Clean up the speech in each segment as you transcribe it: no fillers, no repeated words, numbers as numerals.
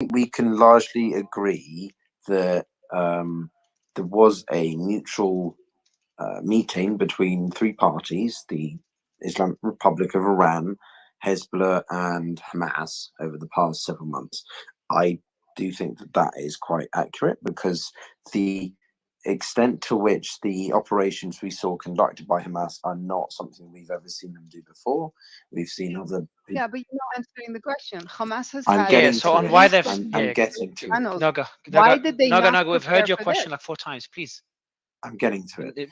we can largely agree that there was a mutual meeting between three parties: the Islamic Republic of Iran, Hezbollah, and Hamas over the past several months. I do think that that is quite accurate, because the extent to which the operations we saw conducted by Hamas are not something we've ever seen them do before. We've seen other. Yeah, but you're not answering the question. Hamas has I'm had. getting so to on it. why they've I'm getting to it. tunnels. Noga, Why did they not Noga, we've prepare heard your for question this? like 4 times, please. I'm getting to it.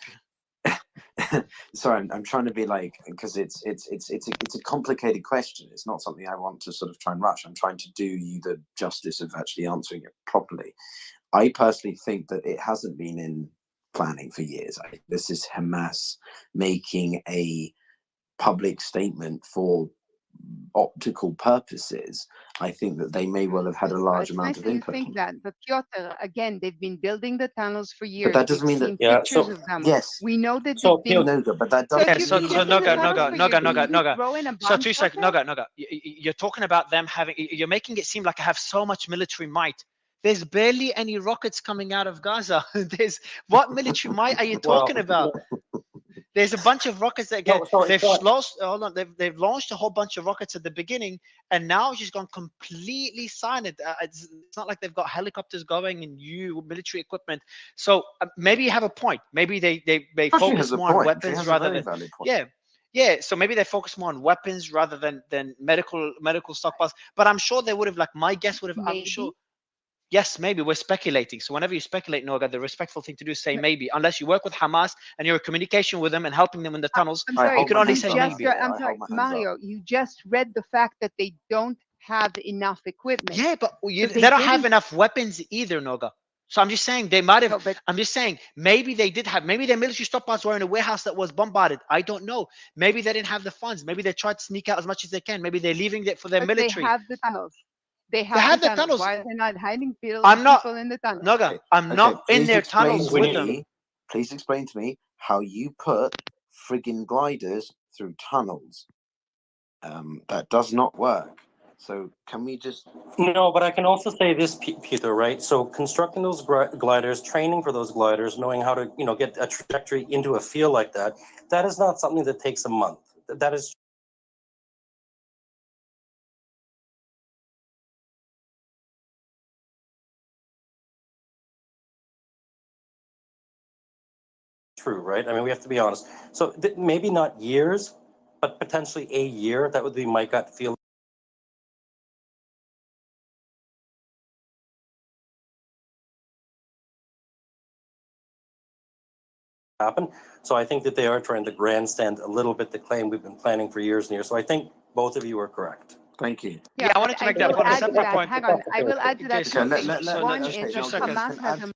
Sorry, I'm trying to be like, because it's a complicated question. It's not something I want to sort of try and rush. I'm trying to do you the justice of actually answering it properly. I personally think that it hasn't been in planning for years. This is Hamas making a public statement for optical purposes. I think that they may well have had a large It's amount nice of that you input. think that, but Piotr, again, they've been building the tunnels for years. But that doesn't We've mean that. seen pictures of them. Yes. We know that So, they've been. Noga, but that So doesn't if you've been mean. building the tunnels for years, you throw in a So bomb 2 seconds, shelter? Noga. You're talking about them having. You're making it seem like I have so much military might. There's barely any rockets coming out of Gaza. There's what military might are you talking about? There's a bunch of rockets that get. They've launched. Hold on. They've launched a whole bunch of rockets at the beginning, and now it's just gone completely silent. It's not like they've got helicopters going and new military equipment. So maybe you have a point. Maybe they focus more on weapons rather than. Yeah. So maybe they focus more on weapons rather than medical stockpiles. But I'm sure they would have. Like my guess would have. I'm sure. Yes, maybe we're speculating. So whenever you speculate, Noga, the respectful thing to do is say maybe, unless you work with Hamas and you're in communication with them and helping them in the tunnels. I'm sorry, you can only say maybe. I'm sorry, Mario. You just read the fact that they don't have enough equipment. Yeah, but So they don't have enough weapons either, Noga. So I'm just saying they might have. No, but I'm just saying maybe they did have. Maybe their military stockpiles were in a warehouse that was bombarded. I don't know. Maybe they didn't have the funds. Maybe they tried to sneak out as much as they can. Maybe they're leaving it for their military. They have the tunnels. They have the tunnels. Why are they not hiding people in the tunnels? Noga, I'm not in their tunnels with them. Please explain to me how you put friggin' gliders through tunnels. That does not work. So can we just? No, but I can also say this, Peter, right? So constructing those gliders, training for those gliders, knowing how to, get a trajectory into a field like that, that is not something that takes a month. That is true, right? I mean, we have to be honest. So maybe not years, but potentially a year. That would be my gut feel. Happen. So I think that they are trying to grandstand a little bit the claim we've been planning for years and years. So I think both of you are correct. Thank you. Yeah, I wanted to make that point. A separate point. Hang on, I will add to that. One is Hamas has a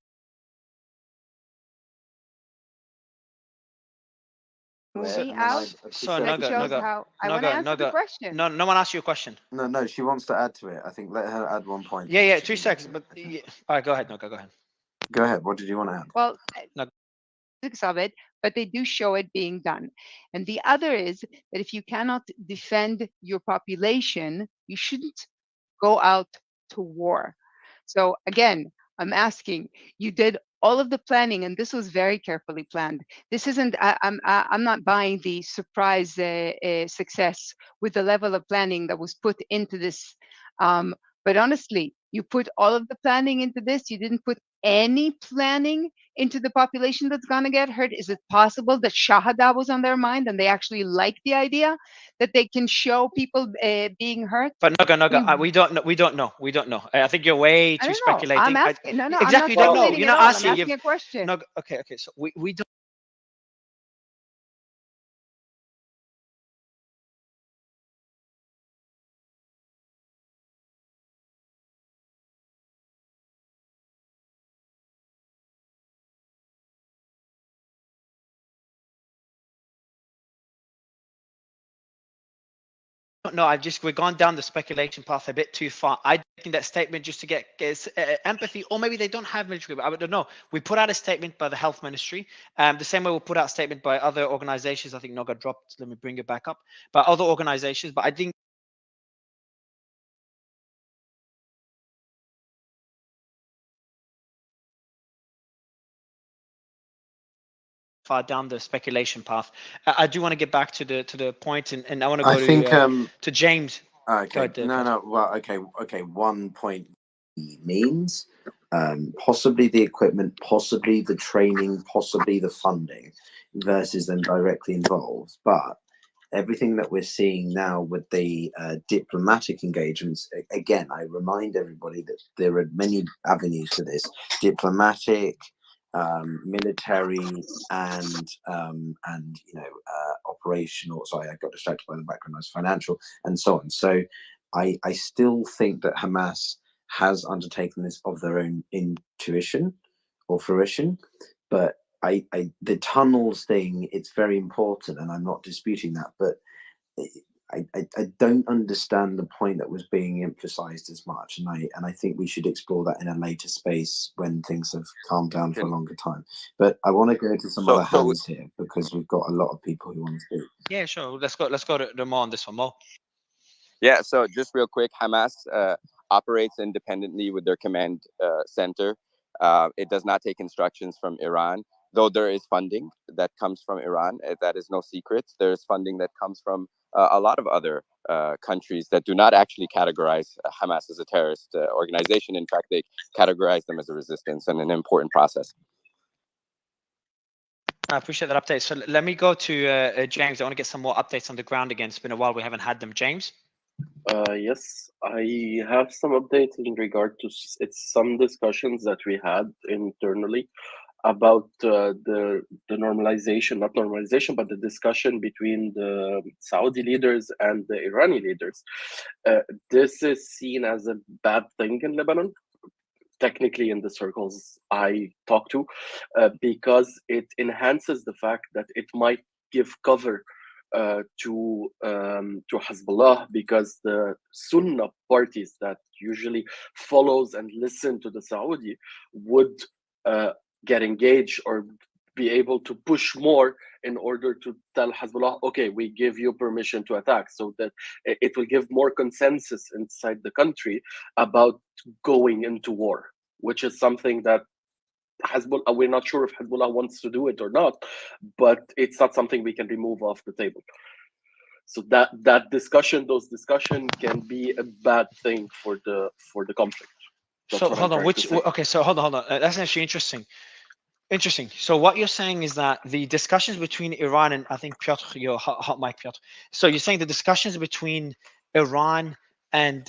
movie out. So that shows how I want to answer the question. No one asked you a question. No, she wants to add to it. I think let her add 1 point. Yeah, 2 seconds. But all right, go ahead, Noga, go ahead. Go ahead. What did you want to add? Well, of it, but they do show it being done. And the other is that if you cannot defend your population, you shouldn't go out to war. So again, I'm asking, you did all of the planning, and this was very carefully planned. This isn't. I'm not buying the surprise success with the level of planning that was put into this. But honestly, you put all of the planning into this. You didn't put any planning into the population that's going to get hurt. Is it possible that Shahada was on their mind and they actually like the idea that they can show people being hurt? But Noga, we don't know. We don't know. I think you're way too speculating. I'm asking. No, exactly. I'm not don't know. You're not asking. I'm asking a question. No, okay. So we don't. No, we've gone down the speculation path a bit too far. I think that statement just to get empathy, or maybe they don't have military. I don't know. We put out a statement by the health ministry, the same way we'll put out a statement by other organizations. I think Noga dropped. Let me bring it back up. By other organizations, but I think far down the speculation path. I do want to get back to the point, and I want to I go think to James. Go okay, ahead, Piotr. no, well, okay. 1 point means possibly the equipment, possibly the training, possibly the funding, versus them directly involved. But everything that we're seeing now with the diplomatic engagements, again, I remind everybody that there are many avenues to this: diplomatic, military, and operational. Sorry, I got distracted by the background. As financial and so on. So I still think that Hamas has undertaken this of their own intuition or fruition, but the tunnels thing, it's very important, and I'm not disputing that, but I don't understand the point that was being emphasized as much, and I think we should explore that in a later space when things have calmed down for a longer time. But I want to go to some other hands here because we've got a lot of people who want to speak. Yeah, sure. Let's go to Mo on this one, Mo. Yeah, so just real quick, Hamas operates independently with their command center. It does not take instructions from Iran, though there is funding that comes from Iran. That is no secret. There's funding that comes from a lot of other countries that do not actually categorize Hamas as a terrorist organization. In fact, they categorize them as a resistance and an important process. I appreciate that update. So let me go to James. I want to get some more updates on the ground again. It's been a while we haven't had them. James? Yes, I have some updates in regard to some discussions that we had internally about the normalization, not normalization, but the discussion between the Saudi leaders and the Irani leaders. This is seen as a bad thing in Lebanon, technically in the circles I talk to, because it enhances the fact that it might give cover to Hezbollah, because the Sunnah parties that usually follows and listen to the Saudi would get engaged or be able to push more in order to tell Hezbollah, okay, we give you permission to attack, so that it will give more consensus inside the country about going into war, which is something that Hezbollah, we're not sure if Hezbollah wants to do it or not, but it's not something we can remove off the table. So that discussion, those discussions can be a bad thing for the conflict. That's So hold on, so hold on. That's actually interesting. So what you're saying is that the discussions between Iran and, I think Piotr, your hot mic, Piotr. So you're saying the discussions between Iran and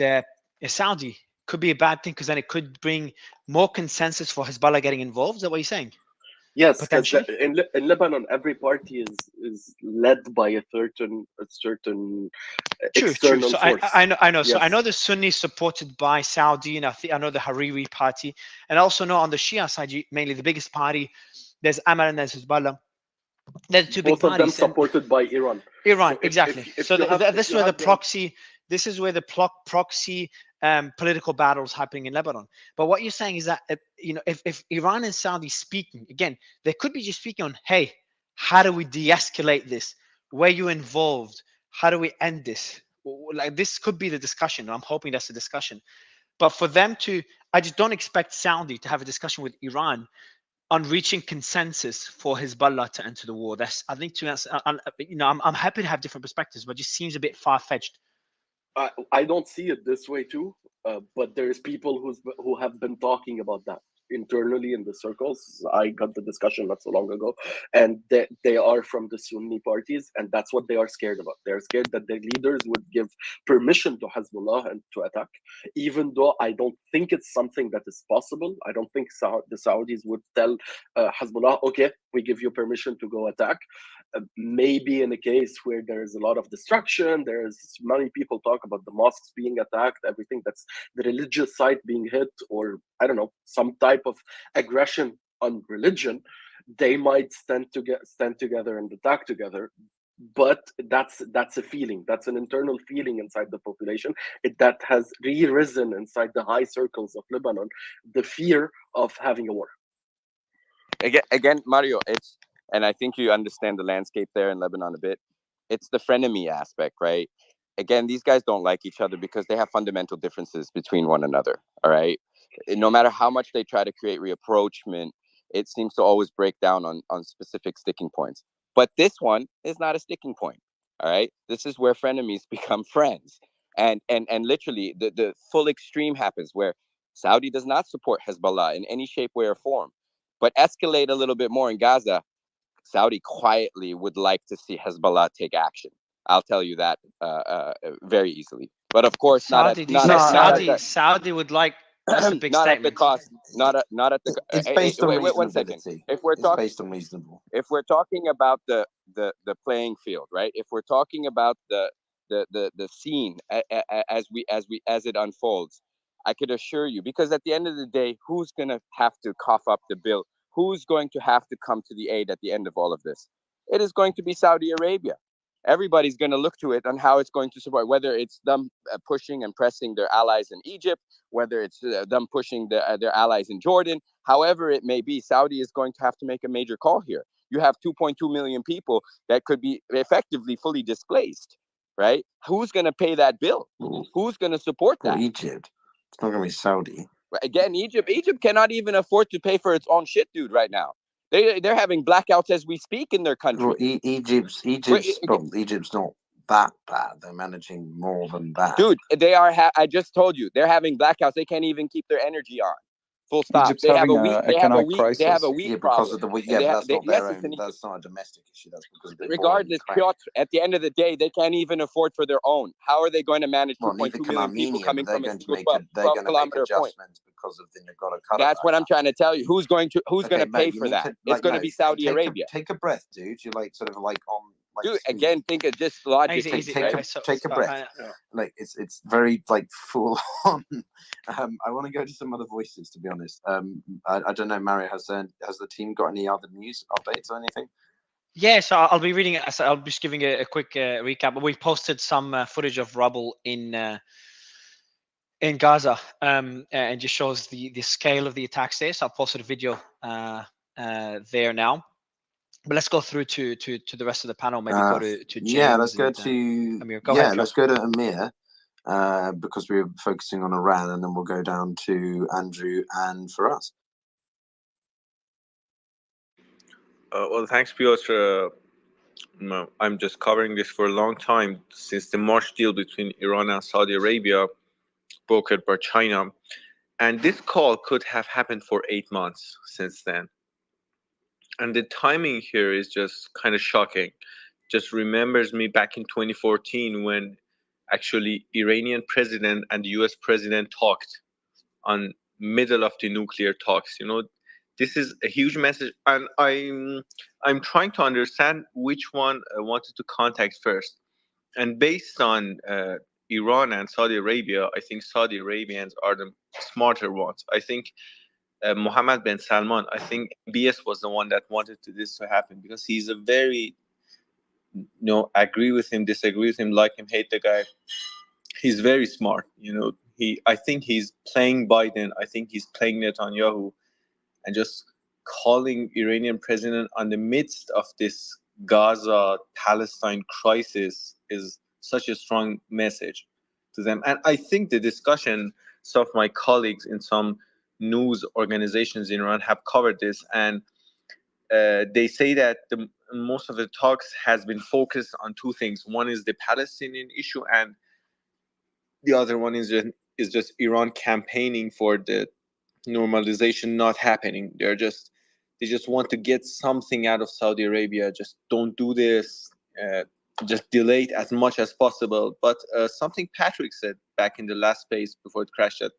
Saudi could be a bad thing because then it could bring more consensus for Hezbollah getting involved. Is that what you're saying? Yes, potentially. In Lebanon, every party is led by a certain external so force. I know. Yes. So I know the Sunnis supported by Saudi, and I know the Hariri party, and I also know on the Shia side, mainly the biggest party, there's Amal and there's Hezbollah. They're the two big Both of them parties. supported by Iran. Iran, So exactly. This is where the proxy. This is where the proxy political battles happening in Lebanon. But what you're saying is that if Iran and Saudi speaking again, they could be just speaking on, hey, how do we de-escalate this? Where you involved? How do we end this? Like, this could be the discussion. I'm hoping that's the discussion. But for them to, I just don't expect Saudi to have a discussion with Iran on reaching consensus for Hezbollah to enter the war. That's, I think, I'm happy to have different perspectives, but it just seems a bit far-fetched. I don't see it this way too, but there's people who have been talking about that internally in the circles. I got the discussion not so long ago, and they are from the Sunni parties, and that's what they are scared about. They're scared that their leaders would give permission to Hezbollah and to attack, even though I don't think it's something that is possible. I don't think the Saudis would tell Hezbollah, okay, we give you permission to go attack. Maybe in a case where there is a lot of destruction, there's many people talk about the mosques being attacked, everything that's the religious side being hit, or I don't know, some type of aggression on religion, they might stand together and attack together. But that's a feeling, that's an internal feeling inside the population that has re-risen inside the high circles of Lebanon, the fear of having a war. Again, Mario, and I think you understand the landscape there in Lebanon a bit. It's the frenemy aspect, right? Again, these guys don't like each other because they have fundamental differences between one another, all right? No matter how much they try to create rapprochement, it seems to always break down on specific sticking points. But this one is not a sticking point. All right, this is where frenemies become friends, and literally the full extreme happens where Saudi does not support Hezbollah in any shape, way, or form. But escalate a little bit more in Gaza, Saudi quietly would like to see Hezbollah take action. I'll tell you that very easily. But of course, Saudi, do you not say at, not at Saudi? Saudi would like. That's a the big not at the statement. cost. Not at the. It's based on Wait 1 second. reasonability. If we're It's talking, based on reasonable. if we're talking about the playing field, right? If we're talking about the scene as it unfolds, I could assure you, because at the end of the day, who's gonna have to cough up the bill? Who's going to have to come to the aid at the end of all of this? It is going to be Saudi Arabia. Everybody's going to look to it on how it's going to support, whether it's them pushing and pressing their allies in Egypt, whether it's them pushing their allies in Jordan, however it may be. Saudi is going to have to make a major call here. You have 2.2 million people that could be effectively fully displaced, right? Who's going to pay that bill? Who's going to support Well, that? Egypt. It's not going to be Saudi. Again, Egypt cannot even afford to pay for its own shit, dude, right now. They're having blackouts as we speak in their country. Well, Egypt's not that bad. They're managing more than that. Dude, they are. I just told you, they're having blackouts. They can't even keep their energy on. Full stop. Egypt's They have a having weak. an They have a economic weak. crisis. They have a weak Yeah, because problem. of the weak. And Yeah, but that's not yes, their it's an own. That's not a domestic issue. That's because they're regardless, Piotr, at the end of the day, they can't even afford for their own. How are they going to manage Well, neither 2.2 can million people Armenia, coming but they're from a going to single make 12, they're going to make kilometer point? adjustments because of the Nagorno-Karabakh. That's what I'm trying to tell you. Who's going to Okay, pay mate, you for need that? to, It's going to be Saudi Arabia. Take a breath, dude. You're like sort of like on. Like, Dude, speed. again, think of just logic. Easy, easy. Take Okay, so a breath. Like it's very like full on. I want to go to some other voices, to be honest. I don't know, Mario, has the team got any other news updates or anything? Yeah, so I'll be reading. So I'll be just giving a quick recap. We've posted some footage of rubble in Gaza, and just shows the scale of the attacks there. So I'll post a video there now. But let's go through to the rest of the panel. Maybe go to James. Yeah, let's go and, to Amir. Go ahead, let's go to Amir, because we're focusing on Iran, and then we'll go down to Andrew and Faraz. Well, thanks, Piotr. I'm just covering this for a long time, since the March deal between Iran and Saudi Arabia, brokered by China. And this call could have happened for 8 months since then. And the timing here is just kind of shocking. Just remembers me back in 2014 when actually Iranian president and the US president talked on middle of the nuclear talks. This is a huge message, and I'm trying to understand which one I wanted to contact first. And based on Iran and Saudi Arabia, I think Saudi Arabians are the smarter ones. I think Mohammed bin Salman, I think BS was the one that wanted this to happen, because he's a very, agree with him, disagree with him, like him, hate the guy. He's very smart. I think he's playing Biden. I think he's playing Netanyahu, and just calling Iranian president on the midst of this Gaza Palestine crisis is such a strong message to them. And I think the discussion, some of my colleagues in some news organizations in Iran have covered this, and they say that most of the talks has been focused on two things. One is the Palestinian issue, and the other one is just Iran campaigning for the normalization not happening. They just want to get something out of Saudi Arabia. Just don't do this. Just delay it as much as possible. But something Patrick said back in the last space before it crashed, that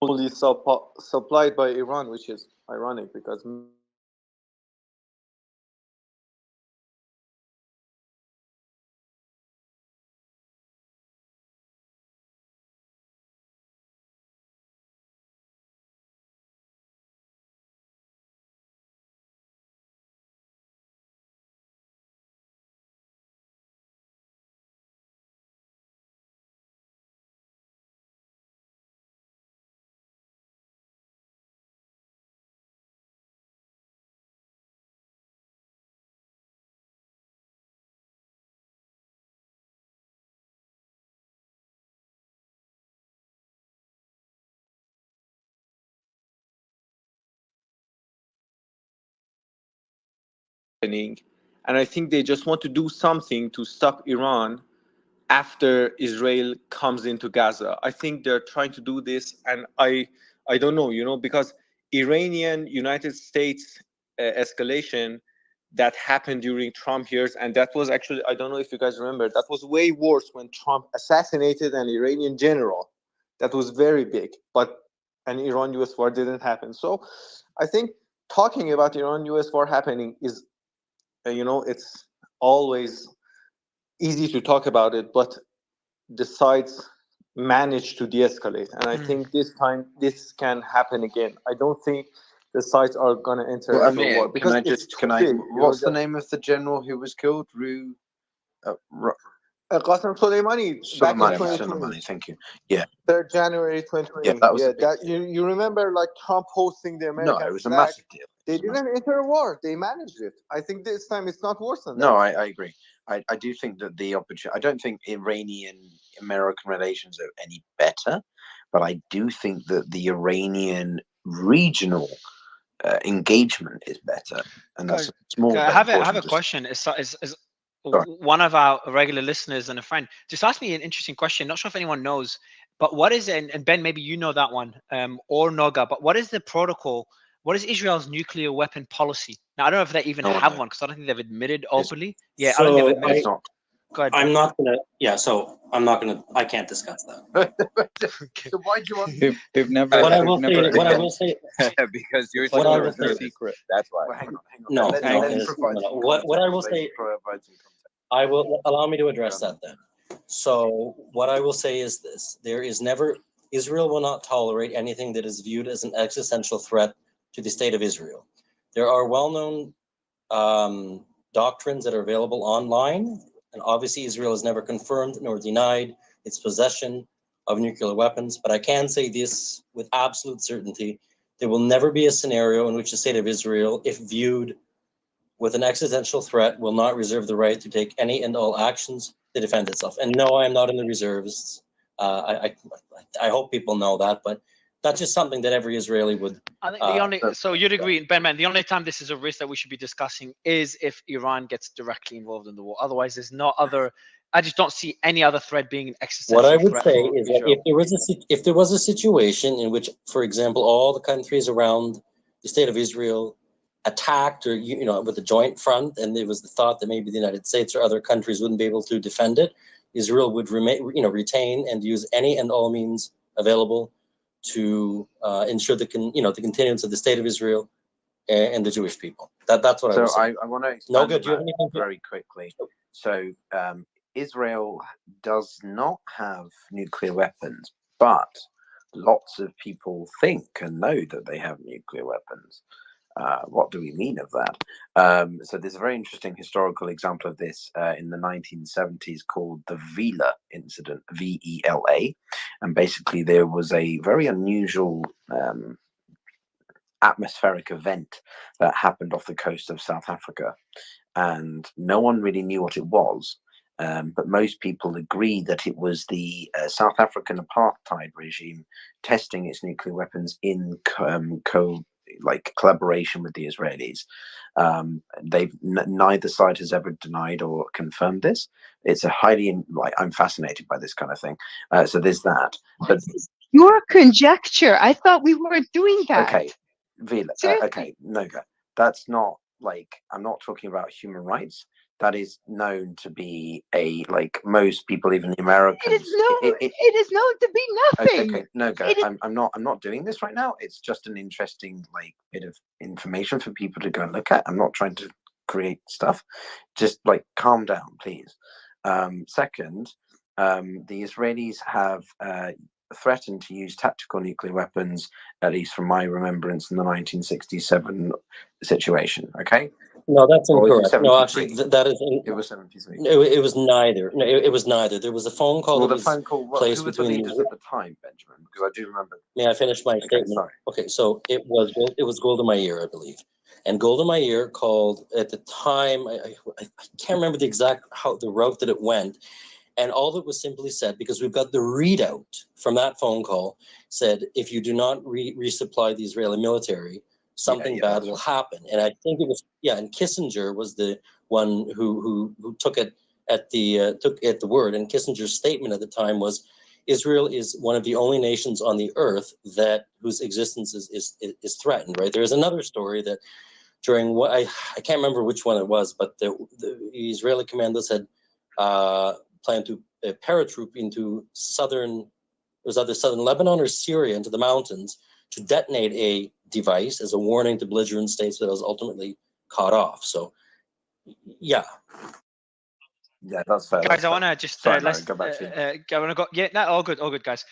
only supplied by Iran, which is ironic because and I think they just want to do something to stop Iran after Israel comes into Gaza. I think they're trying to do this, and I don't know, because Iranian United States escalation that happened during Trump years, and that was actually, I don't know if you guys remember, that was way worse when Trump assassinated an Iranian general. That was very big, but an Iran-US war didn't happen. So I think talking about Iran-US war happening is, it's always easy to talk about it, but the sides manage to de-escalate, and I think this time this can happen again. I don't think the sides are going to enter Well, into a war because what's the name of the general who was killed? Qasem Soleimani back in 2020. Soleimani, thank you. Yeah, 3rd January 2020. Yeah, that was a big that you remember, like Trump hosting the American no, it was a flag. massive deal. They didn't enter a war. They managed it. I think this time it's not worse than that. No, I agree. I do think that the opportunity. I don't think Iranian-American relations are any better, but I do think that the Iranian regional engagement is better, and that's small. I have a question. Is one of our regular listeners and a friend just asked me an interesting question. Not sure if anyone knows, but what is it? And Ben, maybe you know that one, or Noga. But what is the protocol? What is Israel's nuclear weapon policy? Now, I don't know if they even have one because I don't think they've admitted openly. Yeah, so I don't think they've admitted. Go ahead, I'm not gonna. Yeah, so I'm not gonna. I can't discuss that. So why do you want? They've never. What I will say. Because you're What I will saying say- it's a secret. That's why. Well, hang on. No, Let's no, provide no. some What I context. will Let's say- provide some context. I will allow me to address that then. So what I will say is this: Israel will not tolerate anything that is viewed as an existential threat to the state of Israel. There are well-known doctrines that are available online, and obviously Israel has never confirmed nor denied its possession of nuclear weapons. But I can say this with absolute certainty: there will never be a scenario in which the state of Israel, if viewed with an existential threat, will not reserve the right to take any and all actions to defend itself. And no, I am not in the reserves. I hope people know that, but that's just something that every Israeli would. I think so you'd agree, Ben, the only time this is a risk that we should be discussing is if Iran gets directly involved in the war. Otherwise, there's no other. I just don't see any other threat being an existential What I would threat say for is that Israel. if there was a situation in which, for example, all the countries around the state of Israel attacked, or with a joint front, and there was the thought that maybe the United States or other countries wouldn't be able to defend it, Israel would retain and use any and all means available to ensure the continuance of the state of Israel and the Jewish people. That's what I was saying. I want to No, expand good. Do you on have that anything? very quickly. So Israel does not have nuclear weapons, but lots of people think and know that they have nuclear weapons. What do we mean of that? So there's a very interesting historical example of this in the 1970s called the Vela incident, VELA. And basically there was a very unusual atmospheric event that happened off the coast of South Africa. And no one really knew what it was. But most people agree that it was the South African apartheid regime testing its nuclear weapons in collaboration with the Israelis. Neither side has ever denied or confirmed this. It's a highly I'm fascinated by this kind of thing. So there's that. But Your conjecture. I thought we weren't doing that. okay, Vela. Seriously? Okay, Noga. That's not I'm not talking about human rights. that is known to be a, like, most people, even the Americans. It is known to be nothing. Okay, no, go. It is- I'm not doing this right now. It's just an interesting, like, bit of information for people to go and look at. I'm not trying to create stuff. Just, like, calm down, please. Second, the Israelis have threatened to use tactical nuclear weapons, at least from my remembrance, in the 1967 situation. Okay. No, that's Or was it incorrect. No, 73? actually, that is. It was 73. It was neither. No, it was neither. There was a phone call Well, that the was phone call. Who placed were the between. leaders at the time, Benjamin? Because I do remember. May I finish my Okay, statement? sorry. Okay, so it was Golda Meir, I believe, and Golda Meir called at the time. I can't remember the exact the route that it went, and all that was simply said, because we've got the readout from that phone call, said if you do not resupply the Israeli military, something bad will happen. And I think it was and Kissinger was the one who took it at the word. And Kissinger's statement at the time was, Israel is one of the only nations on the earth whose existence is threatened. Right? There is another story that during what I can't remember which one it was, but the Israeli commandos had planned to paratroop into southern Lebanon or Syria, into the mountains, to detonate a device as a warning to belligerent states, that was ultimately caught off. So, yeah. Yeah, that's fair. Guys, I want to just Sorry, let's go back to you. I want to go. Yeah, no, all good, guys.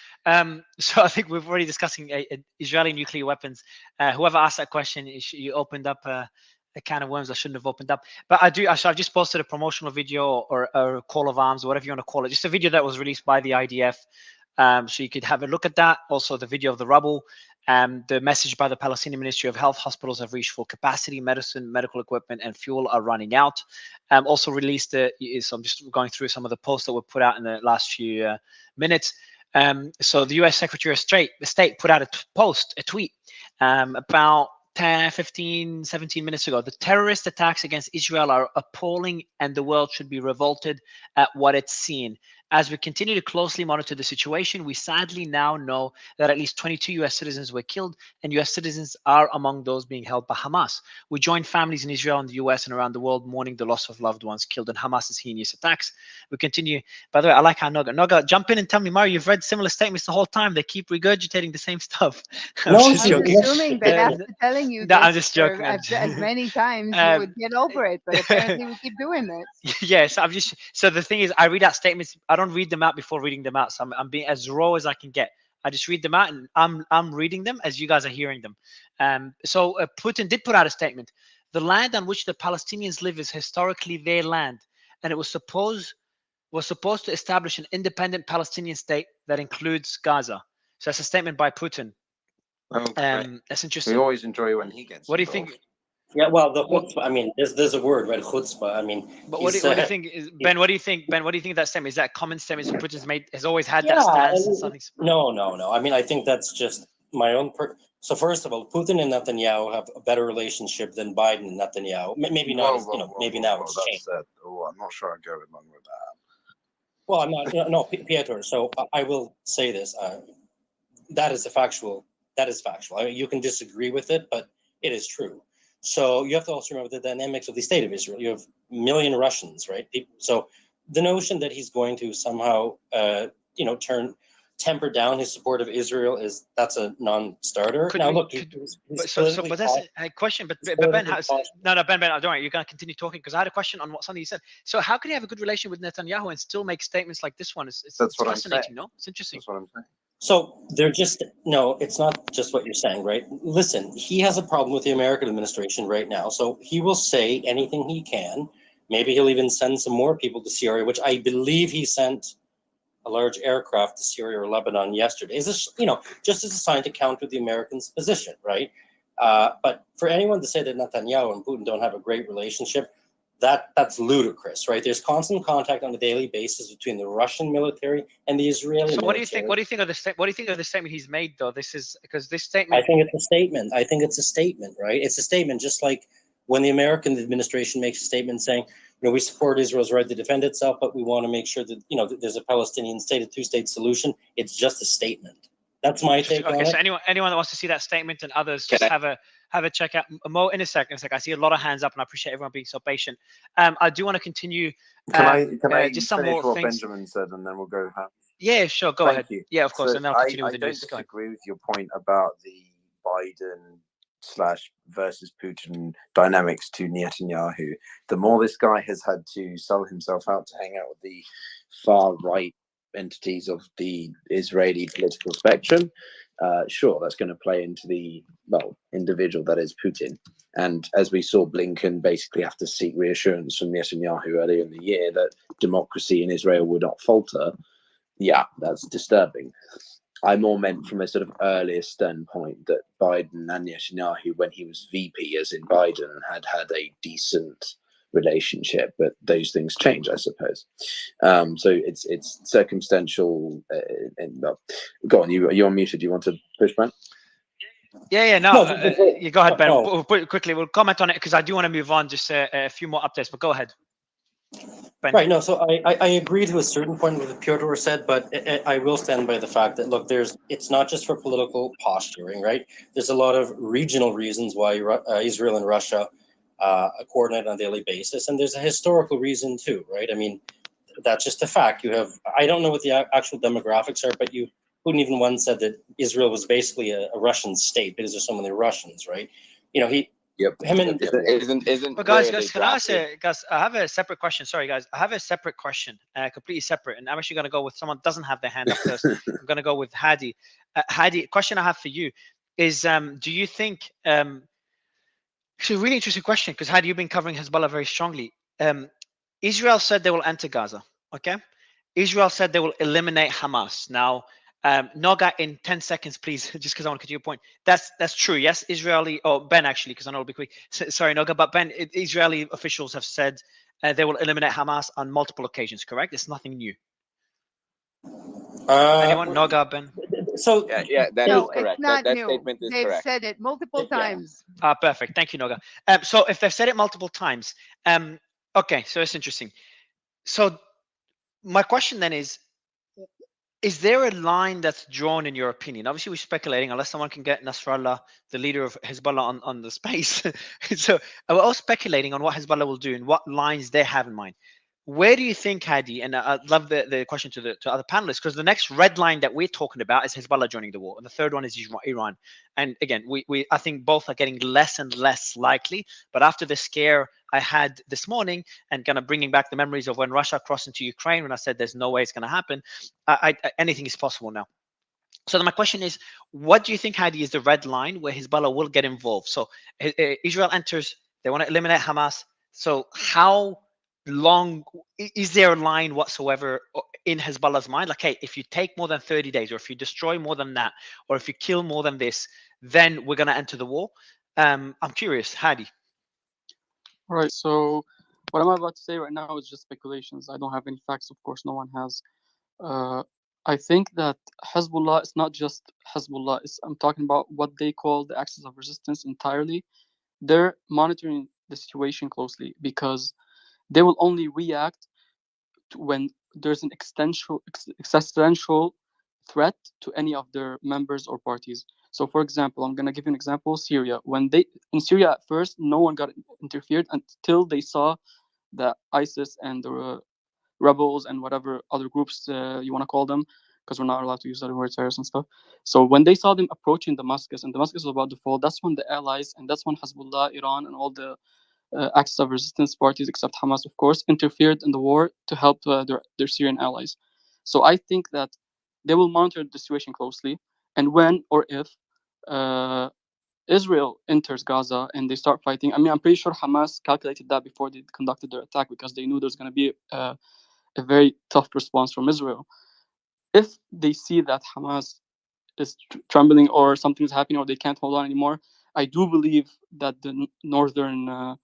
So I think we've already discussing Israeli nuclear weapons. Whoever asked that question, you opened up a can of worms I shouldn't have opened up. But I've just posted a promotional video or a call of arms, or whatever you want to call it. Just a video that was released by the IDF. So you could have a look at that. Also, the video of the rubble. The message by the Palestinian Ministry of Health: hospitals have reached full capacity, medicine, medical equipment, and fuel are running out. Also released, so I'm just going through some of the posts that were put out in the last few minutes. So the US Secretary of State put out a tweet about 10, 15, 17 minutes ago. The terrorist attacks against Israel are appalling, and the world should be revolted at what it's seen. As we continue to closely monitor the situation, we sadly now know that at least 22 U.S. citizens were killed, and U.S. citizens are among those being held by Hamas. We join families in Israel and the U.S. and around the world mourning the loss of loved ones killed in Hamas's heinous attacks. We continue. By the way, I like how Noga, jump in and tell me, Mario, you've read similar statements the whole time. They keep regurgitating the same stuff. I'm just joking. assuming that after telling you No, this I'm just joking. as many times, you would get over it. But apparently, we keep doing this. Yes, so the thing is, I read out statements. I don't read them out before reading them out. So I'm being as raw as I can get. I just read them out, and I'm reading them as you guys are hearing them. So Putin did put out a statement. The land on which the Palestinians live is historically their land, and it was supposed to establish an independent Palestinian state that includes Gaza. So that's a statement by Putin. That's interesting. We always enjoy when he gets. What do you think? Yeah, well, the chutzpah, I mean, there's a word, right? Chutzpah. I mean, but what do you think, Ben? What do you think, Ben? What do you think of that statement? Is that a common statement Putin's made? Has always had that stance? And something. No. I mean, I think that's just my own. So first of all, Putin and Netanyahu have a better relationship than Biden and Netanyahu. Maybe not. Maybe now it's changed. I'm not sure I go along with that. Well, I'm not. No, Piotr. So I will say this. That is factual. I mean, you can disagree with it, but it is true. So you have to also remember the dynamics of the state of Israel. You have a million Russians, right? So the notion that he's going to somehow, temper down his support of Israel that's a non-starter. Now, look, but that's a question. But Ben, no, Ben, don't worry. You're going to continue talking because I had a question on something you said. So how could he have a good relation with Netanyahu and still make statements like this one? It's fascinating, no? It's interesting. That's what I'm saying. So it's not just what you're saying, right? Listen, he has a problem with the American administration right now. So he will say anything he can. Maybe he'll even send some more people to Syria, which I believe he sent a large aircraft to Syria or Lebanon yesterday. Is this, just as a sign to counter the Americans' position, right? But for anyone to say that Netanyahu and Putin don't have a great relationship, that's ludicrous, right? There's constant contact on a daily basis between the Russian military and the Israeli military. So what do you think? What do you think of the statement he's made, though? This is because this statement. I think it's a statement, right? It's a statement, just like when the American administration makes a statement saying, we support Israel's right to defend itself, but we want to make sure that there's a Palestinian state, a two-state solution. It's just a statement. That's my Interesting. take on Okay, so it. anyone that wants to see that statement and others, Can just I- have a check out. Mo, in a second. I see a lot of hands up, and I appreciate everyone being so patient. I do want to continue. Can I Just some finish more what things. Benjamin said, and then we'll go. Yeah, sure. Go Thank ahead. you. Yeah, of course, So and then I'll continue with the don't news. Go ahead. disagree with your point about the Biden / versus Putin dynamics to Netanyahu. The more this guy has had to sell himself out to hang out with the far right entities of the Israeli political spectrum, sure, that's going to play into the individual that is Putin. And as we saw Blinken basically have to seek reassurance from Netanyahu earlier in the year that democracy in Israel would not falter, yeah, that's disturbing. I more meant from a sort of earlier standpoint that Biden and Netanyahu, when he was VP, as in Biden, had a decent relationship, but those things change, I suppose. So it's circumstantial. Go on, you're unmuted. Do you want to push back? Yeah, no. You go ahead, Ben. Oh. Quickly, we'll comment on it because I do want to move on. Just a few more updates, but go ahead. Ben. Right. No. So I agree to a certain point with what Pyotr said, but I will stand by the fact that look, it's not just for political posturing, right? There's a lot of regional reasons why Israel and Russia coordinate on a daily basis, and there's a historical reason too, right? I mean, that's just a fact. You have I don't know what the actual demographics are, but Putin even once said that Israel was basically a Russian state because there's so many Russians, right? You know, him and Isn't But guys, where they can I ask drafted- guys? I have a separate question. Sorry, guys, I have a separate question, completely separate, and I'm actually going to go with someone that doesn't have their hand up first. I'm going to go with Hadi. Hadi, question I have for you is: do you think? It's a really interesting question because Hadi, you've been covering Hezbollah very strongly. Israel said they will enter Gaza. Okay, Israel said they will eliminate Hamas. Now, Noga, in 10 seconds, please, just because I want to get to your point. That's true. Yes, Israeli, or Ben actually, because I know it'll be quick. Sorry, Noga, but Ben, Israeli officials have said they will eliminate Hamas on multiple occasions. Correct? It's nothing new. Anyone? Noga, Ben. So yeah, that No, is correct. it's not That new. statement is They've correct. said it multiple Yeah. times. Perfect. Thank you, Noga. So if they've said it multiple times, okay, so it's interesting. So my question then is there a line that's drawn in your opinion? Obviously, we're speculating unless someone can get Nasrallah, the leader of Hezbollah, on the space. So we're all speculating on what Hezbollah will do and what lines they have in mind. Where do you think, Hadi, and I'd love the question to other panelists, because the next red line that we're talking about is Hezbollah joining the war, and the third one is Iran. And again, I think both are getting less and less likely. But after the scare I had this morning and kind of bringing back the memories of when Russia crossed into Ukraine, when I said there's no way it's going to happen, anything is possible now. So then my question is, what do you think, Hadi, is the red line where Hezbollah will get involved? So Israel enters, they want to eliminate Hamas. So how long is there a line whatsoever in Hezbollah's mind? Like, hey, if you take more than 30 days, or if you destroy more than that, or if you kill more than this, then we're going to enter the war. I'm curious, Hadi. All right, so what I'm about to say right now is just speculations. I don't have any facts, of course, no one has. I think that Hezbollah is not just Hezbollah. I'm talking about what they call the axis of resistance entirely. They're monitoring the situation closely because they will only react when there's an existential threat to any of their members or parties. So, for example, I'm going to give you an example. Syria. In Syria at first, no one got interfered until they saw that ISIS and the rebels and whatever other groups you want to call them, because we're not allowed to use that word, terrorists and stuff. So when they saw them approaching Damascus, and Damascus was about to fall, that's when the allies, and that's when Hezbollah, Iran, and all the axis of resistance parties, except Hamas, of course, interfered in the war to help their Syrian allies. So I think that they will monitor the situation closely, and when or if Israel enters Gaza and they start fighting, I mean, I'm pretty sure Hamas calculated that before they conducted their attack because they knew there's going to be a very tough response from Israel. If they see that Hamas is trembling or something's happening or they can't hold on anymore, I do believe that the northern, I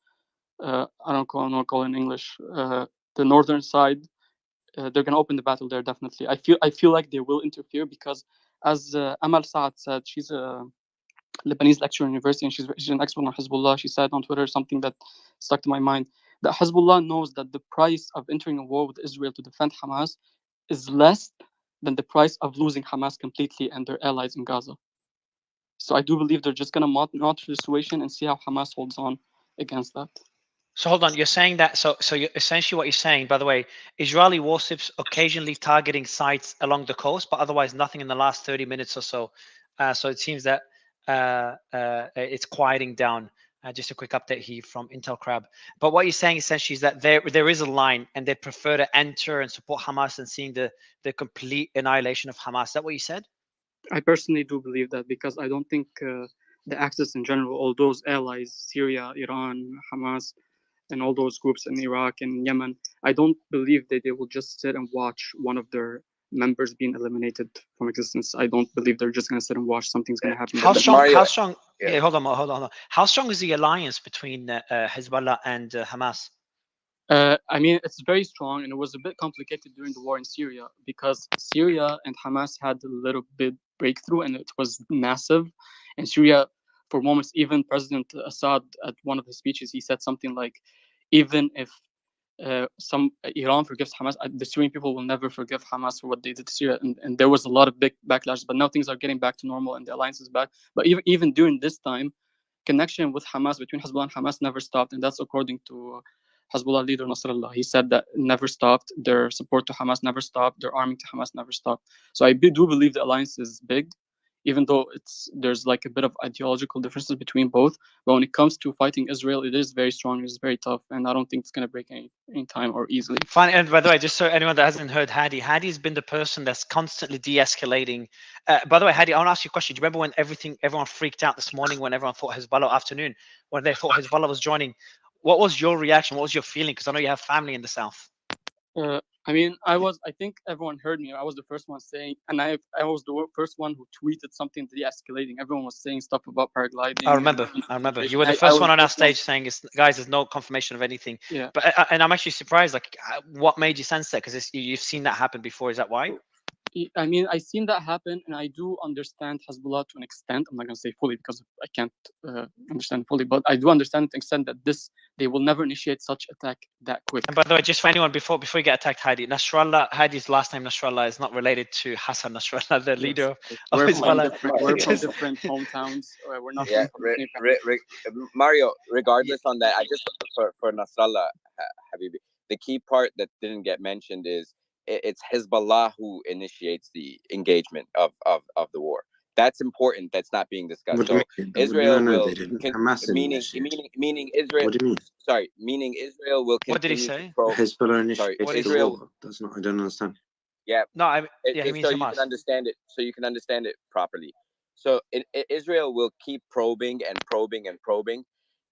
don't call it in English, the northern side, they're going to open the battle there, definitely. I feel like they will interfere because, as Amal Saad said, she's a Lebanese lecturer in university and she's an expert on Hezbollah. She said on Twitter something that stuck to my mind, that Hezbollah knows that the price of entering a war with Israel to defend Hamas is less than the price of losing Hamas completely and their allies in Gaza. So I do believe they're just going to monitor the situation and see how Hamas holds on against that. So hold on, you're saying that, so essentially what you're saying, by the way, Israeli warships occasionally targeting sites along the coast, but otherwise nothing in the last 30 minutes or so. So it seems that it's quieting down. Just a quick update here from Intel Crab. But what you're saying essentially is that there is a line and they prefer to enter and support Hamas and seeing the complete annihilation of Hamas. Is that what you said? I personally do believe that, because I don't think the Axis in general, all those allies, Syria, Iran, Hamas, and all those groups in Iraq and Yemen, I don't believe that they will just sit and watch one of their members being eliminated from existence. I don't believe they're just going to sit and watch something's going to happen. How strong? Mario, How strong? yeah. Yeah, hold on. How strong is the alliance between Hezbollah and Hamas? I mean, it's very strong, and it was a bit complicated during the war in Syria, because Syria and Hamas had a little bit breakthrough, and it was massive. And Syria, for moments, even President Assad, at one of his speeches, he said something like, even if Iran forgives Hamas, the Syrian people will never forgive Hamas for what they did to Syria. And there was a lot of big backlash, but now things are getting back to normal and the alliance is back. But even during this time, connection with Hamas, between Hezbollah and Hamas, never stopped. And that's according to Hezbollah leader Nasrallah. He said that never stopped. Their support to Hamas never stopped. Their arming to Hamas never stopped. So I do believe the alliance is big, even though there's like a bit of ideological differences between both. But when it comes to fighting Israel, it is very strong, it is very tough, and I don't think it's going to break any time or easily. Fine. And by the way, just so anyone that hasn't heard Hadi's been the person that's constantly de-escalating. By the way, Hadi, I want to ask you a question. Do you remember when everyone freaked out this morning when everyone thought Hezbollah afternoon, when they thought Hezbollah was joining? What was your reaction? What was your feeling? Because I know you have family in the south. I mean, I think everyone heard me. I was the first one saying, and I was the first one who tweeted something de-escalating. Everyone was saying stuff about paragliding. I remember. You were the first one on our stage saying, guys, there's no confirmation of anything. Yeah. But and I'm actually surprised, like, what made you sense that? Because you've seen that happen before. Is that why? I mean, I've seen that happen, and I do understand Hezbollah to an extent. I'm not going to say fully because I can't understand fully, but I do understand to an extent that they will never initiate such attack that quick. And by the way, just for anyone, before you get attacked, Hadi's last name Nasrallah is not related to Hassan Nasrallah, the leader of Hezbollah. We're from different hometowns. We're not. Yeah, Mario. Regardless on that, I just for Nasrallah, Habibi, the key part that didn't get mentioned is it's Hezbollah who initiates the engagement of the war. That's important. That's not being discussed. So Israel will, meaning Israel. What do you mean? Sorry, meaning Israel will continue. What did he say? Hezbollah initiates Israel. the war. That's not. I don't understand. Yeah. No, he means so Hamas. you can understand it properly. So Israel will keep probing and probing and probing,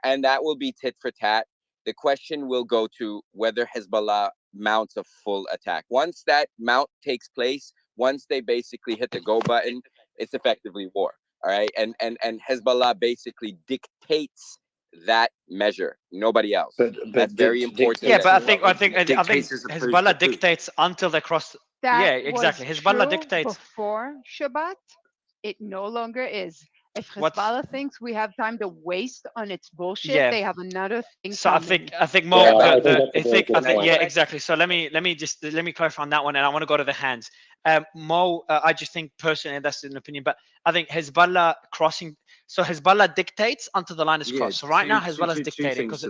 and that will be tit for tat. The question will go to whether Hezbollah mounts a full attack. Once that mount takes place, once they basically hit the go button, it's effectively war. All right, and Hezbollah basically dictates that measure. Nobody else. But that's very important. Yeah, but I think Hezbollah dictates until they cross. That yeah, exactly. was Hezbollah true dictates before Shabbat. It no longer is. If Hezbollah thinks we have time to waste on its bullshit, they have another thing. So coming. I think Mo. Yeah, exactly. So let me clarify on that one, and I want to go to the hands. Mo, I just think personally, and that's an opinion, but I think Hezbollah crossing. So Hezbollah dictates until the line is crossed. So right now, Hezbollah is dictating because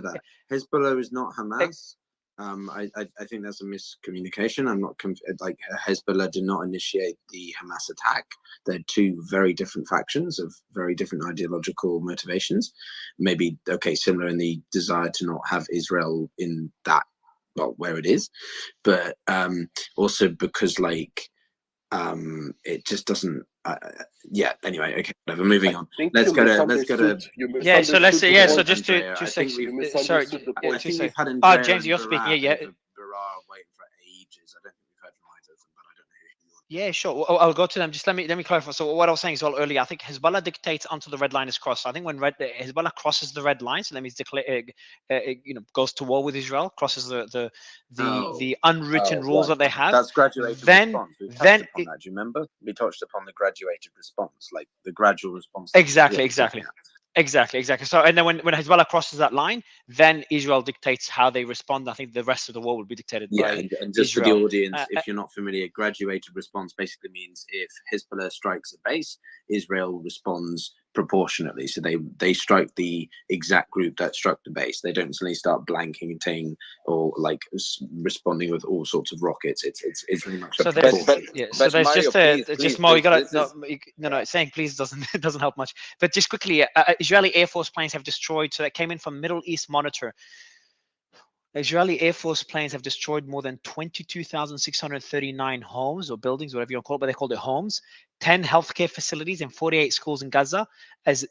Hezbollah is not Hamas. I think that's a miscommunication. I'm not like Hezbollah did not initiate the Hamas attack. They're two very different factions of very different ideological motivations. Maybe similar in the desire to not have Israel in that where it is, but also because it just doesn't. Anyway, okay, whatever. Moving on. Let's go to. Yeah. So let's say So just to say. Sorry. James, you're speaking. Yeah. Berar waiting for ages. I don't think we've heard from either of them, but I don't know who you want. Yeah, sure. I'll go to them. Just let me clarify. So what I was saying as well earlier, I think Hezbollah dictates until the red line is crossed. So I think when Hezbollah crosses the red line, so that means goes to war with Israel, crosses the unwritten rules that they have. That's graduated response. We touched upon that. Do you remember? We touched upon the graduated response, like the gradual response. Exactly. Exactly. So, and then when Hezbollah crosses that line, then Israel dictates how they respond. I think the rest of the war will be dictated Yeah, by and just Israel. for the audience, if you're not familiar, graduated response basically means if Hezbollah strikes a base, Israel responds proportionately. So they strike the exact group that struck the base. They don't suddenly start blanketing or like responding with all sorts of rockets. It's very much So a there's proportion. so there's Mario, just more. You gotta is saying please doesn't help much. But just quickly, Israeli Air Force planes have destroyed. So that came in from Middle East Monitor. Israeli Air Force planes have destroyed more than 22,639 homes or buildings, whatever you want to call it, but they called it homes, 10 healthcare facilities, and 48 schools in Gaza. As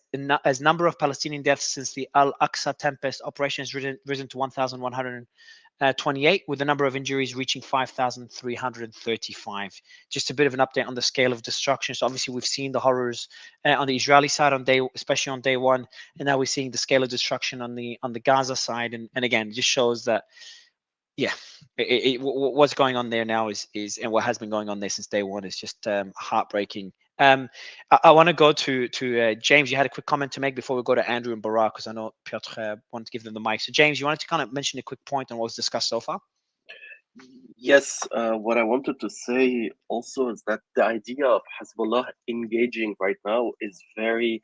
number of Palestinian deaths since the Al-Aqsa Tempest operation has risen to 1,128, with the number of injuries reaching 5,335. Just a bit of an update on the scale of destruction. So obviously we've seen the horrors on the Israeli side especially on day one, and now we're seeing the scale of destruction on the Gaza side, and again, it just shows that what's going on there now is and what has been going on there since day one is just heartbreaking. I want to go to James. You had a quick comment to make before we go to Andrew and Barak, because I know Piotr wanted to give them the mic. So James, you wanted to kind of mention a quick point on what was discussed so far? Yes, what I wanted to say also is that the idea of Hezbollah engaging right now is very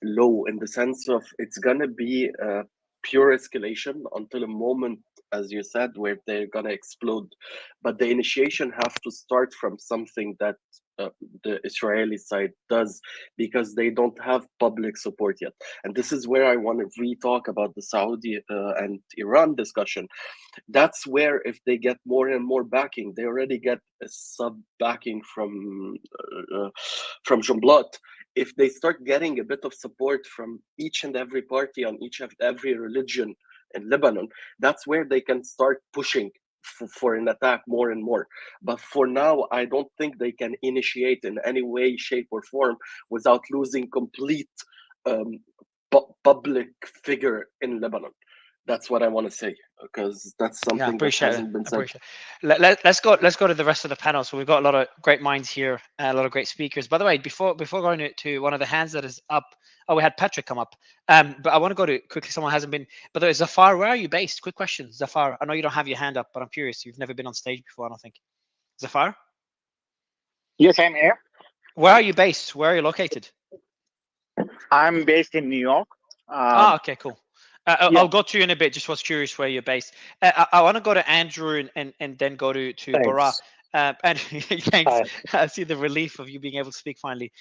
low, in the sense of it's gonna be pure escalation until a moment, as you said, where they're gonna explode. But the initiation have to start from something that the Israeli side does, because they don't have public support yet. And this is where I want to re-talk about the Saudi and Iran discussion. That's where, if they get more and more backing, they already get a sub backing from Jumblat. If they start getting a bit of support from each and every party on each of every religion in Lebanon, that's where they can start pushing for an attack more and more. But for now, I don't think they can initiate in any way, shape, or form without losing complete public figure in Lebanon. That's what I want to say, because that's something that hasn't been said. Let's go to the rest of the panel. So we've got a lot of great minds here, a lot of great speakers. By the way, before going to one of the hands that is up, we had Patrick come up. But I want to go to quickly. Someone hasn't been. By the way, Zafar, where are you based? Quick question, Zafar. I know you don't have your hand up, but I'm curious. You've never been on stage before, I don't think. Zafar? Yes, I'm here. Where are you based? Where are you located? I'm based in New York. Okay, cool. I'll go to you in a bit. Just was curious where you're based. I want to go to Andrew and then go to Barak. And thanks. I see the relief of you being able to speak finally.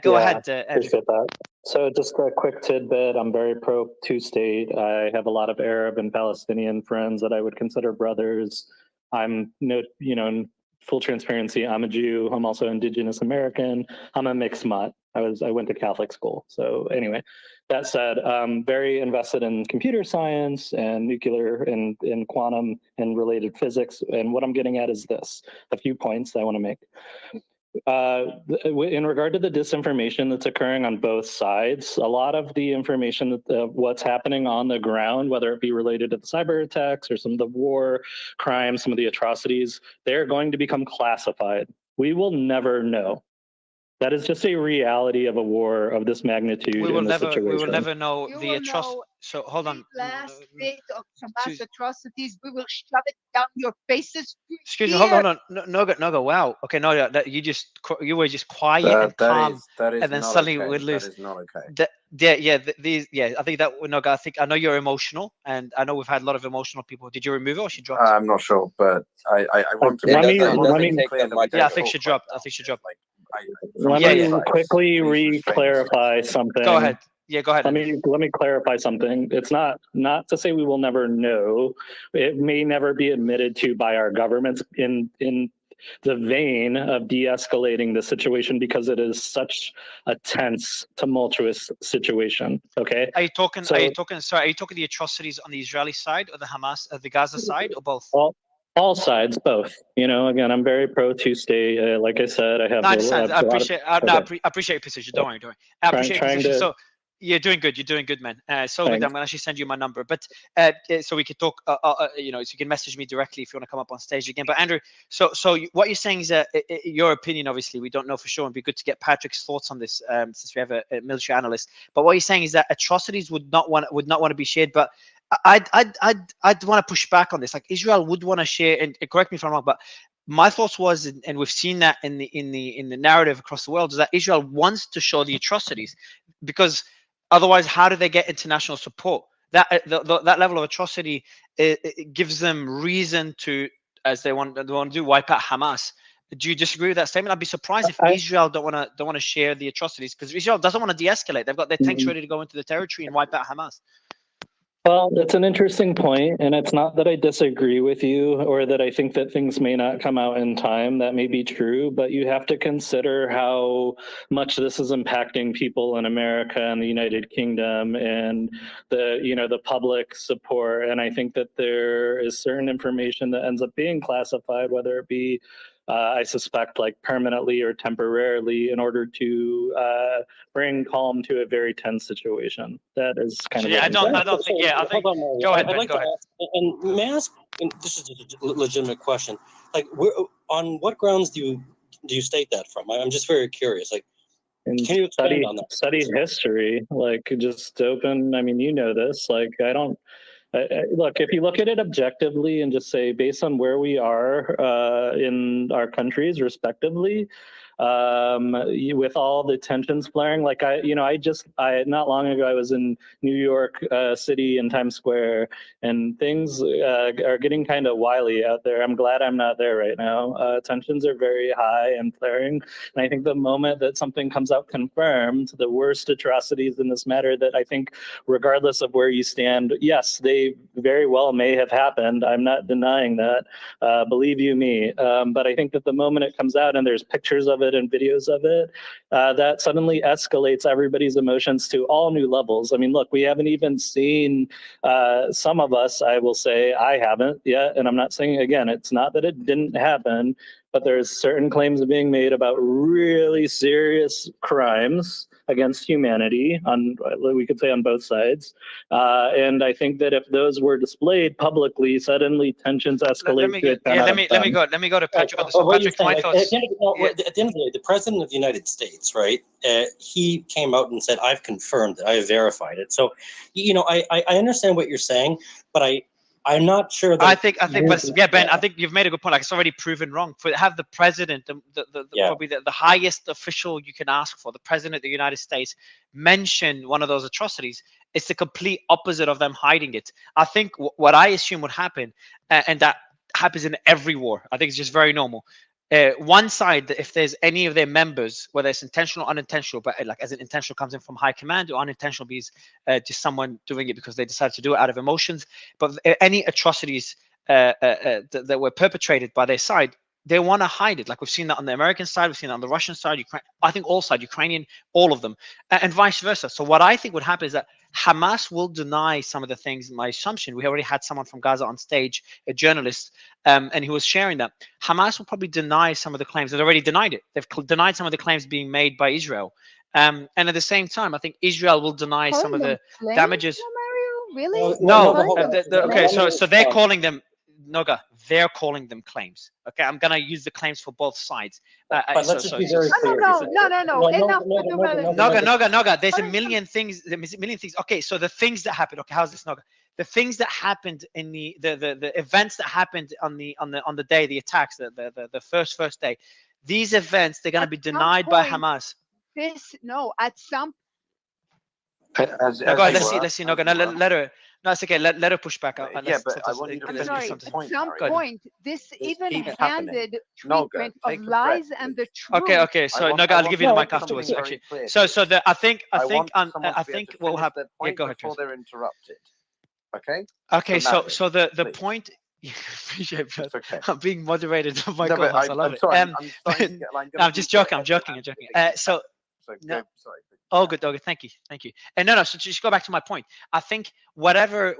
Go ahead, Andrew. Appreciate that. So just a quick tidbit. I'm very pro two-state. I have a lot of Arab and Palestinian friends that I would consider brothers. I'm in full transparency, I'm a Jew. I'm also Indigenous American. I'm a mixed mutt. I went to Catholic school. So anyway, that said, I'm very invested in computer science and nuclear and quantum and related physics. And what I'm getting at is this, a few points I want to make. In regard to the disinformation that's occurring on both sides, a lot of the information that what's happening on the ground, whether it be related to the cyber attacks or some of the war crimes, some of the atrocities, they're going to become classified. We will never know. That is just a reality of a war of this magnitude. We will situation. never know You the will atrocity. know So hold on. last bit of Hamas atrocities. We will shove it down your faces. Excuse me. Hold on. Noga. Wow. Okay. No, you were just quiet and calm, that is and then not suddenly okay. we'd lose. That is not okay. I think that Noga. I know you're emotional, and I know we've had a lot of emotional people. Did you remove her or she dropped? I'm not sure, but I want to. Let me I think she dropped. Let me quickly re-clarify something. Go ahead. Yeah, go ahead. Let me clarify something. It's not to say we will never know. It may never be admitted to by our governments in the vein of de-escalating the situation, because it is such a tense, tumultuous situation. Okay. Are you talking the atrocities on the Israeli side or the Hamas, the Gaza side, or both? All sides, both. Again, I'm very pro two-state. Like I said, I have. No, I understand. I appreciate your position. Don't worry. I appreciate your position. So You're doing good. You're doing good, man. So good. Thanks. I'm gonna actually send you my number, but so we could talk. You know, so you can message me directly if you want to come up on stage again. But Andrew, what you're saying is your opinion. Obviously, we don't know for sure. It'd be good to get Patrick's thoughts on this, since we have a military analyst. But what you're saying is that atrocities would not want to be shared. But I'd want to push back on this. Like Israel would want to share, and correct me if I'm wrong, but my thoughts was, and we've seen that in the narrative across the world, is that Israel wants to show the atrocities, because otherwise, how do they get international support? That that level of atrocity, it gives them reason to, as they want to do, wipe out Hamas. Do you disagree with that statement? I'd be surprised if Israel don't want to share the atrocities, because Israel doesn't want to de-escalate. They've got their tanks ready to go into the territory and wipe out Hamas. Well, that's an interesting point, and it's not that I disagree with you or that I think that things may not come out in time. That may be true, but you have to consider how much this is impacting people in America and the United Kingdom, and the public support. And I think that there is certain information that ends up being classified, whether it be I suspect like permanently or temporarily, in order to bring calm to a very tense situation. That is kind of. Yeah, I don't think. Yeah, I think. Go ahead, Ben. Go ahead. And may I ask? And this is a legitimate question. Like, on what grounds do you state that from? I'm just very curious. Like, can you expand on that? Study history, like just open. I mean, you know this. Like, I don't. Look, if you look at it objectively and just say, based on where we are in our countries respectively, with all the tensions flaring, like I not long ago I was in New York City in Times Square, and things are getting kind of wily out there. I'm glad I'm not there right now. Tensions are very high and flaring, and I think the moment that something comes out confirmed, the worst atrocities in this matter, that I think regardless of where you stand, yes, they very well may have happened. I'm not denying that. Believe you me. But I think that the moment it comes out and there's pictures of it and videos of it, that suddenly escalates everybody's emotions to all new levels. I mean, look, we haven't even seen, some of us, I will say, I haven't yet, and I'm not saying, again, it's not that it didn't happen, but there's certain claims being made about really serious crimes against humanity, we could say on both sides. And I think that if those were displayed publicly, suddenly tensions escalate. Let me go to Patrick. Patrick, my thoughts. At the end of the day, the president of the United States, right? He came out and said, "I've confirmed it. I have verified it." So, I understand what you're saying, but I'm not sure that. I think, but yeah, Ben, I think you've made a good point. Like, it's already proven wrong. For have the president, probably the highest official you can ask for, the president of the United States, mention one of those atrocities. It's the complete opposite of them hiding it. I think what I assume would happen, and that happens in every war. I think it's just very normal. One side, if there's any of their members, whether it's intentional or unintentional, but like as an intentional comes in from high command, or unintentional means just someone doing it because they decided to do it out of emotions. But any atrocities that were perpetrated by their side, they want to hide it. Like we've seen that on the American side, we've seen that on the Russian side, Ukraine, I think all sides, Ukrainian, all of them, and vice versa. So what I think would happen is that Hamas will deny some of the things. My assumption, we already had someone from Gaza on stage, a journalist, and he was sharing that Hamas will probably deny some of the claims. They've already denied it. They've denied some of the claims being made by Israel. And at the same time, I think Israel will deny some of the damages. Really? No. Okay, so they're calling them, Noga, they're calling them claims. Okay, I'm gonna use the claims for both sides. But let's just be very clear. No. Noga. There's a million things. Okay, so the things that happened. Okay, how's this, Noga? The things that happened in the events that happened on the day, the attacks, the first day. These events, they're gonna be denied by Hamas. At some. Go ahead. Let's see. Noga, let her. No, it's okay. Let her push back. Yeah, but I want you to finish at some point, this even-handed Noga, treatment of lies and the truth. Okay. So Noga, I'll give you the mic afterwards. Actually, so I think what will happen. Yeah, go ahead. Before they're interrupted. Okay. Okay. So the point. I'm being moderated by co-host. I love it. I'm just joking. I'm joking. Sorry. Oh, good. Thank you. And no. So just go back to my point. I think whatever,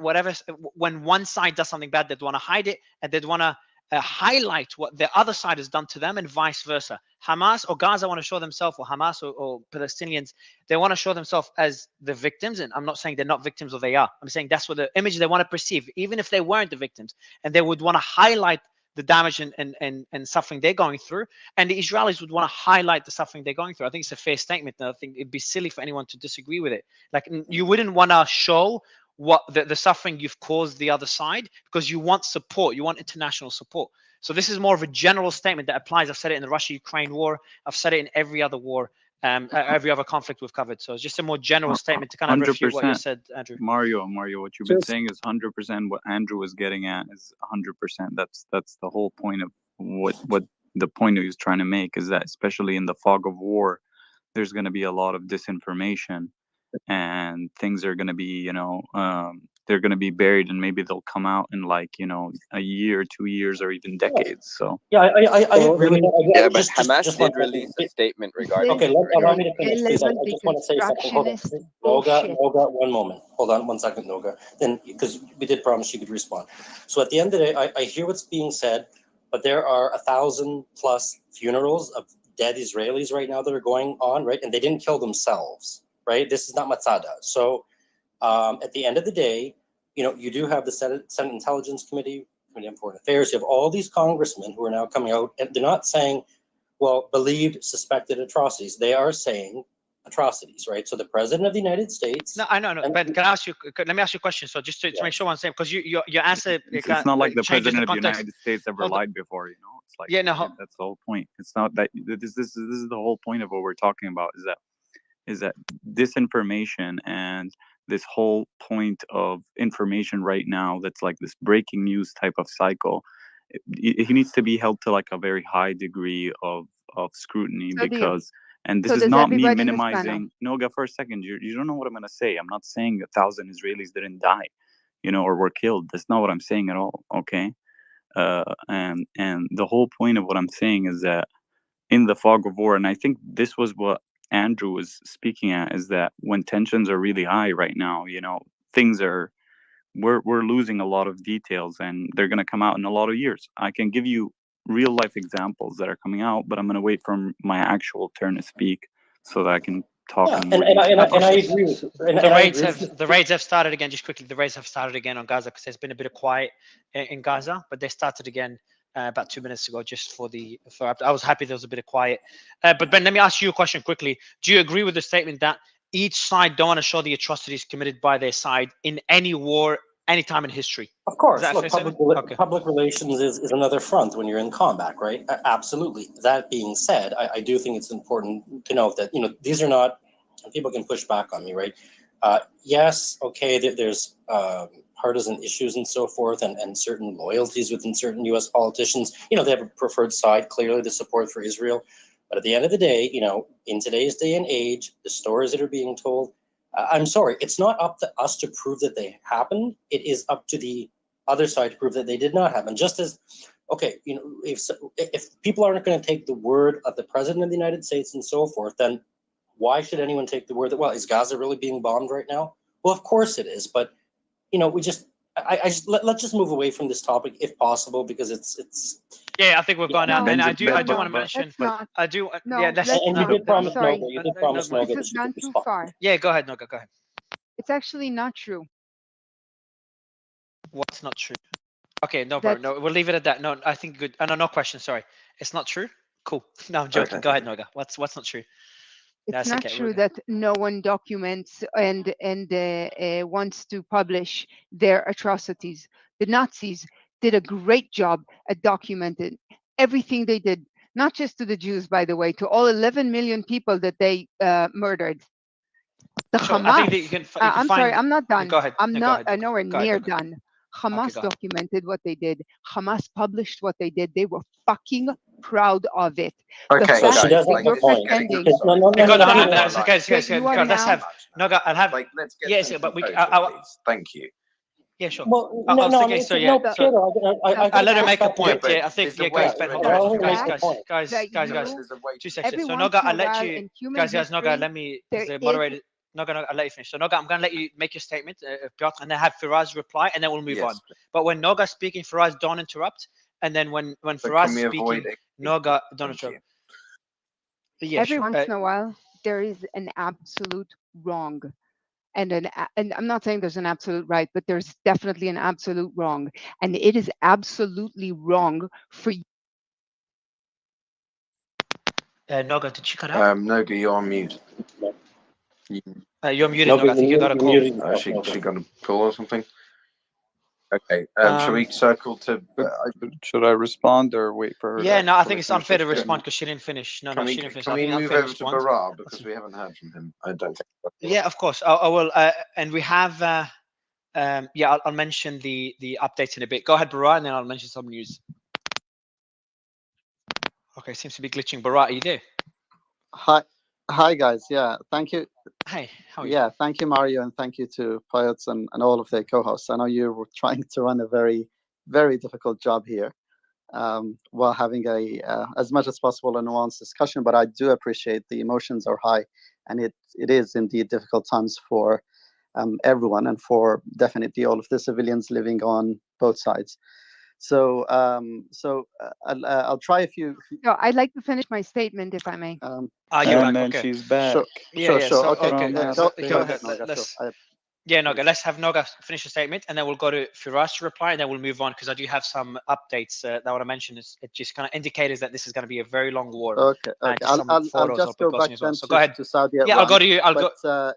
when one side does something bad, they'd want to hide it, and they'd want to highlight what the other side has done to them and vice versa. Hamas or Gaza want to show themselves, or Hamas or Palestinians, they want to show themselves as the victims. And I'm not saying they're not victims, or they are. I'm saying that's what the image they want to perceive, even if they weren't the victims. And they would want to highlight the damage and suffering they're going through. And the Israelis would want to highlight the suffering they're going through. I think it's a fair statement. And I think it'd be silly for anyone to disagree with it. Like, you wouldn't want to show what the suffering you've caused the other side, because you want support, you want international support. So this is more of a general statement that applies. I've said it in the Russia-Ukraine war. I've said it in every other war, every other conflict we've covered. So it's just a more general statement to kind of refute what you said, Andrew. Mario, what you've been saying is 100%. What Andrew was getting at is 100%. That's the whole point of what the point he was trying to make, is that especially in the fog of war, there's going to be a lot of disinformation, and things are going to be, they're going to be buried, and maybe they'll come out in like, a year, 2 years, or even decades. So yeah, I agree with that. Yeah, but Hamas did release a statement regarding. Okay, allow me to finish, please. I just want to say something. Hold on. Noga, 1 moment. Hold on 1 second, Noga. Then, because we did promise you could respond. So at the end of the day, I hear what's being said, but there are 1,000+ funerals of dead Israelis right now that are going on, right? And they didn't kill themselves, right? This is not Matzada. So at the end of the day, you do have the Senate Intelligence Committee, Committee on Foreign Affairs. You have all these congressmen who are now coming out, and they're not saying, well, believed, suspected atrocities. They are saying atrocities, right? So the President of the United States. No, I know. Ben, can I ask you? Let me ask you a question. So just to make sure I'm saying, because your answer. It's not like the President of the United States ever lied before, It's like, yeah, no. That's the whole point. It's not that this is the whole point of what we're talking about. Is that disinformation, and this whole point of information right now that's like this breaking news type of cycle. He needs to be held to like a very high degree of scrutiny, because. And this is not me minimizing. Noga, for a second, you don't know what I'm going to say. I'm not saying 1,000 Israelis didn't die, or were killed. That's not what I'm saying at all. Okay. And the whole point of what I'm saying is that in the fog of war, and I think this was what Andrew was speaking at, is that when tensions are really high right now, things are, we're losing a lot of details, and they're going to come out in a lot of years. I can give you real life examples that are coming out, but I'm going to wait for my actual turn to speak so that I can talk. Yeah, and I agree with you. The raids have started again. Just quickly, the raids have started again on Gaza, because there's been a bit of quiet in Gaza, but they started again about 2 minutes ago, just for I was happy there was a bit of quiet. But Ben, let me ask you a question quickly. Do you agree with the statement that each side don't want to show the atrocities committed by their side in any war, any time in history? Of course. Look, public relations is another front when you're in combat, right? Absolutely. That being said, I do think it's important to note that, these are not, people can push back on me, right? Yes, okay, there's partisan issues and so forth, and certain loyalties within certain U.S. politicians. They have a preferred side, clearly, the support for Israel. But at the end of the day, in today's day and age, the stories that are being told, I'm sorry, it's not up to us to prove that they happened. It is up to the other side to prove that they did not happen. Just as, okay, if people aren't going to take the word of the President of the United States and so forth, then why should anyone take the word that, well, is Gaza really being bombed right now? Well, of course it is. But, let's just move away from this topic if possible, because it's. Yeah, I think we've gone out, and I do want to mention. And you did promise Noga. You did promise Noga. This has gone too far. Yeah, go ahead, Noga. Go ahead. It's actually not true. What's not true? Okay, no problem. No, we'll leave it at that. No, I think good. No question. Sorry, it's not true. Cool. No, I'm joking. Go ahead, Noga. What's not true? It's not true that no one documents and wants to publish their atrocities. The Nazis did a great job at documenting everything they did, not just to the Jews, by the way, to all 11 million people that they murdered. The Hamas. I'm sorry, I'm not done. Go ahead. I'm nowhere near done. Hamas documented what they did. Hamas published what they did. They were fucking proud of it. Okay, the so fact that you're pretending. Let's have Noga. I'll have. Let's get yes, but we. Thank you. Yeah, sure. Well, I'll let her make a point. Yeah, Yeah, I think. Yeah, guys. 2 seconds. So Noga, I'll let you. Guys. Noga, let me. The moderator. Noga, I'll let you finish. So Noga, I'm going to let you make your statement, Piotr, and then have Firas reply, and then we'll move on. But when Noga's speaking, Firas, don't interrupt. and then when But Firas can we avoid speaking, it? Noga, Donald Thank Trump. you. Yeah, Every sure. once in a while, there is an absolute wrong. And and I'm not saying there's an absolute right, but there's definitely an absolute wrong. And it is absolutely wrong for you. Noga, did she cut out? Noga, you're on mute. You're muted, No, Noga. I think you got a call. She got a call or something. Okay. Shall we circle to? Should I respond or wait for her? Yeah, to no, I fully think it's finish unfair her to respond statement? because she didn't finish. No, Can no, we she didn't finish. can I we think move unfair to over to respond. Bara because we haven't heard from him? I don't think. Yeah, of course. I will. And we have. Yeah, I'll mention the updates in a bit. Go ahead, Bara, and then I'll mention some news. Okay, seems to be glitching. Bara, are you there? Hi guys. Yeah, thank you. Hey, how are you? Yeah, thank you, Mario, and thank you to Piotr and all of the co-hosts. I know you were trying to run a very, very difficult job here, while having a as much as possible a nuanced discussion. But I do appreciate the emotions are high, and it is indeed difficult times for everyone, and for definitely all of the civilians living on both sides. So I'll try a few. No, I'd like to finish my statement, if I may. You're And back. then Okay. she's back. Sure. Yeah. Sure. So, Okay. okay. Go ahead, Let's. Noga. Sure. Yeah, Noga, let's have Noga finish the statement, and then we'll go to Firas to reply, and then we'll move on, because I do have some updates that I want to mention. It just kind of indicators that this is going to be a very long war. Okay. Just some I'll photos just I'll go be posting back as well. then So go ahead. to Saudi Yeah, I'll go to you. I'll go.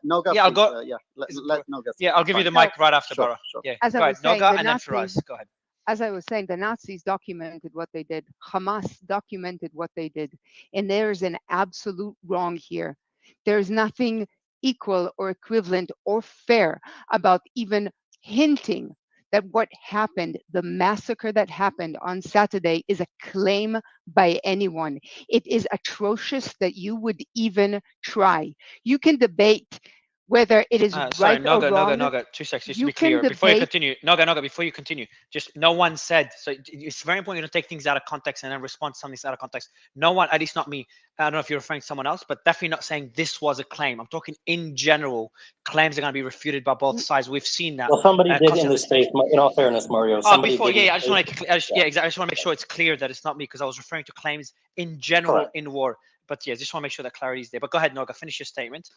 Noga, Yeah, I'll please, go. let Noga. Yeah, I'll give you the Fine. mic right after Sure, Bara. sure. Yeah, As go I ahead, was saying, Noga, the and then Nazis, Firas. Go ahead. as I was saying, the Nazis documented what they did. Hamas documented what they did. And there's an absolute wrong here. There's nothing equal or equivalent or fair about even hinting that what happened, the massacre that happened on Saturday, is a claim by anyone. It is atrocious that you would even try. You can debate whether it is Sorry, right or wrong. Noga, 2 seconds, just to You be can clear. Before you debate. continue, Noga, before you continue, just no one said, so it's very important you don't take things out of context and then respond to something that's out of context. No one, at least not me, I don't know if you're referring to someone else, but definitely not saying this was a claim. I'm talking in general. Claims are going to be refuted by both sides. We've seen that. Well, somebody did in this space. In all fairness, Mario, somebody Before, did. yeah, I just want to, yeah, exactly. I just want to make sure it's clear that it's not me, because I was referring to claims in general. Correct. In war. But yeah, just want to make sure that clarity is there. But go ahead, Noga, finish your statement,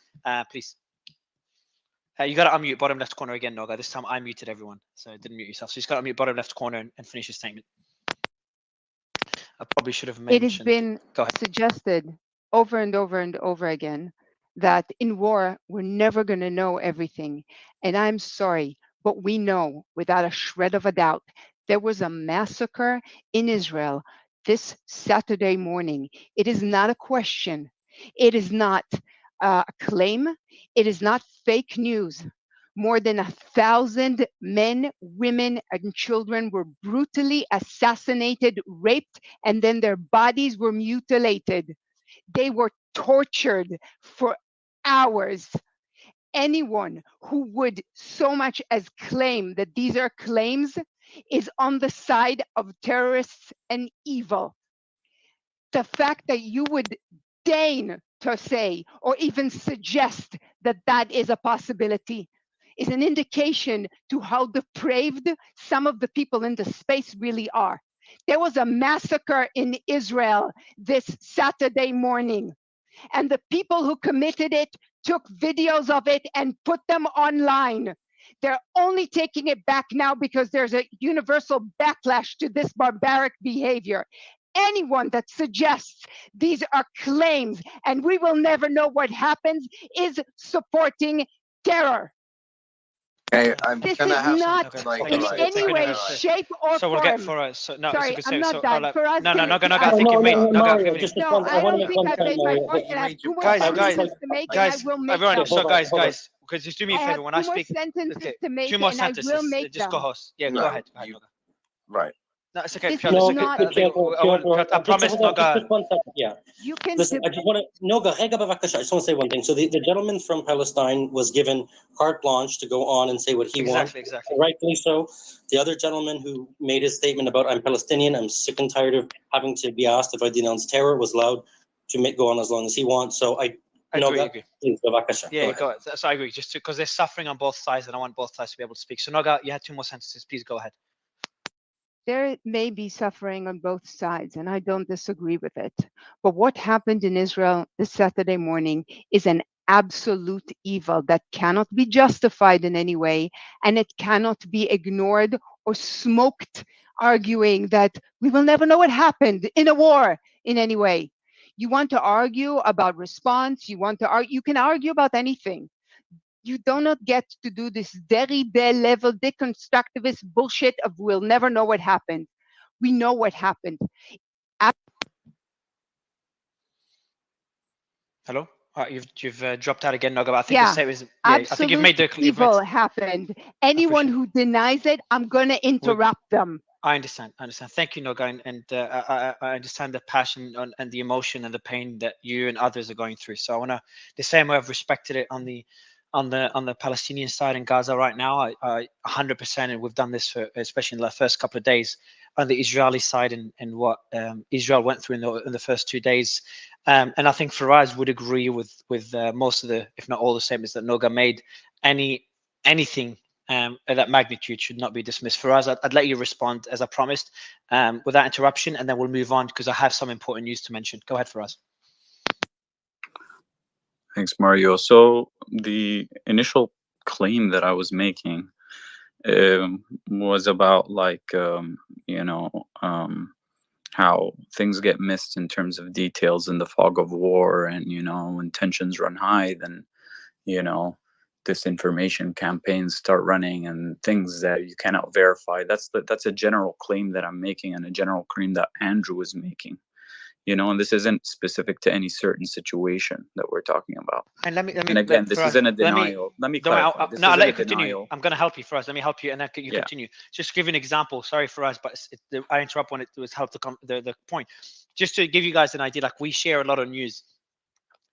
please. You got to unmute bottom left corner again, Noga. This time I muted everyone, so didn't mute yourself. So you just got to unmute bottom left corner and finish your statement. I probably should have mentioned. It has been suggested over and over and over again that in war, we're never going to know everything. And I'm sorry, but we know without a shred of a doubt, there was a massacre in Israel this Saturday morning. It is not a question. It is not a claim. It is not fake news. More than 1,000 men, women, and children were brutally assassinated, raped, and then their bodies were mutilated. They were tortured for hours. Anyone who would so much as claim that these are claims is on the side of terrorists and evil. The fact that you would deign to say or even suggest that that is a possibility is an indication to how depraved some of the people in the space really are. There was a massacre in Israel this Saturday morning, and the people who committed it took videos of it and put them online. They're only taking it back now because there's a universal backlash to this barbaric behavior. Anyone that suggests these are claims and we will never know what happens is supporting terror. Okay, I'm This gonna is have not some, in any way, shape, or So we'll form. get for us. So, no, Sorry, I'm not done. For us, no, I think you've made. Mario, just no, respond. I want don't to think make I've one made point, my Mario. point, and I have two more sentences to make, and I will make everyone, them. so guys, because just do me a I have favor when I two more speak. sentences Okay, to make, two more and I sentences. will make Just them. co-host. Yeah, No, go ahead. Right. No, it's okay. This Piotr, is it's okay. not- I think I promise Noga. Just 1 second, yeah. You can Listen, I just want to, Noga, I just want to say one thing. So the gentleman from Palestine was given carte blanche to go on and say what he wants. Exactly. Rightfully so. The other gentleman who made his statement about I'm Palestinian, I'm sick and tired of having to be asked if I denounce terror, was allowed to go on as long as he wants. So I agree. Please, Yeah, go ahead. So I agree. Just because they're suffering on both sides, and I want both sides to be able to speak. So Noga, you had two more sentences. Please go ahead. There may be suffering on both sides, and I don't disagree with it. But what happened in Israel this Saturday morning is an absolute evil that cannot be justified in any way, and it cannot be ignored or smoked, arguing that we will never know what happened in a war in any way. You want to argue about response, you can argue about anything. You do not get to do this Derrida level deconstructivist bullshit of we'll never know what happened. We know what happened. Hello? You've dropped out again, Noga, but I think the Yeah, same is, I think you've made the absolute evil happened. Anyone who denies it, I'm going to interrupt them. I understand. Thank you, Noga, and I understand the passion and the emotion and the pain that you and others are going through. So I want to, the same way I've respected it on the Palestinian side in Gaza right now, I 100%, and we've done this for, especially in the first couple of days, on the Israeli side and what Israel went through in the first 2 days. And I think Faraz would agree with most of the, if not all the statements that Noga made. Anything at that magnitude should not be dismissed. Faraz, I'd let you respond as I promised, without interruption, and then we'll move on because I have some important news to mention. Go ahead, Faraz. Thanks, Mario. So the initial claim that I was making was about how things get missed in terms of details in the fog of war, and when tensions run high, then disinformation campaigns start running and things that you cannot verify. That's a general claim that I'm making, and a general claim that Andrew is making. And this isn't specific to any certain situation that we're talking about. And let me and again, this isn't a denial. Let me clarify. No, I'll let you continue. I'm going to help you, Faraz. Let me help you, and then you continue. Just give you an example. Sorry, Faraz, but I interrupt when it was help the point. Just to give you guys an idea, like we share a lot of news,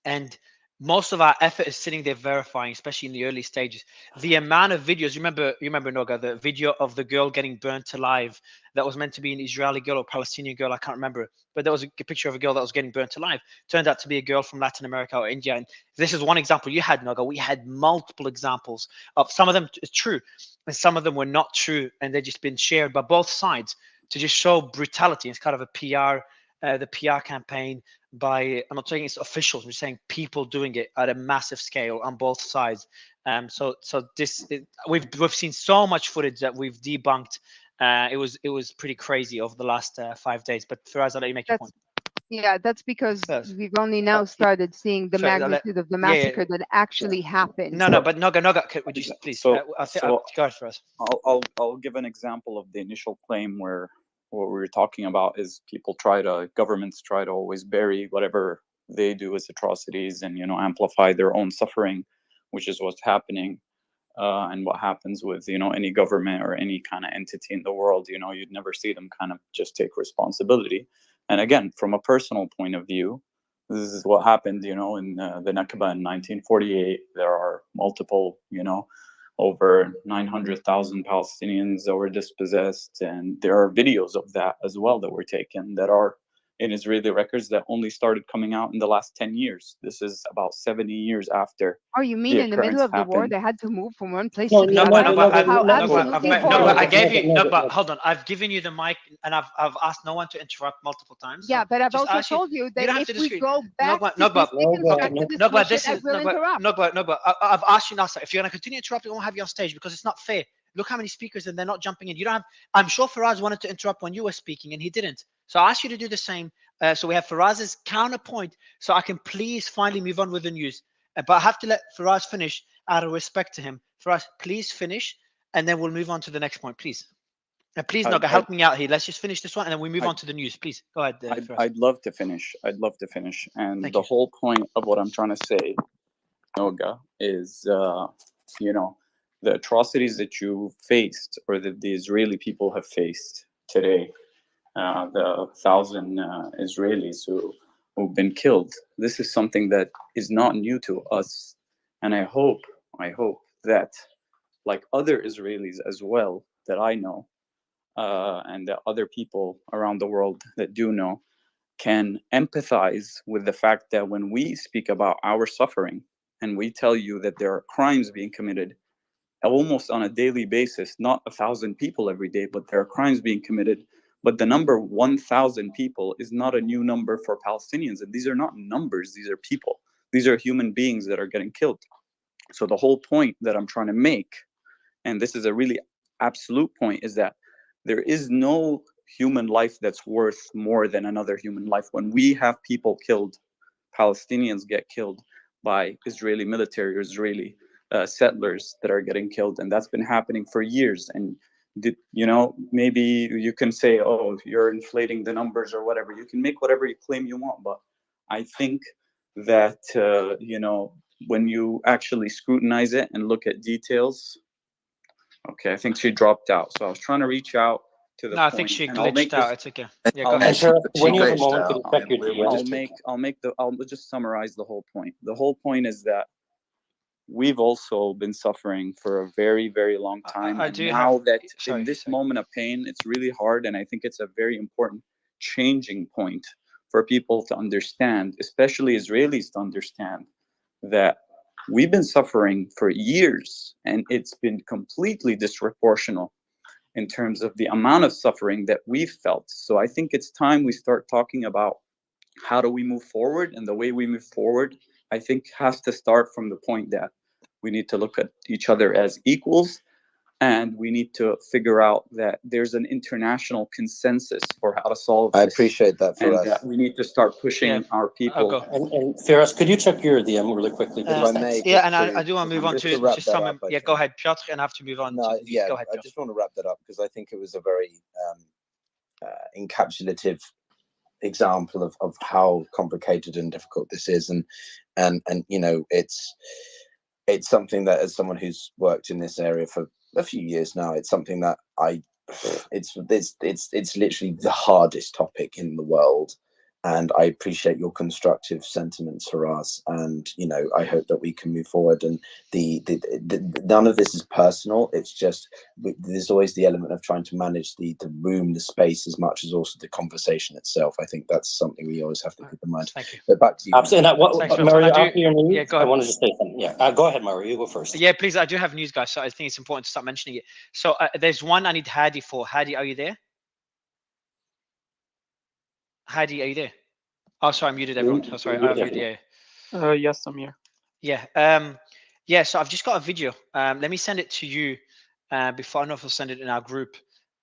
and most of our effort is sitting there verifying, especially in the early stages. The amount of videos, you remember Noga, the video of the girl getting burnt alive that was meant to be an Israeli girl or Palestinian girl, I can't remember, but there was a picture of a girl that was getting burnt alive. Turned out to be a girl from Latin America or India. And this is one example you had, Noga. We had multiple examples of some of them true, and some of them were not true, and they've just been shared by both sides to just show brutality. It's kind of a PR, the PR campaign by, I'm not saying it's officials, we're saying people doing it at a massive scale on both sides. So we've seen so much footage that we've debunked. It was pretty crazy over the last 5 days. But Faraz, I'll let you make your point. Yeah, that's because we've only now started seeing the magnitude of the massacre that actually happened. No, but Noga, would you please? Go ahead, Faraz. I'll give an example of the initial claim where what we were talking about is governments try to always bury whatever they do as atrocities and amplify their own suffering, which is what's happening, and what happens with any government or any kind of entity in the world. You'd never see them kind of just take responsibility. And again, from a personal point of view, this is what happened in the Nakba in 1948. There are multiple over 900,000 Palestinians that were dispossessed, and there are videos of that as well that were taken that are in Israeli records that only started coming out in the last 10 years. This is about 70 years after. Oh, you mean in the middle of the war they had to move from one place to the other? No, but hold on. I've given you the mic, and I've asked no one to interrupt multiple times. Yeah, but I've also told you that if we go back to this I've asked you now, if you're going to continue interrupting, I won't have you on stage because it's not fair. Look how many speakers and they're not jumping in. You don't have. I'm sure Faraz wanted to interrupt when you were speaking and he didn't. So I asked you to do the same. So we have Faraz's counterpoint, so I can please finally move on with the news. But I have to let Faraz finish out of respect to him. Faraz, please finish, and then we'll move on to the next point, please. And please, Noga, help me out here. Let's just finish this one, and then we move on to the news. Please go ahead. I'd love to finish. And the whole point of what I'm trying to say, Noga, is the atrocities that you faced, or that the Israeli people have faced today, the 1,000 Israelis who've been killed. This is something that is not new to us, and I hope that, like other Israelis as well that I know, and that other people around the world that do know, can empathize with the fact that when we speak about our suffering and we tell you that there are crimes being committed almost on a daily basis, not 1,000 people every day, but there are crimes being committed. But the number 1,000 people is not a new number for Palestinians. And these are not numbers, these are people. These are human beings that are getting killed. So the whole point that I'm trying to make, and this is a really absolute point, is that there is no human life that's worth more than another human life. When we have people killed, Palestinians get killed by Israeli military or Israeli settlers that are getting killed, and that's been happening for years. And maybe you can say, oh, you're inflating the numbers or whatever. You can make whatever you claim you want, but I think that when you actually scrutinize it and look at details. Okay, I think she dropped out. So I was trying to reach out to the No, I think she glitched out. It's okay. Yeah, go ahead. When you have a moment, could you check your DMs? I'll just summarize the whole point. The whole point is that we've also been suffering for a very, very long time. In this moment of pain, it's really hard. And I think it's a very important changing point for people to understand, especially Israelis to understand, that we've been suffering for years, and it's been completely disproportional in terms of the amount of suffering that we've felt. So I think it's time we start talking about how do we move forward, and the way we move forward, I think, has to start from the point that we need to look at each other as equals, and we need to figure out that there's an international consensus for how to solve this. I appreciate that for us. That we need to start pushing our people. And Firas, could you check your DM really quickly, please? I do want to move on to wrap that up, yeah, go ahead, Piotr, and I have to move on. No, yeah, go ahead, I just want to wrap that up because I think it was a very encapsulative example of how complicated and difficult this is, and it's something that, as someone who's worked in this area for a few years now, it's something that it's literally the hardest topic in the world, and I appreciate your constructive sentiments for us, and I hope that we can move forward. And the none of this is personal. It's just there's always the element of trying to manage the room, the space, as much as also the conversation itself. I think that's something we always have to keep in mind. Thank you. But back to you. Absolutely. Mario, after your news, yeah, go ahead. I wanted to say something. Yeah, go ahead, Mario. You go first. Yeah, please. I do have news, guys. So I think it's important to start mentioning it. So there's one I need Hadi for. Hadi, are you there? Hadi, are you there? Oh, sorry, I muted everyone. Oh, sorry, I muted. Yeah. Yes, I'm here. Yeah. Yeah. So I've just got a video. Let me send it to you before. I don't know if I'll send it in our group.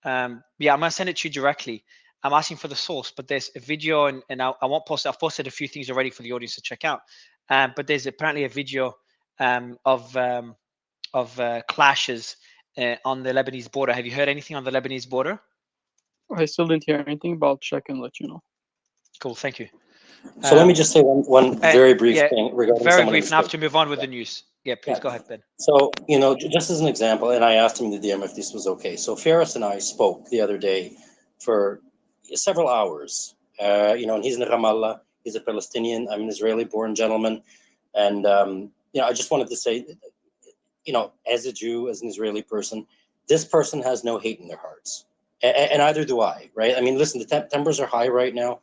Yeah, I'm gonna send it to you directly. I'm asking for the source, but there's a video, and I won't post it. I've posted a few things already for the audience to check out. But there's apparently a video of clashes on the Lebanese border. Have you heard anything on the Lebanese border? I still didn't hear anything, but I'll check and let you know. Cool, thank you. So let me just say one very brief thing regarding very someone brief. Now to move on with the news. Yeah, please go ahead, Ben. So, just as an example, and I asked him in the DM if this was okay. So Firas and I spoke the other day for several hours. And he's in Ramallah. He's a Palestinian. I'm an Israeli-born gentleman. And, I just wanted to say, as a Jew, as an Israeli person, this person has no hate in their hearts. And neither do I, right? I mean, listen, the tempers are high right now.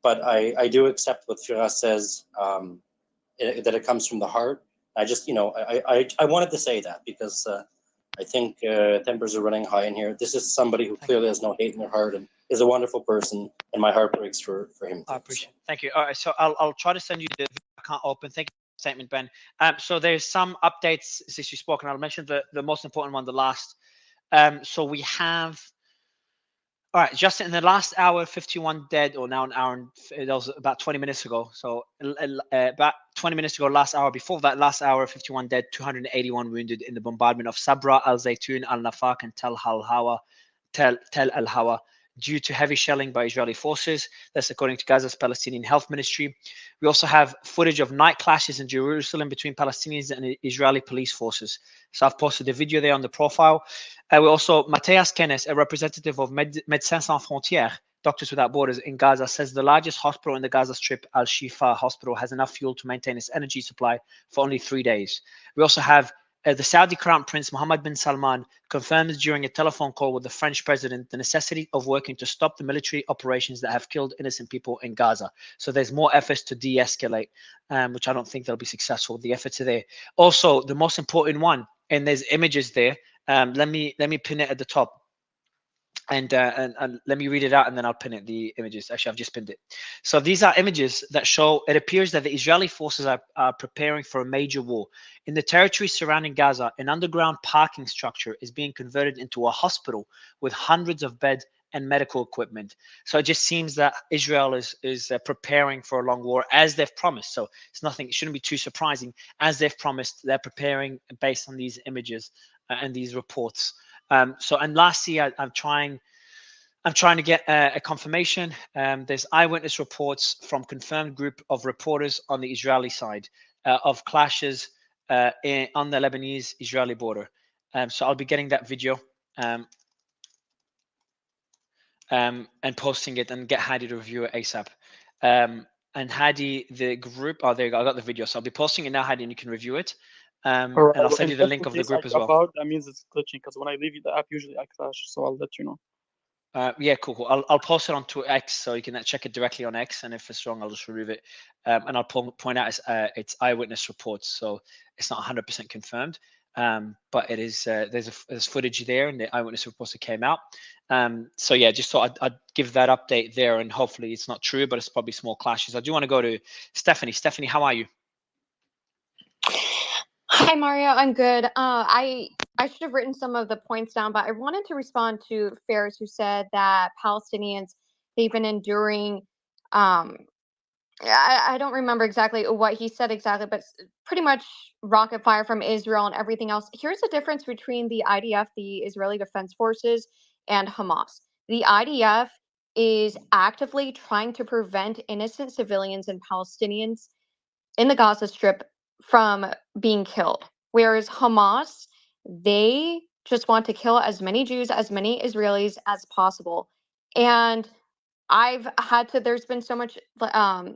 But I do accept what Firas says, that it comes from the heart. I just, I wanted to say that because I think tempers are running high in here. This is somebody who clearly has no hate in their heart and is a wonderful person, and my heart breaks for him. I appreciate it. Thank you. All right, so I'll try to send you the I can't open. Thank you for the statement, Ben. So there's some updates since you spoke, and I'll mention the most important one, the last. So we have. All right, just in the last hour, 51 dead, or now an hour, and that was about 20 minutes ago. So about 20 minutes ago, last hour, before that last hour, 51 dead, 281 wounded in the bombardment of Sabra, Al Zaytun, Al Nafaq, and Tel Al Hawa due to heavy shelling by Israeli forces. That's according to Gaza's Palestinian Health Ministry. We also have footage of night clashes in Jerusalem between Palestinians and Israeli police forces. So I've posted a video there on the profile. We also, Matthias Kennes, a representative of Médecins Sans Frontières, Doctors Without Borders in Gaza, says the largest hospital in the Gaza Strip, Al-Shifa Hospital, has enough fuel to maintain its energy supply for only 3 days. We also have the Saudi Crown Prince Mohammed bin Salman confirms during a telephone call with the French president the necessity of working to stop the military operations that have killed innocent people in Gaza. So there's more efforts to de-escalate, which I don't think they'll be successful. The efforts are there. Also, the most important one, and there's images there. Let me pin it at the top. And let me read it out, and then I'll pin it, the images. Actually, I've just pinned it. So these are images that show it appears that the Israeli forces are preparing for a major war. In the territory surrounding Gaza, an underground parking structure is being converted into a hospital with hundreds of beds and medical equipment. So it just seems that Israel is preparing for a long war, as they've promised. So it's nothing, it shouldn't be too surprising. As they've promised, they're preparing based on these images and these reports. So, and lastly, I'm trying to get a confirmation. There's eyewitness reports from confirmed group of reporters on the Israeli side of clashes on the Lebanese-Israeli border. So I'll be getting that video and posting it, and get Hadi to review it ASAP. And Hadi, the group, oh, there you go, I got the video. So I'll be posting it now, Hadi, and you can review it. And I'll send you the link of the group as well. That means it's glitching, because when I leave the app, usually I crash. So I'll let you know. Yeah, cool. I'll post it onto X, so you can check it directly on X. And if it's wrong, I'll just remove it. And I'll point out it's eyewitness reports, so it's not 100% confirmed. But it is. There's footage there, and the eyewitness reports that came out. So yeah, just thought I'd give that update there, and hopefully it's not true, but it's probably small clashes. I do want to go to Stephanie. Stephanie, how are you? Hi, Mario. I'm good. I should have written some of the points down, but I wanted to respond to Fares, who said that Palestinians, they've been enduring, I don't remember exactly what he said exactly, but pretty much rocket fire from Israel and everything else. Here's the difference between the IDF, the Israeli Defense Forces, and Hamas. The IDF is actively trying to prevent innocent civilians and Palestinians in the Gaza Strip from being killed. Whereas Hamas, they just want to kill as many Jews, as many Israelis as possible. And there's been so much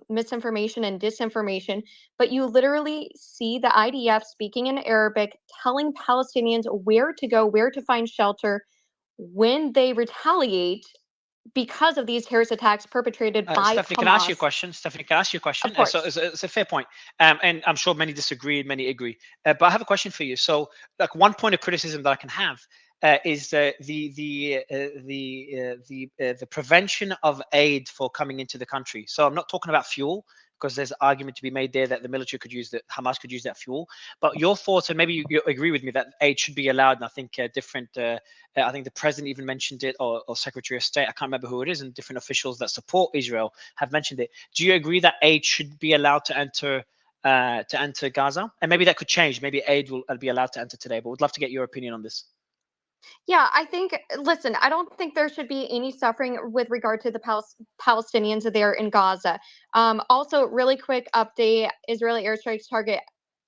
misinformation and disinformation, but you literally see the IDF speaking in Arabic, telling Palestinians where to go, where to find shelter when they retaliate because of these terrorist attacks perpetrated by Stephanie, Hamas. can I ask you a question? Stephanie, can I ask you a question? Of course. So it's a fair point. And I'm sure many disagree and many agree. But I have a question for you. So, like, one point of criticism that I can have is the prevention of aid for coming into the country. So I'm not talking about fuel, because there's argument to be made there that the military could use that, Hamas could use that fuel. But your thoughts, and maybe you agree with me, that aid should be allowed. And I think I think the president even mentioned it, or Secretary of State, I can't remember who it is, and different officials that support Israel have mentioned it. Do you agree that aid should be allowed to enter Gaza? And maybe that could change. Maybe aid will be allowed to enter today. But would love to get your opinion on this. Yeah, I think, listen, I don't think there should be any suffering with regard to the Palestinians there in Gaza. Also, really quick update, Israeli airstrikes target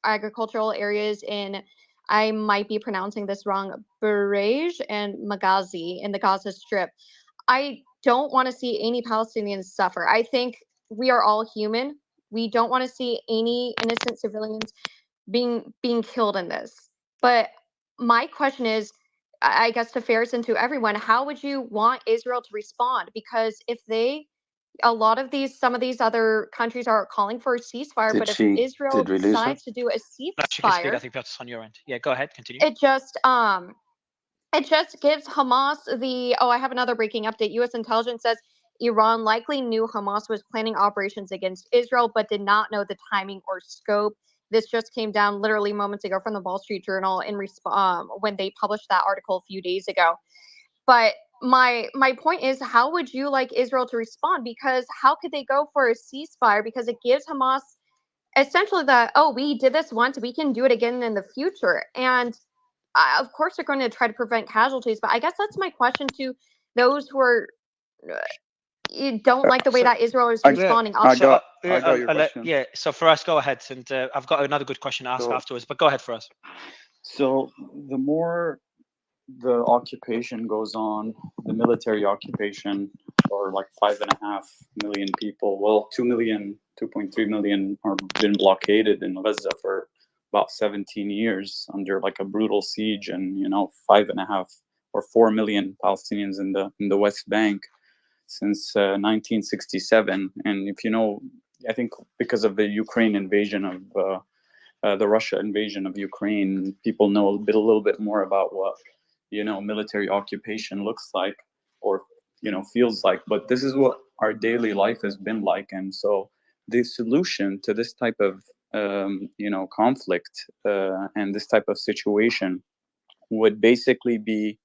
agricultural areas in, I might be pronouncing this wrong, Barej and Maghazi in the Gaza Strip. I don't want to see any Palestinians suffer. I think we are all human. We don't want to see any innocent civilians being killed in this. But my question is, I guess to Fares and to everyone, how would you want Israel to respond? Because if some of these other countries are calling for a ceasefire, but if Israel decides to do a ceasefire, I think that's on your end. Yeah, go ahead, continue. it just gives Hamas I have another breaking update. U.S. intelligence says Iran likely knew Hamas was planning operations against Israel, but did not know the timing or scope. This just came down literally moments ago from the Wall Street Journal when they published that article a few days ago. But my point is, how would you like Israel to respond? Because how could they go for a ceasefire? Because it gives Hamas essentially we did this once, we can do it again in the future. And of course, they're going to try to prevent casualties. But I guess that's my question to those who are don't like the way that Israel is responding. I got your question. Yeah, so for us, go ahead. And I've got another good question to ask afterwards, but go ahead for us. So the more the occupation goes on, the military occupation, or like 5.5 million people, well, 2.3 million are been blockaded in Gaza for about 17 years under like a brutal siege, and 5.5 or 4 million Palestinians in the West Bank since 1967. And if I think because of the Ukraine invasion the Russia invasion of Ukraine, people know a little bit more about what, you know, military occupation looks like, or, you know, feels like. But this is what our daily life has been like. And so the solution to this type of, you know, conflict and this type of situation would basically be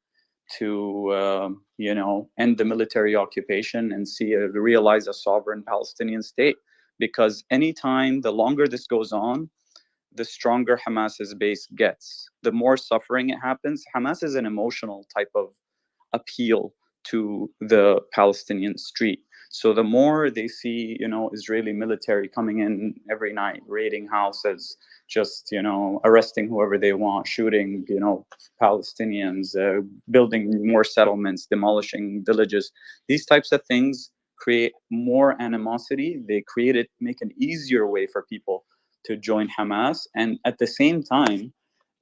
to, you know, end the military occupation and realize a sovereign Palestinian state. Because anytime, the longer this goes on, the stronger Hamas's base gets. The more suffering it happens. Hamas is an emotional type of appeal to the Palestinian street. So the more they see, you know, Israeli military coming in every night, raiding houses, just, you know, arresting whoever they want, shooting, you know, Palestinians, building more settlements, demolishing villages, these types of things create more animosity. They make an easier way for people to join Hamas, and at the same time,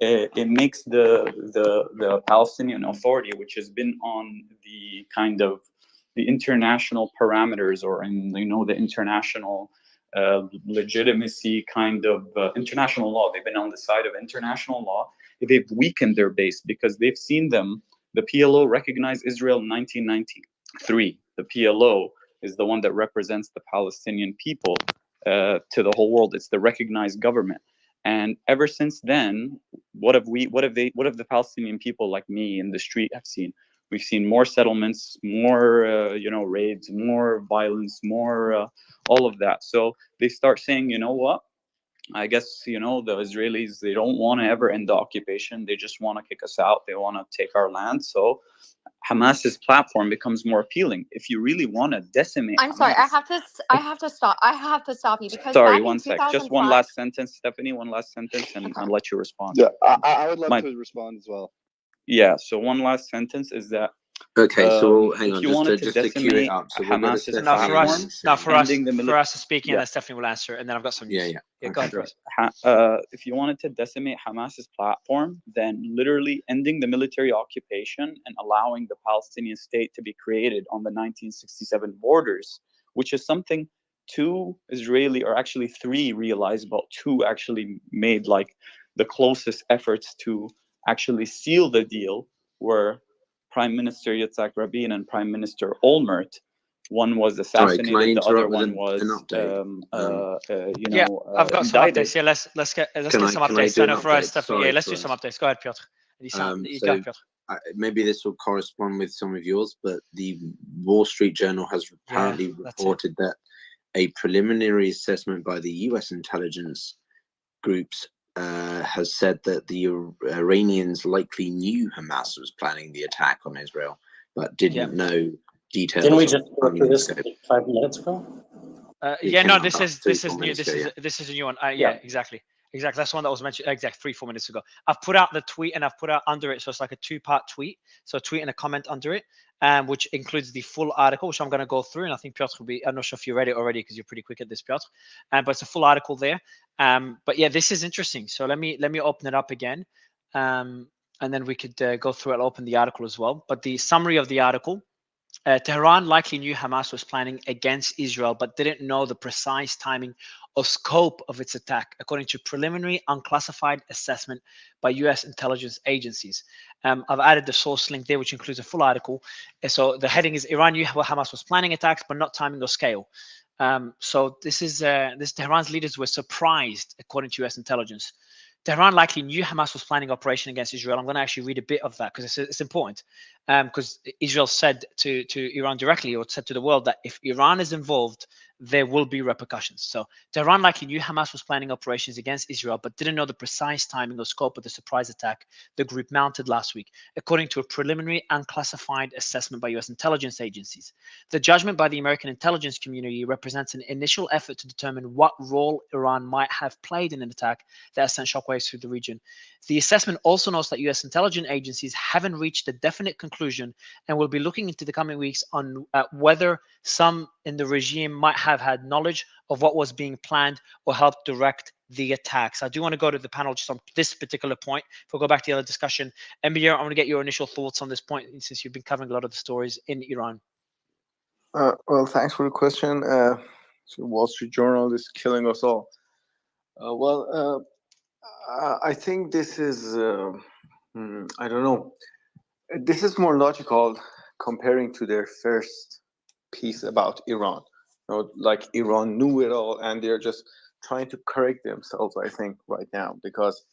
it makes the Palestinian Authority, which has been on the kind of the international parameters, or in, you know, the international legitimacy kind of international law. They've been on the side of international law. They've weakened their base because they've seen them. The PLO recognized Israel in 1993. The PLO is the one that represents the Palestinian people to the whole world. It's the recognized government. And ever since then, what have the Palestinian people like me in the street have seen? We've seen more settlements, more you know, raids, more violence, more all of that. So they start saying, you know what? I guess, you know, the Israelis, they don't want to ever end the occupation. They just want to kick us out. They want to take our land. So Hamas's platform becomes more appealing. If you really want to decimate I'm sorry, I Hamas, have to stop you because sorry, back one in sec. Just one 2005 last sentence, Stephanie. One last sentence, and I'll let you respond. Yeah, I would love My- to respond as well. Yeah. So one last sentence is that Okay, so hang if on, you just wanted to to queue it decimate up. So we'll go to Hamas's Stephanie Now for and platform, us, now for us, ending the for us to speak in, yeah. and Stephanie will answer, and then I've got some news. Yeah. Go Okay. ahead, Sure. Piotr. If you wanted to decimate Hamas's platform, then literally ending the military occupation and allowing the Palestinian state to be created on the 1967 borders, which is something two Israeli, or actually three, realized, but two actually made like the closest efforts to actually seal the deal, were Prime Minister Yitzhak Rabin and Prime Minister Olmert. One was Sorry, can I assassinated, the other interrupt with one an was update? you Yeah, know, I've got some indicted. updates. Yeah, let's get some Can I updates. do I an know for us, update? Stephanie. Sorry, Yeah, let's do for some us. updates. Go ahead, Piotr. You go So ahead, Piotr. maybe this will correspond with some of yours, but the Wall Street Journal has apparently reported that a preliminary assessment by the U.S. intelligence groups has said that the Iranians likely knew Hamas was planning the attack on Israel, but didn't know details. Didn't we of just go through this 5 minutes ago? Yeah, no, this is three, this is 4 new. minutes This ago, is yeah. this is a new one. Yeah. Yeah, exactly. That's the one that was mentioned. Exactly 3-4 minutes ago. I've put out the tweet and I've put out under it, so it's like a 2-part tweet. So a tweet and a comment under it, which includes the full article, which I'm going to go through. And I think Piotr will be. I'm not sure if you read it already because you're pretty quick at this, Piotr. But it's a full article there. But yeah, this is interesting. So let me open it up again, and then we could go through it. I'll open the article as well. But the summary of the article. Tehran likely knew Hamas was planning against Israel, but didn't know the precise timing or scope of its attack, according to preliminary unclassified assessment by U.S. intelligence agencies. I've added the source link there, which includes a full article. So the heading is Iran knew Hamas was planning attacks, but not timing or scale. So this is Tehran's leaders were surprised, according to U.S. intelligence. Tehran likely knew Hamas was planning operation against Israel. I'm going to actually read a bit of that because it's important. Because Israel said to Iran directly, or said to the world, that if Iran is involved, there will be repercussions. So Tehran likely knew Hamas was planning operations against Israel, but didn't know the precise timing or scope of the surprise attack the group mounted last week, according to a preliminary unclassified assessment by U.S. intelligence agencies. The judgment by the American intelligence community represents an initial effort to determine what role Iran might have played in an attack that has sent shockwaves through the region. The assessment also notes that U.S. intelligence agencies haven't reached a definite conclusion and will be looking into the coming weeks on whether some in the regime might have had knowledge of what was being planned or helped direct the attacks. I do want to go to the panel just on this particular point. If we'll go back to the other discussion. Emir, I want to get your initial thoughts on this point since you've been covering a lot of the stories in Iran. Well, thanks for the question. So Wall Street Journal is killing us all. I think this is, I don't know. This is more logical comparing to their first piece about Iran. You know, like Iran knew it all, and they're just trying to correct themselves. I think right now because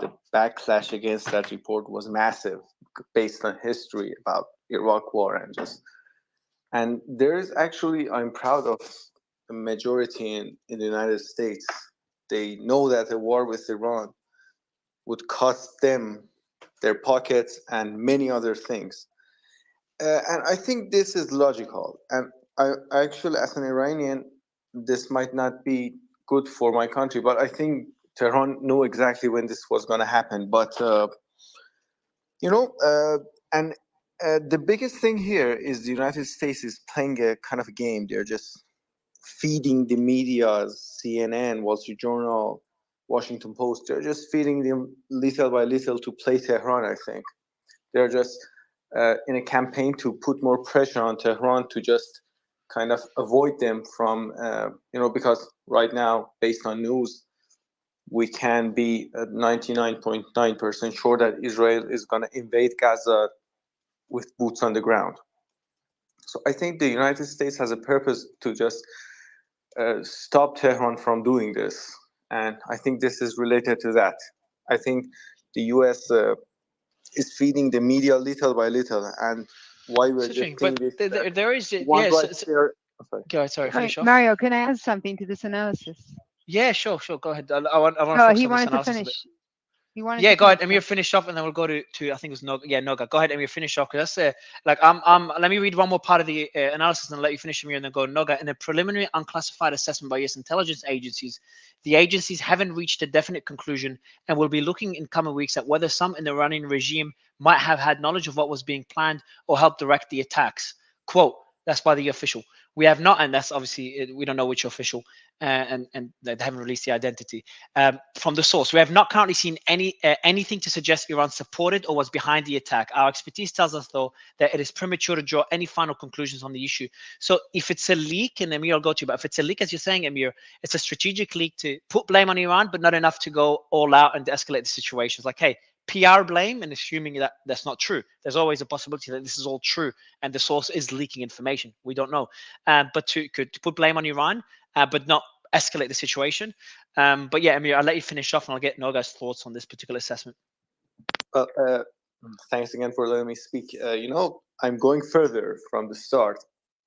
the backlash against that report was massive, based on history about Iraq war and there's actually I'm proud of the majority in the United States. They know that a war with Iran would cost them their pockets and many other things. And I think this is logical. And I actually, as an Iranian, this might not be good for my country, but I think Tehran knew exactly when this was going to happen. But, you know, and the biggest thing here is the United States is playing a kind of a game. They're just feeding the media's CNN, Wall Street Journal, Washington Post. They're just feeding them little by little to play Tehran, I think. They're just in a campaign to put more pressure on Tehran to just kind of avoid them from, because right now, based on news, we can be 99.9% sure that Israel is going to invade Gaza with boots on the ground. So I think the United States has a purpose to just stop Tehran from doing this. And I think this is related to that. I think the US is feeding the media little by little. And why we're just seeing but this there is one yes. right there. Sorry. Go ahead, sorry, finish off. Mario, can I add something to this analysis? Yeah, sure, go ahead. I want to No, focus he on this wanted to analysis a bit. finish. He wanted Yeah, to go ahead, finish. Amir, finish off, and then we'll go to I think it was Noga. Yeah, Noga. Go ahead, Amir, finish off. Because that's like let me read one more part of the analysis and let you finish, Amir, and then go to Noga. In a preliminary unclassified assessment by U.S. intelligence agencies, the agencies haven't reached a definite conclusion and will be looking in coming weeks at whether some in the Iranian regime might have had knowledge of what was being planned or helped direct the attacks. Quote. That's by the official. We have not, and that's obviously we don't know which official, and they haven't released the identity from the source. We have not currently seen anything to suggest Iran supported or was behind the attack. Our expertise tells us, though, that it is premature to draw any final conclusions on the issue. So if it's a leak, and Amir, I'll go to you, but if it's a leak, as you're saying, Amir, it's a strategic leak to put blame on Iran, but not enough to go all out and escalate the situation. It's like, hey, PR blame and assuming that that's not true. There's always a possibility that this is all true and the source is leaking information. We don't know. But to put blame on Iran, but not escalate the situation. But yeah, Amir, I'll let you finish off and I'll get Noga's thoughts on this particular assessment. Well, thanks again for letting me speak. I'm going further from the start.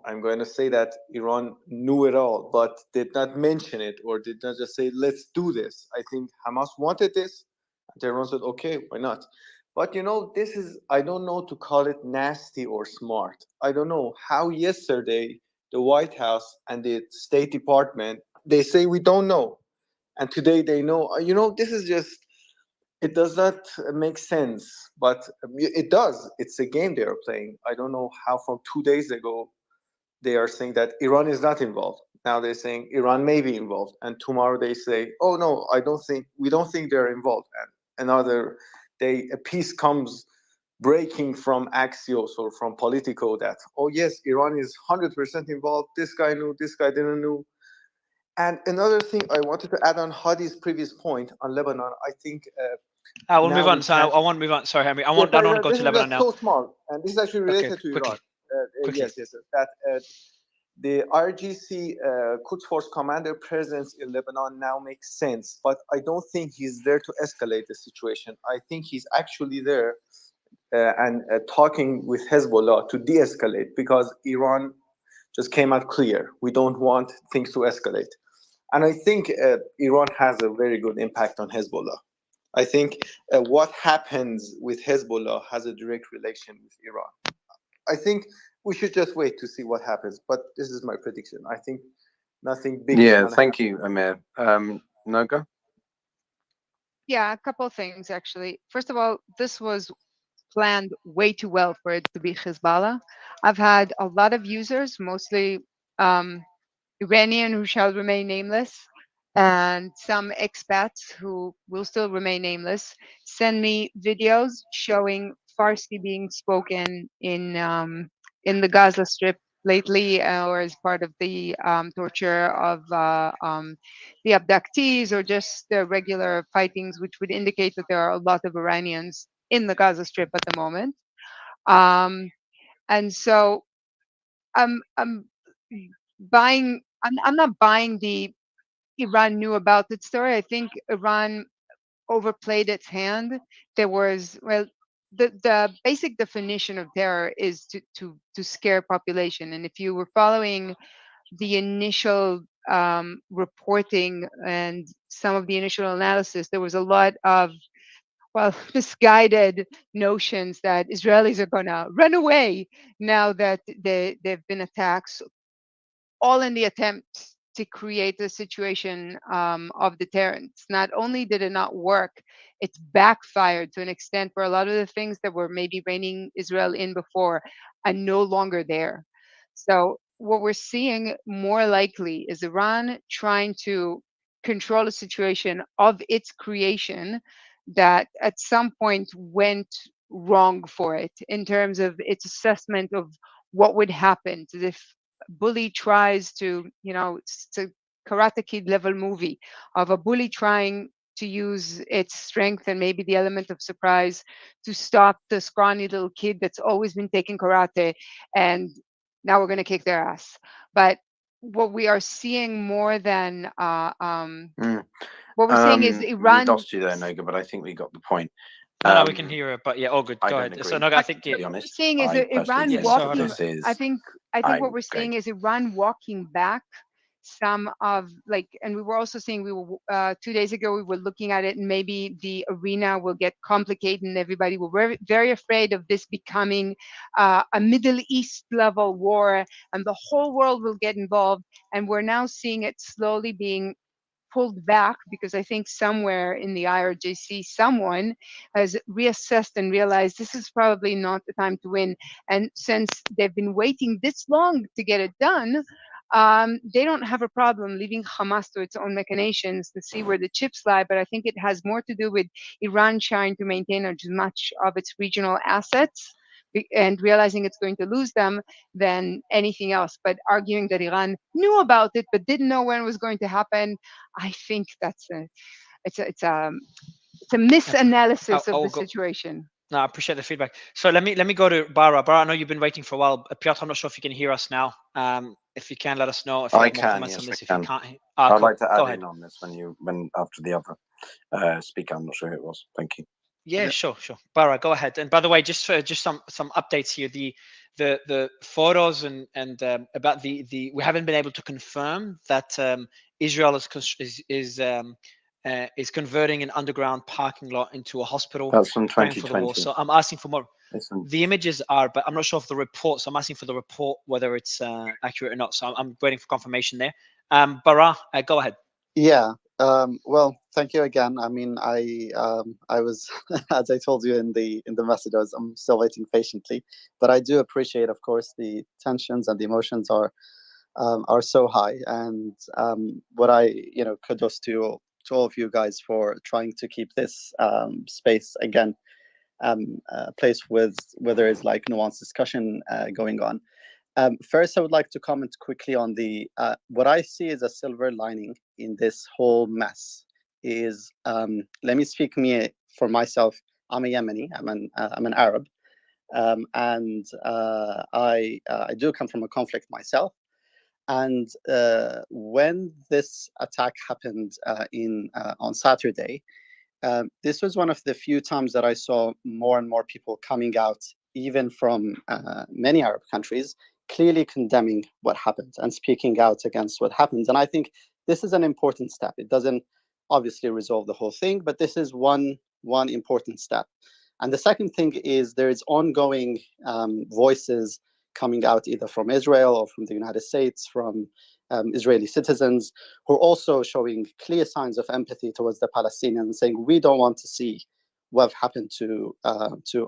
I'm going to say that Iran knew it all, but did not mention it or did not just say, let's do this. I think Hamas wanted this. Tehran said, okay, why not? But this is, I don't know to call it nasty or smart. I don't know how yesterday the White House and the State Department, they say we don't know. And today they know. This is just, it does not make sense, but it does. It's a game they are playing. I don't know how from 2 days ago they are saying that Iran is not involved. Now they're saying Iran may be involved, and tomorrow they say, "Oh no, we don't think they're involved." And another day, a piece comes breaking from Axios or from Politico that, "Oh yes, Iran is 100% involved. This guy knew, this guy didn't know." And another thing I wanted to add on Hadi's previous point on Lebanon, I think. I will move on. So I want to move on. Sorry, Henry. I don't want to go to Lebanon now. This is so small, and this is actually related to Iran. Yes. That the RGC Quds Force commander presence in Lebanon now makes sense, but I don't think he's there to escalate the situation. I think he's actually there and talking with Hezbollah to de-escalate because Iran just came out clear. We don't want things to escalate. And I think Iran has a very good impact on Hezbollah. I think what happens with Hezbollah has a direct relation with Iran. I think we should just wait to see what happens. But this is my prediction. I think nothing big. Yeah, thank you, Amir. Noga? Yeah, a couple of things actually. First of all, this was planned way too well for it to be Hezbollah. I've had a lot of users, mostly Iranian who shall remain nameless, and some expats who will still remain nameless, send me videos showing Farsi being spoken in the Gaza Strip lately, or as part of the torture of the abductees, or just the regular fightings, which would indicate that there are a lot of Iranians in the Gaza Strip at the moment. And so I'm buying. I'm not buying the Iran knew about it story. I think Iran overplayed its hand. There was, well, the basic definition of terror is to scare population. And if you were following the initial reporting and some of the initial analysis, there was a lot of, well, misguided notions that Israelis are going to run away now that they've been attacked, all in the attempt to create a situation of deterrence. Not only did it not work, it's backfired to an extent where a lot of the things that were maybe reining Israel in before are no longer there. So what we're seeing more likely is Iran trying to control a situation of its creation that at some point went wrong for it in terms of its assessment of what would happen if bully tries to, it's a Karate Kid level movie of a bully trying to use its strength and maybe the element of surprise to stop the scrawny little kid that's always been taking karate, and now we're going to kick their ass. But what we are seeing more than what we're seeing is We Iran. lost you there, Noga, but I think we got the point. No, we can hear it, but yeah, all good. I Go don't ahead. agree. So Noga, I think to be What we're honest, seeing is I personally Iran think walking. this is. I think what we're seeing is Iran walking back some of, like, and we were also seeing, we were 2 days ago we were looking at it, and maybe the arena will get complicated and everybody will very, very afraid of this becoming a Middle East level war and the whole world will get involved, and we're now seeing it slowly being pulled back because I think somewhere in the IRGC someone has reassessed and realized this is probably not the time to win. And since they've been waiting this long to get it done, they don't have a problem leaving Hamas to its own machinations to see where the chips lie. But I think it has more to do with Iran trying to maintain as much of its regional assets and realizing it's going to lose them than anything else. But arguing that Iran knew about it but didn't know when it was going to happen, I think that's it's a misanalysis of the situation. No, I appreciate the feedback. So let me go to Bara. Bara, I know you've been waiting for a while. Piotr, I'm not sure if you can hear us now. If you can, let us know if you I have more can, comments yes, on this. I If you can. can't, I'd cool. like to Go add ahead. in on this when after the other speaker. I'm not sure who it was. Thank you. Yeah, sure. Bara, go ahead. And by the way, just some updates here. The photos and about the we haven't been able to confirm that Israel is converting an underground parking lot into a hospital. That's from praying for the war. 2020. So I'm asking for more. Listen. The images are, but I'm not sure of the report. So I'm asking for the report whether it's accurate or not. So I'm waiting for confirmation there. Bara, go ahead. Yeah. Well, thank you again. I mean, I was, as I told you in the messages, I'm still waiting patiently, but I do appreciate, of course, the tensions and the emotions are so high. And what kudos to all of you guys for trying to keep this space again, place where there is like nuanced discussion going on. First, I would like to comment quickly on the what I see as a silver lining in this whole mess is, let me speak for myself. I'm a Yemeni. I'm an Arab, and I do come from a conflict myself. And when this attack happened on Saturday, this was one of the few times that I saw more and more people coming out, even from many Arab countries, clearly condemning what happened and speaking out against what happened. And I think this is an important step. It doesn't obviously resolve the whole thing, but this is one important step. And the second thing is there is ongoing voices coming out either from Israel or from the United States, from Israeli citizens who are also showing clear signs of empathy towards the Palestinians, saying we don't want to see what happened to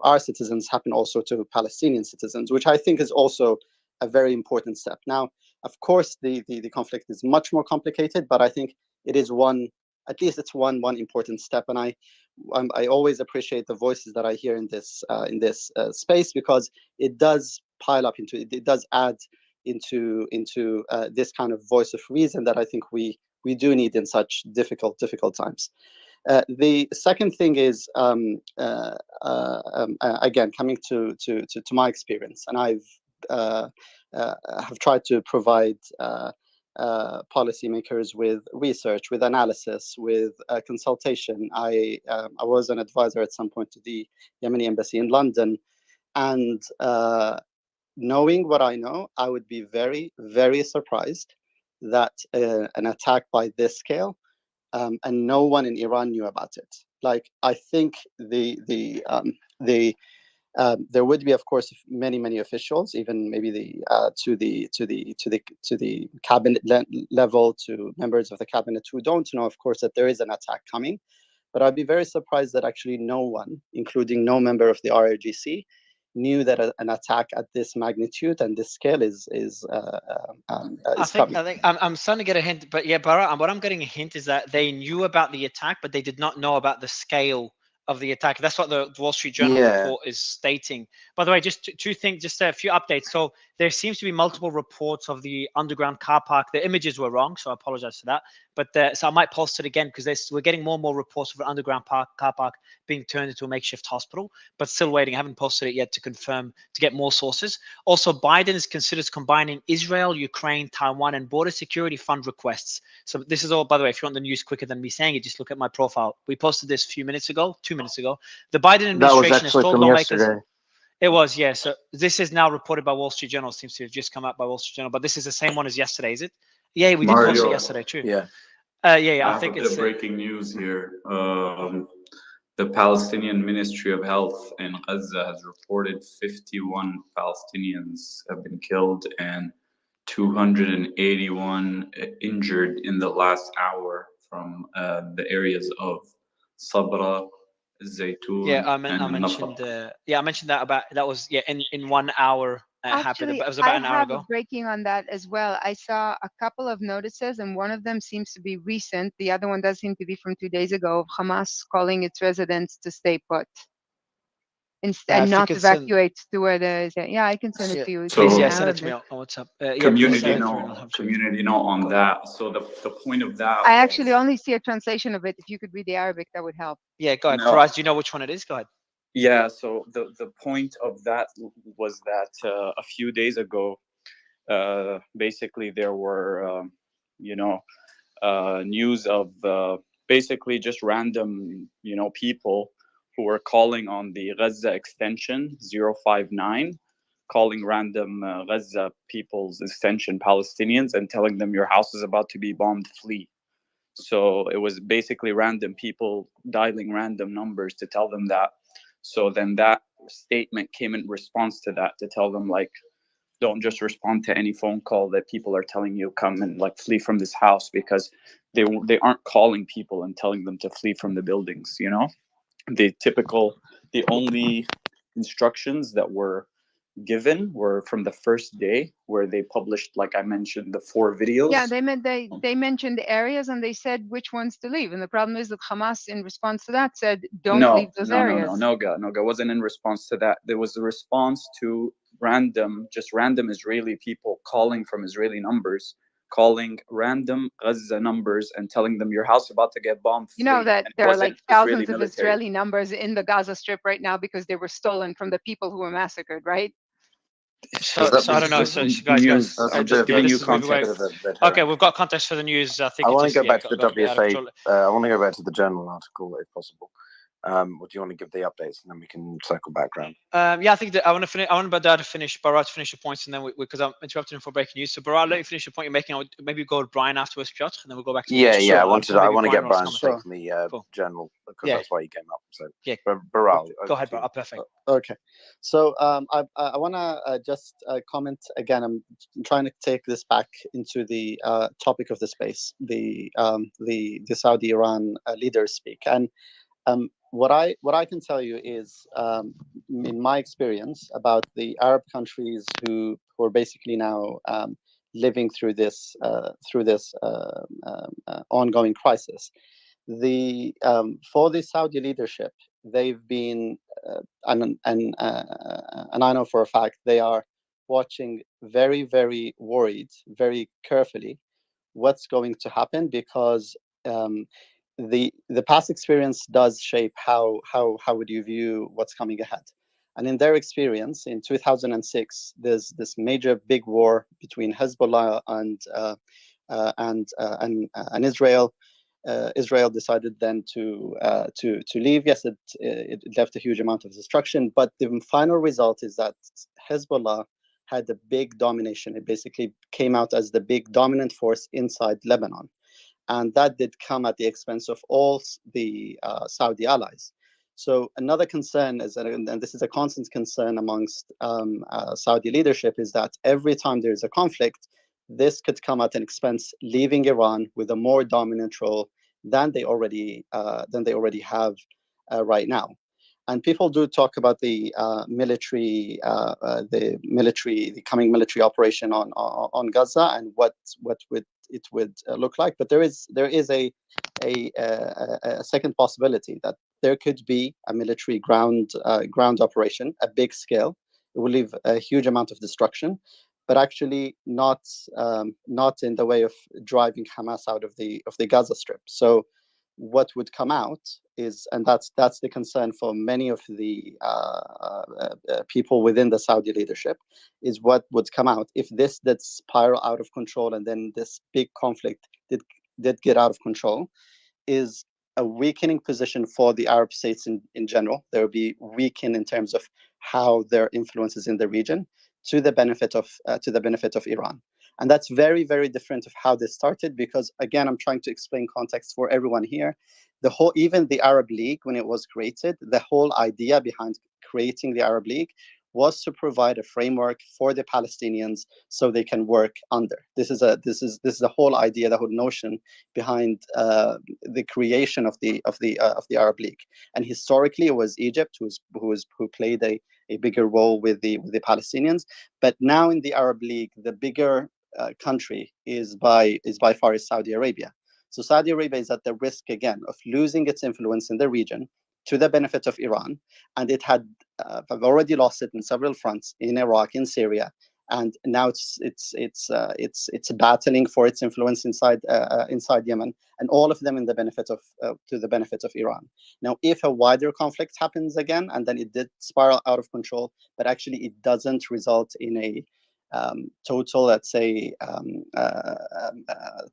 our citizens happen also to Palestinian citizens, which I think is also a very important step. Now, of course, the conflict is much more complicated, but I think it is at least it's one important step. And I always appreciate the voices that I hear in this space, because it does pile up into it. It does add into this kind of voice of reason that I think we do need in such difficult times. The second thing is again coming to my experience, and I've have tried to provide policymakers with research, with analysis, with consultation. I was an advisor at some point to the Yemeni embassy in London, and knowing what I know, I would be very, very surprised that an attack by this scale, and no one in Iran knew about it. Like, I think there would be, of course, many officials, even maybe to the cabinet level, to members of the cabinet who don't know, of course, that there is an attack coming. But I'd be very surprised that actually no one, including no member of the RRGC, knew that an attack at this magnitude and this scale is coming. I think I'm starting to get a hint, but yeah, Bara, what I'm getting a hint is that they knew about the attack, but they did not know about the scale of the attack. That's what the Wall Street Journal report is stating. By the way, just two things, just a few updates. So there seems to be multiple reports of the underground car park. The images were wrong, so I apologize for that. But so I might post it again, because we're getting more and more reports of an underground car park being turned into a makeshift hospital, but still waiting. I haven't posted it yet to confirm, to get more sources. Also, Biden is considers combining Israel, Ukraine, Taiwan, and border security fund requests. So this is all, by the way, if you want the news quicker than me saying it, just look at my profile. We posted this a few minutes ago, 2 minutes ago. The Biden administration has told lawmakers. Yesterday. It was, yeah. So this is now reported by Wall Street Journal. Seems to have just come out by Wall Street Journal, but this is the same one as yesterday, is it? Yeah, we did post it yesterday. True. Yeah. Yeah. I think a it's bit of breaking news here. The Palestinian Ministry of Health in Gaza has reported 51 Palestinians have been killed and 281 injured in the last hour from the areas of Sabra, Zaytun, yeah. I and mentioned. Nafaq. I mentioned that about that was in 1 hour. Happened. Actually, It was about I an hour have ago. a breaking on that as well. I saw a couple of notices, and one of them seems to be recent. The other one does seem to be from 2 days ago, of Hamas calling its residents to stay put and not evacuate to where there is. Yeah, I can send it to you. It's Please, in yeah, send it to me Arabic. on WhatsApp. Community note on that. So the point of that. I actually only see a translation of it. If you could read the Arabic, that would help. Yeah, go ahead. No. Faraz, do you know which one it is? Go ahead. Yeah, so the point of that was that a few days ago, basically there were, news of basically just random, people who were calling on the Gaza extension 059, calling random Gaza people's extension Palestinians and telling them your house is about to be bombed, flee. So it was basically random people dialing random numbers to tell them that. So then that statement came in response to that, to tell them, like, don't just respond to any phone call that people are telling you come and like flee from this house, because they aren't calling people and telling them to flee from the buildings. The only instructions that were given were from the first day, where they published, like I mentioned, the 4 videos. Yeah, they mentioned the areas, and they said which ones to leave. And the problem is that Hamas, in response to that, said don't leave those areas. No, it wasn't in response to that. There was a response to random Israeli people calling from Israeli numbers, calling random Gaza numbers and telling them your house about to get bombed. You know that there are like thousands of Israeli Israeli numbers in the Gaza Strip right now because they were stolen from the people who were massacred, right? So I don't know. So guys, I'm just giving you context. Okay, we've got context for the news. I think I want to go back to the WFA. I want to go back to the journal article if possible. Or do you want to give the updates and then we can circle back around? Yeah, I think that I want to finish. I want Barar to finish your points, and then because I'm interrupting him for breaking news. So Barar, I'll let you finish your point you're making. Maybe go with Brian afterwards, Piotr, and then we'll go back to I want to get Brian's take from the journal, because that's why he came up. So yeah, Barar, go ahead, Barar. Perfect. Okay, so I want to just comment again. I'm trying to take this back into the topic of the space, the Saudi-Iran leaders speak, and what I can tell you is, in my experience, about the Arab countries who are basically now living through this ongoing crisis. For the Saudi leadership, they've been and I know for a fact they are watching very, very worried, very carefully what's going to happen, because the past experience does shape how would you view what's coming ahead. And in their experience, in 2006, there's this major big war between Hezbollah and Israel. Israel decided then to leave. Yes, it left a huge amount of destruction, but the final result is that Hezbollah had a big domination. It basically came out as the big dominant force inside Lebanon, and that did come at the expense of all the Saudi allies. So another concern is, and this is a constant concern amongst Saudi leadership, is that every time there is a conflict, this could come at an expense, leaving Iran with a more dominant role than they already have right now. And people do talk about the coming military operation on Gaza and what would it would look like. But there is a second possibility, that there could be a military ground operation, a big scale. It will leave a huge amount of destruction, but actually not in the way of driving Hamas out of the Gaza Strip. So what would come out is, and that's the concern for many of the people within the Saudi leadership, is what would come out if this did spiral out of control, and then this big conflict did get out of control, is a weakening position for the Arab states in general. There will be weakened in terms of how their influence is in the region, to the benefit of Iran. And that's very, very different of how this started, because again, I'm trying to explain context for everyone here. Even the Arab League, when it was created, the whole idea behind creating the Arab League was to provide a framework for the Palestinians so they can work under. This is the whole idea, the whole notion behind the creation of the Arab League. And historically, it was Egypt who played a bigger role with the Palestinians. But now in the Arab League, the bigger country is by far Saudi Arabia. So Saudi Arabia is at the risk again of losing its influence in the region to the benefit of Iran, and it had already lost it in several fronts, in Iraq, in Syria, and now it's battling for its influence inside Yemen, and all of them to the benefit of Iran. Now, if a wider conflict happens again, and then it did spiral out of control, but actually it doesn't result in a total, let's say,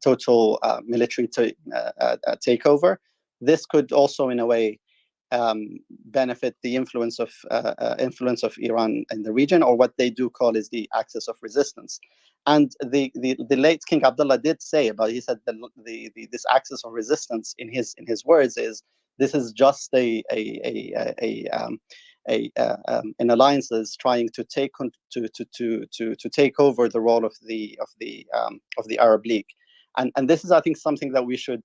total military takeover, this could also, in a way, benefit the influence of Iran in the region, or what they do call is the axis of resistance. And the late King Abdullah did say about, he said this axis of resistance, in his words, is this is just an alliance that is trying to take over the role of the Arab League, and this is, I think, something that we should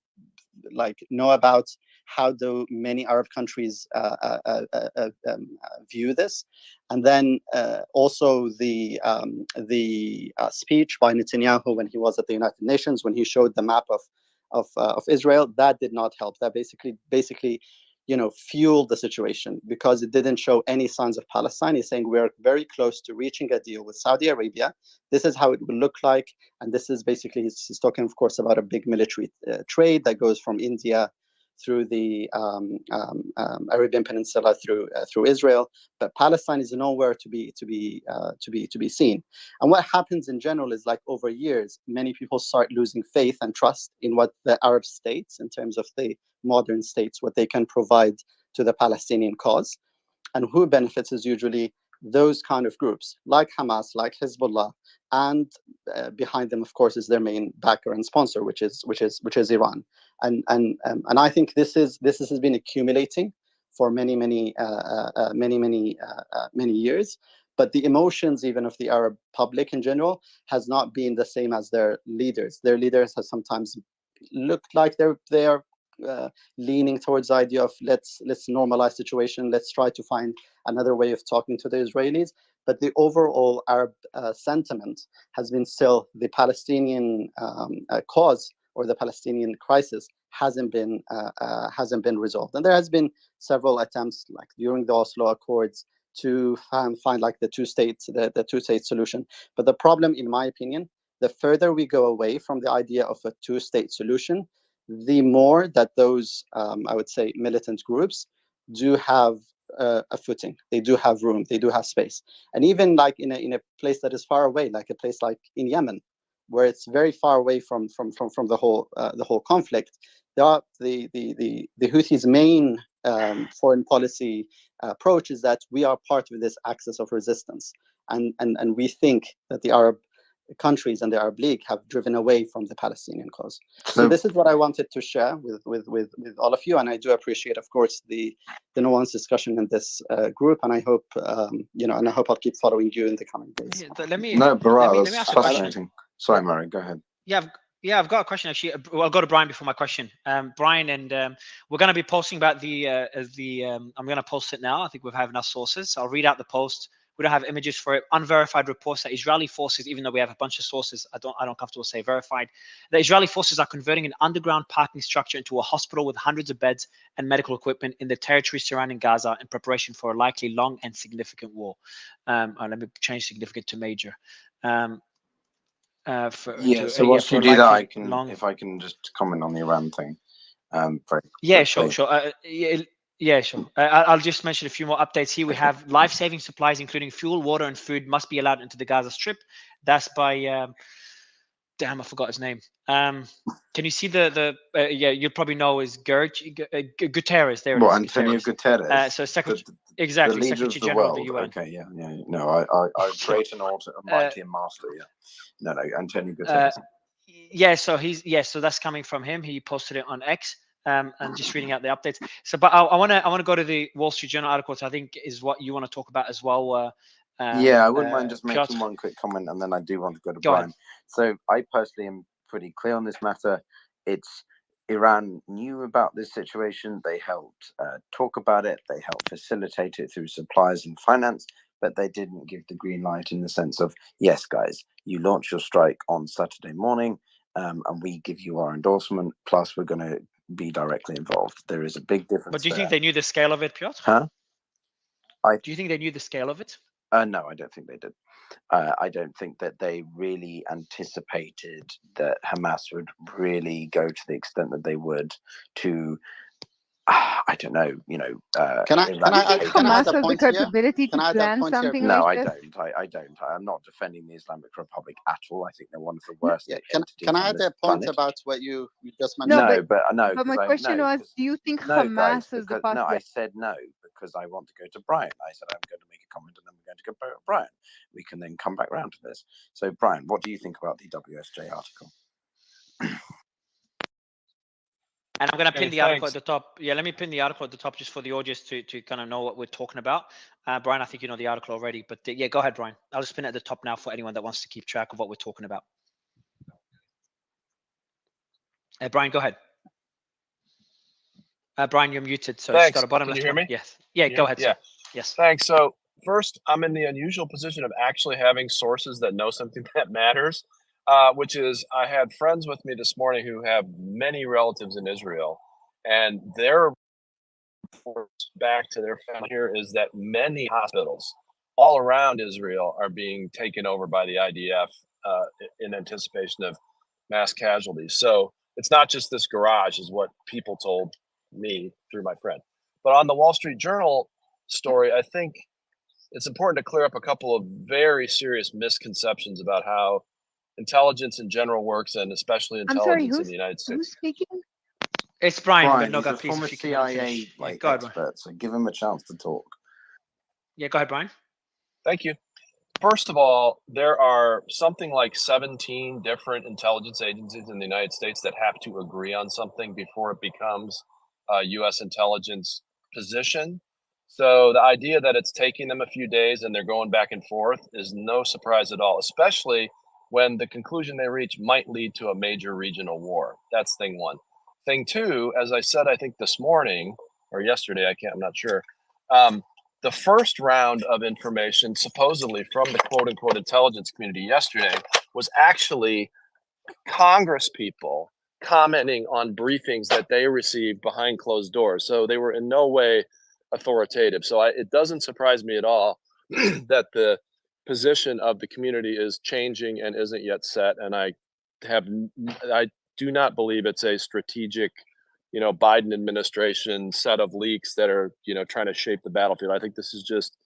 know about, how do many Arab countries view this. And then also the speech by Netanyahu when he was at the United Nations, when he showed the map of Israel, that did not help. That basically fueled the situation, because it didn't show any signs of Palestine. He's saying we're very close to reaching a deal with Saudi Arabia. This is how it will look like. And this is basically, he's talking, of course, about a big military trade that goes from India through the Arabian Peninsula through Israel, but Palestine is nowhere to be seen. And what happens in general is, over years, many people start losing faith and trust in what the Arab states, in terms of the modern states, what they can provide to the Palestinian cause. And who benefits is usually those kind of groups, like Hamas, like Hezbollah, and behind them, of course, is their main backer and sponsor, which is Iran. And I think this has been accumulating for many years. But the emotions, even of the Arab public in general, has not been the same as their leaders. Their leaders have sometimes looked like they are leaning towards the idea of let's normalize situation, let's try to find another way of talking to the Israelis. But the overall Arab sentiment has been still the Palestinian cause, or the Palestinian crisis hasn't been resolved. And there has been several attempts, like during the Oslo Accords, to find like the two-state solution. But the problem, in my opinion, the further we go away from the idea of a two-state solution, the more that those, I would say, militant groups do have a footing. They do have room. They do have space. And even like in a place that is far away, like a place like in Yemen, where it's very far away from the whole conflict, the Houthis' main foreign policy approach is that we are part of this axis of resistance, and we think that the Arab countries and the Arab League have driven away from the Palestinian cause. So this is what I wanted to share with all of you, and I do appreciate, of course, the nuanced discussion in this group, and I hope and I hope I'll keep following you in the coming days. Barar, let me that's ask a question. fascinating. Sorry, Murray, go ahead. Yeah, I've got a question actually. Well, I'll go to Brian before my question. Brian, and we're going to be posting about I'm going to post it now. I think we have enough sources. I'll read out the post. We don't have images for it. Unverified reports that Israeli forces, even though we have a bunch of sources, I don't comfortable say verified. The Israeli forces are converting an underground parking structure into a hospital with hundreds of beds and medical equipment in the territory surrounding Gaza in preparation for a likely long and significant war. Let me change significant to major. So once you do that, if I can just comment on the Iran thing. Sure. I'll just mention a few more updates here. We have life-saving supplies, including fuel, water, and food, must be allowed into the Gaza Strip. That's by, damn, I forgot his name. Can you see you'll probably know is Guterres. There it is. Antonio Guterres. So Secretary, the leader of the General world. of the UN. Okay, yeah. No, I great and mighty and master. Yeah. No, Antonio Guterres. So that's coming from him. He posted it on X. And just reading out the updates. So, but I want to go to the Wall Street Journal article, which I think is what you want to talk about as well. I wouldn't mind just making one quick comment, and then I do want to go to Brian. So, I personally am pretty clear on this matter. It's Iran knew about this situation. They helped talk about it. They helped facilitate it through supplies and finance, but they didn't give the green light in the sense of, yes, guys, you launch your strike on Saturday morning, and we give you our endorsement. Plus, we're going to be directly involved. There is a big difference. But do you think they knew the scale of it, Piotr? Huh? Do you think they knew the scale of it? No, I don't think they did. I don't think that they really anticipated that Hamas would really go to the extent that they would to, I don't know, Can I Hamas has the capability to plan something No, like I this? don't. I don't. I'm not defending the Islamic Republic at all. I think they're one of the worst. Can I add a point about what you just mentioned? But my question was, do you think Hamas has the possibility? No, I said no because I want to go to Brian. I said I'm going to make a comment and then we're going to go to Brian. We can then come back around to this. So, Brian, what do you think about the WSJ article? And I'm going to pin the article at the top. Yeah, let me pin the article at the top just for the audience to kind of know what we're talking about. Brian, I think you know the article already, but go ahead, Brian. I'll just pin it at the top now for anyone that wants to keep track of what we're talking about. Brian, go ahead. Brian, you're muted, so Thanks. Just go to bottom Can left. you hear me? Yes. Yeah, go ahead. Yeah. Sir. Yes. Thanks. So first, I'm in the unusual position of actually having sources that know something that matters, which is I had friends with me this morning who have many relatives in Israel, and their reports back to their family here is that many hospitals all around Israel are being taken over by the IDF in anticipation of mass casualties. So it's not just this garage, is what people told me through my friend. But on the Wall Street Journal story, I think it's important to clear up a couple of very serious misconceptions about how intelligence in general works, and especially intelligence in the United States. Who's speaking? It's Brian. Brian, no, he's a please, former CIA expert, so give him a chance to talk. Yeah, go ahead, Brian. Thank you. First of all, there are something like 17 different intelligence agencies in the United States that have to agree on something before it becomes a U.S. intelligence position. So the idea that it's taking them a few days and they're going back and forth is no surprise at all, especially when the conclusion they reach might lead to a major regional war. That's thing one. Thing two, as I said, I think this morning or yesterday, I'm not sure. The first round of information, supposedly from the quote unquote intelligence community yesterday, was actually Congress people commenting on briefings that they received behind closed doors. So they were in no way authoritative. So it doesn't surprise me at all that the position of the community is changing and isn't yet set. And I do not believe it's a strategic, Biden administration set of leaks that are, trying to shape the battlefield. I think this is just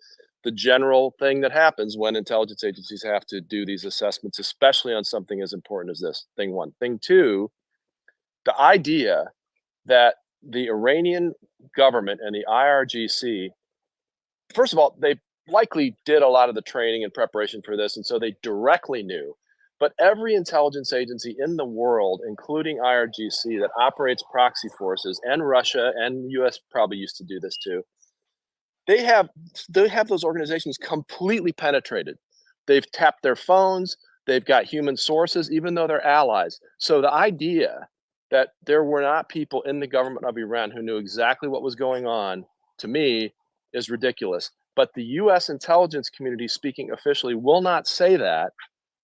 the general thing that happens when intelligence agencies have to do these assessments, especially on something as important as this. Thing one. Thing two, the idea that the Iranian government and the IRGC, first of all, they likely did a lot of the training and preparation for this, and so they directly knew. But every intelligence agency in the world, including IRGC, that operates proxy forces, and Russia and the US probably used to do this too, they have those organizations completely penetrated. They've tapped their phones, they've got human sources, even though they're allies. So the idea that there were not people in the government of Iran who knew exactly what was going on, to me, is ridiculous. But the US intelligence community, speaking officially, will not say that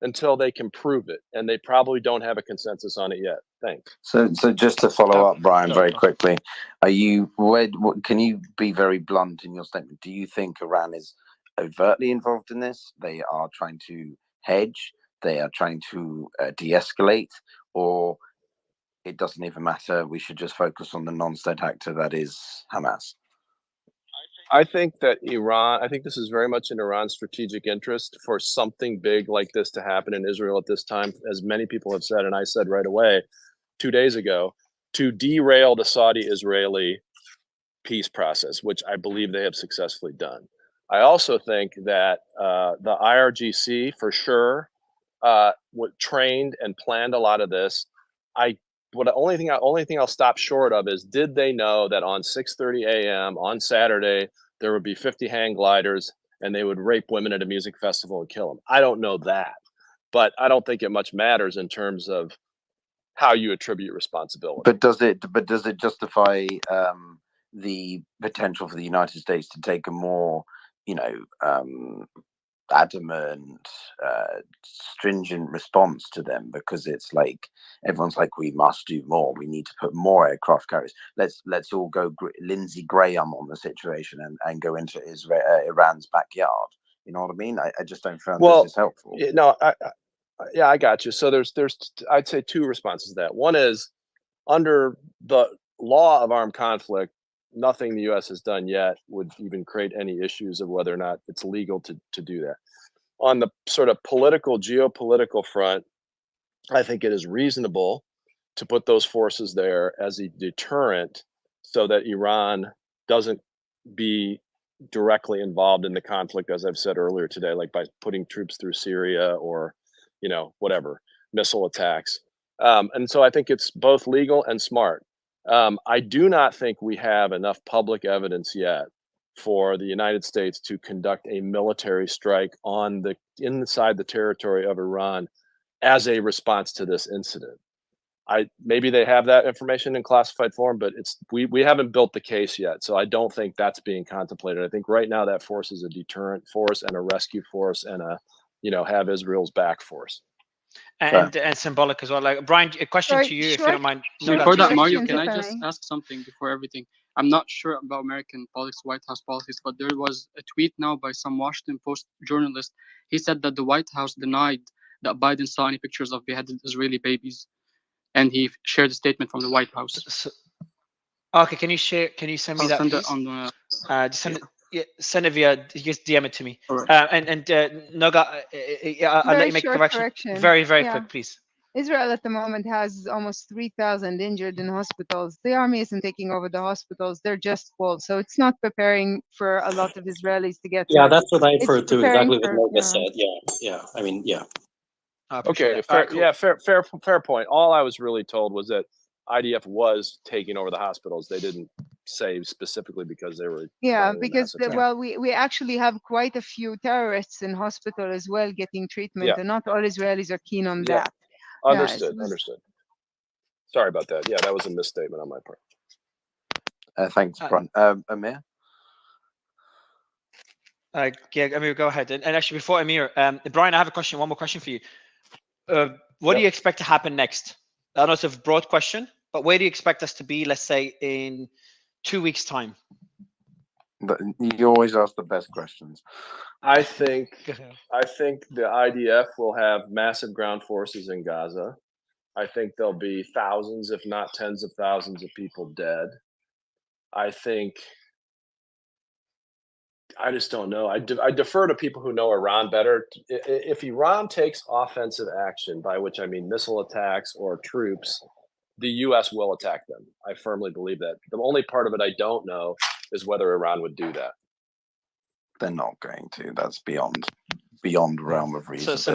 until they can prove it. And they probably don't have a consensus on it yet. Thanks. So just to follow up, Brian, very quickly, can you be very blunt in your statement? Do you think Iran is overtly involved in this? They are trying to hedge, they are trying to de-escalate, or it doesn't even matter, we should just focus on the non-state actor that is Hamas? I think this is very much in Iran's strategic interest for something big like this to happen in Israel at this time, as many people have said, and I said right away 2 days ago, to derail the Saudi-Israeli peace process, which I believe they have successfully done. I also think that the IRGC, for sure, trained and planned a lot of this. The only thing I'll stop short of is, did they know that on 6:30 a.m. on Saturday there would be 50 hang gliders and they would rape women at a music festival and kill them? I don't know that, but I don't think it much matters in terms of how you attribute responsibility. But does it justify the potential for the United States to take a more, adamant, stringent response to them? Because it's like everyone's like, we must do more. We need to put more aircraft carriers. Let's all go Lindsey Graham on the situation and go into Iran's backyard. You know what I mean? I just don't find this is helpful. No, I got you. So there's I'd say two responses to that. One is, under the law of armed conflict, nothing the U.S. has done yet would even create any issues of whether or not it's legal to do that. On the sort of geopolitical front, I think it is reasonable to put those forces there as a deterrent so that Iran doesn't be directly involved in the conflict, as I've said earlier today, like by putting troops through Syria or, whatever, missile attacks. And so I think it's both legal and smart. I do not think we have enough public evidence yet for the United States to conduct a military strike inside the territory of Iran as a response to this incident. Maybe they have that information in classified form, but we haven't built the case yet. So I don't think that's being contemplated. I think right now that force is a deterrent force and a rescue force and have Israel's back force. And symbolic as well. Like, Brian, a question to you, if you don't mind. Before that, Mario, can I just ask something before everything? I'm not sure about American politics, White House politics, but there was a tweet now by some Washington Post journalist. He said that the White House denied that Biden saw any pictures of beheaded Israeli babies, and he shared a statement from the White House. Okay, can you send me that, send please? it on just send it. Yeah, send it via. Just DM it to me. Right. Noga, I'll let you make a correction. Very quick, please. Israel at the moment has almost 3,000 injured in hospitals. The army isn't taking over the hospitals; they're just full. So it's not preparing for a lot of Israelis to get. Yeah, that's what I've heard too. Exactly what preparing Noga said. Yeah. I mean, yeah. Okay, fair, cool. Fair point. All I was really told was that IDF was taking over the hospitals. They didn't say specifically because they were. Yeah, because we actually have quite a few terrorists in hospital as well getting treatment, and not all Israelis are keen on that. Understood. Sorry about that. Yeah, that was a misstatement on my part. Thanks, Brian. Amir? Amir, go ahead. And actually, before Amir, Brian, I have one more question for you. What do you expect to happen next? I know it's a broad question, but where do you expect us to be, let's say, in 2 weeks' time? But you always ask the best questions. I think the IDF will have massive ground forces in Gaza. I think there'll be thousands, if not tens of thousands of people dead. I just don't know. I defer to people who know Iran better. If Iran takes offensive action, by which I mean missile attacks or troops, the U.S. will attack them. I firmly believe that. The only part of it I don't know is whether Iran would do that. They're not going to. That's beyond realm of reasonability. So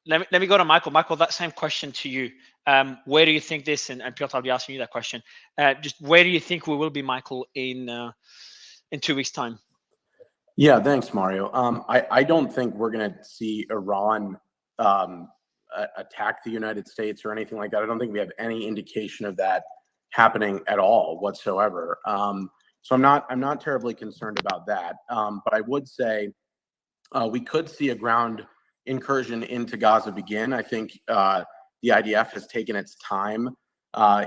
let me go to Michael. Michael, that same question to you. Where do you think this, and Piotr, I'll be asking you that question. Just where do you think we will be, Michael, in 2 weeks' time? Yeah, thanks, Mario. I don't think we're going to see Iran attack the United States or anything like that. I don't think we have any indication of that happening at all whatsoever. So I'm not terribly concerned about that. But I would say we could see a ground incursion into Gaza begin. I think the IDF has taken its time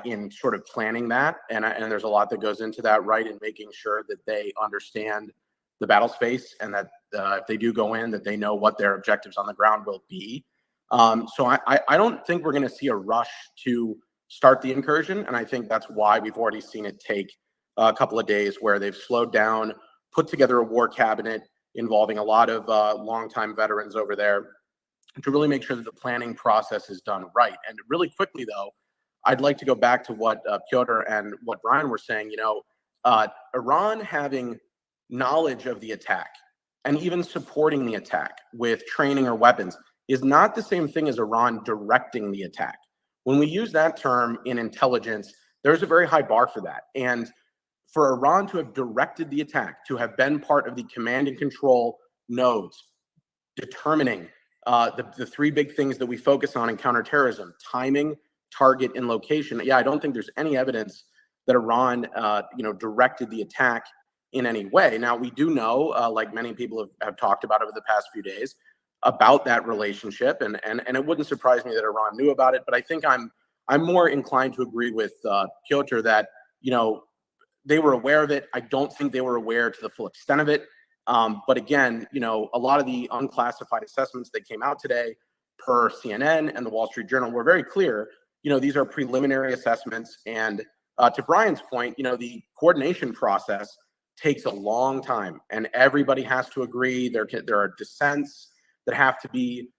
in sort of planning that, and there's a lot that goes into that, right? In making sure that they understand the battle space, and that if they do go in, that they know what their objectives on the ground will be. So I don't think we're going to see a rush to start the incursion, and I think that's why we've already seen it take a couple of days, where they've slowed down, put together a war cabinet involving a lot of longtime veterans over there to really make sure that the planning process is done right. And really quickly, though, I'd like to go back to what Piotr and what Brian were saying. You know, Iran having knowledge of the attack and even supporting the attack with training or weapons is not the same thing as Iran directing the attack. When we use that term in intelligence, there's a very high bar for that. And for Iran to have directed the attack, to have been part of the command and control nodes, determining the three big things that we focus on in counterterrorism: timing, target, and location. Yeah, I don't think there's any evidence that Iran, directed the attack in any way. Now, we do know, like many people have talked about over the past few days, about that relationship, and it wouldn't surprise me that Iran knew about it. But I think I'm more inclined to agree with Piotr that they were aware of it. I don't think they were aware to the full extent of it. But again, a lot of the unclassified assessments that came out today per CNN and the Wall Street Journal were very clear. These are preliminary assessments. And to Brian's point, the coordination process takes a long time, and everybody has to agree. There are dissents that have to be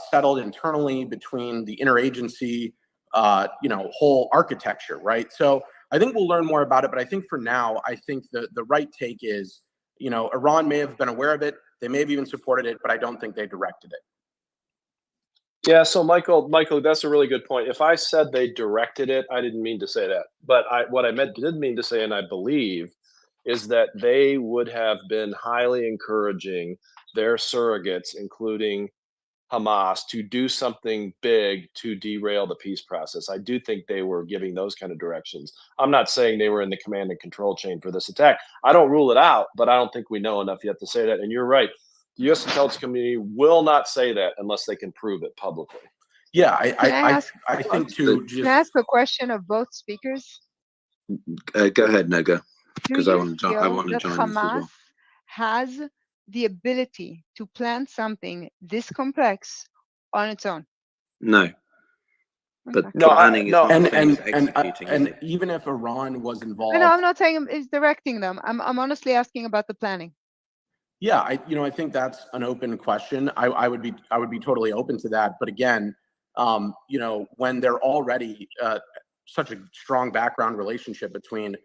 settled internally between the interagency, whole architecture, right? So I think we'll learn more about it, but I think for now, I think the right take is, Iran may have been aware of it. They may have even supported it, but I don't think they directed it. Yeah, so Michael, that's a really good point. If I said they directed it, I didn't mean to say that. But what I did mean to say, and I believe, is that they would have been highly encouraging their surrogates, including Hamas, to do something big to derail the peace process. I do think they were giving those kind of directions. I'm not saying they were in the command and control chain for this attack. I don't rule it out, but I don't think we know enough yet to say that. And you're right. The U.S. intelligence community will not say that unless they can prove it publicly. Yeah, I think to just... Can I ask a question of both speakers? Go ahead, Noga, because I want to join that this as Hamas well. has the ability to plan something this complex on its own? No. But Okay. planning is one thing, executing and it. even if Iran was involved, No, I'm not saying it's directing them. I'm honestly asking about the planning. yeah, I think that's an open question. I would be totally open to that. But again, when they're already such a strong background relationship between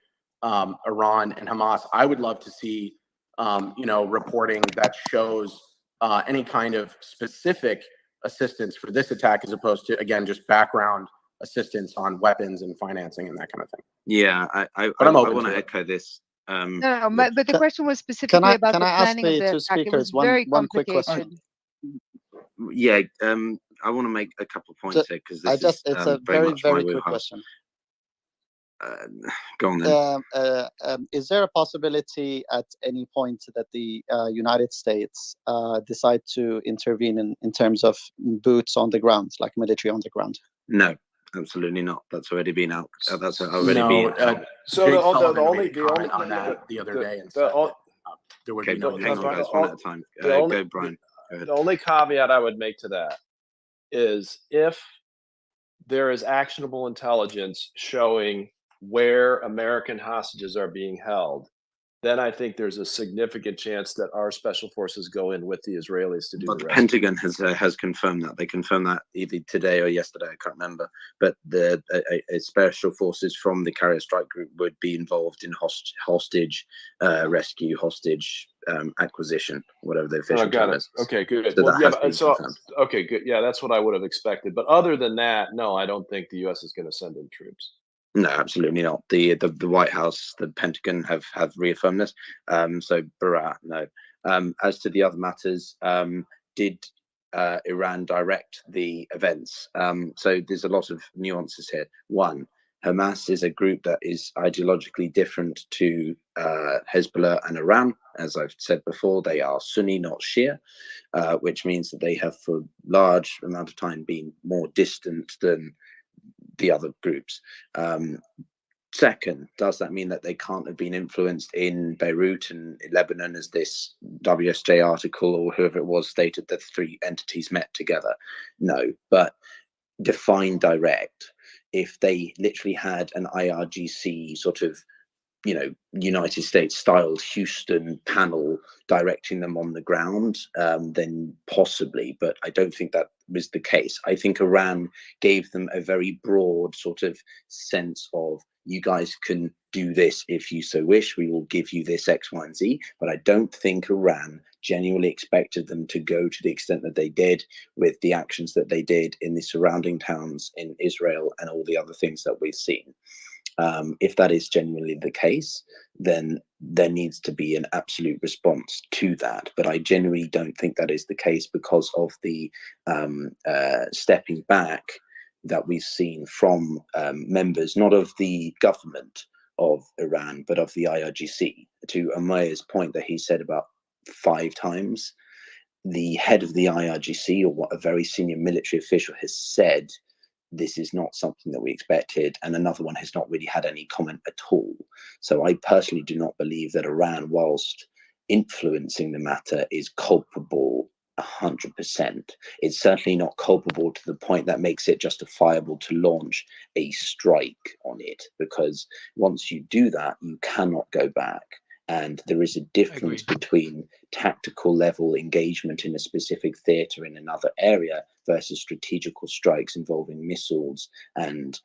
Iran and Hamas, I would love to see reporting that shows any kind of specific assistance for this attack, as opposed to, again, just background assistance on weapons and financing and that kind of thing. Yeah, I want to echo this. No, but the question was specifically about the planning of the attack. It was very complicated. Yeah, I want to make a couple of points here, because this it's a very much my quick wheelhouse. question. Go on then. Is there a possibility at any point that the United States decide to intervene in terms of boots on the ground, like military on the ground? No, absolutely not. That's already been out. That's already been out. So the only comment on that the other day and said there would Okay, be no but need hang for on, that. guys, one at a time. The only- Go, Brian. Go ahead. The only caveat I would make to that is if there is actionable intelligence showing where American hostages are being held, then I think there's a significant chance that our special forces go in with the Israelis to do But the the rescue. Pentagon has confirmed that. They confirmed that either today or yesterday. I can't remember. But the special forces from the Carrier Strike Group would be involved in hostage rescue, hostage acquisition, whatever the official got term it. is. Okay, good. So Well, that yeah, has been confirmed. okay, good. Yeah, that's what I would have expected. But other than that, no, I don't think the U.S. is going to send in troops. No, absolutely not. The White House, the Pentagon have reaffirmed this. So Barat, no. As to the other matters, did Iran direct the events? So there's a lot of nuances here. One, Hamas is a group that is ideologically different to Hezbollah and Iran. As I've said before, they are Sunni, not Shia, which means that they have for a large amount of time been more distant than the other groups. Second, does that mean that they can't have been influenced in Beirut and Lebanon, as this WSJ article or whoever it was stated that the three entities met together? No, but define direct. If they literally had an IRGC sort of, United States styled Houston panel directing them on the ground, then possibly, but I don't think that was the case. I think Iran gave them a very broad sort of sense of, you guys can do this if you so wish, we will give you this X, Y, and Z, but I don't think Iran genuinely expected them to go to the extent that they did with the actions that they did in the surrounding towns in Israel and all the other things that we've seen. If that is genuinely the case, then there needs to be an absolute response to that. But I genuinely don't think that is the case because of the stepping back that we've seen from members, not of the government of Iran, but of the IRGC. To Amayya's point that he said about 5 times, the head of the IRGC, or what a very senior military official has said, this is not something that we expected, and another one has not really had any comment at all. So I personally do not believe that Iran, whilst influencing the matter, is culpable 100%. It's certainly not culpable to the point that makes it justifiable to launch a strike on it, because once you do that, you cannot go back. And there is a difference between tactical level engagement in a specific theater in another area versus strategical strikes involving missiles and,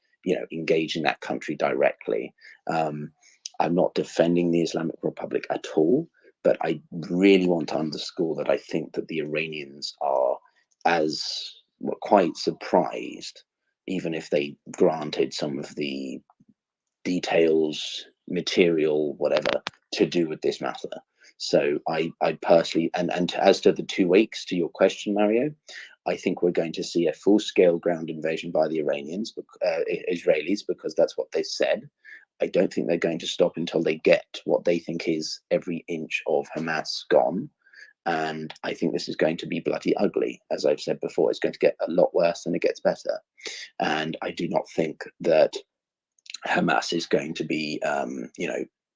engaging that country directly. I'm not defending the Islamic Republic at all, but I really want to underscore that I think that the Iranians are quite surprised, even if they granted some of the details, material, whatever, to do with this matter. So I personally, and as to the 2 weeks, to your question, Mario, I think we're going to see a full-scale ground invasion by the Israelis, because that's what they said. I don't think they're going to stop until they get what they think is every inch of Hamas gone. And I think this is going to be bloody ugly. As I've said before, it's going to get a lot worse than it gets better. And I do not think that Hamas is going to be,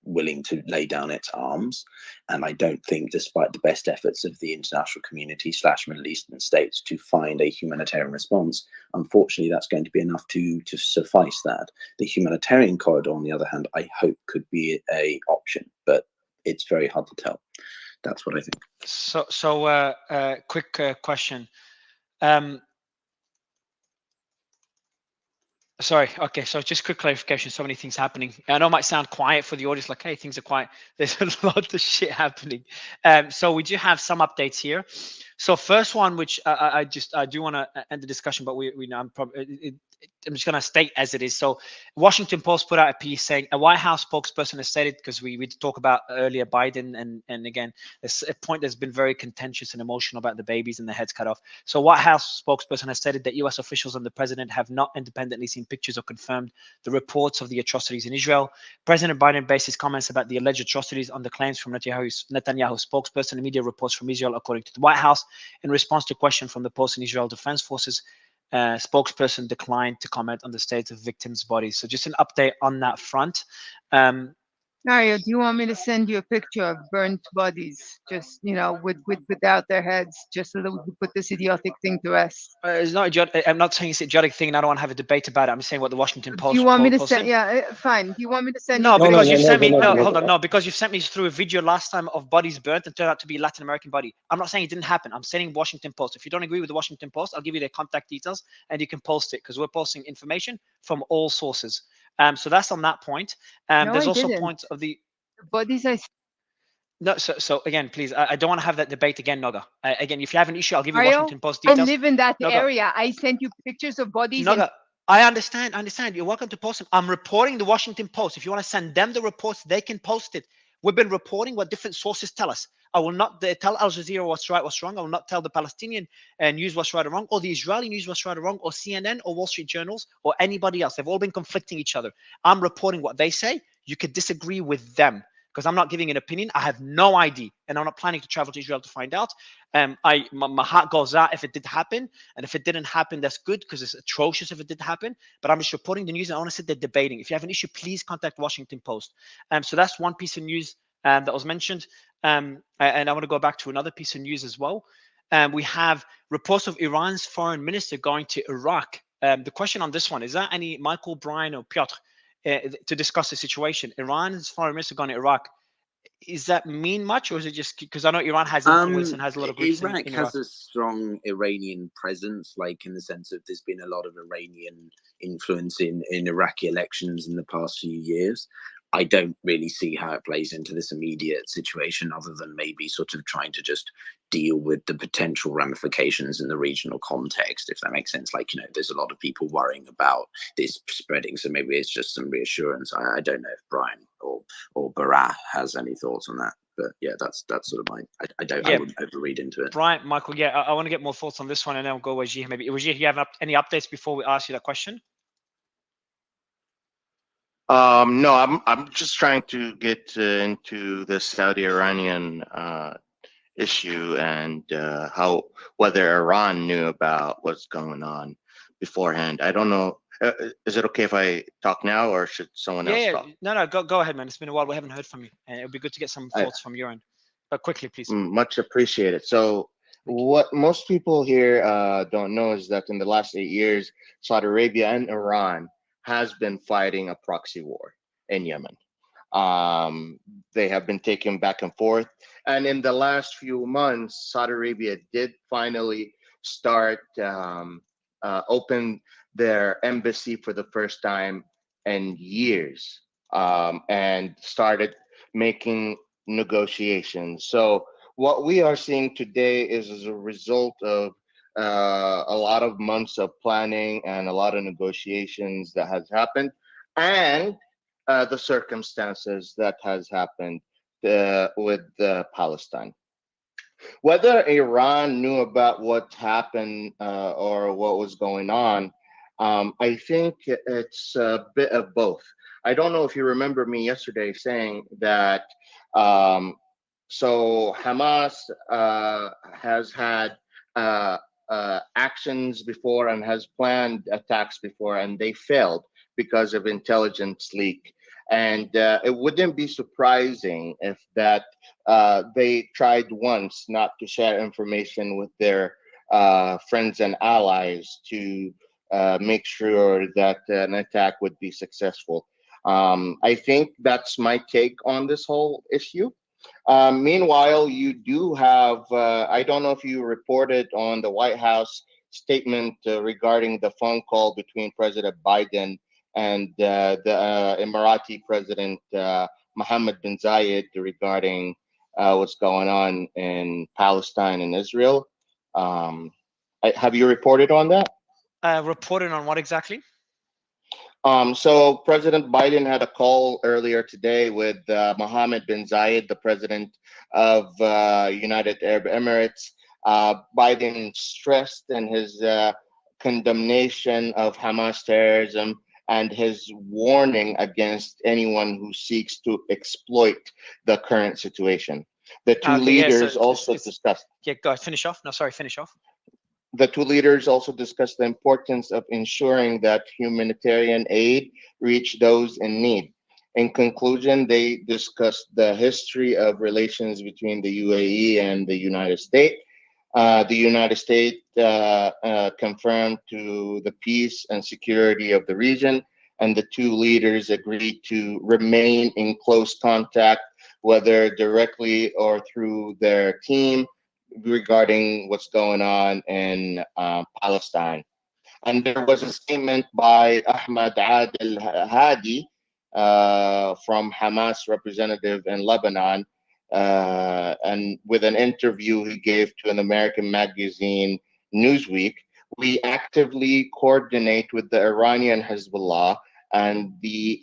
willing to lay down its arms. And I don't think, despite the best efforts of the international community / Middle Eastern states to find a humanitarian response, unfortunately, that's going to be enough to suffice that. The humanitarian corridor, on the other hand, I hope could be a option, but it's very hard to tell. That's what I think. So quick question. Sorry. Okay. So just quick clarification. So many things happening. I know it might sound quiet for the audience, like, hey, things are quiet. There's a lot of shit happening. So we do have some updates here. So first one, which I do want to end the discussion, but I'm just going to state as it is. So Washington Post put out a piece saying a White House spokesperson has said it, because we talked about earlier Biden, and again, it's a point that's been very contentious and emotional about the babies and their heads cut off. So White House spokesperson has stated that U.S. officials and the president have not independently seen pictures or confirmed the reports of the atrocities in Israel. President Biden based his comments about the alleged atrocities on the claims from Netanyahu's spokesperson and media reports from Israel, according to the White House. In response to a question from the Post and Israel Defense Forces, spokesperson declined to comment on the state of victims' bodies. So just an update on that front. Mario, do you want me to send you a picture of burnt bodies, just without their heads, just so that we can put this idiotic thing to rest? It's not idiotic. I'm not saying it's an idiotic thing, and I don't want to have a debate about it. I'm saying what the Washington Do Post you want me to posted. send? Yeah, fine. Do you want me to send No, you? because you've sent me. No, hold on. No, because you've sent me through a video last time of bodies burnt and turned out to be a Latin American body. I'm not saying it didn't happen. I'm saying Washington Post. If you don't agree with the Washington Post, I'll give you their contact details and you can post it, because we're posting information from all sources. So that's on that point. No, There's I also didn't. points of the bodies. no. So again, please, I don't want to have that debate again, Noga. Again, if you have an issue, I'll give you Mario, Washington Post I details. live in that Noga. area. I sent you pictures of bodies. And Noga, I understand. You're welcome to post them. I'm reporting the Washington Post. If you want to send them the reports, they can post it. We've been reporting what different sources tell us. I will not tell Al Jazeera what's right, what's wrong. I will not tell the Palestinian news what's right or wrong, or the Israeli news what's right or wrong, or CNN or Wall Street Journals or anybody else. They've all been conflicting each other. I'm reporting what they say. You could disagree with them, because I'm not giving an opinion. I have no idea, and I'm not planning to travel to Israel to find out. My heart goes out if it did happen, and if it didn't happen, that's good, because it's atrocious if it did happen. But I'm just reporting the news, and I want to sit there debating. If you have an issue, please contact Washington Post. So that's one piece of news that was mentioned. And I want to go back to another piece of news as well. We have reports of Iran's foreign minister going to Iraq. The question on this one is that any Michael, Brian, or Piotr to discuss the situation? Iran's foreign minister going to Iraq. Is that mean much, or is it just because I know Iran has influence and has a lot of groups Iraq in has Iraq? a strong Iranian presence, like in the sense of there's been a lot of Iranian influence in Iraqi elections in the past few years. I don't really see how it plays into this immediate situation, other than maybe sort of trying to just deal with the potential ramifications in the regional context, if that makes sense. Like, there's a lot of people worrying about this spreading, so maybe it's just some reassurance. I don't know if Brian or Barah has any thoughts on that, but yeah, that's sort of mine. I wouldn't overread into it. Brian, Michael, yeah, I want to get more thoughts on this one, and then we'll go with Wajih. Maybe Wajih, you have any updates before we ask you that question? No, I'm just trying to get into the Saudi Iranian issue and whether Iran knew about what's going on beforehand. I don't know. Is it okay if I talk now, or should someone else talk? No, go ahead, man. It's been a while. We haven't heard from you, and it would be good to get some thoughts from your end. But quickly, please. Much appreciated. So what most people here don't know is that in the last 8 years, Saudi Arabia and Iran has been fighting a proxy war in Yemen. They have been taken back and forth. And in the last few months, Saudi Arabia did finally start open their embassy for the first time in years, and started making negotiations. So what we are seeing today is as a result of a lot of months of planning and a lot of negotiations that has happened, and the circumstances that has happened with Palestine. Whether Iran knew about what happened or what was going on, I think it's a bit of both. I don't know if you remember me yesterday saying that. So Hamas has had actions before and has planned attacks before, and they failed because of intelligence leak. And it wouldn't be surprising if that they tried once not to share information with their friends and allies to make sure that an attack would be successful. I think that's my take on this whole issue. Meanwhile, you do have, I don't know if you reported on the White House statement regarding the phone call between President Biden and the Emirati President Mohammed bin Zayed regarding what's going on in Palestine and Israel. Have you reported on that? Reported on what exactly? So President Biden had a call earlier today with Mohammed bin Zayed, the president of United Arab Emirates. Biden stressed in his condemnation of Hamas terrorism and his warning against anyone who seeks to exploit the current situation. The two leaders also discussed. Yeah, go ahead, finish off. No, sorry, finish off. The two leaders also discussed the importance of ensuring that humanitarian aid reach those in need. In conclusion, they discussed the history of relations between the UAE and the United States. The United States confirmed to the peace and security of the region, and the two leaders agreed to remain in close contact, whether directly or through their team, regarding what's going on in Palestine. And there was a statement by Ahmad Adel Hadi, from Hamas representative in Lebanon, and with an interview he gave to an American magazine, Newsweek. We actively coordinate with the Iranian Hezbollah and the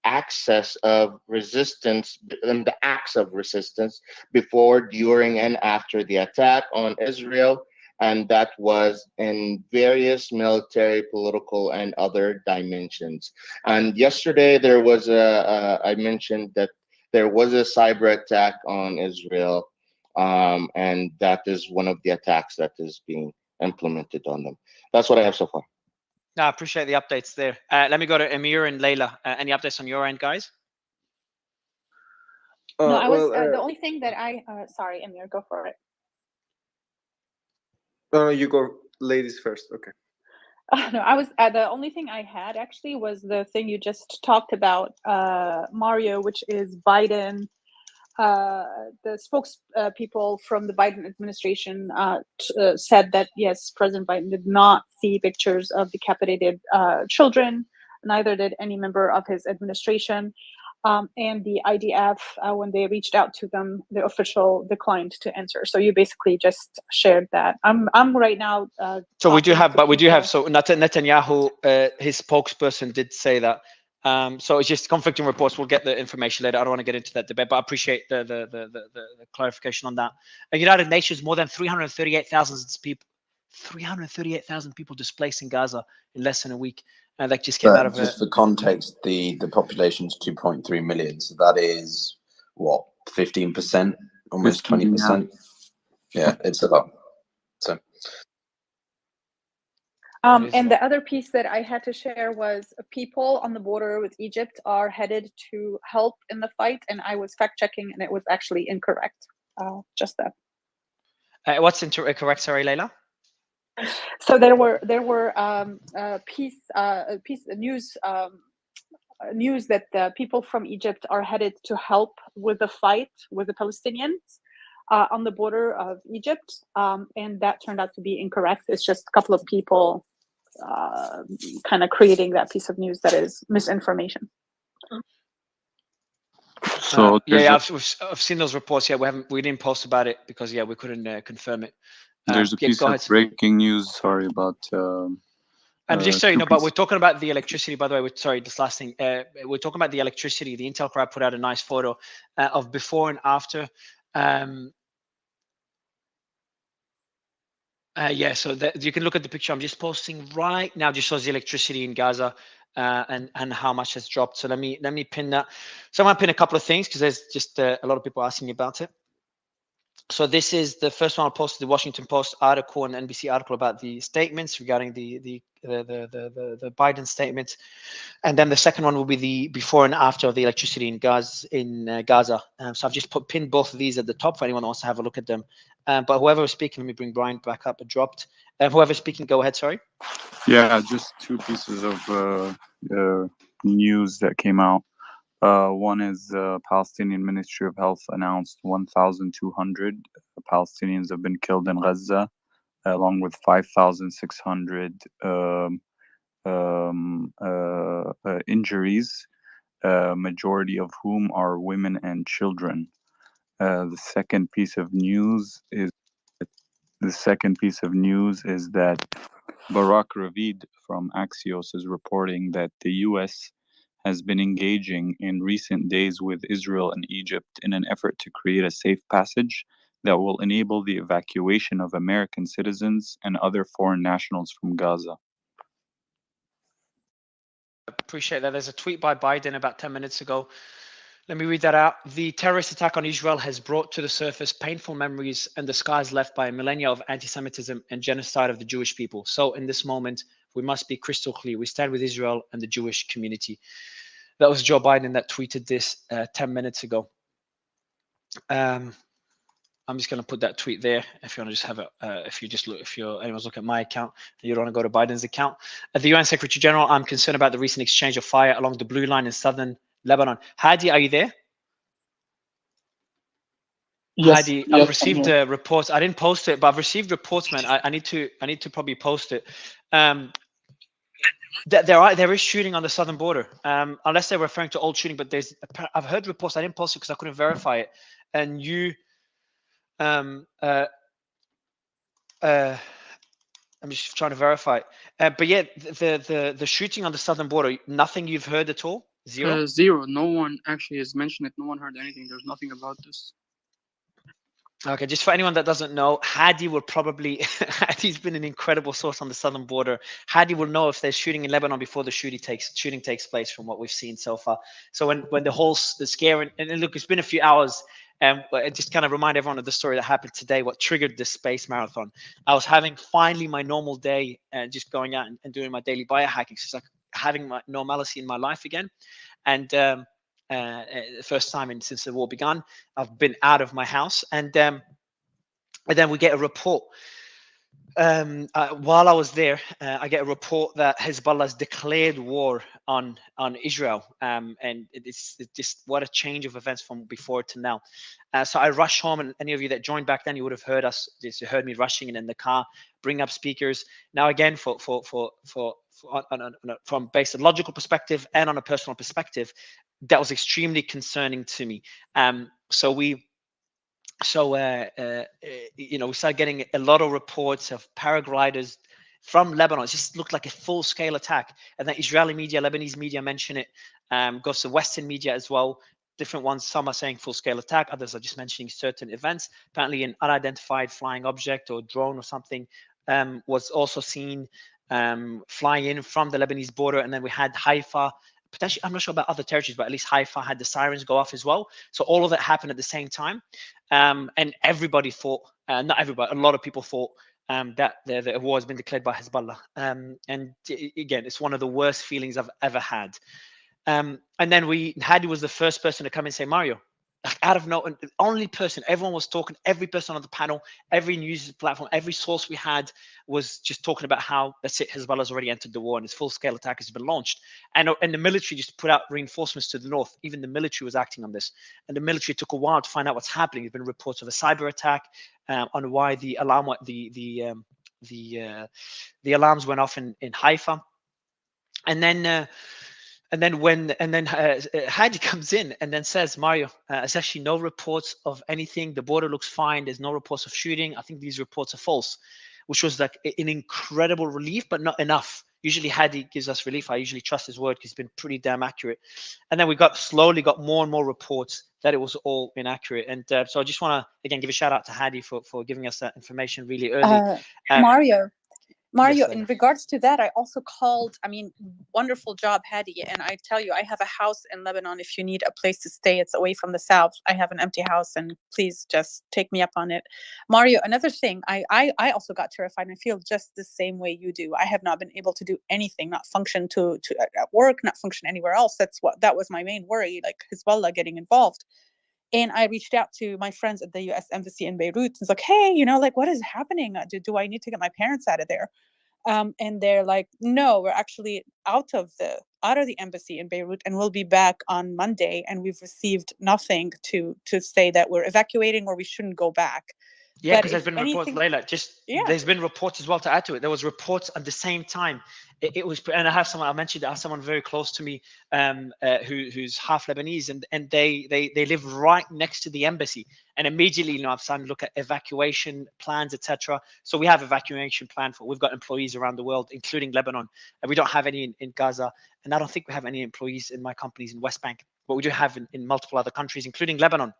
access of resistance and the acts of resistance before, during, and after the attack on Israel, and that was in various military, political, and other dimensions. And yesterday there was I mentioned that there was a cyber attack on Israel, and that is one of the attacks that is being implemented on them. That's what I have so far. No, I appreciate the updates there. Let me go to Amir and Layla. Any updates on your end, guys? No, I was the only thing that I sorry, Amir, go for it. No, you go, ladies first. Okay. No, I was the only thing I had actually was the thing you just talked about, Mario, which is Biden. The spokespeople from the Biden administration said that yes, President Biden did not see pictures of decapitated children, neither did any member of his administration. And the IDF, when they reached out to them, the official declined to answer. So you basically just shared that. I'm right now. So we do have, so Netanyahu, his spokesperson did say that. So it's just conflicting reports. We'll get the information later. I don't want to get into that debate, but I appreciate the clarification on that. And United Nations, more than 338,000 people, 338,000 people displaced in Gaza in less than a week. And that just came out of just for context, the population's 2.3 million. So that is what, 15%, almost 20%. Yeah, it's a lot. So. And the other piece that I had to share was people on the border with Egypt are headed to help in the fight, and I was fact checking, and it was actually incorrect. Just that. What's incorrect? Sorry, Layla. So there were news that the people from Egypt are headed to help with the fight with the Palestinians on the border of Egypt, and that turned out to be incorrect. It's just a couple of people kind of creating that piece of news that is misinformation. So I've seen those reports. Yeah, we didn't post about it because we couldn't confirm it. There's a piece of breaking news. Sorry about. And just so you know, but we're talking about the electricity. By the way, sorry, this last thing. We're talking about the electricity. The Intel crowd put out a nice photo of before and after. So you can look at the picture I'm just posting right now. Just shows the electricity in Gaza and how much has dropped. So let me pin that. So I'm gonna pin a couple of things because there's just a lot of people asking me about it. So this is the first one I posted, the Washington Post article and NBC article about the statements regarding the Biden statement, and then the second one will be the before and after of the electricity in Gaza. So I've just pinned both of these at the top for anyone who wants to have a look at them. But whoever is speaking, let me bring Brian back up. It dropped. Whoever's speaking, go ahead. Sorry. Yeah, just two pieces of news that came out. One is the Palestinian Ministry of Health announced 1,200 Palestinians have been killed in Gaza, along with 5,600 injuries, majority of whom are women and children. The second piece of news is that Barak Ravid from Axios is reporting that the U.S. has been engaging in recent days with Israel and Egypt in an effort to create a safe passage that will enable the evacuation of American citizens and other foreign nationals from Gaza. Appreciate that. There's a tweet by Biden about 10 minutes ago. Let me read that out. The terrorist attack on Israel has brought to the surface painful memories and the scars left by millennia of anti-Semitism and genocide of the Jewish people. So in this moment, we must be crystal clear. We stand with Israel and the Jewish community. That was Joe Biden that tweeted this 10 minutes ago. I'm just going to put that tweet there. If you want to just have it, if anyone's looking at my account, and you don't want to go to Biden's account. The UN Secretary General, I'm concerned about the recent exchange of fire along the blue line in southern Lebanon. Hadi, are you there? Yes, Hadi, yes, I've I'm received here. reports. I didn't post it, but I've received reports, man. I need to probably post it. There is shooting on the southern border, unless they're referring to old shooting. But I've heard reports. I didn't post it because I couldn't verify it. And I'm just trying to verify it. But yeah, the shooting on the southern border. Nothing you've heard at all? Zero. Zero. No one actually has mentioned it. No one heard anything. There's nothing about this. Okay, just for anyone that doesn't know, Hadi will probably, Hadi's been an incredible source on the southern border. Hadi will know if there's shooting in Lebanon before the shooting takes place from what we've seen so far. So when the scare, and look, it's been a few hours, and just kind of remind everyone of the story that happened today, what triggered this space marathon. I was having finally my normal day and just going out and doing my daily biohacking. So it's like having my normalcy in my life again. And the first time since the war began, I've been out of my house, and then we get a report. While I was there, I get a report that Hezbollah has declared war on Israel, and it's just what a change of events from before to now. So I rush home, and any of you that joined back then, you would have heard me rushing in the car, bring up speakers. Now again, from based on logical perspective and on a personal perspective, that was extremely concerning to me. So we started getting a lot of reports of paragliders from Lebanon. It just looked like a full-scale attack, and then Israeli media, Lebanese media mention it. Goes to Western media as well. Different ones. Some are saying full-scale attack. Others are just mentioning certain events. Apparently, an unidentified flying object or drone or something was also seen flying in from the Lebanese border, and then we had Haifa. Potentially, I'm not sure about other territories, but at least Haifa had the sirens go off as well. So all of that happened at the same time. And everybody thought, not everybody, a lot of people thought that the war has been declared by Hezbollah. And again, it's one of the worst feelings I've ever had. And then Hadi was the first person to come and say, Mario, out of nowhere, only person, everyone was talking, every person on the panel, every news platform, every source we had was just talking about how, that's it, Hezbollah's already entered the war and its full-scale attack has been launched. And the military just put out reinforcements to the north. Even the military was acting on this. And the military took a while to find out what's happening. There's been reports of a cyber attack on why the alarms went off in Haifa. And then Hadi comes in and then says, Mario, there's actually no reports of anything. The border looks fine. There's no reports of shooting. I think these reports are false, which was like an incredible relief, but not enough. Usually Hadi gives us relief. I usually trust his word because he's been pretty damn accurate. And then we slowly got more and more reports that it was all inaccurate. And so I just want to, again, give a shout out to Hadi for giving us that information really early. Mario, Yes, in regards to that, I also called, wonderful job, Hadi. And I tell you, I have a house in Lebanon. If you need a place to stay, it's away from the south. I have an empty house, and please just take me up on it. Mario, another thing, I also got terrified, and I feel just the same way you do. I have not been able to do anything, not function to at work, not function anywhere else. That was my main worry, like Hezbollah getting involved. And I reached out to my friends at the U.S. Embassy in Beirut. It's like, hey, what is happening? Do I need to get my parents out of there? And they're like, no, we're actually out of the embassy in Beirut, and we'll be back on Monday. And we've received nothing to say that we're evacuating or we shouldn't go back. Yeah, because there's been reports, Layla. There's been reports as well to add to it. There was reports at the same time. It was, and I mentioned I have someone very close to me, who's half Lebanese, and they live right next to the embassy. And immediately, I've started to look at evacuation plans, etc. So we have evacuation plan we've got employees around the world, including Lebanon, and we don't have any in Gaza, and I don't think we have any employees in my companies in West Bank, but we do have in multiple other countries, including Lebanon.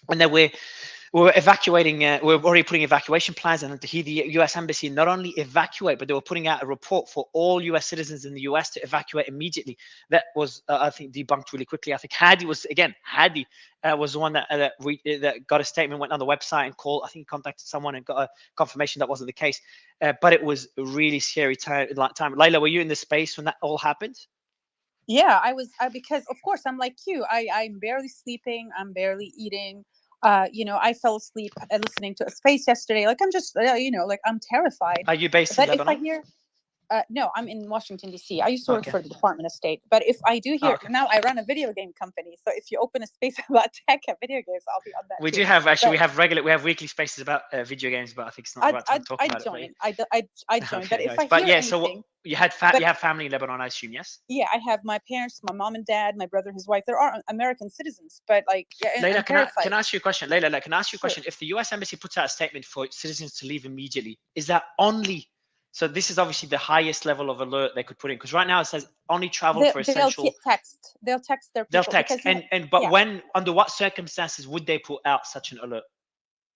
And then we're evacuating. We're already putting evacuation plans, and the U.S. Embassy not only evacuate, but they were putting out a report for all U.S. citizens in the U.S. to evacuate immediately. That was, I think, debunked really quickly. I think Hadi was the one that got a statement, went on the website and called. I think he contacted someone and got a confirmation that wasn't the case. But it was a really scary time. Layla, were you in the space when that all happened? Yeah, because of course I'm like you. I'm barely sleeping. I'm barely eating. I fell asleep listening to a space yesterday. Like I'm just, like I'm terrified. Are you based in But if I Lebanon? hear, no, I'm in Washington D.C. I used to work Okay. for the Department of State. But if I do hear okay. now, I run a video game company. So if you open a space about tech and video games, I'll be on that. We too. do have actually But we have weekly spaces about video games, but I think it's not the right time to talk I'd about join. it. I'd join. Okay, But if nice. I But hear yeah, so anything, you had but you have family in Lebanon, I assume, yes? yeah, I have my parents, my mom and dad, my brother, his wife. There are American citizens, but like, yeah, and I'm Layla, terrified. can I ask you a question? Layla, can I ask you a Sure. question? If the US Embassy puts out a statement for citizens to leave immediately, is that only, so this is obviously the highest level of alert they could put in, because right now it says only travel for essential. Text. They'll text their They'll people text. because But yeah. when, under what circumstances would they put out such an alert?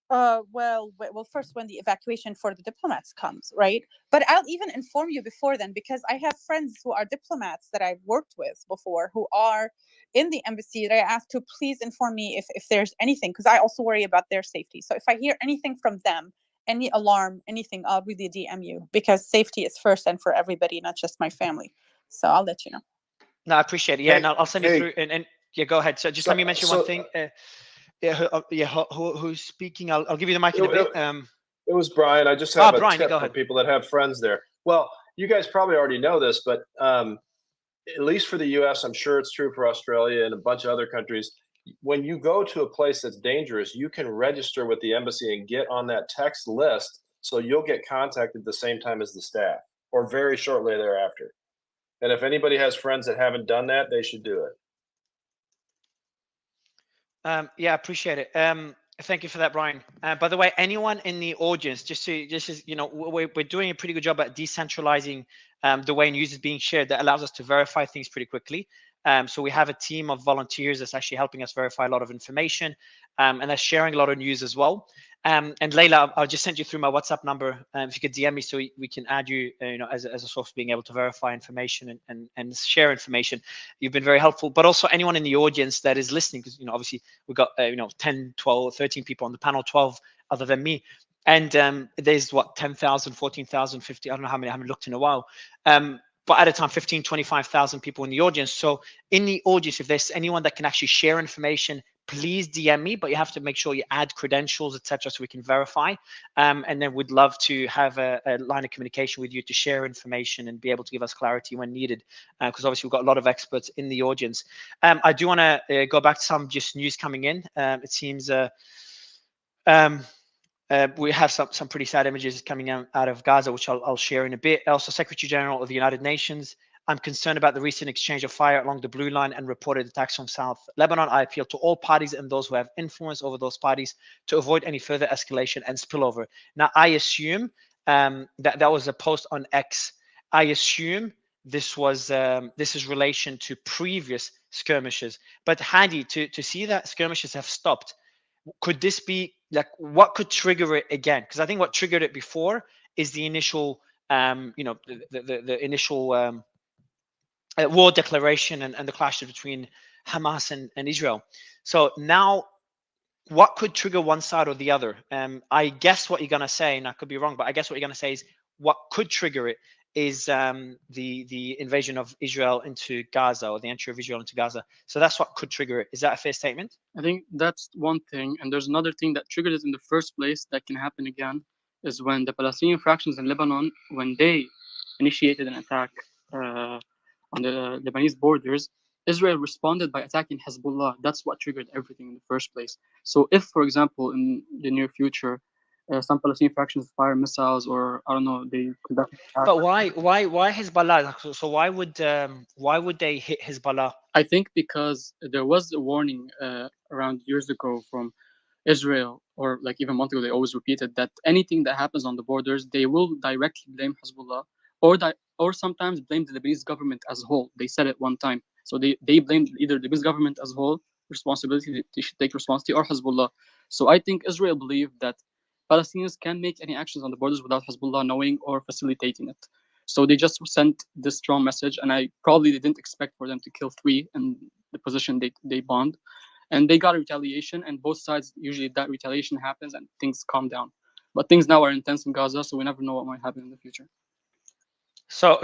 Well, first when the evacuation for the diplomats comes, right? But I'll even inform you before then, because I have friends who are diplomats that I've worked with before who are in the embassy that I asked to please inform me if there's anything, because I also worry about their safety. So if I hear anything from them, any alarm, anything, I'll really DM you, because safety is first and for everybody, not just my family. So I'll let you know. No, I appreciate it. Yeah, Hey, and I'll send you hey. through. And yeah, go ahead. So just let me mention one thing. Who's speaking? I'll give you the mic in a bit. It was Brian. I just have a Brian, tip go for ahead. people that have friends there. Well, you guys probably already know this, but at least for the U.S., I'm sure it's true for Australia and a bunch of other countries. When you go to a place that's dangerous, you can register with the embassy and get on that text list, so you'll get contacted the same time as the staff, or very shortly thereafter. And if anybody has friends that haven't done that, they should do it. Yeah, appreciate it. Thank you for that, Brian. By the way, anyone in the audience, just as you know, we're doing a pretty good job at decentralizing the way news is being shared. That allows us to verify things pretty quickly. So we have a team of volunteers that's actually helping us verify a lot of information, and they're sharing a lot of news as well. And Layla, I'll just send you through my WhatsApp number. If you could DM me, so we can add you, as a source of being able to verify information and share information. You've been very helpful. But also anyone in the audience that is listening, because obviously we've got 10, 12, 13 people on the panel, 12 other than me. And there's what, 10,000, 14,000, 50, I don't know how many, I haven't looked in a while. But at a time, 15, 25,000 people in the audience. So in the audience, if there's anyone that can actually share information, please DM me, but you have to make sure you add credentials, etc., so we can verify. And then we'd love to have a line of communication with you to share information and be able to give us clarity when needed, because obviously we've got a lot of experts in the audience. I do want to go back to some just news coming in. It seems we have some pretty sad images coming out of Gaza, which I'll share in a bit. Also, Secretary General of the United Nations, I'm concerned about the recent exchange of fire along the Blue Line and reported attacks from South Lebanon. I appeal to all parties and those who have influence over those parties to avoid any further escalation and spillover. Now, I assume that was a post on X. I assume this was this is relation to previous skirmishes. But Hadi, to see that skirmishes have stopped, could this be like, what could trigger it again? Because I think what triggered it before is the initial the initial war declaration and the clash between Hamas and Israel. So now, what could trigger one side or the other? I guess what you're going to say, and I could be wrong, but I guess what you're going to say is what could trigger it is the invasion of Israel into Gaza, or the entry of Israel into Gaza. So that's what could trigger it. Is that a fair statement? I think that's one thing. And there's another thing that triggered it in the first place that can happen again, is when the Palestinian fractions in Lebanon, when they initiated an attack on the Lebanese borders, Israel responded by attacking Hezbollah. That's what triggered everything in the first place. So if, for example, in the near future, some Palestinian fractions fire missiles, or I don't know, they conduct attacks. But why Hezbollah? So why would they hit Hezbollah? I think because there was a warning around years ago from Israel, or like even months ago, they always repeated that anything that happens on the borders, they will directly blame Hezbollah, or sometimes blame the Lebanese government as a whole. They said it one time. So they blamed either the Lebanese government as a whole, responsibility, they should take responsibility, or Hezbollah. So I think Israel believed that Palestinians can't make any actions on the borders without Hezbollah knowing or facilitating it. So they just sent this strong message, and I probably didn't expect for them to kill 3 in the position they bombed. And they got a retaliation, and both sides, usually that retaliation happens and things calm down. But things now are intense in Gaza, so we never know what might happen in the future. So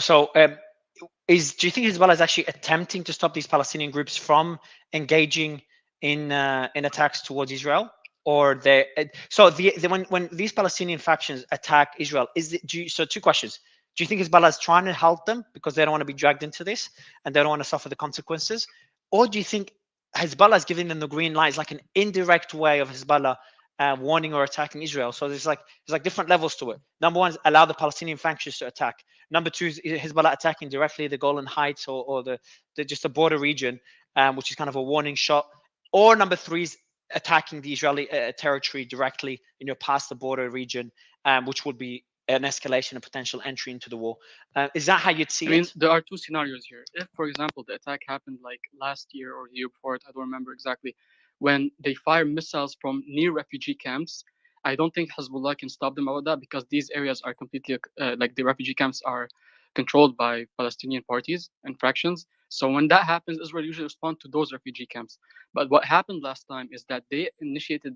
do you think Hezbollah is actually attempting to stop these Palestinian groups from engaging in attacks towards Israel, or when these Palestinian factions attack Israel, so two questions? Do you think Hezbollah is trying to help them because they don't want to be dragged into this and they don't want to suffer the consequences, or do you think Hezbollah is giving them the green light? It's like an indirect way of Hezbollah warning or attacking Israel. So there's like different levels to it. Number one is allow the Palestinian factions to attack. Number two is Hezbollah attacking directly the Golan Heights or the just the border region, which is kind of a warning shot. Or number three is attacking the Israeli territory directly, past the border region, which would be an escalation, a potential entry into the war. Is that how you'd see it? I mean, there are two scenarios here. If, for example, the attack happened like last year or the year before it, I don't remember exactly, when they fire missiles from near refugee camps, I don't think Hezbollah can stop them about that, because these areas are completely, like the refugee camps are controlled by Palestinian parties and fractions. So when that happens, Israel usually responds to those refugee camps. But what happened last time is that they initiated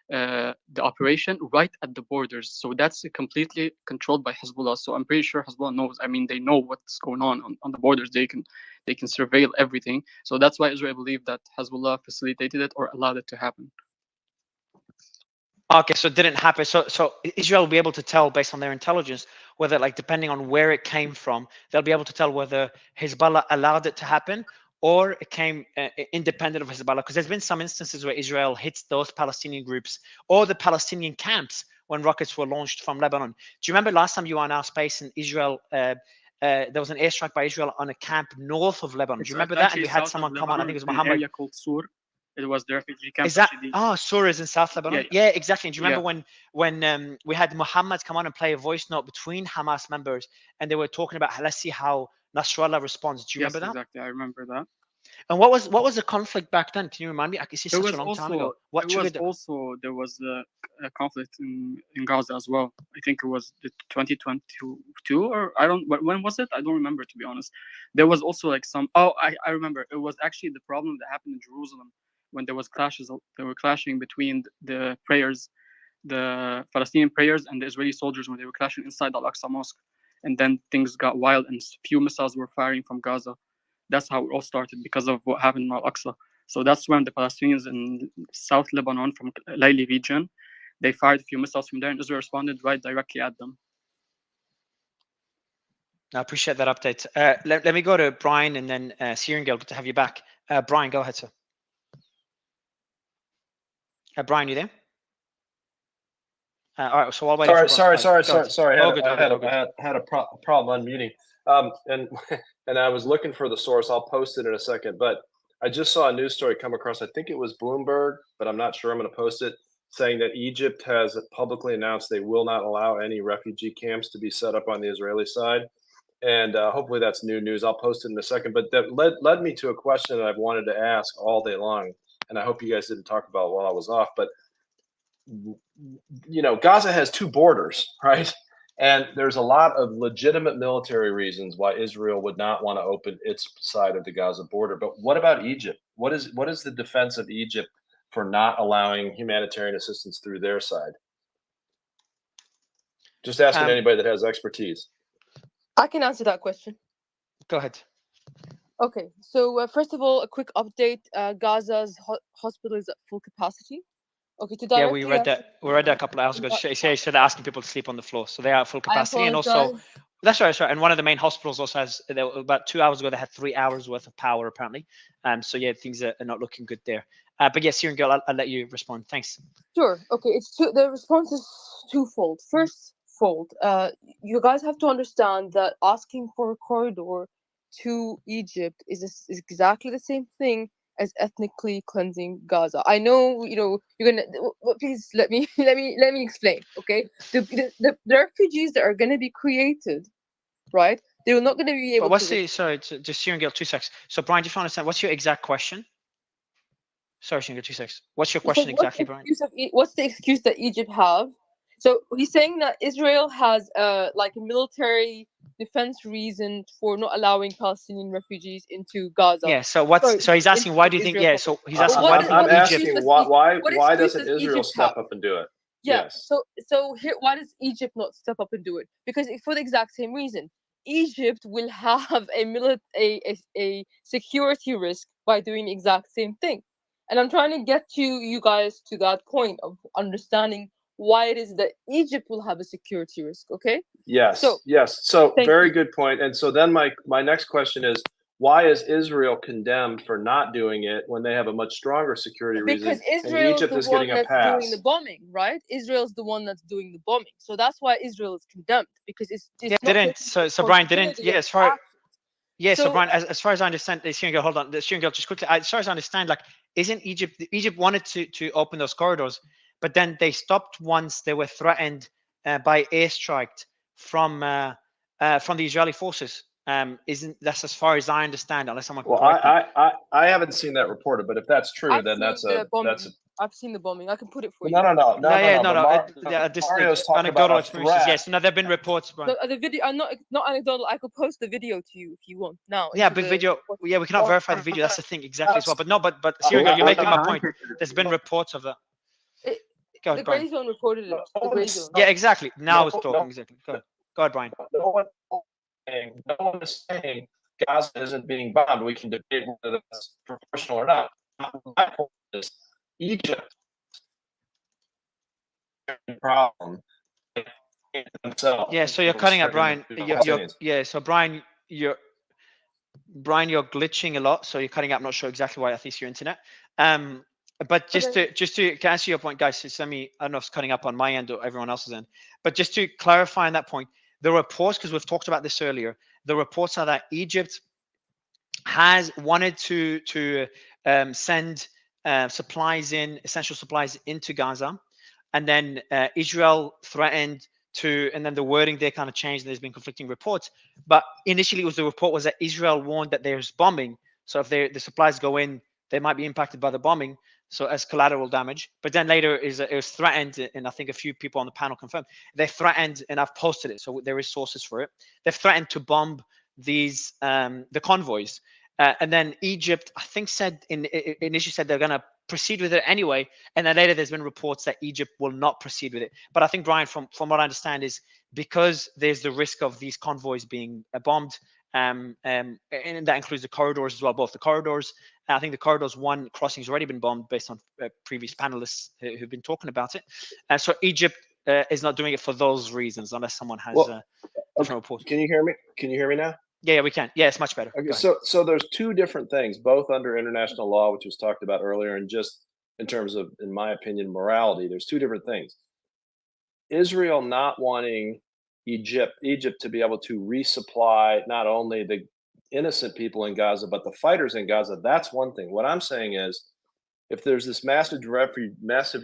the operation right at the borders. So that's completely controlled by Hezbollah. So I'm pretty sure Hezbollah knows. I mean, they know what's going on the borders. They can surveil everything. So that's why Israel believed that Hezbollah facilitated it or allowed it to happen. Okay, so it didn't happen. So Israel will be able to tell based on their intelligence whether, like, depending on where it came from, they'll be able to tell whether Hezbollah allowed it to happen or it came independent of Hezbollah. Because there's been some instances where Israel hits those Palestinian groups or the Palestinian camps when rockets were launched from Lebanon. Do you remember last time you were on our space in Israel? There was an airstrike by Israel on a camp north of Lebanon. Do you remember that? And we had someone come on. I think it was Muhammad. Area called Sur. It was the refugee camp. Is that Sur is in South Lebanon? Yeah, exactly. Do you remember when we had Muhammad come on and play a voice note between Hamas members, and they were talking about, let's see how Nasrallah responds? Do you remember that? Exactly, I remember that. And what was the conflict back then? Can you remind me? I can see such a long time ago. There was a conflict in Gaza as well. I think it was the 2022 or when was it? I don't remember, to be honest. There was also like some. Oh, I remember. It was actually the problem that happened in Jerusalem when there was clashes. They were clashing between the prayers, the Palestinian prayers, and the Israeli soldiers when they were clashing inside the Al-Aqsa Mosque, and then things got wild and few missiles were firing from Gaza. That's how it all started, because of what happened in Al-Aqsa. So that's when the Palestinians in South Lebanon from Laili region, they fired a few missiles from there, and Israel responded right directly at them. I appreciate that update. Let me go to Brian and then Siringale. Good to have you back. Brian, go ahead, sir. Brian, you there? All right, so I'll wait. Sorry. I had a problem unmuting. And I was looking for the source. I'll post it in a second. But I just saw a news story come across. I think it was Bloomberg, but I'm not sure. I'm going to post it, saying that Egypt has publicly announced they will not allow any refugee camps to be set up on the Israeli side. And hopefully that's new news. I'll post it in a second. But that led me to a question that I've wanted to ask all day long. And I hope you guys didn't talk about it while I was off. But, Gaza has two borders, right? And there's a lot of legitimate military reasons why Israel would not want to open its side of the Gaza border. But what about Egypt? What is the defense of Egypt for not allowing humanitarian assistance through their side? Just asking anybody that has expertise. I can answer that question. Go ahead. Okay, so first of all, a quick update. Gaza's hospital is at full capacity. Okay, Yeah, we read that. We read that a couple of hours ago. She said asking people to sleep on the floor, so they are at full capacity. And also, that's right. And one of the main hospitals also has. About 2 hours ago, they had 3 hours worth of power apparently. So yeah, things are not looking good there. But yeah, Siringale, I'll let you respond. Thanks. Sure. Okay, the response is twofold. First fold, you guys have to understand that asking for a corridor to Egypt is exactly the same thing as ethnically cleansing Gaza. I know, you're gonna. Please let me explain. Okay, the refugees that are gonna be created, right? They're not gonna be able. But what's sorry, just Siringale, 2 seconds. So Brian, just want to understand what's your exact question? Sorry, Siringale, 2 seconds. What's your question exactly, Brian? What's the excuse that Egypt have? So he's saying that Israel has like a military defense reason for not allowing Palestinian refugees into Gaza. Yeah. So he's asking why do you think? Yeah. So he's asking why. I'm asking why doesn't Israel step up and do it? Yeah. Yes. So here, why does Egypt not step up and do it? Because for the exact same reason, Egypt will have a security risk by doing the exact same thing. And I'm trying to get you guys to that point of understanding why it is that Egypt will have a security risk. Okay. Yes, So yes. So thank very you. good point. And so then my next question is, why is Israel condemned for not doing it when they have a much stronger security Because reason, and Israel's Egypt the is one getting a that's doing the pass? bombing, right? Israel's the one that's doing the bombing. So that's why Israel is condemned, because it's Yeah, not didn't. taking So Brian didn't. responsibility Yeah, of as its far. actions. Yeah, so So Brian, as far as I understand, the steering girl, hold on, the steering girl, just quickly. As far as I understand, like, isn't Egypt wanted to open those corridors, but then they stopped once they were threatened by airstrike from the Israeli forces. Isn't that's as far as I understand, unless someone can Well, correct me. I haven't seen that reported, but if that's true, I've then seen that's the a bombing. I've seen the bombing. I can put it for no, you. no. Yeah, But this Mario's talking about anecdotal a experiences. threat. Yes, no, there've been reports, Brian. No, the video. I'm not anecdotal. I could post the video to you if you want now. Yeah, Into but the video. Yeah, we cannot Well, verify the video. That's the thing exactly as well. But no, but Uh, steering girl, you're making my uh, point. There's been reports of that. Go The ahead, Brian. Gray Zone reported it. The Gray Zone. Yeah, exactly. Now it's no, talking exactly. Go ahead, Brian. no one is saying Gaza isn't being bombed. We can debate whether that's proportional or not. My point is Egypt problem themselves. Yeah, so you're cutting out, Brian. Yeah, so Brian, you're glitching a lot, so you're cutting out. I'm not sure exactly why. I think it's your internet. But just to answer your point, guys, it's I don't know if it's cutting up on my end or everyone else's end. But just to clarify on that point, the reports, because we've talked about this earlier, the reports are that Egypt has wanted to send supplies essential supplies into Gaza, and then Israel threatened to, and then the wording there kind of changed. And there's been conflicting reports, but initially the report was that Israel warned that there's bombing, so if the supplies go in, they might be impacted by the bombing, so as collateral damage. But then later it was threatened, and I think a few people on the panel confirmed they threatened, and I've posted it, so there is sources for it. They've threatened to bomb these the convoys, and then Egypt, I think, initially said they're going to proceed with it anyway, and then later there's been reports that Egypt will not proceed with it. But I think, Brian, from what I understand, is because there's the risk of these convoys being bombed, and that includes the corridors as well, both the corridors. I think the corridors 1 crossing has already been bombed based on previous panelists who've been talking about it. So Egypt is not doing it for those reasons, unless someone has different reports. Can you hear me? Can you hear me now? Yeah, we can. Yeah, it's much better. Okay, so there's two different things, both under international law, which was talked about earlier, and just in terms of, in my opinion, morality. There's two different things. Israel not wanting Egypt to be able to resupply not only the innocent people in Gaza, but the fighters in Gaza. That's one thing. What I'm saying is, if there's this massive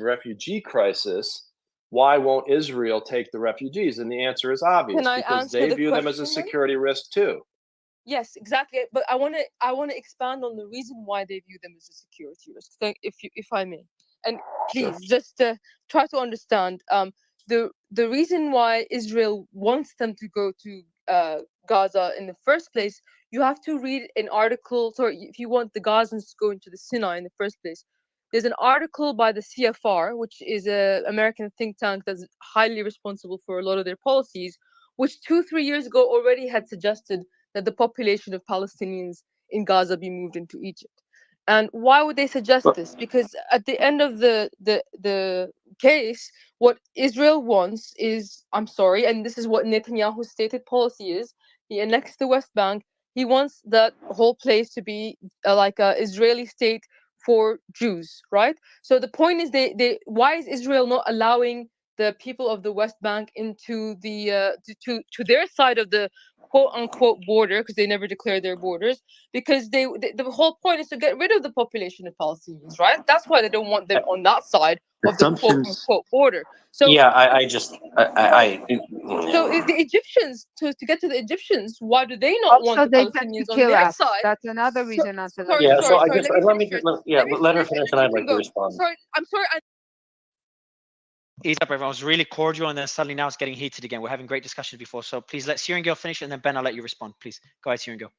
refugee crisis, why won't Israel take the refugees? And the answer is obvious, Can I because answer they the view them as a question then? security risk too. Yes, exactly. But I want to expand on the reason why they view them as a security risk, if I may. And please, just try to understand the reason why Israel wants them to go to Gaza in the first place. You have to read an article. Sorry, if you want the Gazans to go into the Sinai in the first place, there's an article by the CFR, which is an American think tank that's highly responsible for a lot of their policies, which 2-3 years ago already had suggested that the population of Palestinians in Gaza be moved into Egypt. And why would they suggest this? Because at the end of the case, what Israel wants is, I'm sorry, and this is what Netanyahu's stated policy is, he annexed the West Bank. He wants that whole place to be like an Israeli state for Jews, right? So the point is, why is Israel not allowing the people of the West Bank into the to their side of the quote unquote border, because they never declare their borders, because the whole point is to get rid of the population of Palestinians, right? That's why they don't want them on that side of the quote unquote border. So yeah, so if the Egyptians, to get to the Egyptians, why do they not want Also, the they tend to Palestinians on kill their us. side? That's another reason not to let Sorry, yeah. them So I sorry. guess Let me let her finish, and I'd like to go. respond. Sorry, I'm sorry. Ease up, everyone. It was really cordial, and then suddenly now it's getting heated again. We're having great discussions before, so please let Syrian Girl finish, and then Ben, I'll let you respond. Please go ahead, Syrian Girl.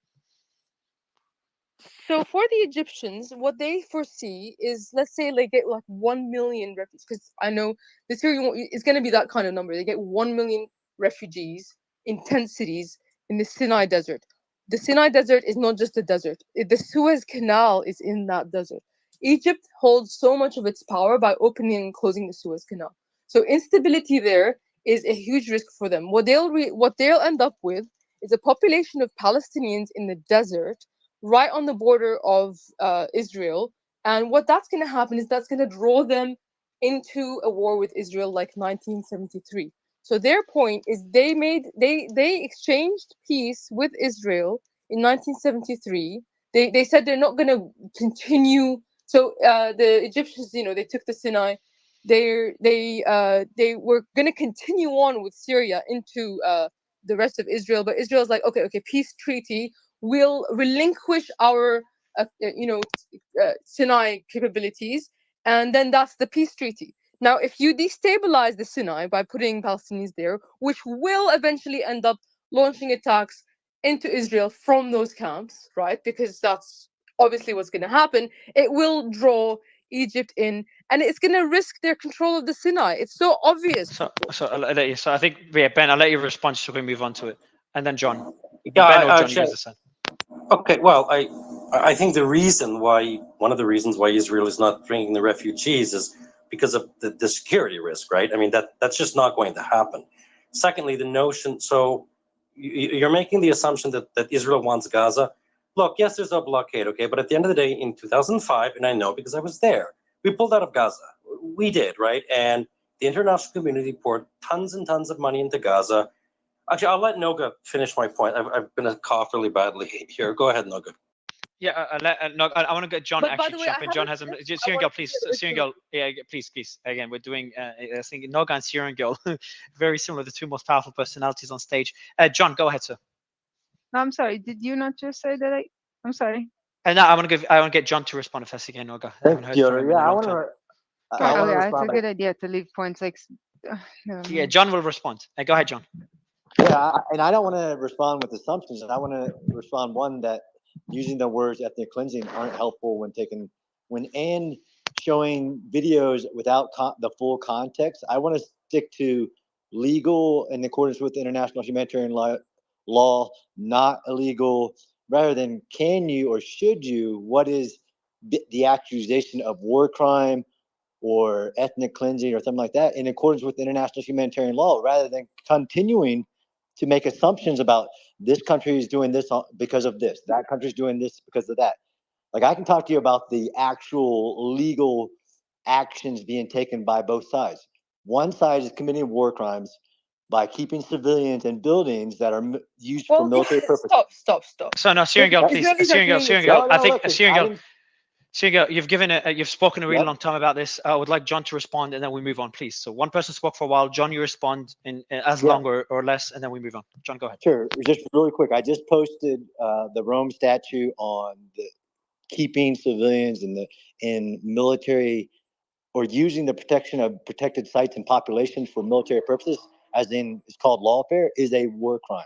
So for the Egyptians, what they foresee is, let's say they get like 1 million refugees, because I know the Syria is going to be that kind of number. They get 1 million refugees in tent cities in the Sinai Desert. The Sinai Desert is not just a desert. The Suez Canal is in that desert. Egypt holds so much of its power by opening and closing the Suez Canal. So instability there is a huge risk for them. What they'll end up with is a population of Palestinians in the desert, right on the border of Israel. And what that's going to happen is that's going to draw them into a war with Israel like 1973. So their point is they exchanged peace with Israel in 1973. They said they're not going to continue. So the Egyptians, they took the Sinai. They were going to continue on with Syria into the rest of Israel, but Israel's like, okay, peace treaty. We'll relinquish our Sinai capabilities, and then that's the peace treaty. Now, if you destabilize the Sinai by putting Palestinians there, which will eventually end up launching attacks into Israel from those camps, right? Because that's obviously what's going to happen. It will draw Egypt in, and it's going to risk their control of the Sinai. It's so obvious. So I think, Ben, I'll let you respond so we move on to it, and then John. Yeah, Ben or John, actually, you guys decide. Okay, well, I think one of the reasons why Israel is not bringing the refugees is because of the security risk, right? I mean, that's just not going to happen. Secondly, the notion, so you're making the assumption that Israel wants Gaza. Look, yes, there's a blockade, okay, but at the end of the day, in 2005, and I know because I was there, we pulled out of Gaza. We did, right? And the international community poured tons and tons of money into Gaza. Actually, I'll let Noga finish my point. I've been a cough really badly here. Go ahead, Noga. Yeah, I want to get John But by actually the way, jump I in. John haven't has a said- I Syrian wanna girl, say please. that Syrian listen. girl, yeah, please. Again, we're doing. I think Noga and Syrian girl, very similar, the two most powerful personalities on stage. John, go ahead, sir. No, I'm sorry. Did you not just say that? I'm sorry. And now I want to get John to respond if that's again, Noga. I haven't heard from him in a long time. Oh, yeah, it's a good idea to leave points like. Never Yeah, mind. John will respond. Go ahead, John. Yeah, and I don't want to respond with assumptions. I want to respond one that using the words ethnic cleansing aren't helpful when Anne showing videos without the full context. I want to stick to legal in accordance with international humanitarian law, not illegal, rather than can you or should you, what is the accusation of war crime or ethnic cleansing or something like that in accordance with international humanitarian law, rather than continuing to make assumptions about this country is doing this because of this, that country is doing this because of that. Like, I can talk to you about the actual legal actions being taken by both sides. One side is committing war crimes by keeping civilians in buildings that are used for military purposes. Stop. So no, Syrian girl, please. Syrian girl. I think Syrian girl. Syrian girl, you've spoken a really long time about this. I would like John to respond, and then we move on, please. So one person spoke for a while. John, you respond in as long or less, and then we move on. John, go ahead. Sure. Just really quick, I just posted the Rome statute on the keeping civilians in military or using the protection of protected sites and populations for military purposes, as in it's called lawfare, is a war crime.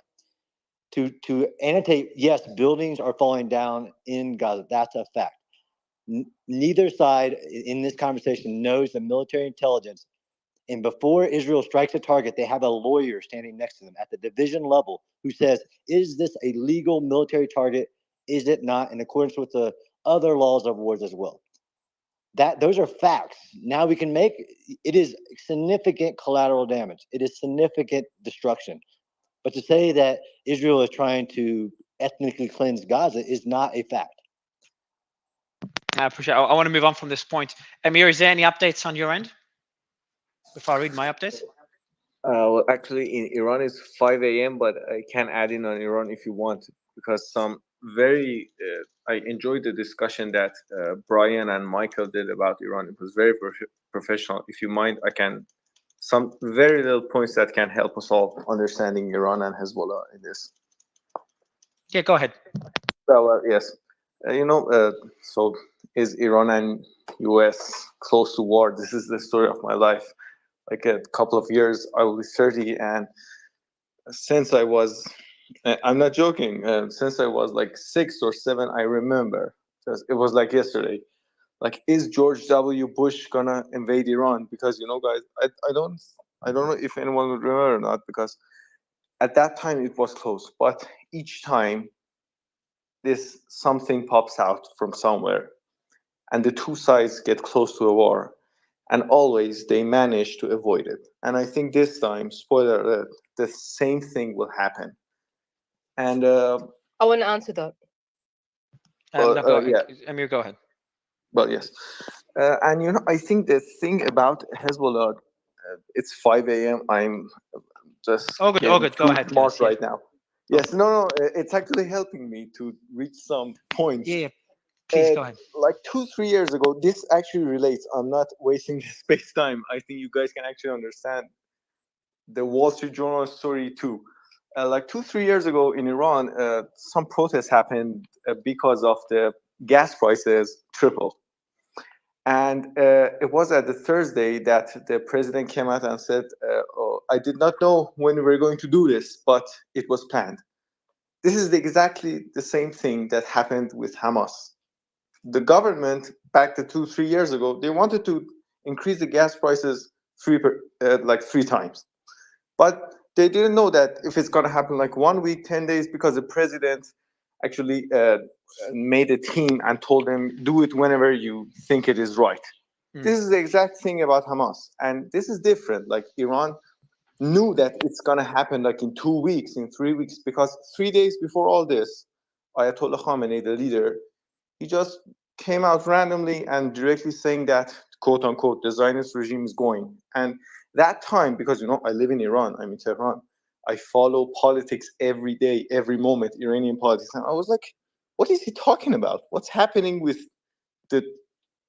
To annotate, yes, buildings are falling down in Gaza. That's a fact. Neither side in this conversation knows the military intelligence. And before Israel strikes a target, they have a lawyer standing next to them at the division level who says, is this a legal military target? Is it not, in accordance with the other laws of wars as well? Those are facts. Now we can make it is significant collateral damage. It is significant destruction. But to say that Israel is trying to ethnically cleanse Gaza is not a fact. I appreciate it. I want to move on from this point. Amir, is there any updates on your end before I read my updates? Well, actually, in Iran it's 5 a.m., but I can add in on Iran if you want, because some very I enjoyed the discussion that Brian and Michael did about Iran. It was very professional. If you mind, I can some very little points that can help us all understanding Iran and Hezbollah in this. Yeah, go ahead. Well, yes, so is Iran and US close to war? This is the story of my life. Like a couple of years, I will be 30, and since I was, I'm not joking, since I was like 6 or 7, I remember, it was like yesterday, like, is George W. Bush gonna invade Iran? Because, guys, I don't know if anyone would remember or not, because at that time it was close, but each time this something pops out from somewhere and the two sides get close to a war, and always they manage to avoid it. And I think this time, spoiler alert, the same thing will happen. And I want to answer that. yeah, Amir, go ahead. well, yes. And I think the thing about Hezbollah, it's 5 a.m. I'm just All good, getting go too ahead, smart guys, yeah. right now. Yes, no, it's actually helping me to reach some points. Yeah, please go ahead. Like 2-3 years ago, this actually relates. I'm not wasting space time. I think you guys can actually understand the Wall Street Journal story too. Like 2-3 years ago in Iran, some protests happened because of the gas prices triple. And it was at the Thursday that the president came out and said, oh, I did not know when we were going to do this, but it was planned. This is exactly the same thing that happened with Hamas. The government, back to 2-3 years ago, they wanted to increase the gas prices like 3 times. But they didn't know that if it's going to happen like 1 week, 10 days, because the president actually made a team and told them, do it whenever you think it is right. This is the exact thing about Hamas. And this is different. Like Iran knew that it's going to happen like in 2 weeks, in 3 weeks, because 3 days before all this, Ayatollah Khamenei, the leader, he just came out randomly and directly saying that, quote unquote, the Zionist regime is going. And that time, because I live in Iran, I'm in Tehran, I follow politics every day, every moment, Iranian politics. And I was like, what is he talking about? What's happening with the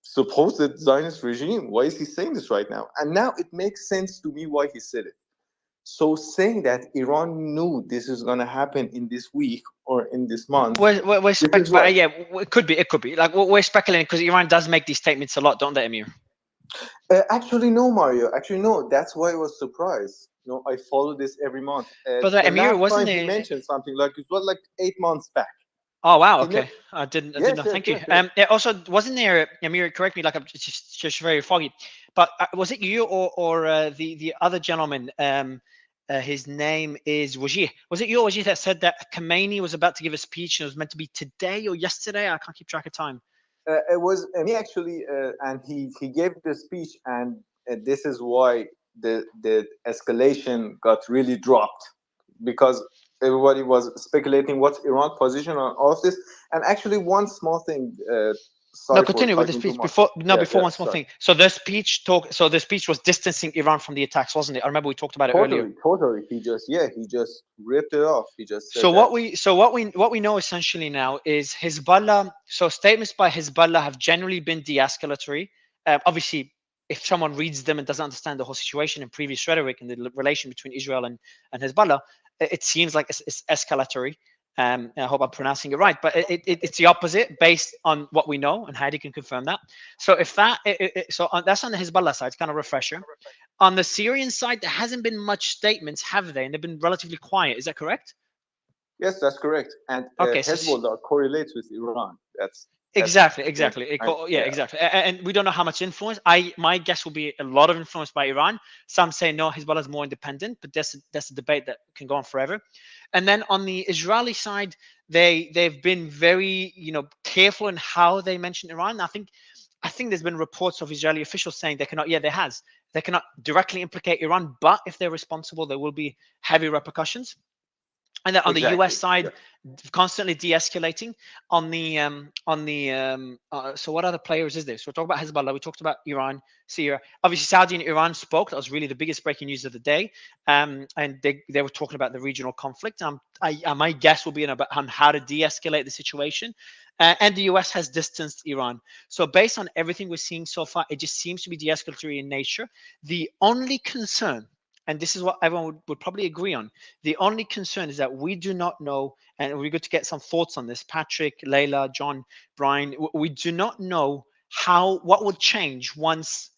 supposed Zionist regime? Why is he saying this right now? And now it makes sense to me why he said it. So saying that Iran knew this is going to happen in this week or in this month. We're speculating. Yeah, it could be. Like we're speculating because Iran does make these statements a lot, don't they, Amir? Actually, no, Mario. Actually, no. That's why I was surprised. I follow this every month. But the Amir, last wasn't time he it? mentioned something like it was like 8 months back. Oh wow, He okay. never- I didn't Yes, know. yes, Thank yes, you. yes. Yeah, also, wasn't there, Amir? Correct me. Like I'm just very foggy. But was it you or the other gentleman? His name is Wajih. Was it you or Wajih that said that Khamenei was about to give a speech and it was meant to be today or yesterday? I can't keep track of time. It was me actually, and he gave the speech, and this is why the escalation got really dropped, because everybody was speculating what's Iran's position on all of this. And actually, one small thing. Sorry No, continue for with the talking too speech. much. Before one small sorry. thing. So the speech was distancing Iran from the attacks, wasn't it? I remember we talked about it earlier. Totally. He just ripped it off. He just said So that. what we know essentially now is Hezbollah. So statements by Hezbollah have generally been de-escalatory. Obviously, if someone reads them and doesn't understand the whole situation and previous rhetoric and the relation between Israel and Hezbollah, it seems like it's escalatory. I hope I'm pronouncing it right, but it's the opposite based on what we know, and Heidi can confirm that. So if that, that's on the Hezbollah side, it's kind of refresher. On the Syrian side, there hasn't been much statements, have they? And they've been relatively quiet. Is that correct? Yes, that's correct. And Okay, so Hezbollah correlates with Iran. exactly. Yeah. Exactly. And we don't know how much influence. My guess will be a lot of influence by Iran. Some say no, Hezbollah is more independent, but that's a debate that can go on forever. And then on the Israeli side, they've been very careful in how they mention Iran. I think there's been reports of Israeli officials saying they cannot. Yeah, they cannot directly implicate Iran, but if they're responsible, there will be heavy repercussions. And then on the U.S. side, constantly de-escalating. So what other players is this? We're talking about Hezbollah. We talked about Iran, Syria. Obviously, Saudi and Iran spoke. That was really the biggest breaking news of the day. And they were talking about the regional conflict. My guess will be on how to de-escalate the situation. And the U.S. has distanced Iran. So based on everything we're seeing so far, it just seems to be de-escalatory in nature. The only concern, and this is what everyone would probably agree on, the only concern is that we do not know, and we're good to get some thoughts on this, Patrick, Layla, John, Brian, we do not know what would change once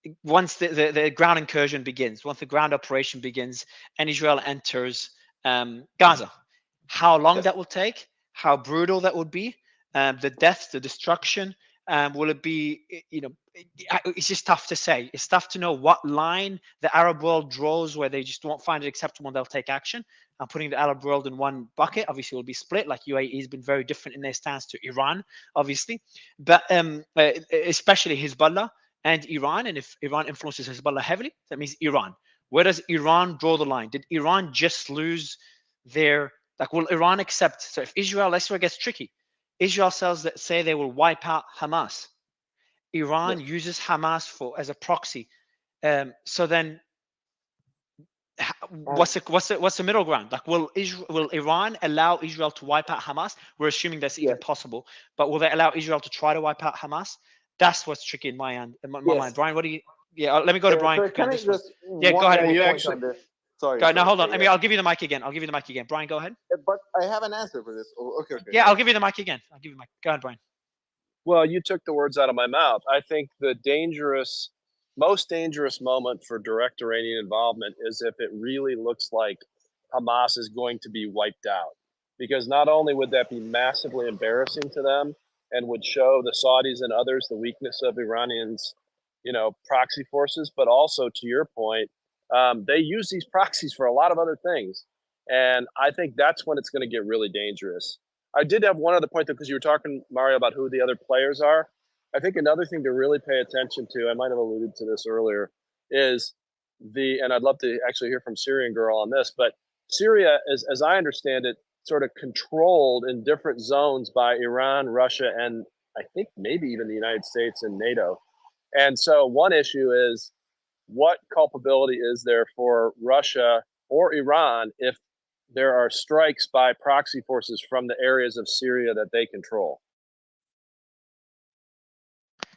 the ground incursion begins, once the ground operation begins and Israel enters Gaza. How long that will take, how brutal that would be, the deaths, the destruction, Will it be, it's just tough to say. It's tough to know what line the Arab world draws where they just won't find it acceptable and they'll take action. And putting the Arab world in one bucket, obviously, will be split. Like UAE has been very different in their stance to Iran, obviously, but especially Hezbollah and Iran. And if Iran influences Hezbollah heavily, that means Iran. Where does Iran draw the line? Did Iran just lose their, like, will Iran accept? So if Israel, that's where it gets tricky. Israel say they will wipe out Hamas. Iran uses Hamas as a proxy. So then, what's the middle ground? Like, will Iran allow Israel to wipe out Hamas? We're assuming that's even possible, but will they allow Israel to try to wipe out Hamas? That's what's tricky in my mind. Brian, what do you? Yeah, let me go to Brian. So can I just yeah, go ahead. you actually. Sorry. Now hold on. I'll give you the mic again. Brian, go ahead. But I have an answer for this. Oh, okay. Yeah, I'll give you the mic again. Go ahead, Brian. Well, you took the words out of my mouth. I think the most dangerous moment for direct Iranian involvement is if it really looks like Hamas is going to be wiped out. Because not only would that be massively embarrassing to them and would show the Saudis and others the weakness of Iranians, proxy forces, but also, to your point, they use these proxies for a lot of other things. And I think that's when it's going to get really dangerous. I did have one other point, though, because you were talking, Mario, about who the other players are. I think another thing to really pay attention to, I might have alluded to this earlier, is and I'd love to actually hear from Syrian Girl on this, but Syria, as I understand it, sort of controlled in different zones by Iran, Russia, and I think maybe even the United States and NATO. And so one issue is, what culpability is there for Russia or Iran if there are strikes by proxy forces from the areas of Syria that they control?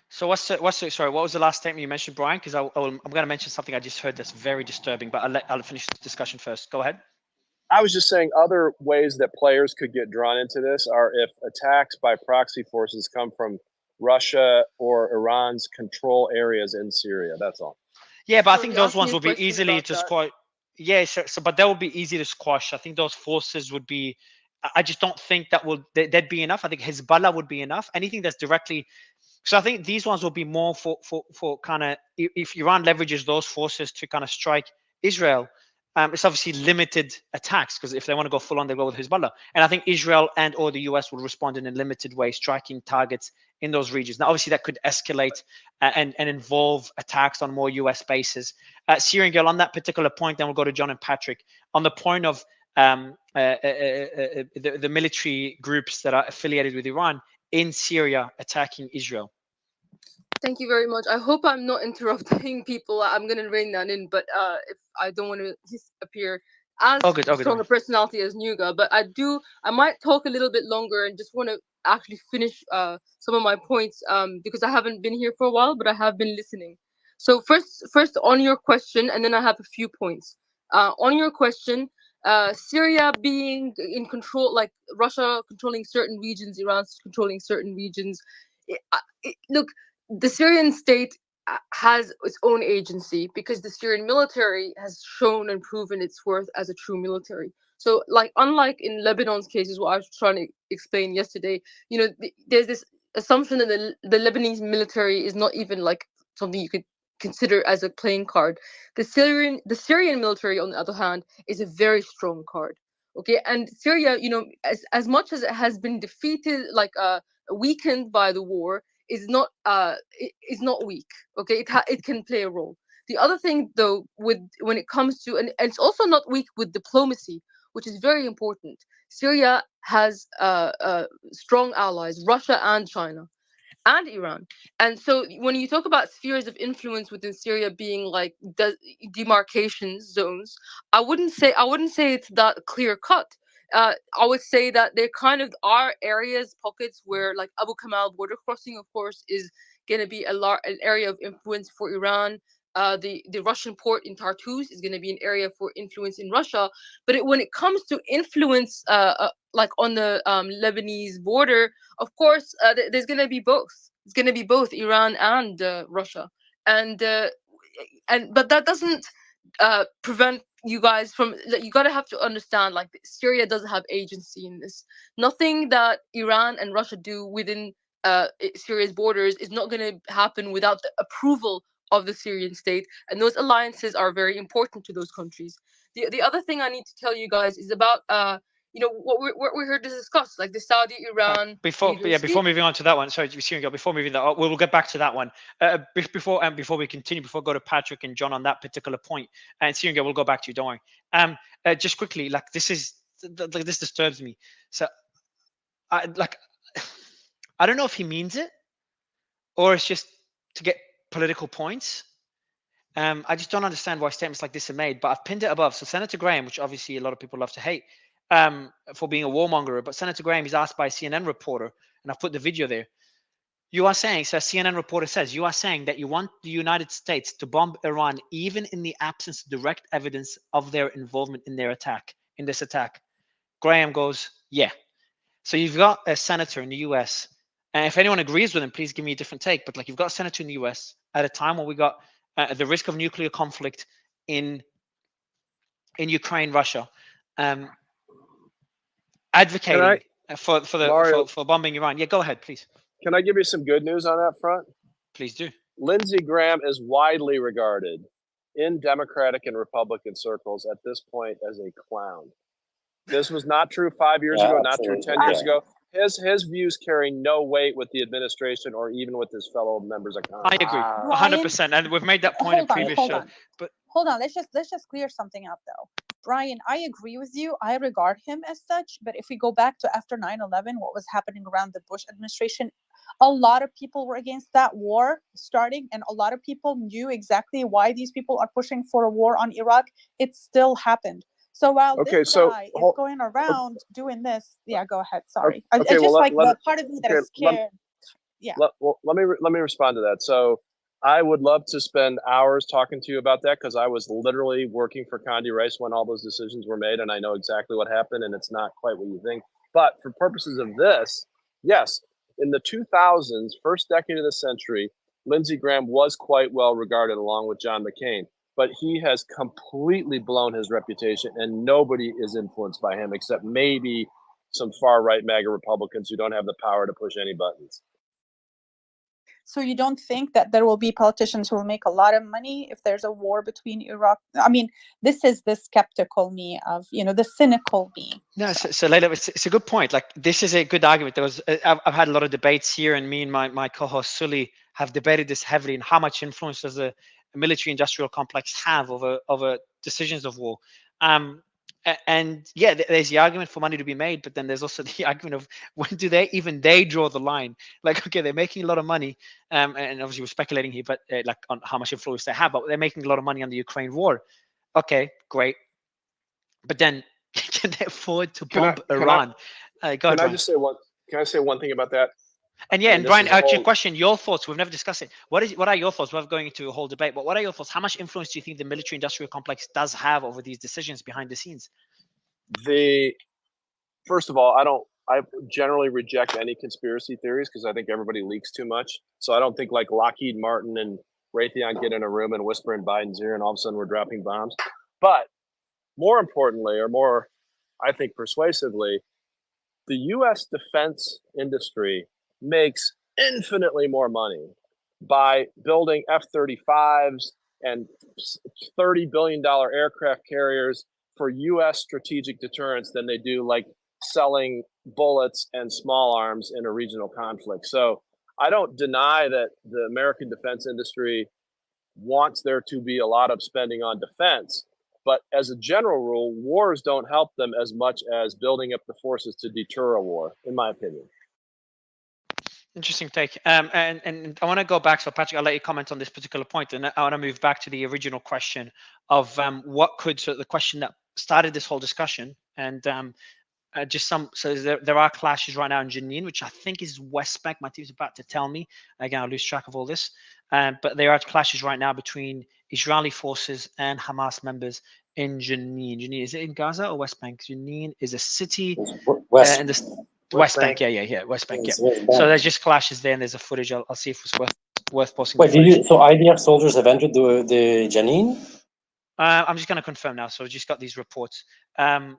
So sorry, what was the last statement you mentioned, Brian? Because I'm going to mention something I just heard that's very disturbing, but I'll finish the discussion first. Go ahead. I was just saying other ways that players could get drawn into this are if attacks by proxy forces come from Russia or Iran's control areas in Syria. That's all. Yeah, but I think those ones will be easily to squash. Yeah, but that would be easy to squash. I think those forces would be. I just don't think that'd be enough. I think Hezbollah would be enough. Anything that's directly. So I think these ones will be more for kind of, if Iran leverages those forces to kind of strike Israel, it's obviously limited attacks, because if they want to go full on, they go with Hezbollah. And I think Israel or the US will respond in a limited way, striking targets in those regions. Now, obviously, that could escalate and involve attacks on more US bases. Syrian Girl, on that particular point, then we'll go to John and Patrick. On the point of the military groups that are affiliated with Iran in Syria attacking Israel. Thank you very much. I hope I'm not interrupting people. I'm gonna rein that in, but if I don't want to appear as strong a personality as Nuga, but I might talk a little bit longer and just want to actually finish some of my points because I haven't been here for a while, but I have been listening. So first on your question, and then I have a few points. On your question, Syria being in control, like Russia controlling certain regions, Iran controlling certain regions. Look, the Syrian state has its own agency because the Syrian military has shown and proven its worth as a true military. So, like, unlike in Lebanon's cases, what I was trying to explain yesterday, there's this assumption that the Lebanese military is not even like something you could consider as a playing card. The Syrian military, on the other hand, is a very strong card. Okay, and Syria, as much as it has been defeated, like weakened by the war, is not weak. Okay, it can play a role. The other thing, though, when it comes to, and it's also not weak with diplomacy, which is very important. Syria has strong allies, Russia and China, and Iran. And so when you talk about spheres of influence within Syria being like demarcation zones, I wouldn't say it's that clear cut. I would say that there kind of are areas, pockets where, like, Abu Kamal border crossing, of course, is going to be an area of influence for Iran. The Russian port in Tartus is going to be an area for influence in Russia. But when it comes to influence, like on the Lebanese border, of course, there's going to be both. It's going to be both Iran and Russia, but that doesn't prevent you guys from. You gotta have to understand, like, Syria doesn't have agency in this. Nothing that Iran and Russia do within Syria's borders is not going to happen without the approval of the Syrian state, and those alliances are very important to those countries. The other thing I need to tell you guys is about what we're here to discuss, like the Saudi-Iran Before leadership. moving on to that one, sorry, before moving that, we'll get back to that one. Before we continue, before we go to Patrick and John on that particular point, and Syria, we'll go back to you. Don't worry. Just quickly, like this disturbs me. So, I don't know if he means it, or it's just to get political points. I just don't understand why statements like this are made, but I've pinned it above. So Senator Graham, which obviously a lot of people love to hate for being a warmonger, but Senator Graham is asked by a CNN reporter, and I've put the video there. You are saying, so a CNN reporter says, you are saying that you want the United States to bomb Iran even in the absence of direct evidence of their involvement in this attack. Graham goes, yeah. So you've got a senator in the US, and if anyone agrees with him, please give me a different take. But like you've got a senator in the US at a time when we got the risk of nuclear conflict in Ukraine, Russia, advocating for bombing Iran. Yeah, go ahead, please. Can I give you some good news on that front? Please do. Lindsey Graham is widely regarded in Democratic and Republican circles at this point as a clown. This was not true 5 years ago, not true 10 years ago. His views carry no weight with the administration or even with his fellow members of Congress. I agree, 100%, and we've made that point in previous shows. But hold on, let's just clear something up though. Brian, I agree with you. I regard him as such, but if we go back to after 9/11, what was happening around the Bush administration, a lot of people were against that war starting, and a lot of people knew exactly why these people are pushing for a war on Iraq. It still happened. So while this guy is going around doing this, yeah, go ahead. Sorry, it's just the part of me that is scared. Let me respond to that. So I would love to spend hours talking to you about that because I was literally working for Condi Rice when all those decisions were made, and I know exactly what happened, and it's not quite what you think. But for purposes of this, yes, in the 2000s, first decade of the century, Lindsey Graham was quite well regarded along with John McCain. But he has completely blown his reputation, and nobody is influenced by him except maybe some far-right MAGA Republicans who don't have the power to push any buttons. So you don't think that there will be politicians who will make a lot of money if there's a war between Iraq? I mean, this is the skeptical me of, the cynical me. No, so Leila, it's a good point. Like, this is a good argument. There was, I've had a lot of debates here, and me and my co-host Sully have debated this heavily, and how much influence does the military-industrial complex have over decisions of war. And yeah, there's the argument for money to be made, but then there's also the argument of when do they draw the line? Like, okay, they're making a lot of money, and obviously we're speculating here, but like on how much influence they have, but they're making a lot of money on the Ukraine war. Okay, great, but then can they afford to bomb Iran? Go ahead, Can I say one thing about that? And yeah, and Brian, actually, question, your thoughts. We've never discussed it. What are your thoughts? We're going into a whole debate, but what are your thoughts? How much influence do you think the military-industrial complex does have over these decisions behind the scenes? First of all, I generally reject any conspiracy theories because I think everybody leaks too much. So I don't think like Lockheed Martin and Raytheon get in a room and whisper in Biden's ear and all of a sudden we're dropping bombs. But more importantly, or more, I think persuasively, the U.S. defense industry makes infinitely more money by building F-35s and $30 billion aircraft carriers for U.S. strategic deterrence than they do like selling bullets and small arms in a regional conflict. So I don't deny that the American defense industry wants there to be a lot of spending on defense, but as a general rule, wars don't help them as much as building up the forces to deter a war, in my opinion. Interesting take. And I want to go back. So Patrick, I'll let you comment on this particular point, and I want to move back to the original question of the question that started this whole discussion, and there are clashes right now in Jenin, which I think is West Bank. My team's about to tell me. Again, I lose track of all this. But there are clashes right now between Israeli forces and Hamas members in Jenin. Jenin, is it in Gaza or West Bank? Jenin is a city in the West Bank. Yeah, West Bank. Yeah. So there's just clashes there, and there's a footage. I'll see if it's worth posting. Wait, so IDF soldiers have entered the Jenin? I'm just going to confirm now. So I just got these reports. So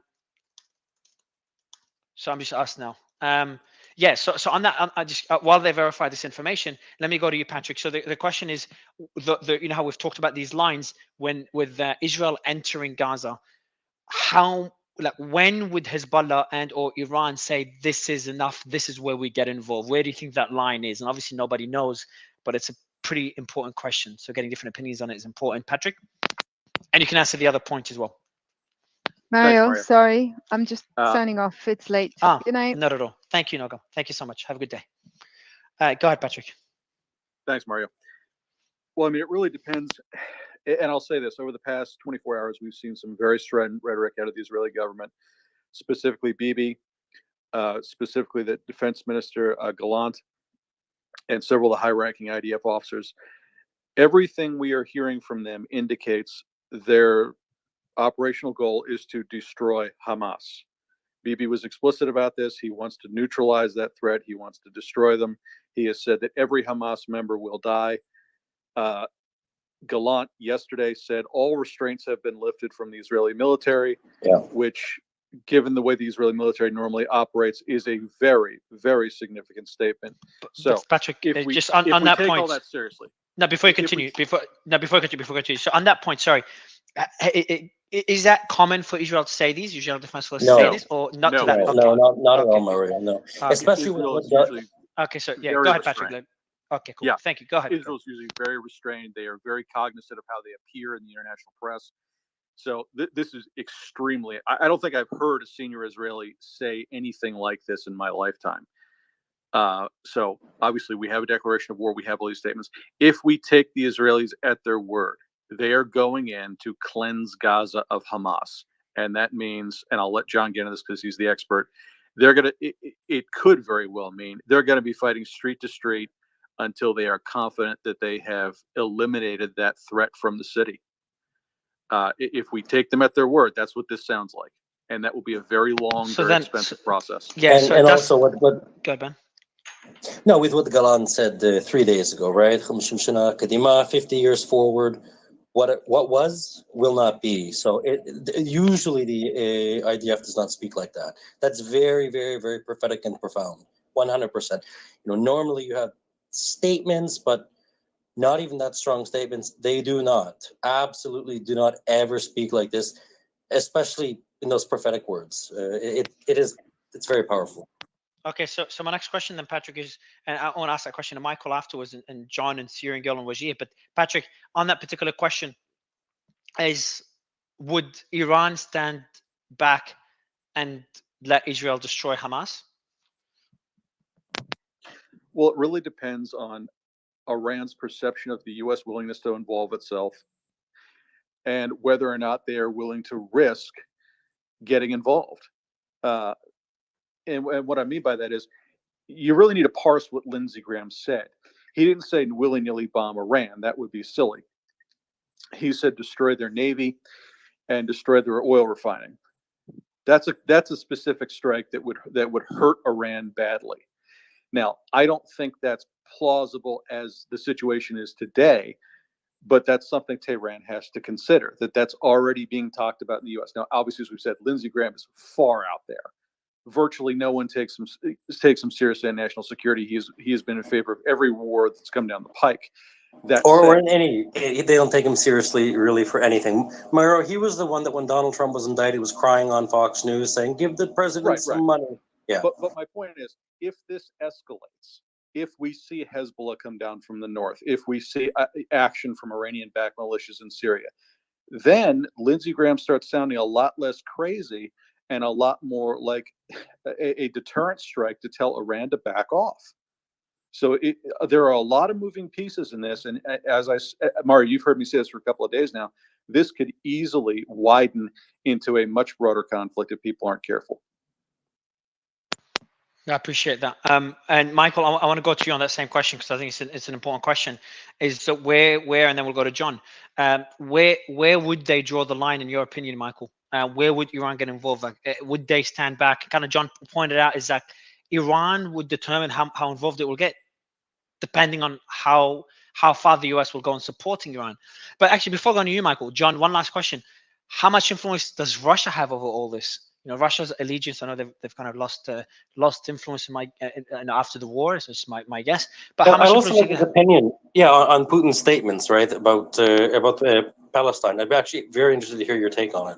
I'm just asked now. Yeah, so on that, I just while they verify this information, let me go to you, Patrick. So the question is, you know how we've talked about these lines with Israel entering Gaza, how when would Hezbollah and or Iran say this is enough? This is where we get involved. Where do you think that line is? And obviously nobody knows, but it's a pretty important question. So getting different opinions on it is important, Patrick. And you can answer the other point as well. Mario, Mario. sorry, I'm just signing off. It's late. Good night. Not at all. Thank you, Noga. Thank you so much. Have a good day. Go ahead, Patrick. Thanks, Mario. Well, I mean, it really depends. And I'll say this, over the past 24 hours, we've seen some very strident rhetoric out of the Israeli government, specifically Bibi, specifically the defense minister, Gallant, and several of the high-ranking IDF officers. Everything we are hearing from them indicates their operational goal is to destroy Hamas. Bibi was explicit about this. He wants to neutralize that threat. He wants to destroy them. He has said that every Hamas member will die. Gallant yesterday said all restraints have been lifted from the Israeli military, which, given the way the Israeli military normally operates, is a very, very significant statement. So, Patrick, if we, just on if we that take point, all that seriously. No, before you continue, before you continue. So on that point, sorry, is that common for Israel to say these? Israel Defense Forces say this, or not to that? No, not at all, Mario. No, especially Israel is with usually okay, so yeah, very go ahead, restrained. Patrick. Okay, cool. Yeah, Thank you. Go ahead. Israel's usually very restrained. They are very cognizant of how they appear in the international press. So this is extremely. I don't think I've heard a senior Israeli say anything like this in my lifetime. So obviously we have a declaration of war. We have all these statements. If we take the Israelis at their word, they are going in to cleanse Gaza of Hamas. And that means, and I'll let John get into this because he's the expert. They're going to, it could very well mean they're going to be fighting street to street until they are confident that they have eliminated that threat from the city. If we take them at their word, that's what this sounds like. And that will be a very long, very expensive process. Yeah, and also what go ahead, Ben. No, with what Gallant said 3 days ago, right? 50 years forward, what was will not be. So usually the IDF does not speak like that. That's very, very, very prophetic and profound. 100%. Normally you have statements, but not even that strong statements. They do not, absolutely do not ever speak like this, especially in those prophetic words. It's very powerful. Okay, so my next question then, Patrick, is, and I want to ask that question to Michael afterwards, and John and Syrian Girl and Wajir. But Patrick, on that particular question, would Iran stand back and let Israel destroy Hamas? Well, it really depends on Iran's perception of the U.S. willingness to involve itself and whether or not they are willing to risk getting involved. And what I mean by that is you really need to parse what Lindsey Graham said. He didn't say willy-nilly bomb Iran. That would be silly. He said destroy their navy and destroy their oil refining. That's a specific strike that would hurt Iran badly. Now, I don't think that's plausible as the situation is today, but that's something Tehran has to consider, that's already being talked about in the U.S. Now, obviously, as we've said, Lindsey Graham is far out there. Virtually no one takes him seriously on national security. He has been in favor of every war that's come down the pike. Or in any, they don't take him seriously really for anything. Mario, he was the one that when Donald Trump was indicted was crying on Fox News saying, give the president some money. Yeah. But my point is, if this escalates, if we see Hezbollah come down from the north, if we see action from Iranian-backed militias in Syria, then Lindsey Graham starts sounding a lot less crazy and a lot more like a deterrent strike to tell Iran to back off. So there are a lot of moving pieces in this. And as Mario, you've heard me say this for a couple of days now, this could easily widen into a much broader conflict if people aren't careful. I appreciate that. And Michael, I want to go to you on that same question because I think it's an important question. Is that where, and then we'll go to John. Where would they draw the line, in your opinion, Michael? Where would Iran get involved? Would they stand back? Kind of John pointed out is that Iran would determine how involved it will get, depending on how far the US will go in supporting Iran. But actually, before going to you, Michael, John, one last question: how much influence does Russia have over all this? Russia's allegiance. I know they've kind of lost influence in after the war. So it's my guess. But how I'd much also influence like his opinion, on Putin's statements, right, about Palestine. I'd be actually very interested to hear your take on it.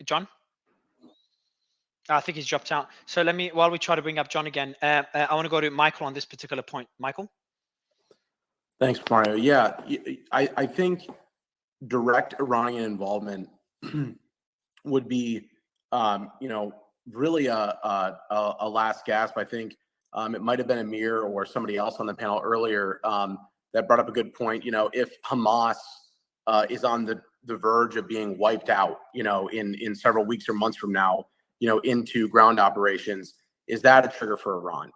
John? I think he's dropped out. So while we try to bring up John again, I want to go to Michael on this particular point. Michael? Thanks, Mario. Yeah, I think direct Iranian involvement would be, really a last gasp. I think it might have been Amir or somebody else on the panel earlier that brought up a good point. If Hamas is on the verge of being wiped out, in several weeks or months from now, into ground operations, is that a trigger for Iran?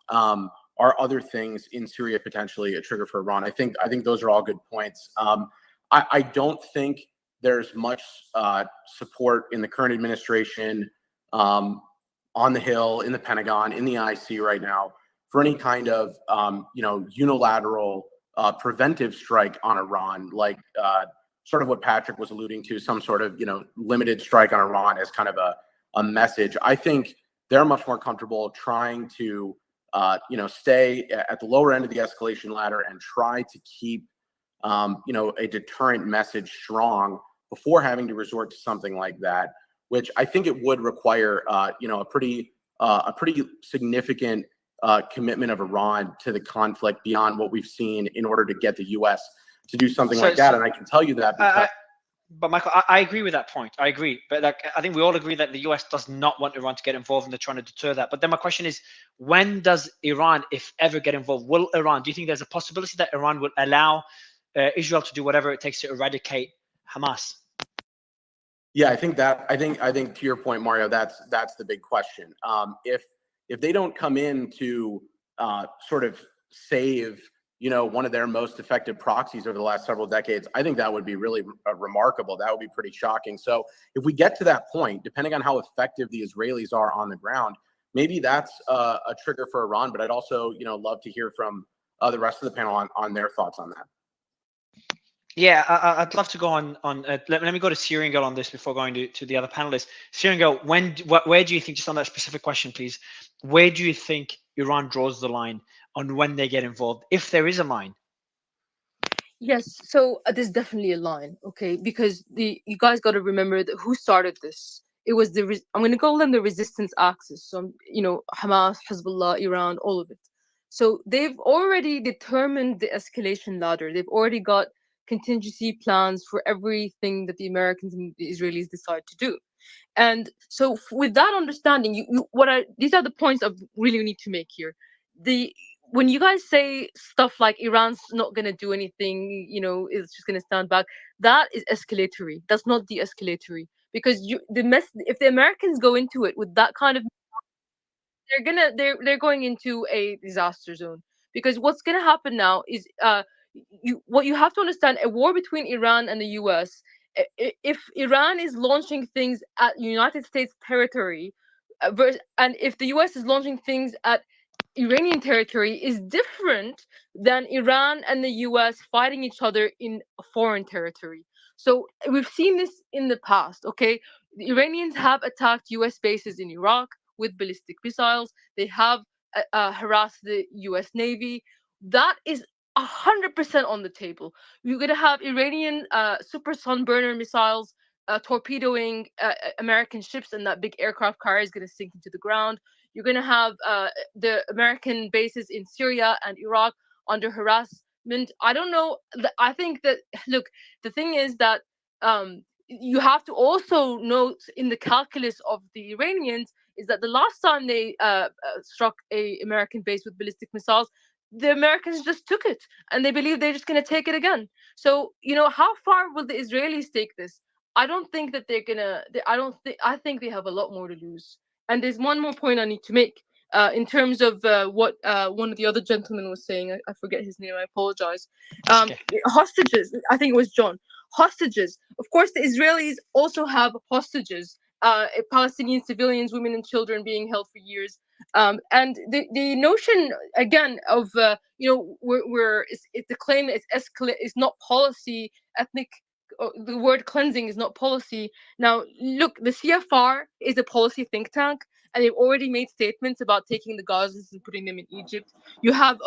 Are other things in Syria potentially a trigger for Iran? I think those are all good points. I don't think there's much support in the current administration, on the Hill, in the Pentagon, in the IC right now for any kind of unilateral preventive strike on Iran, like sort of what Patrick was alluding to, some sort of limited strike on Iran as kind of a message. I think they're much more comfortable trying to stay at the lower end of the escalation ladder and try to keep a deterrent message strong before having to resort to something like that, which I think it would require a pretty significant commitment of Iran to the conflict beyond what we've seen in order to get the U.S. to do something like that. And I can tell you that because but Michael, I agree with that point. I agree. But I think we all agree that the US does not want Iran to get involved and they're trying to deter that. But then my question is, when does Iran, if ever, get involved? Do you think there's a possibility that Iran will allow Israel to do whatever it takes to eradicate Hamas? Yeah, I think to your point, Mario, that's the big question. If they don't come in to sort of save one of their most effective proxies over the last several decades, I think that would be really remarkable. That would be pretty shocking. So if we get to that point, depending on how effective the Israelis are on the ground, maybe that's a trigger for Iran. But I'd also love to hear from the rest of the panel on their thoughts on that. Yeah, I'd love to go on. Let me go to Syrian Girl on this before going to the other panelists. Syrian Girl, where do you think, just on that specific question, please, where do you think Iran draws the line on when they get involved, if there is a line? Yes, so there's definitely a line, okay? Because you guys got to remember that who started this. It was I'm going to call them the resistance axis. So Hamas, Hezbollah, Iran, all of it. So they've already determined the escalation ladder. They've already got contingency plans for everything that the Americans and the Israelis decide to do. And so with that understanding, these are the points I really need to make here. When you guys say stuff like Iran's not going to do anything, it's just going to stand back, that is escalatory. That's not de-escalatory. Because if the Americans go into it with that kind of, they're going into a disaster zone. Because what's going to happen now is what you have to understand, a war between Iran and the US, if Iran is launching things at United States territory, and if the US is launching things at Iranian territory, is different than Iran and the US fighting each other in foreign territory. So we've seen this in the past, okay? The Iranians have attacked US bases in Iraq with ballistic missiles. They have harassed the US Navy. That is 100% on the table. You're going to have Iranian super sunburner missiles torpedoing American ships, and that big aircraft carrier is going to sink into the ground. You're going to have the American bases in Syria and Iraq under harassment. I don't know. I think that, look, the thing is that you have to also note in the calculus of the Iranians is that the last time they struck a American base with ballistic missiles, the Americans just took it, and they believe they're just going to take it again. So, how far will the Israelis take this? I don't think that they're gonna. I think they have a lot more to lose. And there's one more point I need to make in terms of what one of the other gentlemen was saying. I forget his name. I apologize. Hostages. I think it was John. Hostages. Of course, the Israelis also have hostages. Palestinian civilians, women and children being held for years. And the notion again of the claim that it's not policy, ethnic the word cleansing is not policy. Now, look, the CFR is a policy think tank, and they've already made statements about taking the Gazans and putting them in Egypt. You have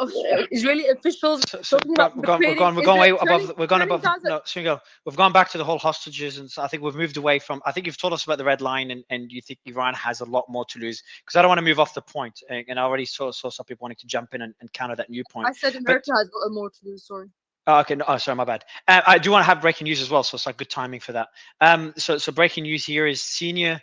Israeli officials talking about We're going way above. We're going above. No, Sringo, we've gone back to the whole hostages, and so I think we've moved away from. I think you've told us about the red line, and you think Iran has a lot more to lose. Because I don't want to move off the point, and I already saw some people wanting to jump in and counter that new point. I said America has got more to lose. Sorry. Oh, okay. No, sorry, my bad. I do want to have breaking news as well, so it's like good timing for that. So breaking news here is senior.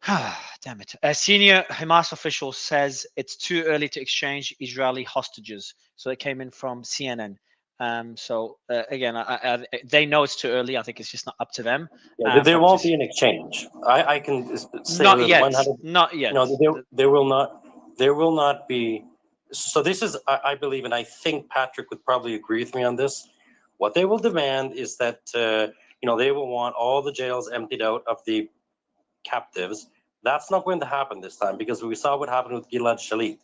Damn it. A senior Hamas official says it's too early to exchange Israeli hostages. So it came in from CNN. Again, they know it's too early. I think it's just not up to them. Yeah, there won't be an exchange. I can say not with yet. 100. Not yet. No, there will not. There will not be. So this is, I believe, and I think Patrick would probably agree with me on this. What they will demand is that they will want all the jails emptied out of the captives. That's not going to happen this time because we saw what happened with Gilad Shalit.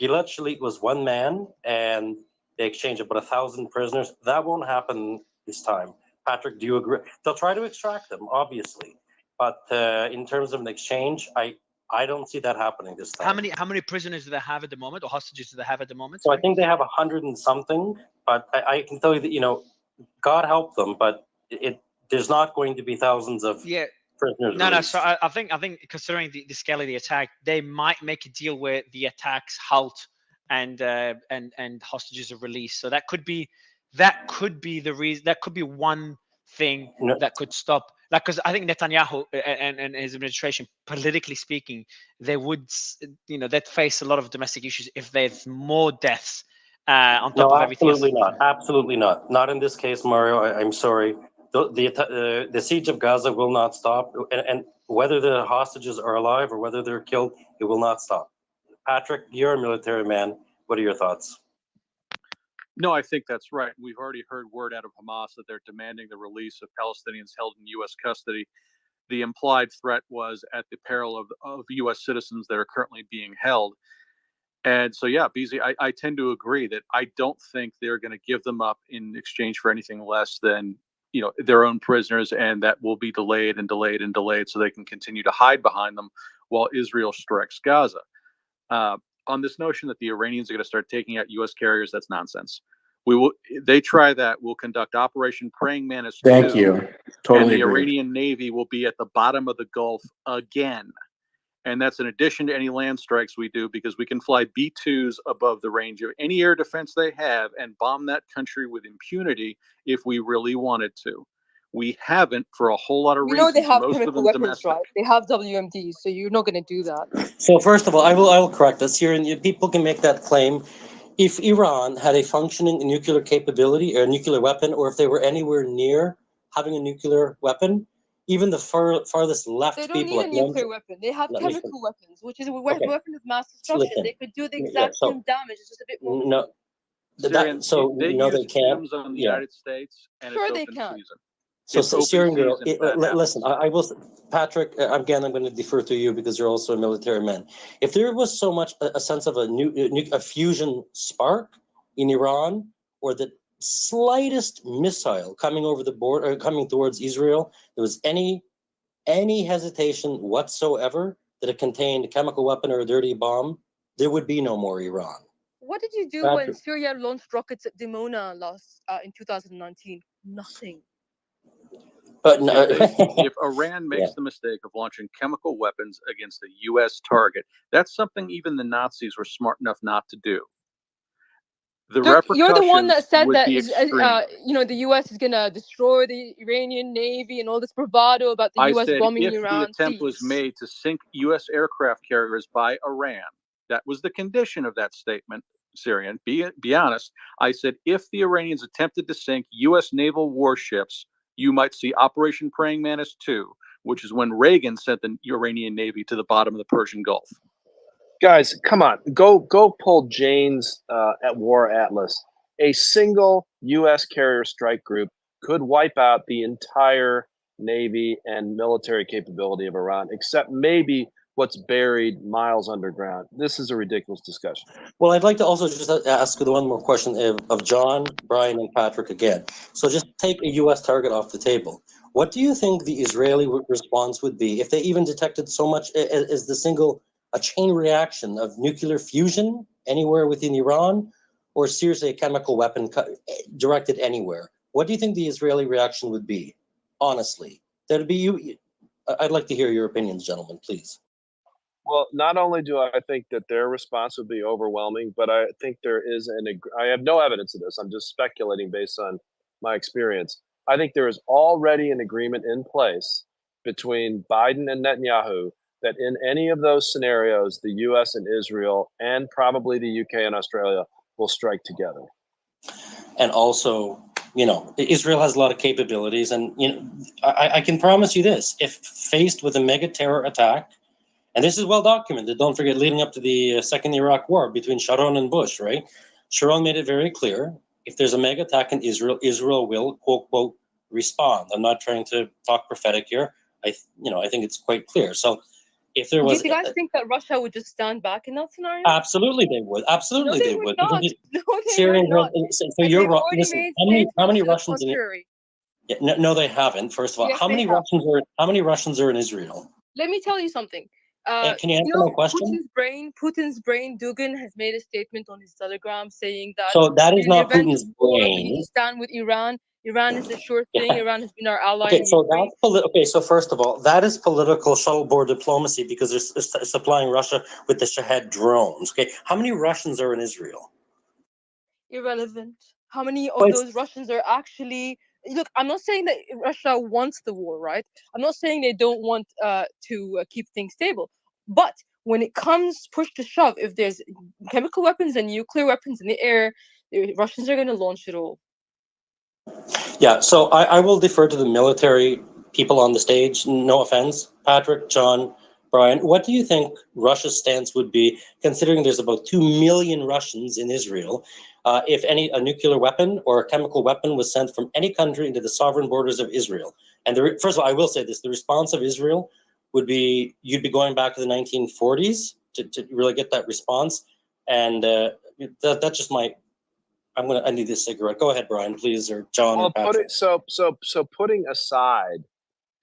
Gilad Shalit was one man and they exchanged about 1,000 prisoners. That won't happen this time. Patrick, do you agree? They'll try to extract them, obviously. But in terms of an exchange, I don't see that happening this time. How many prisoners do they have at the moment, or hostages do they have at the moment? So I think they have 100 and something, but I can tell you that, God help them, but there's not going to be thousands of prisoners. No. So I think considering the scale of the attack, they might make a deal where the attacks halt and hostages are released. So that could be the reason. That could be one thing that could stop. Like, because I think Netanyahu and his administration, politically speaking, they would, they'd face a lot of domestic issues if there's more deaths on top of everything else. Absolutely not. Absolutely not. Not in this case, Mario. I'm sorry. The siege of Gaza will not stop, and whether the hostages are alive or whether they're killed, it will not stop. Patrick, you're a military man. What are your thoughts? No, I think that's right. We've already heard word out of Hamas that they're demanding the release of Palestinians held in U.S. custody. The implied threat was at the peril of U.S. citizens that are currently being held. And so, yeah, Beezy, I tend to agree that I don't think they're going to give them up in exchange for anything less than their own prisoners, and that will be delayed and delayed and delayed so they can continue to hide behind them while Israel strikes Gaza. On this notion that the Iranians are going to start taking out U.S. carriers, that's nonsense. They try that. We'll conduct Operation Praying Mantis 2. Thank you. Totally and the agree. Iranian Navy will be at the bottom of the Gulf again. And that's in addition to any land strikes we do, because we can fly B-2s above the range of any air defense they have and bomb that country with impunity if we really wanted to. We haven't for a whole lot of reasons. They have most of chemical them weapons, domestic. right? They have WMDs, so you're not going to do that. So first of all, I will correct us here, and people can make that claim. If Iran had a functioning nuclear capability or a nuclear weapon, or if they were anywhere near having a nuclear weapon, even the farthest left They don't people need a nuclear weapon. They have chemical weapons, which is a weapon of mass destruction. Listen. They could do the exact same damage. It's just a bit more. No. Syrian, they they can't. use on the Yeah. United States, and Sure it's they open can. season. So, It's open Syrian girl, season if that listen, I will, Patrick, again, I'm going to defer to you because you're also a military man. If there was so much a sense of a fusion spark in Iran, or the slightest missile coming over the border, or coming towards Israel, there was any hesitation whatsoever that it contained a chemical weapon or a dirty bomb, there would be no more Iran. What did you do Patrick. when Syria launched rockets at Dimona in 2019? Nothing. But no, if Iran makes the mistake of launching chemical weapons against a U.S. target, that's something even the Nazis were smart enough not to do. You're the one that said would that be extreme. the U.S. is gonna destroy the Iranian Navy and all this bravado about the I U.S. said bombing if Iran. the attempt was made to sink U.S. aircraft carriers by Iran, that was the condition of that statement. Syrian, be honest. I said if the Iranians attempted to sink U.S. naval warships, you might see Operation Praying Mantis 2, which is when Reagan sent the Iranian Navy to the bottom of the Persian Gulf. Guys, come on, go pull Jane's at War Atlas. A single U.S. carrier strike group could wipe out the entire Navy and military capability of Iran, except maybe what's buried miles underground. This is a ridiculous discussion. Well, I'd like to also just ask the one more question of John, Brian, and Patrick again. So just take a U.S. target off the table. What do you think the Israeli response would be if they even detected so much as a chain reaction of nuclear fusion anywhere within Iran, or seriously a chemical weapon directed anywhere? What do you think the Israeli reaction would be? Honestly, that'd be you. I'd like to hear your opinions, gentlemen, please. Well, not only do I think that their response would be overwhelming, but I think there is I have no evidence of this. I'm just speculating based on my experience. I think there is already an agreement in place between Biden and Netanyahu that in any of those scenarios, the US and Israel and probably the UK and Australia will strike together. And also, Israel has a lot of capabilities, and I can promise you this: if faced with a mega terror attack, and this is well documented, don't forget, leading up to the second Iraq War between Sharon and Bush, right? Sharon made it very clear: if there's a mega attack in Israel, Israel will quote respond. I'm not trying to talk prophetic here. I think it's quite clear. So, if there was, do you guys think that Russia would just stand back in that scenario? absolutely they would. Absolutely No, they would. not. Because No, they Syrian, would not. so And you're they've wrong. already Listen, made how many statements to the Russians in it? contrary. Yeah, no, they haven't. First of all, Yes, how they many have. Russians are in Israel? Let me tell you something. Can you answer my question? Putin's brain, Dugin, has made a statement on his Telegram saying that So that is in the not event Putin's of war, we need brain. to stand with Iran. Iran is the sure thing. Yeah. Iran has been our ally Okay, in so Ukraine. So first of all, that is political shuttleboard diplomacy because they're supplying Russia with the Shahed drones. Okay, how many Russians are in Israel? Irrelevant. How many of But those Russians are actually? Look, I'm not saying that Russia wants the war, right? I'm not saying they don't want to keep things stable. But when it comes push to shove, if there's chemical weapons and nuclear weapons in the air, the Russians are going to launch it all. Yeah, so I will defer to the military people on the stage. No offense, Patrick, John, Brian. What do you think Russia's stance would be, considering there's about 2 million Russians in Israel, if a nuclear weapon or a chemical weapon was sent from any country into the sovereign borders of Israel? And first of all, I will say this: the response of Israel would be you'd be going back to the 1940s to really get that response, and that's just my. I need this cigarette. Go ahead, Brian, please, or John or Patrick. Putting aside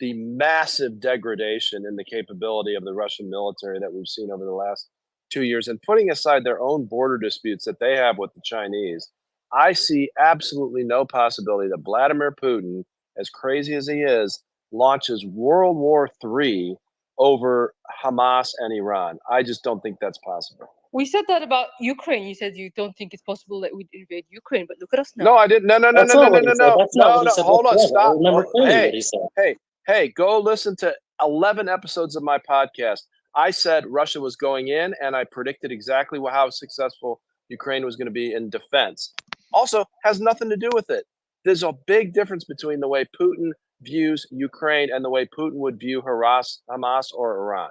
the massive degradation in the capability of the Russian military that we've seen over the last 2 years, and putting aside their own border disputes that they have with the Chinese, I see absolutely no possibility that Vladimir Putin, as crazy as he is, launches World War III over Hamas and Iran. I just don't think that's possible. We said that about Ukraine. You said you don't think it's possible that we'd invade Ukraine, but look at us now. No, I didn't. No. That's not what he said. Hold on, whatsoever. I stop. remember clearly what he said. Hey, go listen to 11 episodes of my podcast. I said Russia was going in, and I predicted exactly how successful Ukraine was going to be in defense. Also, has nothing to do with it. There's a big difference between the way Putin views Ukraine and the way Putin would view Hamas or Iran.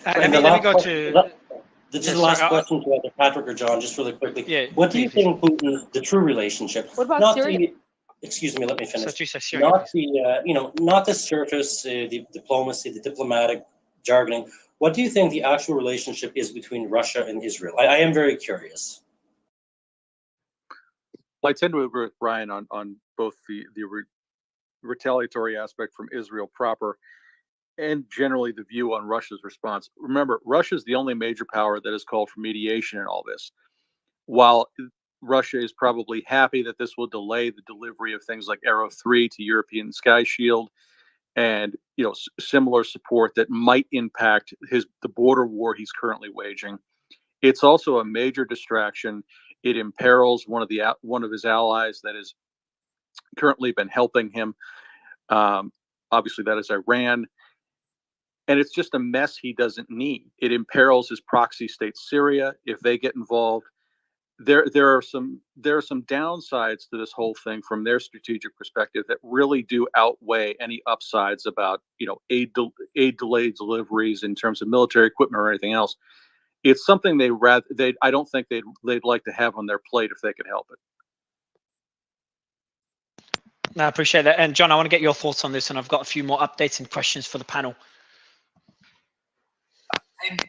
Let me go to. This is the last question to either Patrick or John, just really quickly. Yeah, what do you think Putin, the true relationship? What about Syria? Excuse me, let me finish. Syria, not the, not the surface, the diplomacy, the diplomatic jargoning. What do you think the actual relationship is between Russia and Israel? I am very curious. Well, I tend to agree with Brian on both the retaliatory aspect from Israel proper and generally the view on Russia's response. Remember, Russia is the only major power that has called for mediation in all this. While Russia is probably happy that this will delay the delivery of things like Arrow 3 to European Sky Shield and similar support that might impact the border war he's currently waging, it's also a major distraction. It imperils one of his allies that has currently been helping him. Obviously, that is Iran. And it's just a mess he doesn't need. It imperils his proxy state Syria if they get involved. There are some downsides to this whole thing from their strategic perspective that really do outweigh any upsides about aid delayed deliveries in terms of military equipment or anything else. It's something I don't think they'd like to have on their plate if they could help it. No, I appreciate that. And John, I want to get your thoughts on this, and I've got a few more updates and questions for the panel.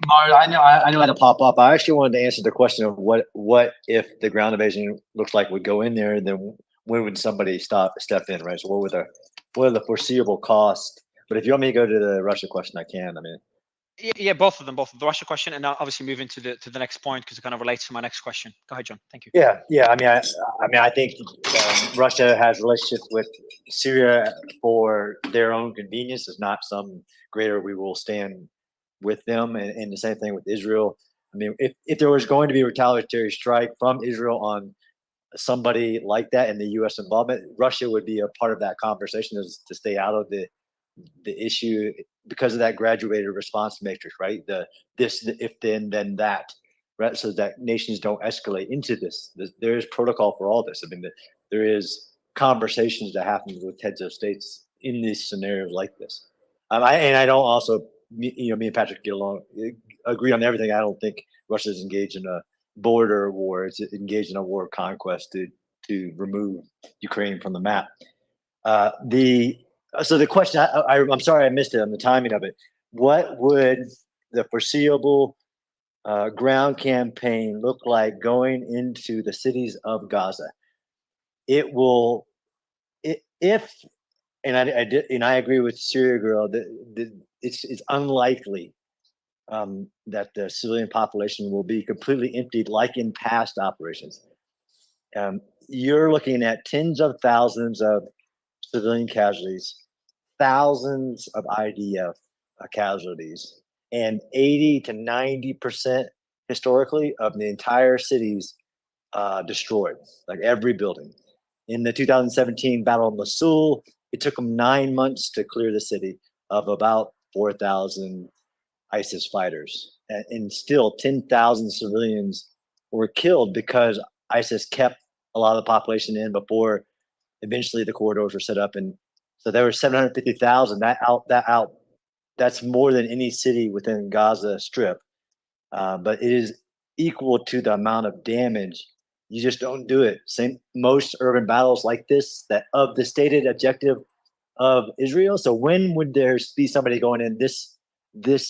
Mario, I know how to pop up. I actually wanted to answer the question of what if the ground invasion looks like would go in there, then when would somebody step in, right? So what are the foreseeable costs? But if you want me to go to the Russia question, I can. I mean, Yeah, both of them, both the Russia question, and now obviously move into the next point because it kind of relates to my next question. Go ahead, John. Thank you. yeah. I mean, I think Russia has relationships with Syria for their own convenience. It's not some greater we will stand with them, and the same thing with Israel. I mean, if there was going to be a retaliatory strike from Israel on somebody like that and the U.S. involvement, Russia would be a part of that conversation to stay out of the issue because of that graduated response matrix, right? This, if then that, right? So that nations don't escalate into this. There is protocol for all this. I mean, there is conversations that happen with heads of states in these scenarios like this. I don't also, me and Patrick get along, agree on everything. I don't think Russia's engaged in a border war. It's engaged in a war of conquest to remove Ukraine from the map. So the question, I'm sorry I missed it on the timing of it. What would the foreseeable ground campaign look like going into the cities of Gaza? It will, I agree with Syria Girl that it's unlikely that the civilian population will be completely emptied like in past operations. You're looking at tens of thousands of civilian casualties, thousands of IDF casualties, and 80 to 90% historically of the entire cities destroyed, like every building. In the 2017 Battle of Mosul, it took them 9 months to clear the city of about 4,000 ISIS fighters. And still 10,000 civilians were killed because ISIS kept a lot of the population in before eventually the corridors were set up. And so there were 750,000. That's more than any city within Gaza Strip. But it is equal to the amount of damage. You just don't do it. Most urban battles like this, that of the stated objective of Israel. So when would there be somebody going in? This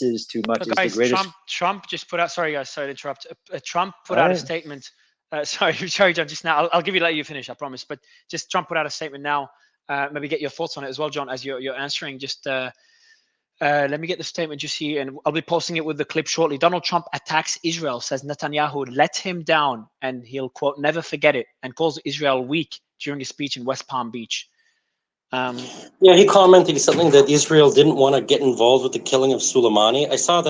is too much. So guys, Trump just put out. Sorry, guys. Sorry to interrupt. Trump put out a statement. Sorry, John. Just now, I'll let you finish. I promise. But just Trump put out a statement now. Maybe get your thoughts on it as well, John, as you're answering. Just let me get the statement just here, and I'll be posting it with the clip shortly. Donald Trump attacks Israel, says Netanyahu let him down, and he'll quote never forget it, and calls Israel weak during a speech in West Palm Beach. Yeah, he commented something that Israel didn't want to get involved with the killing of Soleimani. I saw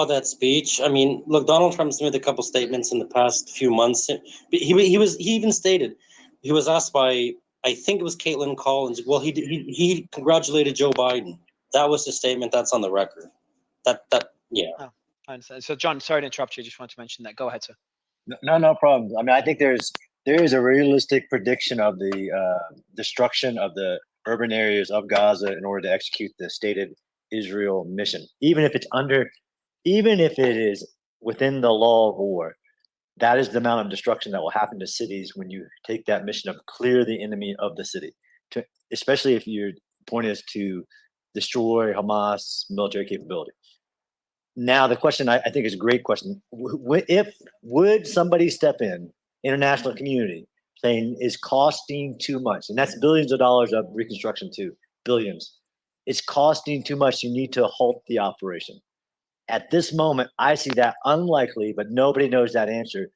that speech. I mean, look, Donald Trump's made a couple statements in the past few months. He even stated, he was asked by, I think it was Caitlin Collins. Well, he congratulated Joe Biden. That was the statement. That's on the record. Yeah. Oh, I understand. So, John, sorry to interrupt you. I just wanted to mention that. Go ahead, sir. No problem. I mean, I think there is a realistic prediction of the destruction of the urban areas of Gaza in order to execute the stated Israel mission. Even if it is within the law of war, that is the amount of destruction that will happen to cities when you take that mission of clear the enemy of the city. Especially if your point is to destroy Hamas military capability. Now, the question I think is a great question. Would somebody step in, international community, saying is costing too much, and that's billions of dollars of reconstruction too, billions. It's costing too much. You need to halt the operation. At this moment, I see that unlikely, but nobody knows that answer.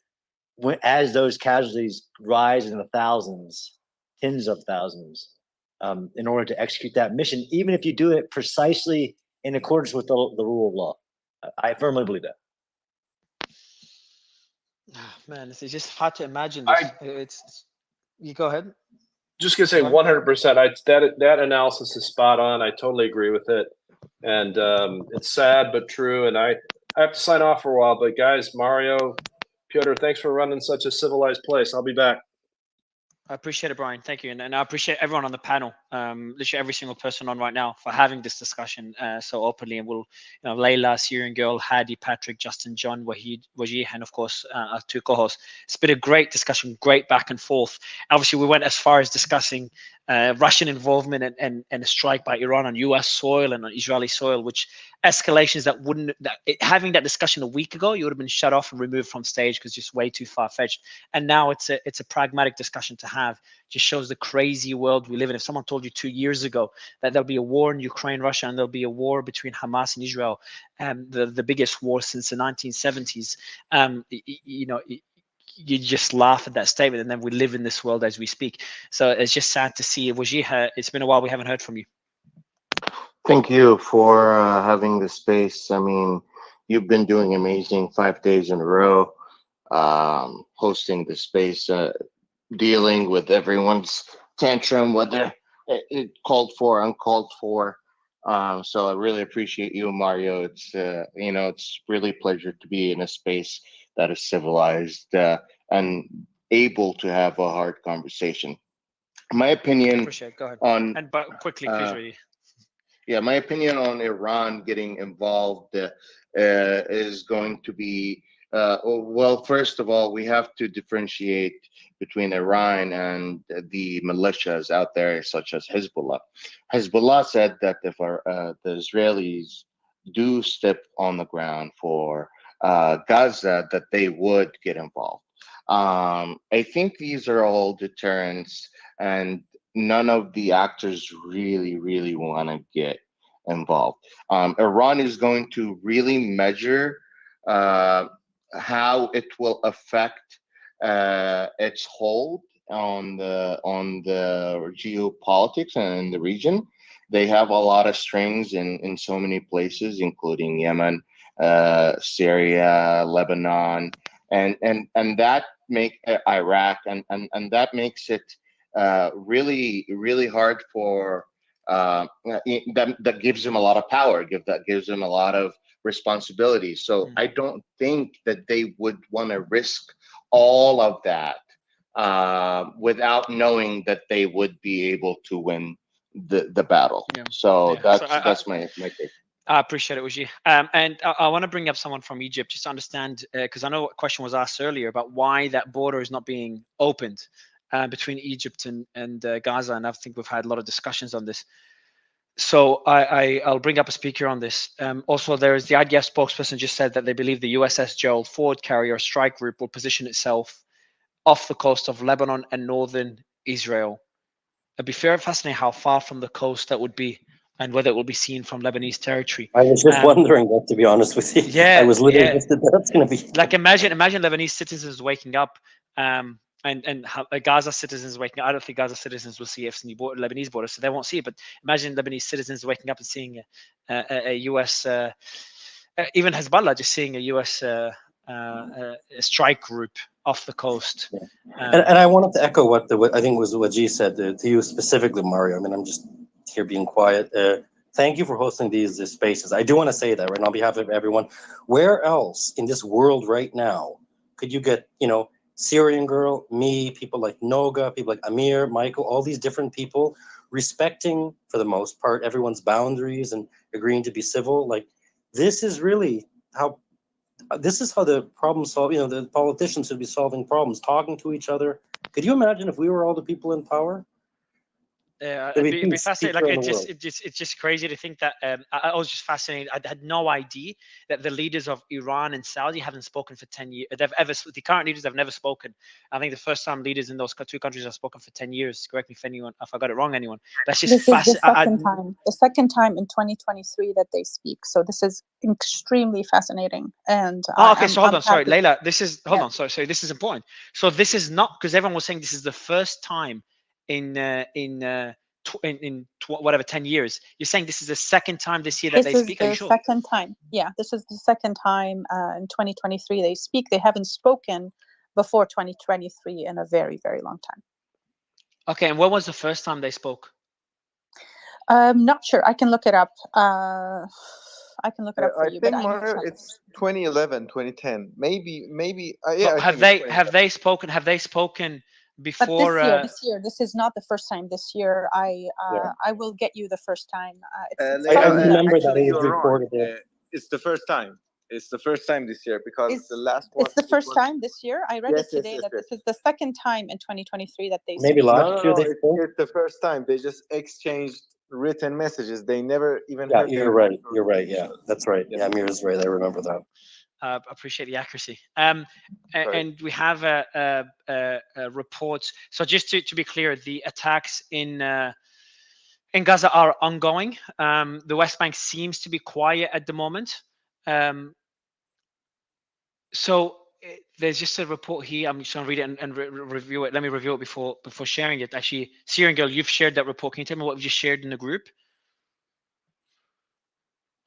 As those casualties rise in the thousands, tens of thousands, in order to execute that mission, even if you do it precisely in accordance with the rule of law. I firmly believe that. Oh, man, it's just hard to imagine this. You go ahead. Just gonna say 100%. That analysis is spot on. I totally agree with it, and it's sad but true. And I have to sign off for a while. But guys, Mario, Piotr, thanks for running such a civilized place. I'll be back. I appreciate it, Brian. Thank you. And I appreciate everyone on the panel, literally every single person on right now for having this discussion so openly. And we'll, Layla, Syrian Girl, Hadi, Patrick, Justin, John, Wahid, Wajih, and of course, our two co-hosts. It's been a great discussion, great back and forth. Obviously, we went as far as discussing Russian involvement and a strike by Iran on U.S. soil and on Israeli soil, which escalations that wouldn't having that discussion a week ago, you would have been shut off and removed from stage because just way too far fetched. And now it's a pragmatic discussion to have. Just shows the crazy world we live in. If someone told you 2 years ago that there'll be a war in Ukraine, Russia, and there'll be a war between Hamas and Israel, the biggest war since the 1970s, you just laugh at that statement, and then we live in this world as we speak. So it's just sad to see. Wajih, it's been a while we haven't heard from you. Thank you for having the space. I mean, you've been doing amazing 5 days in a row, hosting the space, dealing with everyone's tantrum, whether it called for, uncalled for. So I really appreciate you, Mario. It's it's really a pleasure to be in a space that is civilized and able to have a hard conversation. My opinion Appreciate it. Go ahead. on But quickly, please, really. yeah, my opinion on Iran getting involved is going to be well, first of all, we have to differentiate between Iran and the militias out there, such as Hezbollah. Hezbollah said that if the Israelis do step on the ground for Gaza, that they would get involved. I think these are all deterrents, and none of the actors really want to get involved. Iran is going to really measure how it will affect its hold on the geopolitics and in the region. They have a lot of strings in so many places, including Yemen, Syria, Lebanon, and that make Iraq, and that makes it really hard for that gives them a lot of power, that gives them a lot of responsibility. So I don't think that they would want to risk all of that without knowing that they would be able to win the battle. Yeah. So Yeah. that's my take. I appreciate it, Wajih. And I want to bring up someone from Egypt just to understand, because I know a question was asked earlier about why that border is not being opened between Egypt and Gaza, and I think we've had a lot of discussions on this. So I'll bring up a speaker on this. Also, there is the IDF spokesperson just said that they believe the USS Gerald Ford carrier strike group will position itself off the coast of Lebanon and northern Israel. It'd be very fascinating how far from the coast that would be, and whether it will be seen from Lebanese territory. I was just wondering that, to be honest with you. Yeah, I was literally yeah. just that's going to be Like imagine Lebanese citizens waking up, and how, Gaza citizens waking up. I don't think Gaza citizens will see it from the Lebanese border, so they won't see it. But imagine Lebanese citizens waking up and seeing a U.S. Even Hezbollah just seeing a U.S. A strike group off the coast. and I wanted to echo what I think was what G said to you specifically, Mario. I mean, I'm just here being quiet. Thank you for hosting these spaces. I do want to say that right on behalf of everyone. Where else in this world right now could you get, Syrian Girl, me, people like Noga, people like Amir, Michael, all these different people respecting, for the most part, everyone's boundaries and agreeing to be civil? Like, this is really how the problem solve. The politicians should be solving problems, talking to each other. Could you imagine if we were all the people in power? It'd be fascinating. Like it's just crazy to think that. I was just fascinated. I had no idea that the leaders of Iran and Saudi haven't spoken for 10 years. The current leaders have never spoken. I think the first time leaders in those two countries have spoken for 10 years. Correct me if I got it wrong, anyone. That's just fascinating. The second time in 2023 that they speak. So this is extremely fascinating. And okay. So hold on. Sorry, Leila. Hold on. Sorry. This is important. So this is not, because everyone was saying this is the first time in whatever 10 years. You're saying this is the second time this year that they speak? This is the second time. Yeah, this is the second time in 2023 they speak. They haven't spoken before 2023 in a very, very long time. Okay, and when was the first time they spoke? Not sure. I can look it up. I can look it up for you. I think Mario, it's 2011, 2010. Maybe. Yeah. Have they spoken? Have they spoken before? But this year, this is not the first time. This year, I will get you the first time. I remember that it was recorded. It's the first time. It's the first time this year because It's the last one. it's the it first was- time this year. I read Yes, it yes, today yes, that yes. this is the second time in 2023 that they Maybe switched. last year they spoke. It's the first time. They just exchanged written messages. They never even Yeah, heard you're their right. names or You're right. Yeah, that's right. Yes. Yeah, Amir is right. I remember that. Appreciate the accuracy. Sorry. And we have a report. So just to be clear, the attacks in Gaza are ongoing. The West Bank seems to be quiet at the moment. There's just a report here. I'm just going to read it and review it. Let me review it before sharing it. Actually, Syrian Girl, you've shared that report. Can you tell me what we just shared in the group?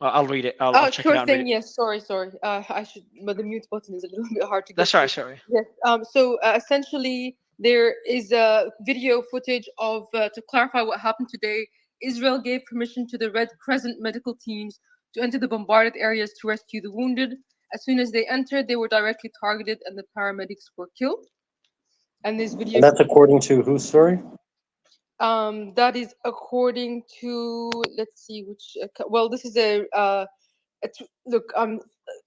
I'll read it. I'll check it Sure out and read thing. it. Yes. Sorry. I should. But the mute button is a little bit hard to get That's all right. to. Sorry. Yes. So essentially, there is a video footage of to clarify what happened today. Israel gave permission to the Red Crescent medical teams to enter the bombarded areas to rescue the wounded. As soon as they entered, they were directly targeted, and the paramedics were killed. And this video. And that's according to whose story? That is according to, let's see which. Well, this is look.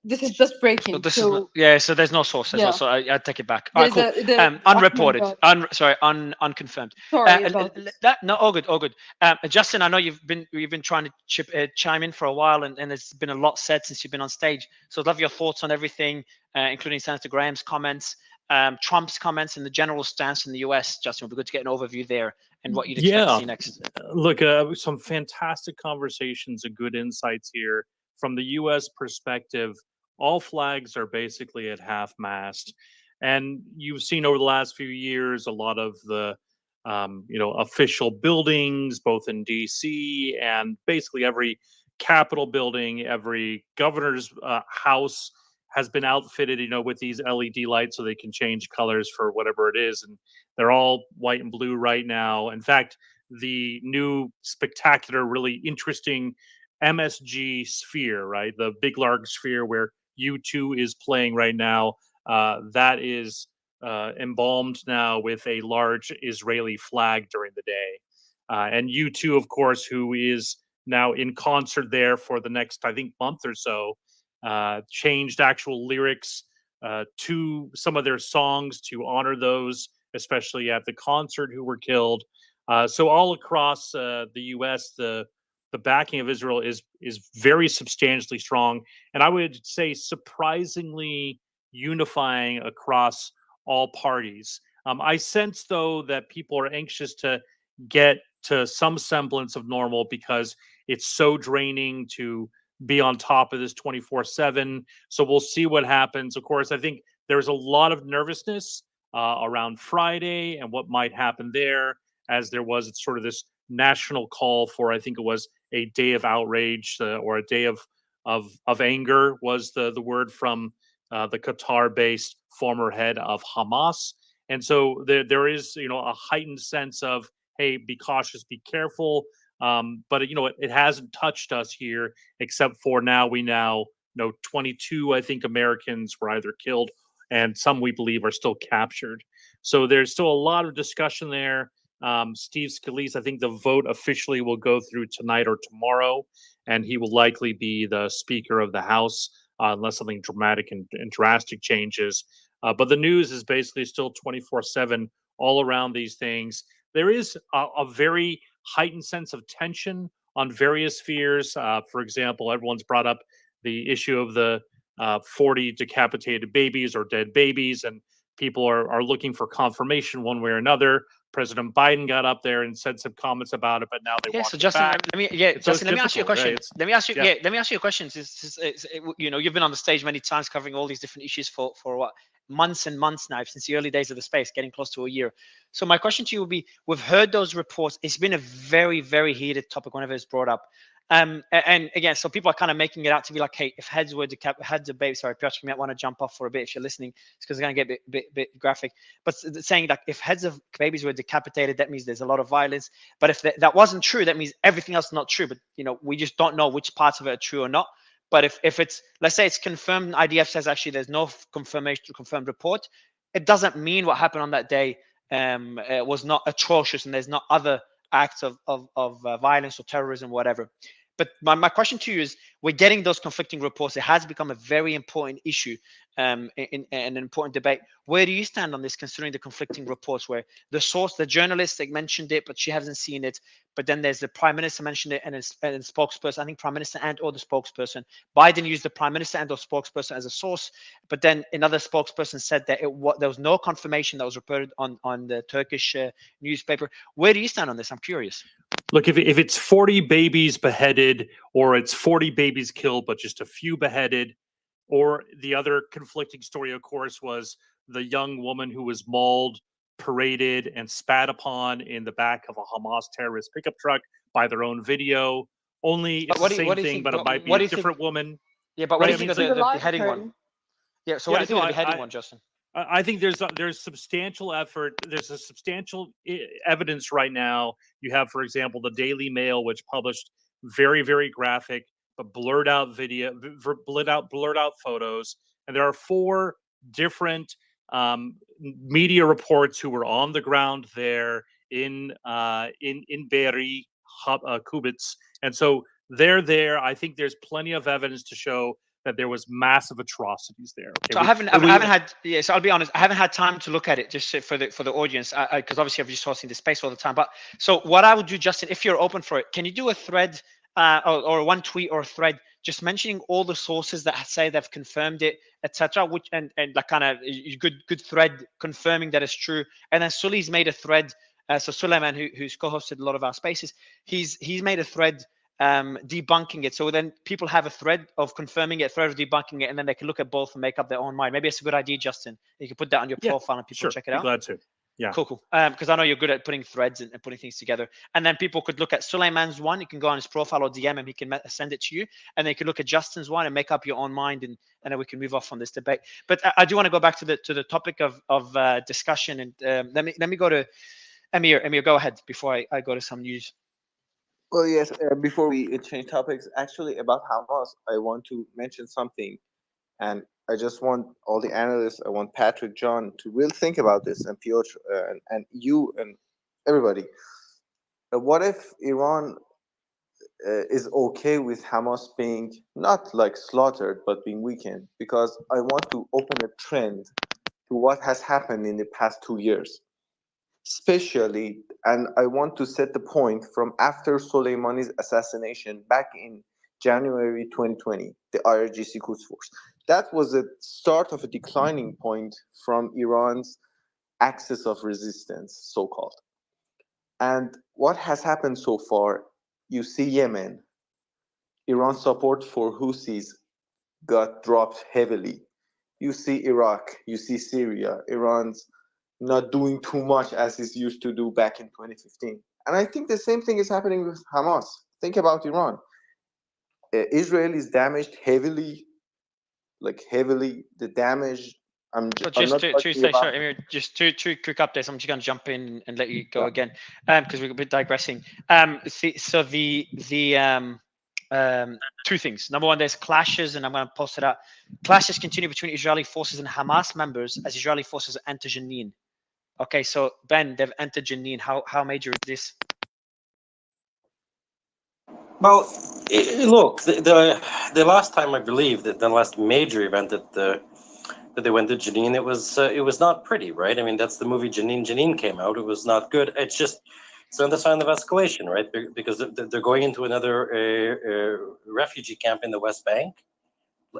This is just breaking. So this so is not, yeah. So there's no source. There's yeah. also I take it back. All right, cool. There's a Unreported. Ahmed Sorry, unconfirmed. Sorry about this. No, all good, all good. Justin, I know you've been trying to chime in for a while, and there's been a lot said since you've been on stage. So I'd love your thoughts on everything, including Senator Graham's comments, Trump's comments, and the general stance in the U.S. Justin, it'd be good to get an overview there and what you'd expect to see next. Look, some fantastic conversations and good insights here from the U.S. perspective. All flags are basically at half-mast, and you've seen over the last few years a lot of the, official buildings, both in D.C. and basically every Capitol building, every governor's house has been outfitted, with these LED lights so they can change colors for whatever it is, and they're all white and blue right now. In fact, the new spectacular, really interesting MSG sphere, right? The big large sphere where U2 is playing right now, that is embalmed now with a large Israeli flag during the day. And U2, of course, who is now in concert there for the next, I think, month or so, changed actual lyrics to some of their songs to honor those, especially at the concert, who were killed. So all across the U.S., the backing of Israel is very substantially strong, and I would say surprisingly unifying across all parties. I sense, though, that people are anxious to get to some semblance of normal because it's so draining to be on top of this 24/7. So we'll see what happens. Of course, I think there's a lot of nervousness around Friday and what might happen there, as there was sort of this national call for, I think it was a day of outrage or a day of anger was the word from the Qatar-based former head of Hamas. And so there is, a heightened sense of, hey, be cautious, be careful. But it hasn't touched us here, except for we know 22, I think, Americans were either killed and some we believe are still captured. So there's still a lot of discussion there. Steve Scalise, I think the vote officially will go through tonight or tomorrow, and he will likely be the Speaker of the House unless something dramatic and drastic changes. But the news is basically still 24/7 all around these things. There is a very heightened sense of tension on various spheres. For example, everyone's brought up the issue of the 40 decapitated babies or dead babies, and people are looking for confirmation one way or another. President Biden got up there and said some comments about it, but now they want so it Justin, back. Justin, let me ask you a question. Right? Let me ask you, yeah. let me ask you a question. You've been on the stage many times covering all these different issues for what, months and months now, since the early days of the space, getting close to a year. So my question to you would be: we've heard those reports. It's been a very, very heated topic whenever it's brought up. And again, so people are kind of making it out to be like, hey, if heads of babies, sorry, Piotr, you might want to jump off for a bit if you're listening, because it's going to get a bit graphic. But saying that if heads of babies were decapitated, that means there's a lot of violence. But if that wasn't true, that means everything else is not true. But we just don't know which parts of it are true or not. But if it's, let's say it's confirmed, IDF says actually there's no confirmed report, it doesn't mean what happened on that day was not atrocious and there's not other acts of violence or terrorism, whatever. But my question to you is, we're getting those conflicting reports. It has become a very important issue, in an important debate. Where do you stand on this, considering the conflicting reports, where the source, the journalist, they mentioned it, but she hasn't seen it. But then there's the prime minister mentioned it, and a spokesperson, I think prime minister and or the spokesperson. Biden used the prime minister and or spokesperson as a source, but then another spokesperson said that there was no confirmation that was reported on the Turkish newspaper. Where do you stand on this? I'm curious. Look, if it's 40 babies beheaded, or it's 40 babies killed, but just a few beheaded, or the other conflicting story, of course, was the young woman who was mauled, paraded, and spat upon in the back of a Hamas terrorist pickup truck by their own video. Only But it's what the do you- what same do you thing, think- but it what- might be what do a you think- different woman. Yeah, but what do you Right? think I of mean, the so- beheading one? Yeah, so what do you think of the beheading one, Justin? I think there's substantial effort. There's a substantial evidence right now. You have, for example, the Daily Mail, which published very, very graphic but blurred out video, blurred out photos, and there are 4 different media reports who were on the ground there in Be'eri, Kibutz, and so they're there. I think there's plenty of evidence to show that there was massive atrocities there. Okay? So I haven't had. Yeah, so I'll be honest. I haven't had time to look at it just for the audience, because obviously I've just hosting the space all the time. But so what I would do, Justin, if you're open for it, can you do a thread or one tweet or a thread just mentioning all the sources that say they've confirmed it, etc. Which and like kind of good thread confirming that it's true. And then Sully's made a thread. So Suleiman, who's co-hosted a lot of our spaces, he's made a thread debunking it. So then people have a thread of confirming it, a thread of debunking it, and then they can look at both and make up their own mind. Maybe it's a good idea, Justin. You can put that on your profile and people check it be out. glad to. Yeah. Cool. Because I know you're good at putting threads and putting things together. And then people could look at Suleiman's one. You can go on his profile or DM him. He can send it to you. And they could look at Justin's one and make up your own mind. And then we can move off on this debate. But I do want to go back to the topic of discussion. And let me go to Amir. Amir, go ahead before I go to some news. Well, yes, before we change topics, actually about Hamas, I want to mention something. And I just want all the analysts, I want Patrick, John, to really think about this, and Piotr, and you, and everybody. What if Iran is okay with Hamas being not like slaughtered, but being weakened? Because I want to open a trend to what has happened in the past 2 years. Especially, and I want to set the point from after Soleimani's assassination back in January 2020, the IRGC Quds Force. That was the start of a declining point from Iran's axis of resistance, so-called. And what has happened so far, you see Yemen, Iran's support for Houthis got dropped heavily. You see Iraq, you see Syria, Iran's not doing too much as it used to do back in 2015. And I think the same thing is happening with Hamas. Think about Iran. Israel is damaged heavily, the damage. Just two quick updates. I'm just going to jump in and let you go again, because we're a bit digressing. So two things. Number one, there's clashes, and I'm going to post it out. Clashes continue between Israeli forces and Hamas members as Israeli forces enter Jenin. Okay, so Ben, they've entered Jenin. How major is this? Well, look, the last time I believe that the last major event that they went to Jenin, it was not pretty, right? I mean, that's the movie Jenin. Jenin came out. It was not good. It's another sign of escalation, right? Because they're going into another refugee camp in the West Bank.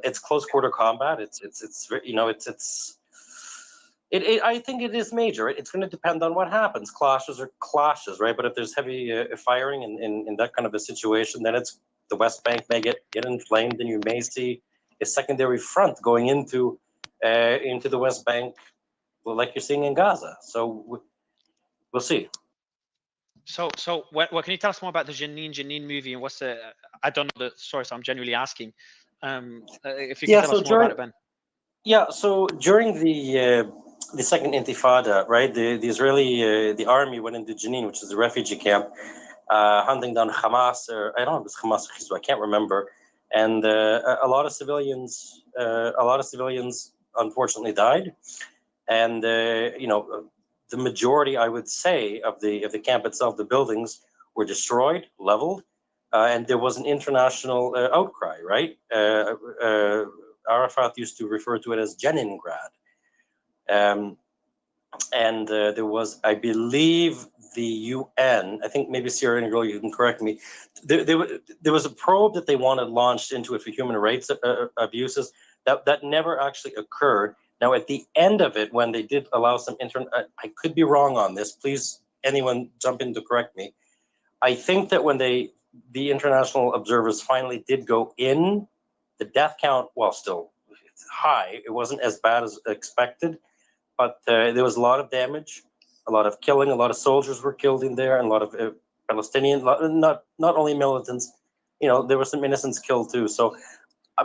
It's close quarter combat. I think it is major. Right? It's going to depend on what happens. Clashes are clashes, right? But if there's heavy firing in that kind of a situation, then the West Bank may get inflamed, and you may see a secondary front going into the West Bank, like you're seeing in Gaza. So we'll see. So what can you tell us more about the Jenin movie, and what's the? I don't know the source. I'm genuinely asking. If you can tell us more about it, Ben. Yeah. So during the second Intifada, right? The Israeli the army went into Jenin, which is a refugee camp, hunting down Hamas, or I don't know if it's Hamas or Hizbullah, I can't remember. And a lot of civilians unfortunately died, and the majority, I would say, of the camp itself, the buildings were destroyed, leveled. and there was an international outcry, right? Arafat used to refer to it as Jeningrad. And there was, I believe, the UN, I think maybe Sierra Negro, you can correct me, there was a probe that they wanted launched into it for human rights abuses. That never actually occurred. Now, at the end of it, when they did allow some I could be wrong on this, please, anyone jump in to correct me. I think that when the international observers finally did go in, the death count, while still high, it wasn't as bad as expected, but there was a lot of damage, a lot of killing, a lot of soldiers were killed in there, and a lot of Palestinian, not only militants, there were some innocents killed too. So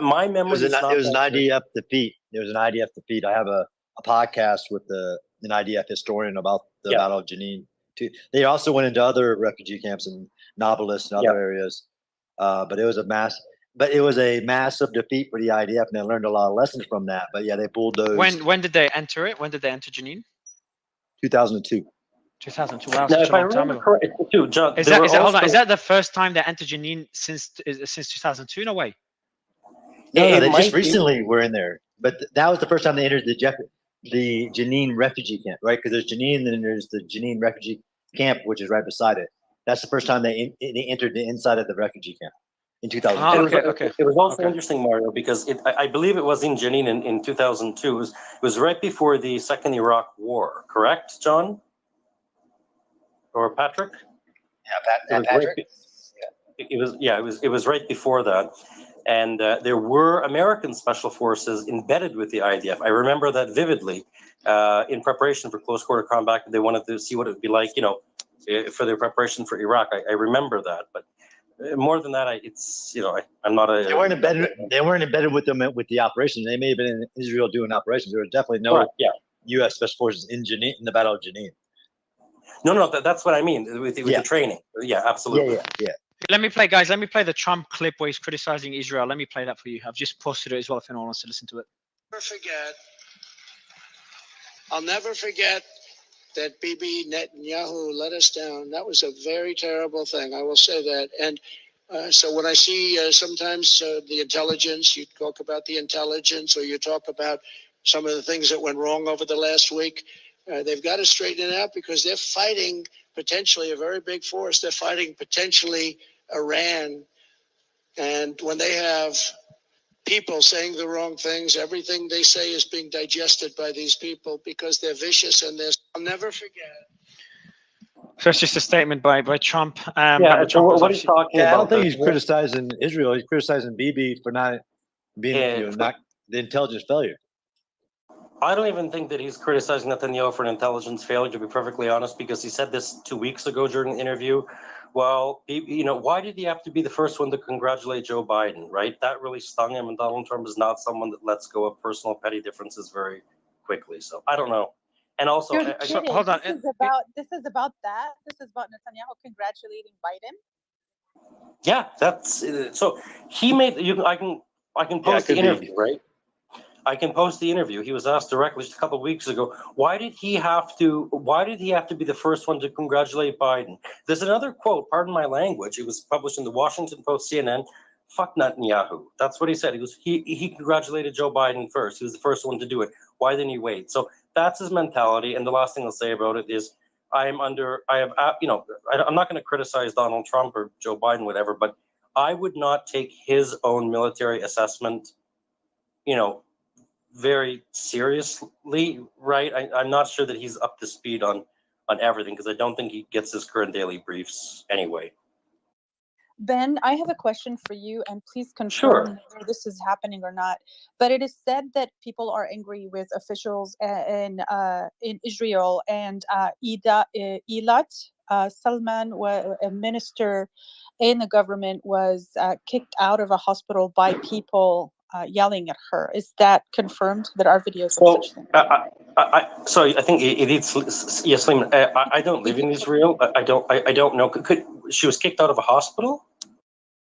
my memory is not. It was an IDF defeat. There was an IDF defeat. I have a podcast with an IDF historian about the Battle of Jenin. They also went into other refugee camps in Nablus and other areas, but it was a massive defeat for the IDF, and they learned a lot of lessons from that. But yeah, they pulled those. When did they enter it? When did they enter Jenin? 2002. 2002. Wow, Now, such if a I long time remember ago. correctly, too, John, Is there that were hold on? also- Is that the first time they entered Jenin since 2002? No way. No, they might just be. recently were in there, but that was the first time they entered the Jenin refugee camp, right? Because there's Jenin, and then there's the Jenin refugee camp, which is right beside it. That's the first time they entered the inside of the refugee camp in 2002. It was also interesting, Mario, because I believe it was in Jenin in 2002. It was right before the Second Iraq War, correct, John? Or Patrick? Yeah, Patrick. It was right before that. And there were American special forces embedded with the IDF. I remember that vividly. In preparation for close quarter combat, they wanted to see what it would be like, for their preparation for Iraq. I remember that, but more than that, I'm not a. They weren't embedded. They weren't embedded with them with the operation. They may have been in Israel doing operations. There was definitely no U.S. special forces in Jenin, in the Battle of Jenin. No, that's what I mean with the training. Yeah, absolutely. Yeah. Let me play, guys. Let me play the Trump clip where he's criticizing Israel. Let me play that for you. I've just posted it as well if anyone wants to listen to it. I'll never forget that Bibi Netanyahu let us down. That was a very terrible thing. I will say that. And so when I see sometimes the intelligence, you talk about the intelligence, or you talk about some of the things that went wrong over the last week, they've got to straighten it out, because they're fighting potentially a very big force. They're fighting potentially Iran. And when they have people saying the wrong things, everything they say is being digested by these people because they're vicious, and I'll never forget. So it's just a statement by Trump. I don't think he's criticizing Israel. He's criticizing Bibi for not being not the intelligence failure. I don't even think that he's criticizing Netanyahu for an intelligence failure, to be perfectly honest, because he said this 2 weeks ago during the interview. Well, why did he have to be the first one to congratulate Joe Biden, right? That really stung him, and Donald Trump is not someone that lets go of personal petty differences very quickly. So I don't know. And also, You're kidding. hold on. This is about that. This is about Netanyahu congratulating Biden. Yeah, that's so he made I can post the interview, right? I can post the interview. He was asked directly just a couple of weeks ago, why did he have to be the first one to congratulate Biden? There's another quote, pardon my language. It was published in the Washington Post, CNN. Fuck Netanyahu. That's what he said. He congratulated Joe Biden first. He was the first one to do it. Why didn't he wait? So that's his mentality. And the last thing I'll say about it is I'm not going to criticize Donald Trump or Joe Biden, whatever, but I would not take his own military assessment, very seriously, right? I'm not sure that he's up to speed on everything, because I don't think he gets his current daily briefs anyway. Ben, I have a question for you, and please confirm whether this is happening or not. But it is said that people are angry with officials in Israel, and Eilat Salman, a minister in the government, was kicked out of a hospital by people yelling at her. Is that confirmed? There are videos of such things. Sorry, I think it's Yasmin. I don't live in Israel. I don't know. She was kicked out of a hospital?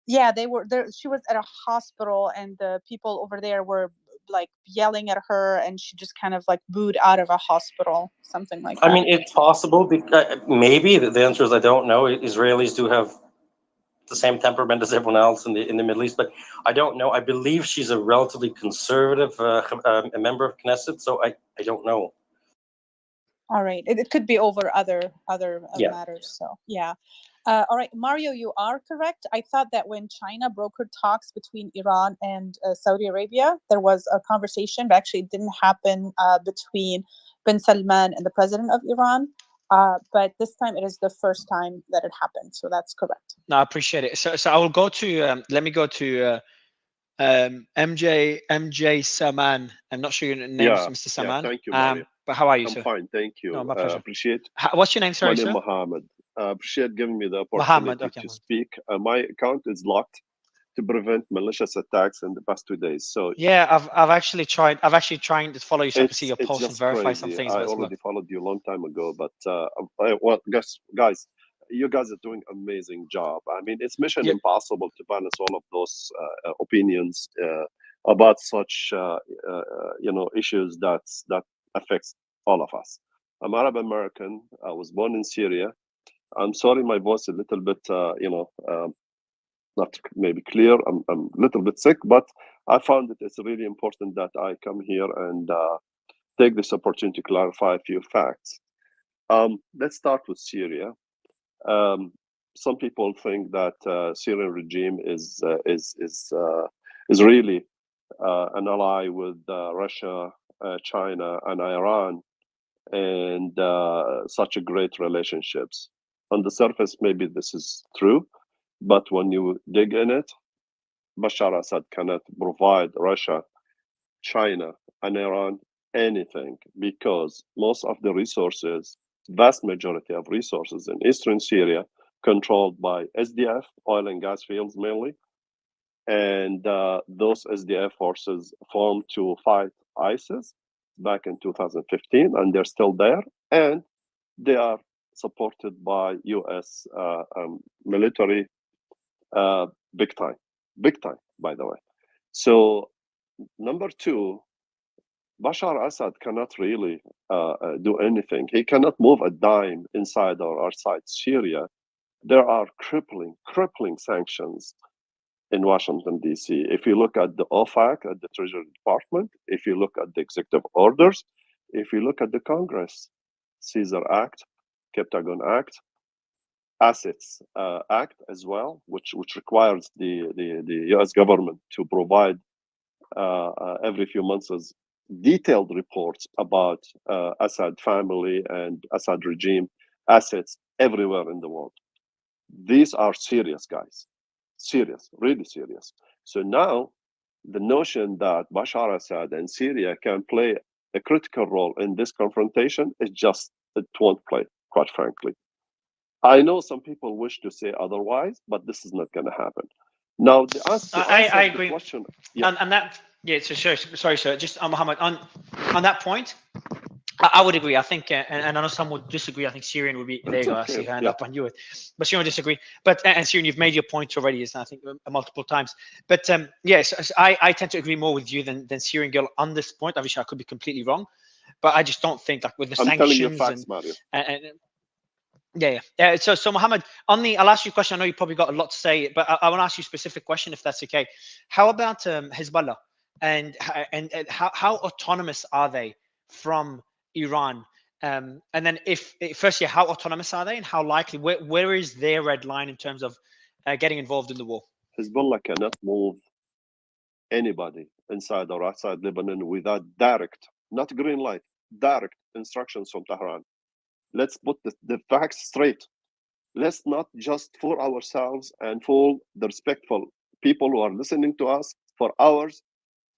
Yeah, they were there. She was at a hospital, and the people over there were like yelling at her, and she just kind of like booed out of a hospital, something like that. I mean, it's possible. Maybe the answer is I don't know. Israelis do have the same temperament as everyone else in the Middle East, but I don't know. I believe she's a relatively conservative a member of Knesset, so I don't know. All right. It could be over other Yeah. matters. So yeah. All right, Mario, you are correct. I thought that when China brokered talks between Iran and Saudi Arabia, there was a conversation, but actually it didn't happen between bin Salman and the president of Iran. But this time it is the first time that it happened. So that's correct. No, I appreciate it. So I will go to let me go to MJ Saman. I'm not sure your name, Yeah, Mr. Saman. thank you, Mario. But how are you, I'm sir? fine, thank you. No, my pleasure. Appreciate. What's your name, My sorry, name sir? Mohammed. Appreciate giving me the Mohammed, opportunity okay. to speak. My account is locked to prevent malicious attacks in the past 2 days. So Yeah, I've actually tried. I've actually trying to follow you so I can see your it's posts and just verify some crazy. things, I but it's already blocked. followed you a long time ago, but well, guys, you guys are doing amazing job. I mean, it's mission Yeah. impossible to balance all of those opinions about such issues that affects all of us. I'm Arab American. I was born in Syria. I'm sorry, my voice a little bit, not maybe clear. I'm a little bit sick, but I found it it's really important that I come here and take this opportunity to clarify a few facts. Let's start with Syria. Some people think that Syrian regime is really an ally with Russia, China, and Iran, and such a great relationships. On the surface, maybe this is true, but when you dig in it, Bashar Assad cannot provide Russia, China, and Iran anything because most of the resources, vast majority of resources in eastern Syria, controlled by SDF, oil and gas fields mainly, and those SDF forces formed to fight ISIS back in 2015, and they're still there, and they are supported by U.S. Military, big time, by the way. So number two, Bashar Assad cannot really do anything. He cannot move a dime inside or outside Syria. There are crippling sanctions in Washington, D.C. If you look at the OFAC, at the Treasury Department, if you look at the executive orders, if you look at the Congress, Caesar Act, Captagon Act, Assets Act as well, which requires the U.S. government to provide every few months detailed reports about Assad family and Assad regime assets everywhere in the world. These are serious, guys. Serious, really serious. So now the notion that Bashar Assad and Syria can play a critical role in this confrontation is just, it won't play, quite frankly. I know some people wish to say otherwise, but this is not going to happen. Now, I agree. Question, yeah. And that, yeah, so sorry, sir. Just Mohammed, on that point, I would agree. I think, and I know some would disagree. I think Syrian would be, there you go, I see your hand up on you. But Syrian would disagree. But, and Syrian, you've made your point already, I think, multiple times. But yes, I tend to agree more with you than Syrian girl on this point. Obviously, I could be completely wrong. But I just don't think that with the I'm sanctions telling you facts, Mario. Yeah. So Mohammed, I'll ask you a question. I know you probably got a lot to say, but I want to ask you a specific question, if that's okay. How about Hezbollah, and how autonomous are they from Iran? And then firstly, how autonomous are they, and how likely? Where is their red line in terms of getting involved in the war? Hezbollah cannot move anybody inside or outside Lebanon without direct, not green light, direct instructions from Tehran. Let's put the facts straight. Let's not just fool ourselves and fool the respectful people who are listening to us for hours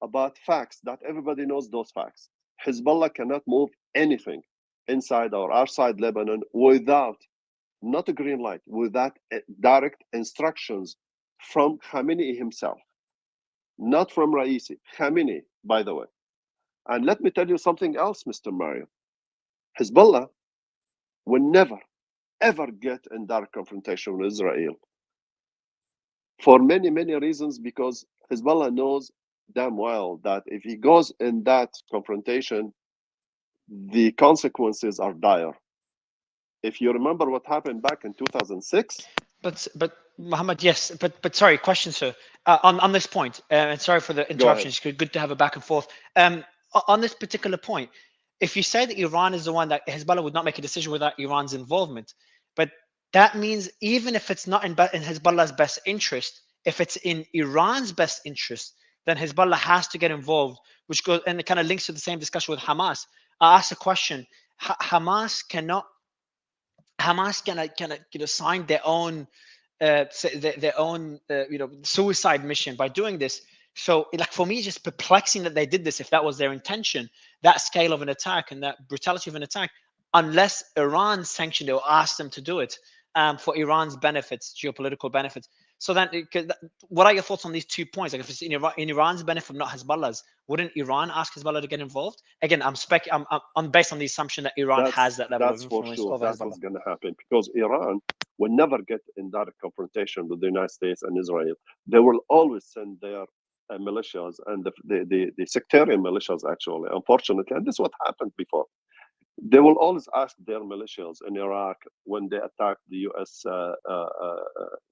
about facts that everybody knows those facts. Hezbollah cannot move anything inside or outside Lebanon without, not a green light, without direct instructions from Khamenei himself, not from Raisi. Khamenei, by the way. And let me tell you something else, Mr. Mario. Hezbollah will never, ever get in direct confrontation with Israel for many, many reasons, because Hezbollah knows damn well that if he goes in that confrontation, the consequences are dire. If you remember what happened back in 2006, But Mohammed, yes, but sorry, question, sir. On this point, and sorry for the Go interruption. ahead. It's good to have a back and forth. On this particular point, if you say that Iran is the one that Hezbollah would not make a decision without Iran's involvement, but that means even if it's not in Hezbollah's best interest, if it's in Iran's best interest, then Hezbollah has to get involved, which goes and it kind of links to the same discussion with Hamas. I asked a question. Hamas cannot sign their own suicide mission by doing this. So like for me, it's just perplexing that they did this if that was their intention, that scale of an attack and that brutality of an attack, unless Iran sanctioned it or asked them to do it for Iran's benefits, geopolitical benefits. So then, what are your thoughts on these 2 points? Like if it's in Iran's benefit, not Hezbollah's, wouldn't Iran ask Hezbollah to get involved? Again, I'm based on the assumption that Iran has that level of That's for influence sure. over That's Hezbollah. what's going to happen because Iran will never get in direct confrontation with the United States and Israel. They will always send their militias and the sectarian militias, actually, unfortunately. And this is what happened before. They will always ask their militias in Iraq when they attacked the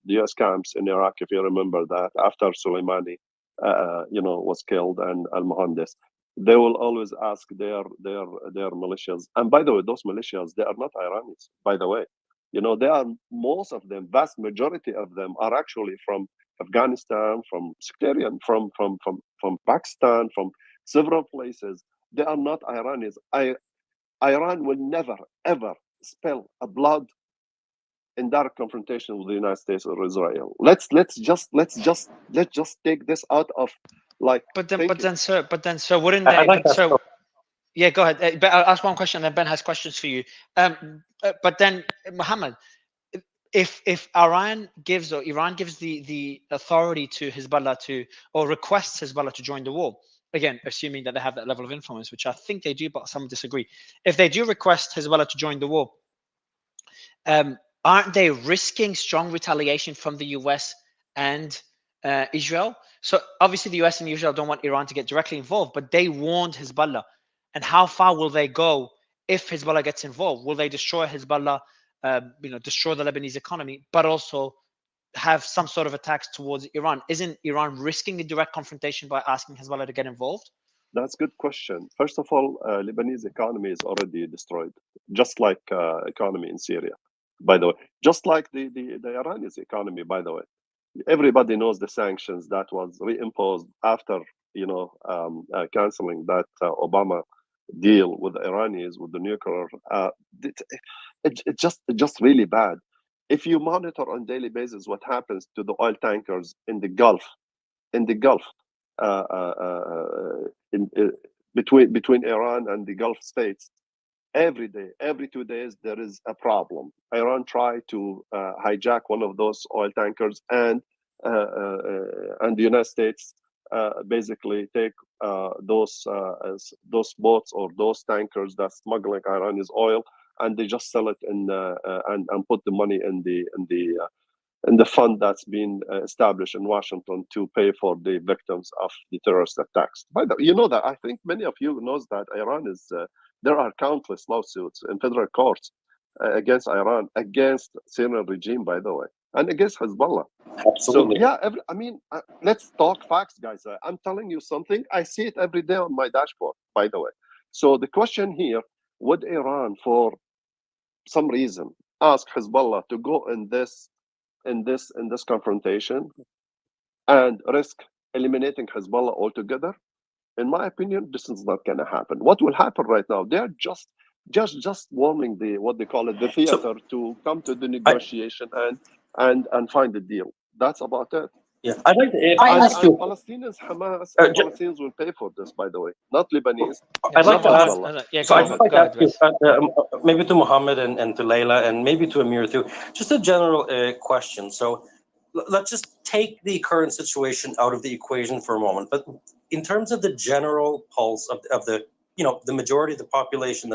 U.S. camps in Iraq, if you remember that, after Soleimani, was killed and al-Muhandis. They will always ask their militias. And by the way, those militias, they are not Iranis, by the way. They are, most of them, vast majority of them are actually from Afghanistan, from sectarian, from Pakistan, from several places. They are not Iranis. Iran will never, ever spill a blood in direct confrontation with the United States or Israel. Let's just take this out of like. But then, sir, wouldn't I they? like But that. so, yeah, go ahead. But I'll ask one question, and then Ben has questions for you. But then, Mohammed, if Iran gives the authority to Hezbollah or requests Hezbollah to join the war, again, assuming that they have that level of influence, which I think they do, but some disagree. If they do request Hezbollah to join the war, aren't they risking strong retaliation from the US and Israel? So obviously the US and Israel don't want Iran to get directly involved, but they warned Hezbollah. And how far will they go if Hezbollah gets involved? Will they destroy Hezbollah, destroy the Lebanese economy, but also have some sort of attacks towards Iran? Isn't Iran risking a direct confrontation by asking Hezbollah to get involved? That's a good question. First of all, Lebanese economy is already destroyed, just like economy in Syria, by the way. Just like the Iranian economy, by the way. Everybody knows the sanctions that was reimposed after, canceling that Obama deal with the Iranians with the nuclear. It's just really bad. If you monitor on daily basis what happens to the oil tankers in the Gulf, between Iran and the Gulf states, every day, every 2 days, there is a problem. Iran tried to hijack one of those oil tankers, and the United States basically take those boats or those tankers that smuggling Iranian oil, and they just sell it and put the money in the fund that's been established in Washington to pay for the victims of the terrorist attacks. By the way, you know that, I think many of you knows that Iran is, there are countless lawsuits in federal courts against Iran, against Syrian regime, by the way, and against Hezbollah. Absolutely. So yeah, let's talk facts, guys. I'm telling you something. I see it every day on my dashboard, by the way. So the question here, would Iran, for some reason, ask Hezbollah to go in this confrontation and risk eliminating Hezbollah altogether? In my opinion, this is not going to happen. What will happen right now? They're just warming the, what they call it, the theater, to come to the negotiation and find a deal. That's about it. Yeah, I'd like to And ask you. Palestinians, Hamas, and Palestinians will pay for this, by the way, not Lebanese. I'd like not to ask. Hezbollah. So I'd just like to ask you, maybe to Mohammed and to Layla, and maybe to Amir too, just a general question. So let's just take the current situation out of the equation for a moment. But in terms of the general pulse of the the majority of the population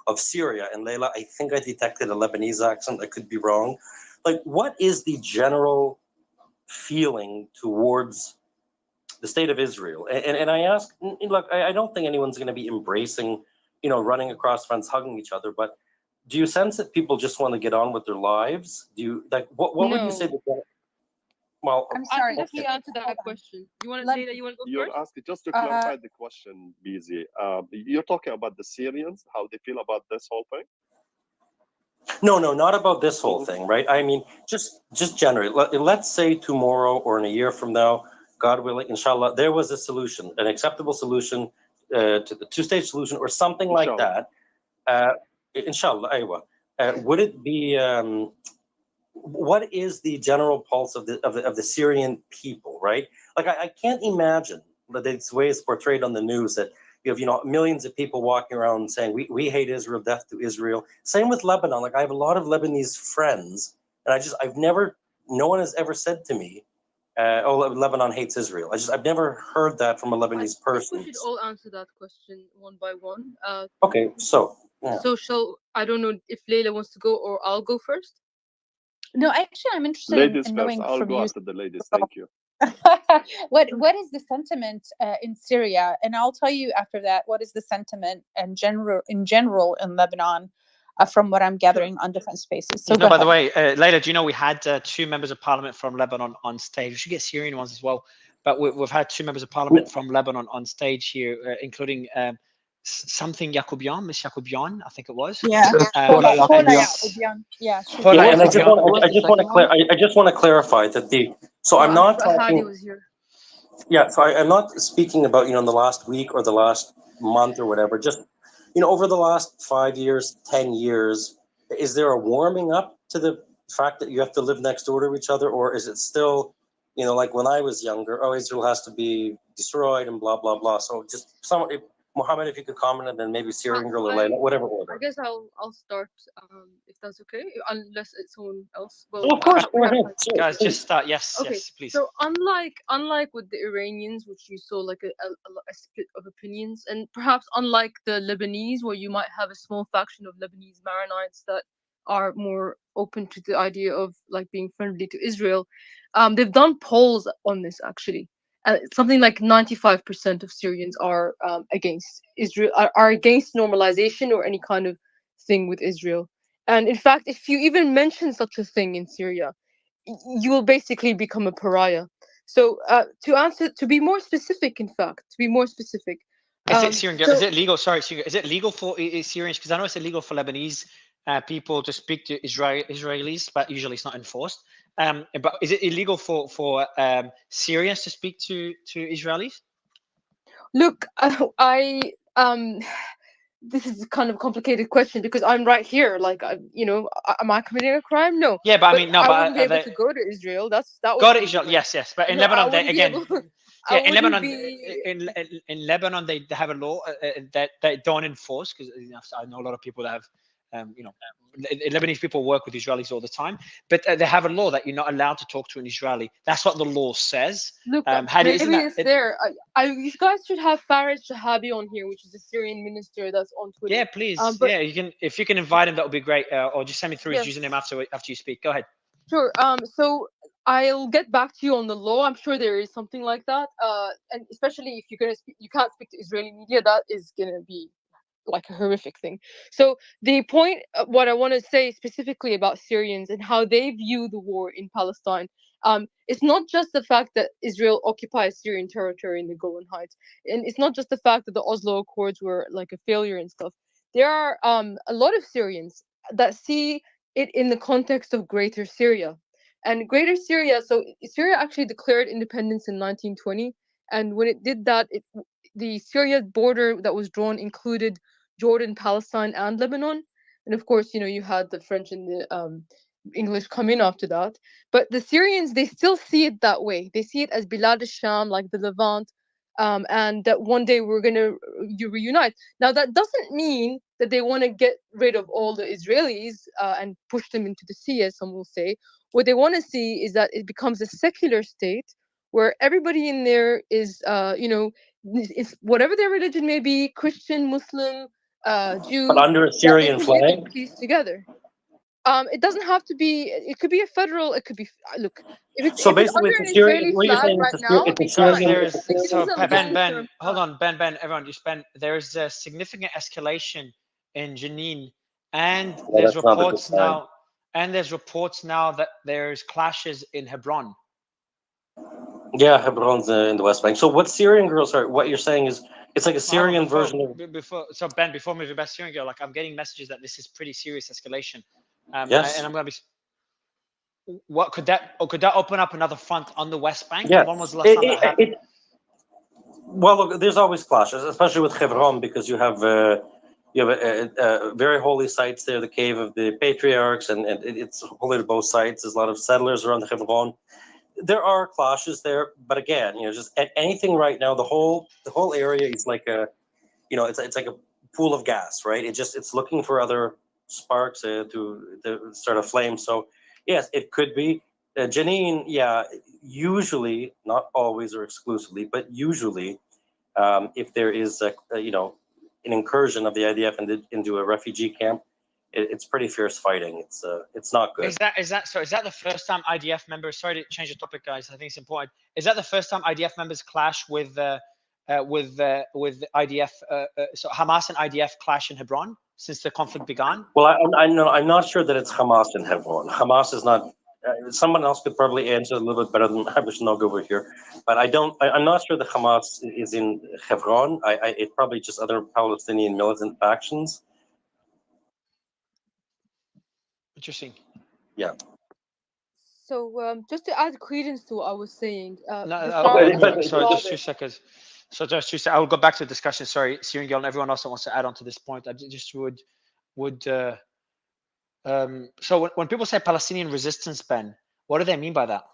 of Syria, and Layla, I think I detected a Lebanese accent. I could be wrong. Like, what is the general feeling towards the state of Israel? And I ask, look, I don't think anyone's going to be embracing, running across fence, hugging each other, but do you sense that people just want to get on with their lives? Do you like what would you say? No. Well, I'm I sorry. can okay. definitely answer that question. You want to Let- say that you want to go You're first? asking, just to Uh, clarify the question, BZ, you're talking about the Syrians, how they feel about this whole thing? No, not about this whole thing, right? I mean, just generally. Let's say tomorrow or in a year from now, God willing, inshallah, there was a solution, an acceptable solution to the two-stage solution or something like Inshallah. that. Inshallah, aywa. Would it be? What is the general pulse of the Syrian people, right? Like I can't imagine that it's the way it's portrayed on the news that you have millions of people walking around saying we hate Israel, death to Israel. Same with Lebanon. Like I have a lot of Lebanese friends, and no one has ever said to me, "Oh, Lebanon hates Israel." I've never heard that from a I Lebanese think we person. should all answer that question one by one. Okay, so yeah. So I don't know if Leila wants to go or I'll go first. No, actually, I'm interested Ladies in first. knowing I'll from go you. after the ladies. Thank you. What is the sentiment in Syria, and I'll tell you after that what is the sentiment in general in Lebanon, from what I'm gathering on different spaces. So go by the ahead. way, Leila, do you know we had 2 members of parliament from Lebanon on stage? We should get Syrian ones as well, but we've had 2 members of parliament from Lebanon on stage here, including something Yakubian, Miss Yakubian, I think it was. Yeah. Paula Yakubian. Yeah. Paula And I just Yakubian. want to clarify that so I'm not Hadi talking. was here. Yeah, so I'm not speaking about in the last week or the last month or whatever. Just over the last 5 years, 10 years, is there a warming up to the fact that you have to live next door to each other, or is it still, like when I was younger, Israel has to be destroyed and blah blah blah. So just Mohammed, if you could comment, and then maybe Syrian girl or Layla, whatever order. I guess I'll start if that's okay, unless it's someone else. Well, Of course, we go have ahead. time. Sure, Guys, please. just start. Yes, Okay, yes, please. so unlike with the Iranians, which you saw like a split of opinions, and perhaps unlike the Lebanese, where you might have a small faction of Lebanese Maronites that are more open to the idea of like being friendly to Israel, they've done polls on this actually. Something like 95% of Syrians are against Israel, are against normalization or any kind of thing with Israel. And in fact, if you even mention such a thing in Syria, you will basically become a pariah. So to be more specific, in fact, to be more specific, Is it Syrian girl? Is it legal? Sorry, Syrian, is it legal for Syrians? Because I know it's illegal for Lebanese people to speak to Israelis, but usually it's not enforced. But is it illegal for Syrians to speak to Israelis? Look, this is kind of a complicated question because I'm right here. Like, am I committing a crime? No. Yeah, but I mean, no, I but wouldn't be able to go to Israel. That would go to be Israel. like, Yes, but in no, I Lebanon, they wouldn't be again. able- Yeah, I in wouldn't Lebanon, be- in Lebanon, they have a law that they don't enforce because I know a lot of people that have, Lebanese people work with Israelis all the time, but they have a law that you're not allowed to talk to an Israeli. That's what the law says. Look, Hadi, isn't maybe that it's there. You guys should have Farid Shahabi on here, which is a Syrian minister that's on Twitter. Yeah, please. But Yeah, if you can invite him, that would be great. Or just send me through his Yes. username after you speak. Go ahead. Sure. So I'll get back to you on the law. I'm sure there is something like that. And especially if you can't speak to Israeli media, that is gonna be like a horrific thing. So the point, what I want to say specifically about Syrians and how they view the war in Palestine, it's not just the fact that Israel occupies Syrian territory in the Golan Heights, and it's not just the fact that the Oslo Accords were like a failure and stuff. There are a lot of Syrians that see it in the context of Greater Syria. And Greater Syria, so Syria actually declared independence in 1920, and when it did that, the Syria border that was drawn included Jordan, Palestine, and Lebanon. And of course, you had the French and the English come in after that. But the Syrians, they still see it that way. They see it as Bilad al-Sham, like the Levant, and that one day we're going to reunite. Now, that doesn't mean that they want to get rid of all the Israelis and push them into the sea, as some will say. What they want to see is that it becomes a secular state where everybody in there is, it's whatever their religion may be, Christian, Muslim, Jew, But under a that they Syrian can live in flag. peace together. It doesn't have to be. It could be a federal. It could be. Look, if So it's basically, under it's an a Syrian. Israeli What you're flag saying right is now, it's a it's fine. Syrian. There's This is a Ben. long-term Hold on, Ben. Everyone, just Ben. There is a significant escalation in Jenin And Well, there's that's not a good reports sign. now, that there's clashes in Hebron. Yeah, Hebron's in the West Bank. So what Syrian girls are? What you're saying is it's like a Hold on, Syrian version of. so Ben, before we move about Syrian girl, like I'm getting messages that this is pretty serious escalation. Yes. And I'm gonna be. What could that open up another front on the West Bank? Yeah. And when was the last time that happened? Well, look, there's always clashes, especially with Hebron, because you have very holy sites there, the cave of the patriarchs, and it's holy to both sides. There's a lot of settlers around the Hebron. There are clashes there, but again, just anything right now, the whole area is like a, it's like a pool of gas, right? It's looking for other sparks to start a flame. So yes, it could be. Jenin, yeah, usually, not always or exclusively, but usually, if there is an incursion of the IDF into a refugee camp, it's pretty fierce fighting. It's not good. Is that the first time IDF members? Sorry to change the topic, guys. I think it's important. Is that the first time IDF members clash with IDF? So Hamas and IDF clash in Hebron since the conflict began. Well, I'm not sure that it's Hamas in Hebron. Hamas is not. Someone else could probably answer a little bit better than I wish not over here, but I'm not sure that Hamas is in Hebron. It's probably just other Palestinian militant factions. Interesting. Yeah. So just to add credence to what I was saying, Sorry, just 2 seconds. So just 2 seconds. I will go back to the discussion. Sorry, Syrian girl and everyone else that wants to add on to this point. I just would. So when people say Palestinian resistance, Ben, what do they mean by that?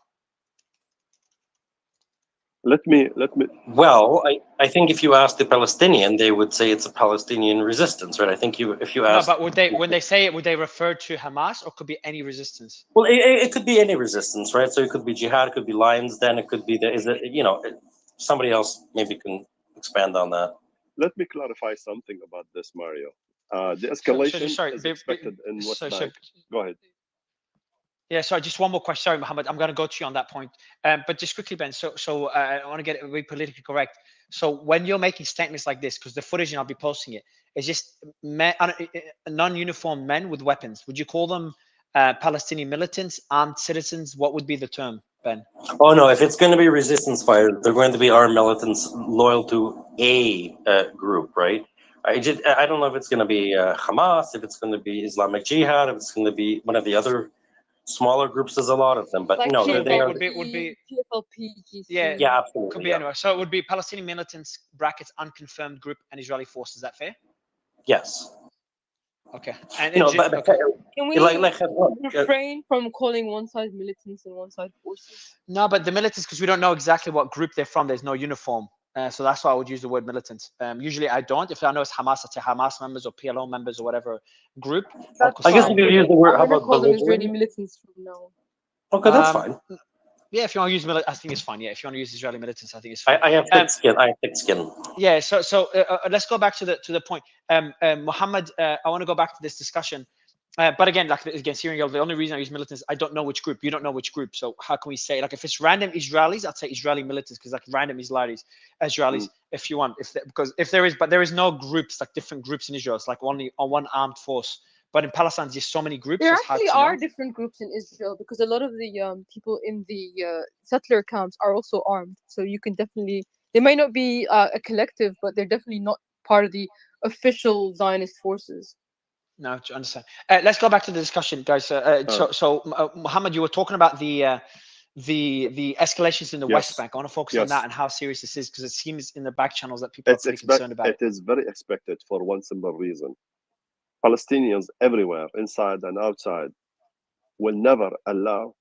Let me. Well, I think if you ask the Palestinian, they would say it's a Palestinian resistance, right? I think if you ask. No, but when they say it, would they refer to Hamas or could be any resistance? Well, it could be any resistance, right? So it could be jihad, it could be Lions Den, it could be somebody else maybe can expand on that. Let me clarify something about this, Mario. The escalation is expected in West Bank. Go ahead. Yeah, sorry, just one more question. Sorry, Mohammed, I'm going to go to you on that point. But just quickly, Ben, so I want to get it really politically correct. So when you're making statements like this, because the footage, and I'll be posting it, is just non-uniformed men with weapons. Would you call them Palestinian militants, armed citizens? What would be the term, Ben? Oh, no, if it's going to be resistance fighters, they're going to be armed militants loyal to a group, right? I don't know if it's going to be Hamas, if it's going to be Islamic Jihad, if it's going to be one of the other smaller groups. There's a lot of them, but like no, PFLP, they are. Would be PFLP, yeah, absolutely. Could be anywhere. So it would be Palestinian militants brackets unconfirmed group and Israeli forces. Is that fair? Yes. Okay. And can we refrain from calling one side militants and one side forces? No, but the militants, because we don't know exactly what group they're from. There's no uniform. So that's why I would use the word militant. Usually I don't. If I know it's Hamas, I'd say Hamas members or PLO members or whatever group. I guess you could use the word. How about call them Israeli militants from now? Okay, that's fine. Yeah, if you want to use I think it's fine. Yeah, if you want to use Israeli militants, I think it's fine. I have thick skin. I have thick skin. Yeah. So let's go back to the point. Mohammed, I want to go back to this discussion. But again, Syrian, the only reason I use militants, I don't know which group. You don't know which group. So how can we say, if it's random Israelis, I'd say Israeli militants, because random Israelis, if you want, but there is no groups, different groups in Israel. It's only on one armed force. But in Palestine, there's so many groups. There actually are different groups in Israel, because a lot of the people in the settler camps are also armed. So you can definitely, they may not be a collective, but they're definitely not part of the official Zionist forces. No, I understand. Let's go back to the discussion, guys. So Mohammed, you were talking about the escalations in the West Bank. I want to focus on that and how serious this is, because it seems in the back channels that people are pretty concerned about it. It is very expected for one simple reason. Palestinians everywhere, inside and outside, will never allow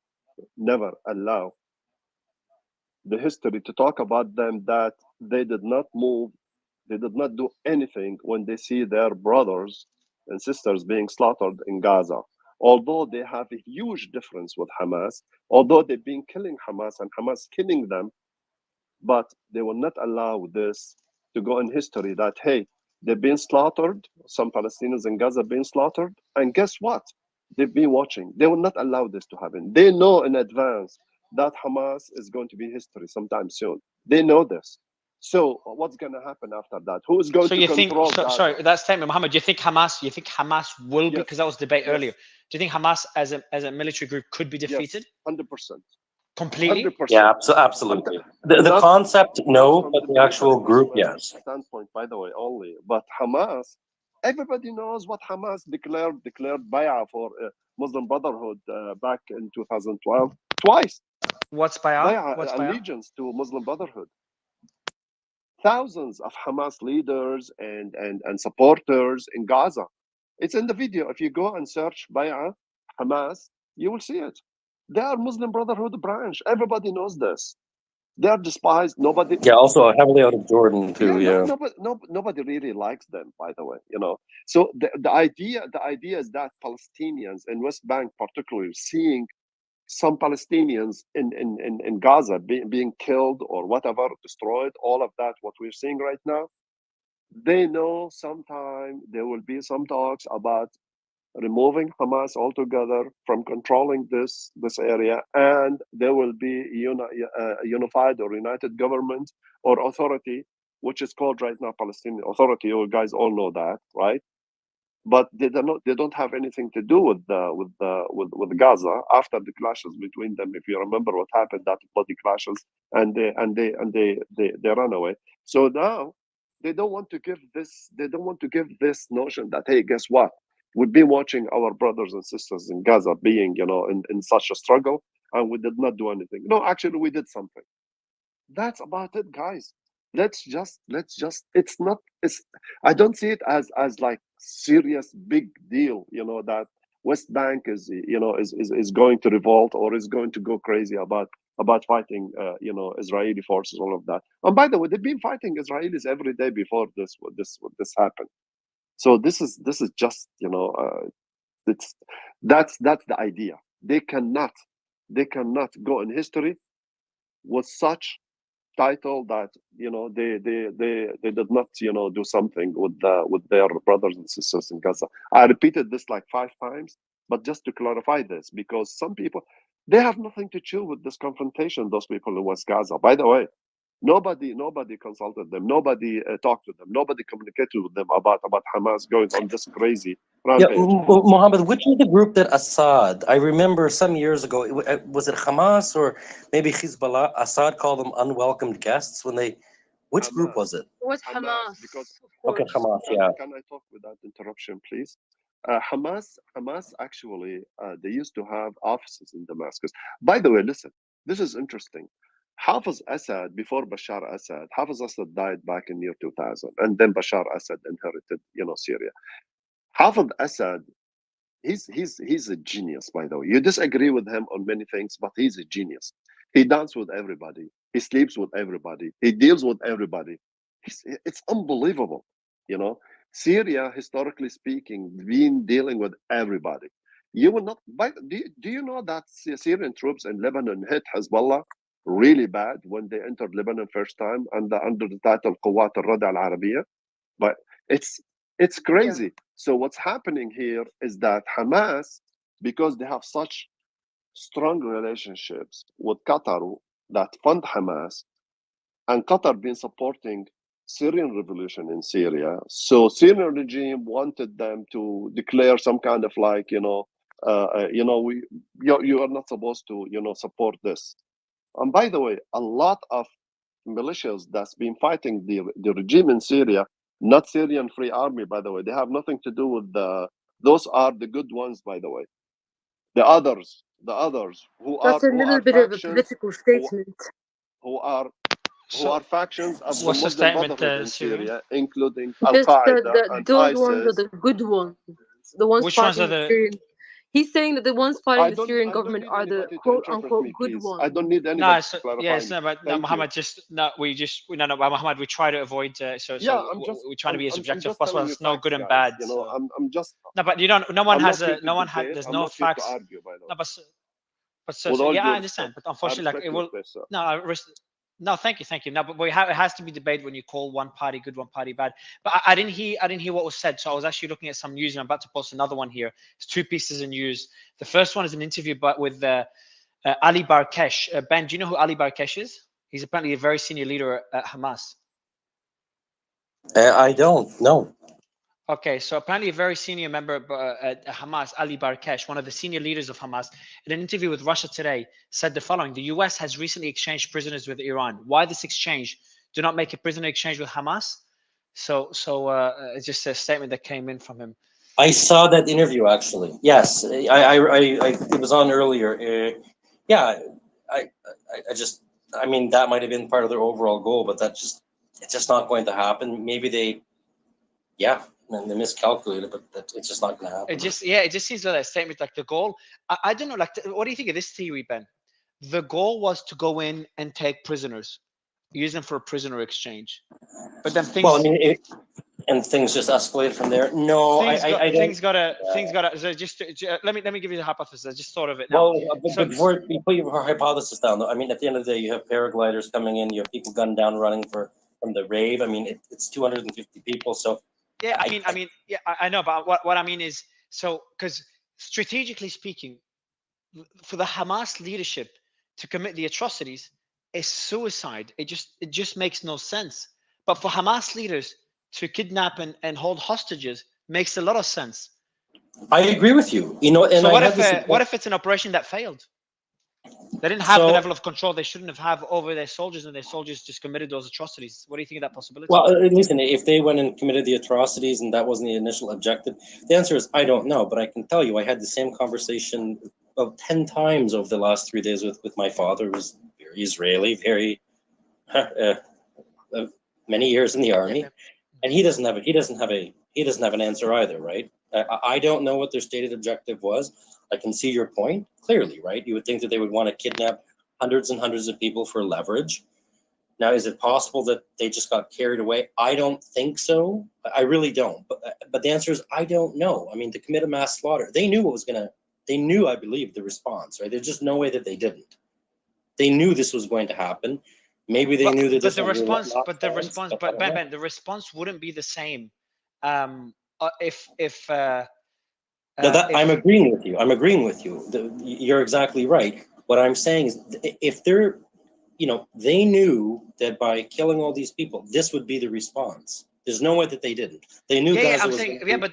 the history to talk about them that they did not move, they did not do anything when they see their brothers and sisters being slaughtered in Gaza. Although they have a huge difference with Hamas, although they've been killing Hamas and Hamas killing them, but they will not allow this to go in history that, hey, they've been slaughtered, some Palestinians in Gaza being slaughtered, and guess what? They've been watching. They will not allow this to happen. They know in advance that Hamas is going to be history sometime soon. They know this. So what's going to happen after that? Who is going So to you think? control So, Gaza? sorry, that statement, Mohammed. Do you think Hamas? You think Hamas will be? Yes. Because that was debate Yes. earlier. Do you think Hamas as a military group could be defeated? Yes, 100%. Completely? 100%. Yeah, absolutely. The Not concept, no, from but the the actual military group, yes. standpoint, by the way, only. But Hamas, everybody knows what Hamas declared bay'ah for Muslim Brotherhood back in 2012 twice. What's bay'ah? What's bay'ah? Allegiance to Muslim Brotherhood. Thousands of Hamas leaders and supporters in Gaza. It's in the video. If you go and search bay'ah Hamas, you will see it. They are Muslim Brotherhood branch. Everybody knows this. They are despised. Nobody. Yeah, also heavily out of Jordan too. Yeah, Yeah. nobody really likes them, by the way. So the idea is that Palestinians in West Bank, particularly, seeing some Palestinians in Gaza being killed or whatever, destroyed, all of that, what we're seeing right now, they know sometime there will be some talks about removing Hamas altogether from controlling this area, and there will be a unified or united government or authority, which is called right now Palestinian Authority. You guys all know that, right? But they don't have anything to do with Gaza after the clashes between them. If you remember what happened, that bloody clashes, and they ran away. So now they don't want to give this notion that, hey, guess what? We've been watching our brothers and sisters in Gaza being, in such a struggle, and we did not do anything. No, actually, we did something. That's about it, guys. Let's just I don't see it as like serious big deal, that West Bank is going to revolt or is going to go crazy about fighting Israeli forces, all of that. And by the way, they've been fighting Israelis every day before this happened. So this is just that's the idea. They cannot go in history with such title that they did not do something with their brothers and sisters in Gaza. I repeated this like 5 times, but just to clarify this, because some people, they have nothing to do with this confrontation. Those people in West Gaza, by the way, nobody consulted them, nobody talked to them, nobody communicated with them about Hamas going on this crazy Yeah, rampage. Mohammed, which is the group that Assad? I remember some years ago, was it Hamas or maybe Hezbollah? Assad called them unwelcomed guests when they. Which group was it? It was Hamas. Because Okay, Hamas. Yeah. Can I talk without interruption, please? Hamas actually, they used to have offices in Damascus. By the way, listen, this is interesting. Hafiz Assad, before Bashar Assad, Hafiz Assad died back in year 2000, and then Bashar Assad inherited, Syria. Hafiz Assad, he's a genius, by the way. You disagree with him on many things, but he's a genius. He dances with everybody. He sleeps with everybody. He deals with everybody. It's unbelievable, Syria, historically speaking, been dealing with everybody. You will not. Do you know that Syrian troops in Lebanon hit Hezbollah really bad when they entered Lebanon first time under the title Quwat al-Rada al-Arabiya? But it's crazy. Yeah. So what's happening here is that Hamas, because they have such strong relationships with Qatar that fund Hamas, and Qatar been supporting Syrian revolution in Syria. So Syrian regime wanted them to declare some kind of like, you are not supposed to, support this. And by the way, a lot of militias that's been fighting the regime in Syria, not Syrian Free Army, by the way, they have nothing to do with those are the good ones, by the way. The others who That's are a little bit of a political statement. Who are factions of the What's the Muslim statement, Brotherhood in Syria? Syria, including Al Just Qaeda and those ISIS. ones are the good ones. The ones Which ones fighting are the the? Syrian. He's saying that the ones fighting the Syrian government are the quote unquote good ones. I don't need No, anybody so, to clarify. yes, no, but no, Muhammad, Muhammad, we try to avoid. We're trying to be as objective as possible. There's no good and bad. I'm just. No, but you don't. No one I'm has not here a. to No one debate. had. There's I'm no not here to facts. argue, by the way. No, but With so all yeah, due I understand. respect. But unfortunately, like it will. Respect, sir. No, no, thank you. No, but it has to be debated when you call one party good, one party bad. But I didn't hear what was said. So I was actually looking at some news, and I'm about to post another one here. It's 2 pieces of news. The first one is an interview, with Ali Barkesh. Ben, do you know who Ali Barkesh is? He's apparently a very senior leader at Hamas. I don't know. Okay, so apparently a very senior member at Hamas, Ali Barkesh, one of the senior leaders of Hamas, in an interview with Russia Today, said the following: the US has recently exchanged prisoners with Iran. Why this exchange? Do not make a prisoner exchange with Hamas. So it's just a statement that came in from him. I saw that interview actually. Yes, it was on earlier. Yeah, I just, I mean, that might have been part of their overall goal, but it's just not going to happen. Maybe they miscalculated, but it's just not going to happen. It just seems like a statement, like the goal. I don't know, like, what do you think of this theory, Ben? The goal was to go in and take prisoners, use them for a prisoner exchange, but then things. Well, I mean, things just escalated from there. No, things gotta. So just let me give you the hypothesis. I just thought of it now. Well, but before you put your hypothesis down, though, I mean, at the end of the day, you have paragliders coming in, you have people gunned down running from the rave. I mean, it's 250 people, so. Yeah, I mean, yeah, I know, but what I mean is, so because strategically speaking, for the Hamas leadership to commit the atrocities is suicide. It just makes no sense. But for Hamas leaders to kidnap and hold hostages makes a lot of sense. I agree with you. You know, and so what if it's an operation that failed? They didn't have the level of control they shouldn't have over their soldiers, and their soldiers just committed those atrocities. What do you think of that possibility? Well, listen, if they went and committed the atrocities and that wasn't the initial objective, the answer is I don't know. But I can tell you, I had the same conversation about 10 times over the last 3 days with my father, who's very Israeli, very many years in the army, and he doesn't have an answer either, right? I don't know what their stated objective was. I can see your point clearly, right? You would think that they would want to kidnap hundreds and hundreds of people for leverage. Now, is it possible that they just got carried away? I don't think so. I really don't. But the answer is I don't know. I mean, to commit a mass slaughter, they knew they knew, I believe, the response, right? There's just no way that they didn't. They knew this was going to happen. Maybe they knew that. The response wouldn't be the same if. I'm agreeing with you. You're exactly right. What I'm saying is, if they're, they knew that by killing all these people, this would be the response. There's no way that they didn't. They knew. But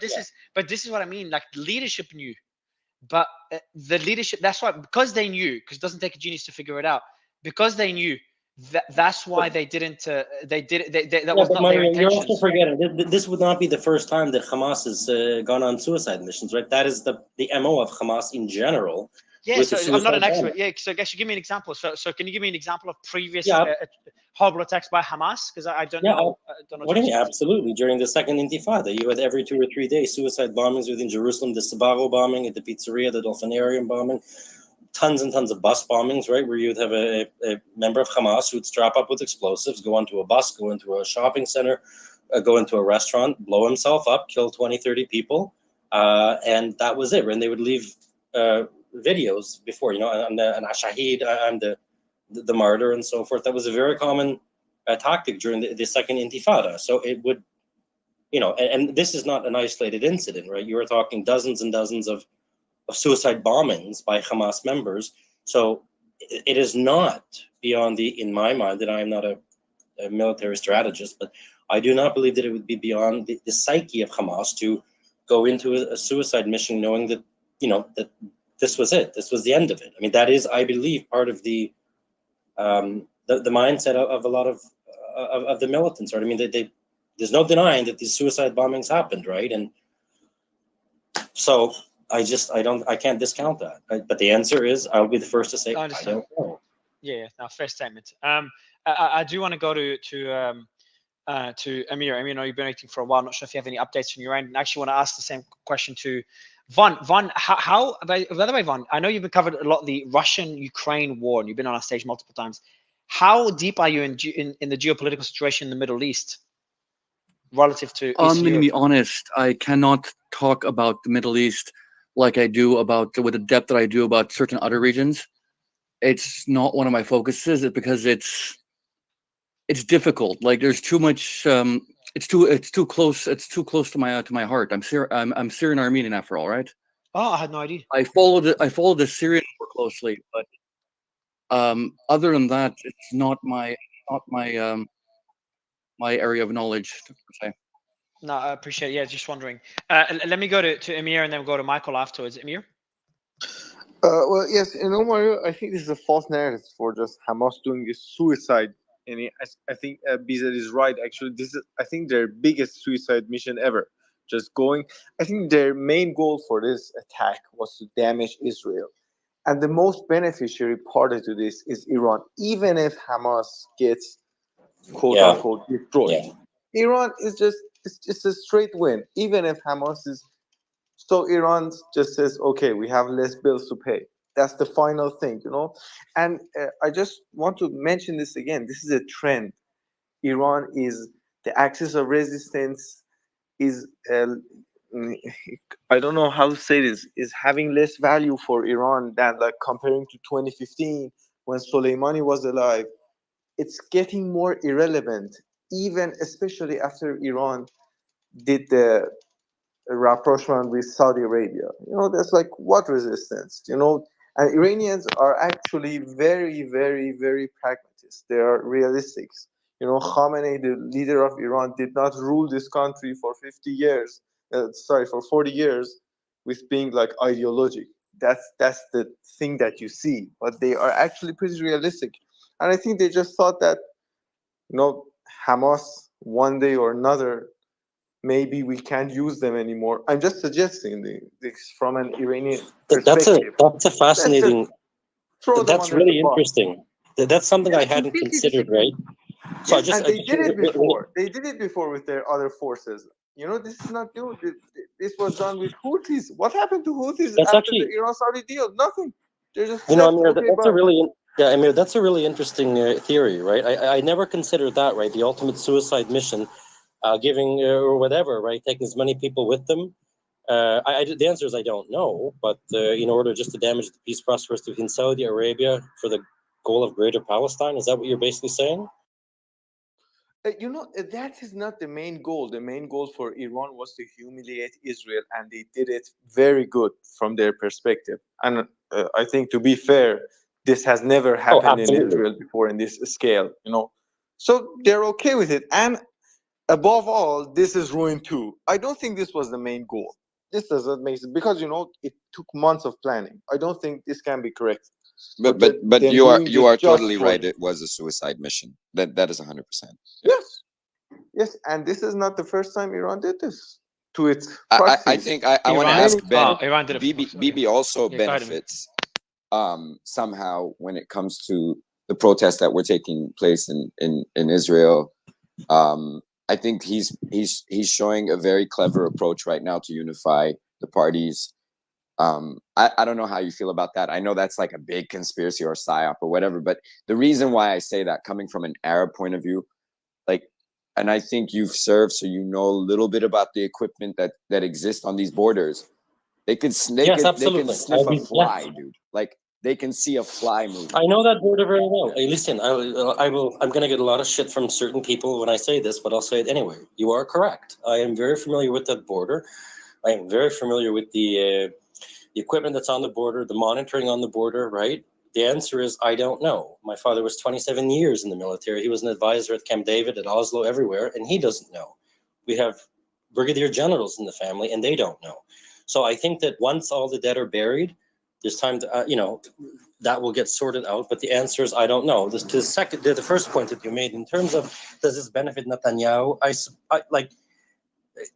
this is what I mean. Like, leadership knew, but the leadership. That's why, because they knew, because it doesn't take a genius to figure it out. Because they knew. That's why they didn't. That was not their intention. You're also forgetting this would not be the first time that Hamas has gone on suicide missions, right? That is the MO of Hamas in general. Yeah, so I'm not an expert. Yeah, so I guess you give me an example. So can you give me an example of previous horrible attacks by Hamas? Because I don't know. What do you mean? Absolutely. During the second Intifada, you had every 2 or 3 days suicide bombings within Jerusalem, the Sbarro bombing at the pizzeria, the Dolphinarium bombing. Tons and tons of bus bombings, right? Where you'd have a member of Hamas who'd strap up with explosives, go onto a bus, go into a shopping center, go into a restaurant, blow himself up, kill 20, 30 people. And that was it. And they would leave videos before, I'm the Shahid, I'm the martyr and so forth. That was a very common tactic during the second Intifada. So it would, and this is not an isolated incident, right? You were talking dozens and dozens of suicide bombings by Hamas members. So it is not beyond in my mind, that I am not a military strategist, but I do not believe that it would be beyond the psyche of Hamas to go into a suicide mission knowing that, that this was it. This was the end of it. I mean, that is, I believe, part of the mindset of a lot of the militants, right? I mean, there's no denying that these suicide bombings happened, right? And so I can't discount that. But the answer is, I'll be the first to say, I don't know. Yeah, no, fair statement. I do want to go to Amir. Amir, I know you've been waiting for a while. I'm not sure if you have any updates from your end. And I actually want to ask the same question to Von. Von, by the way, Von, I know you've been covered a lot of the Russian-Ukraine war, and you've been on our stage multiple times. How deep are you in the geopolitical situation in the Middle East relative to Eastern I'm going to be Europe? honest. I cannot talk about the Middle East like I do with the depth that I do about certain other regions. It's not one of my focuses, because it's difficult. Like, there's too much. It's too close. It's too close to my heart. I'm Syrian Armenian after all, right? Oh, I had no idea. I followed the Syrian war closely, but other than that, it's not my my area of knowledge per se. No, I appreciate it. Yeah, just wondering. Let me go to Amir and then we'll go to Michael afterwards. Amir? Well, yes, Mario, I think this is a false narrative for just Hamas doing this suicide. And I think Bizet is right. Actually, this is, I think, their biggest suicide mission ever. Just going. I think their main goal for this attack was to damage Israel, and the most beneficiary party to this is Iran. Even if Hamas gets quote unquote destroyed, Iran is just a straight win. Even if Hamas is. So Iran just says, okay, we have less bills to pay. That's the final thing, And I just want to mention this again. This is a trend. Iran is the axis of resistance is, I don't know how to say this, is having less value for Iran than like comparing to 2015 when Soleimani was alive. It's getting more irrelevant, even especially after Iran did the rapprochement with Saudi Arabia. That's like what resistance, and Iranians are actually very, very, very pragmatist. They are realistic. Khamenei, the leader of Iran, did not rule this country for 40 years with being like ideologic. That's the thing that you see, but they are actually pretty realistic. And I think they just thought that, Hamas one day or another, maybe we can't use them anymore. I'm just suggesting this from an Iranian perspective. That's a fascinating. That's really interesting. That's something I hadn't considered, right? So Yes, they did it before. They did it before with their other forces. This is not new. This was done with Houthis. What happened to Houthis after the Iran-Saudi deal? Nothing. They're just Amir, Amir, that's a really interesting theory, right? I never considered that, right? The ultimate suicide mission, giving or whatever, right? Taking as many people with them. The answer is I don't know, but in order just to damage the peace process within Saudi Arabia for the goal of Greater Palestine, is that what you're basically saying? That is not the main goal. The main goal for Iran was to humiliate Israel, and they did it very good from their perspective. And I think, to be fair, this has never happened in Israel before in this scale, So they're okay with it. And above all, this is ruin too. I don't think this was the main goal. This doesn't make sense because, it took months of planning. I don't think this can be correct. But you are totally right. It was a suicide mission. That is 100%. Yes, and this is not the first time Iran did this to its proxies. I think I want to ask Ben. Iran did it. Bibi also benefits somehow when it comes to the protests that were taking place in Israel. I think he's showing a very clever approach right now to unify the parties. I don't know how you feel about that. I know that's like a big conspiracy or psyop or whatever, but the reason why I say that, coming from an Arab point of view, and I think you've served, so you know a little bit about the equipment that exists on these borders. They can sniff a fly, dude. Like they can see a fly moving. I know that border very well. Hey, listen, I'm going to get a lot of shit from certain people when I say this, but I'll say it anyway. You are correct. I am very familiar with that border. I am very familiar with the equipment that's on the border, the monitoring on the border, right? The answer is, I don't know. My father was 27 years in the military. He was an advisor at Camp David, at Oslo, everywhere, and he doesn't know. We have brigadier generals in the family, and they don't know. So I think that once all the dead are buried, there's time to, that will get sorted out. But the answer is, I don't know. The first point that you made in terms of, does this benefit Netanyahu?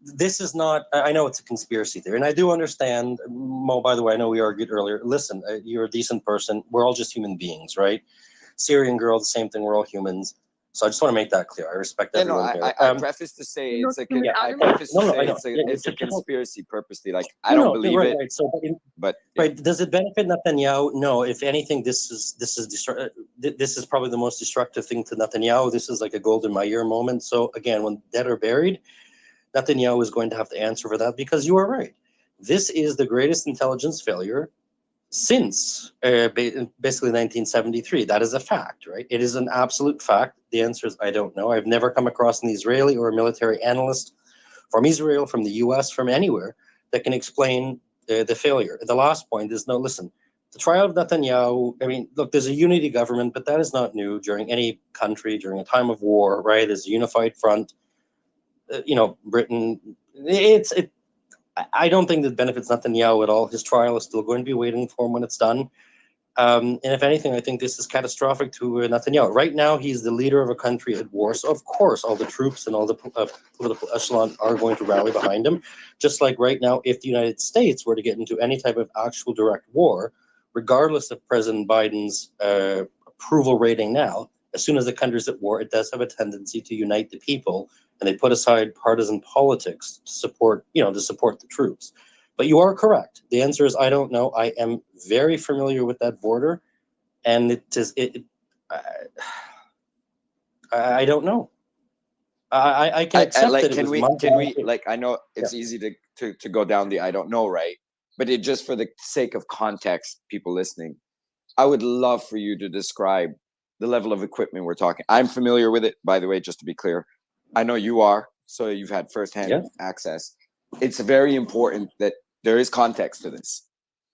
This is not, I know it's a conspiracy theory, and I do understand. Mo, by the way, I know we argued earlier. Listen, you're a decent person. We're all just human beings, right? Syrian girl, the same thing. We're all humans. So I just want to make that clear. I respect everyone here. I preface to say it's a conspiracy purposely. Like I don't believe it. Right. So, does it benefit Netanyahu? No. If anything, this is probably the most destructive thing to Netanyahu. This is like a Golden Meir moment. So again, when dead are buried, Netanyahu is going to have to answer for that, because you are right. This is the greatest intelligence failure since basically 1973. That is a fact, right? It is an absolute fact. The answer is I don't know. I've never come across an Israeli or a military analyst from Israel, from the US, from anywhere that can explain the failure. The last point is, no, listen, The trial of Netanyahu, I mean, look, there's a unity government, but that is not new during any country, during a time of war, right? There's a unified front. Britain, I don't think that benefits Netanyahu at all. His trial is still going to be waiting for him when it's done. And if anything, I think this is catastrophic to Netanyahu. Right now, he's the leader of a country at war. So, of course, all the troops and all the political echelon are going to rally behind him. Just like right now, if the United States were to get into any type of actual direct war, regardless of President Biden's approval rating now, as soon as the country's at war, it does have a tendency to unite the people, and they put aside partisan politics to support the troops. But you are correct. The answer is I don't know. I am very familiar with that border, and I don't know. I can accept like, that. can we like, I know it's easy to go down the I don't know, right? But it just for the sake of context, people listening, I would love for you to describe the level of equipment we're talking. I'm familiar with it, by the way, just to be clear. I know you are, so you've had firsthand access. It's very important that there is context to this,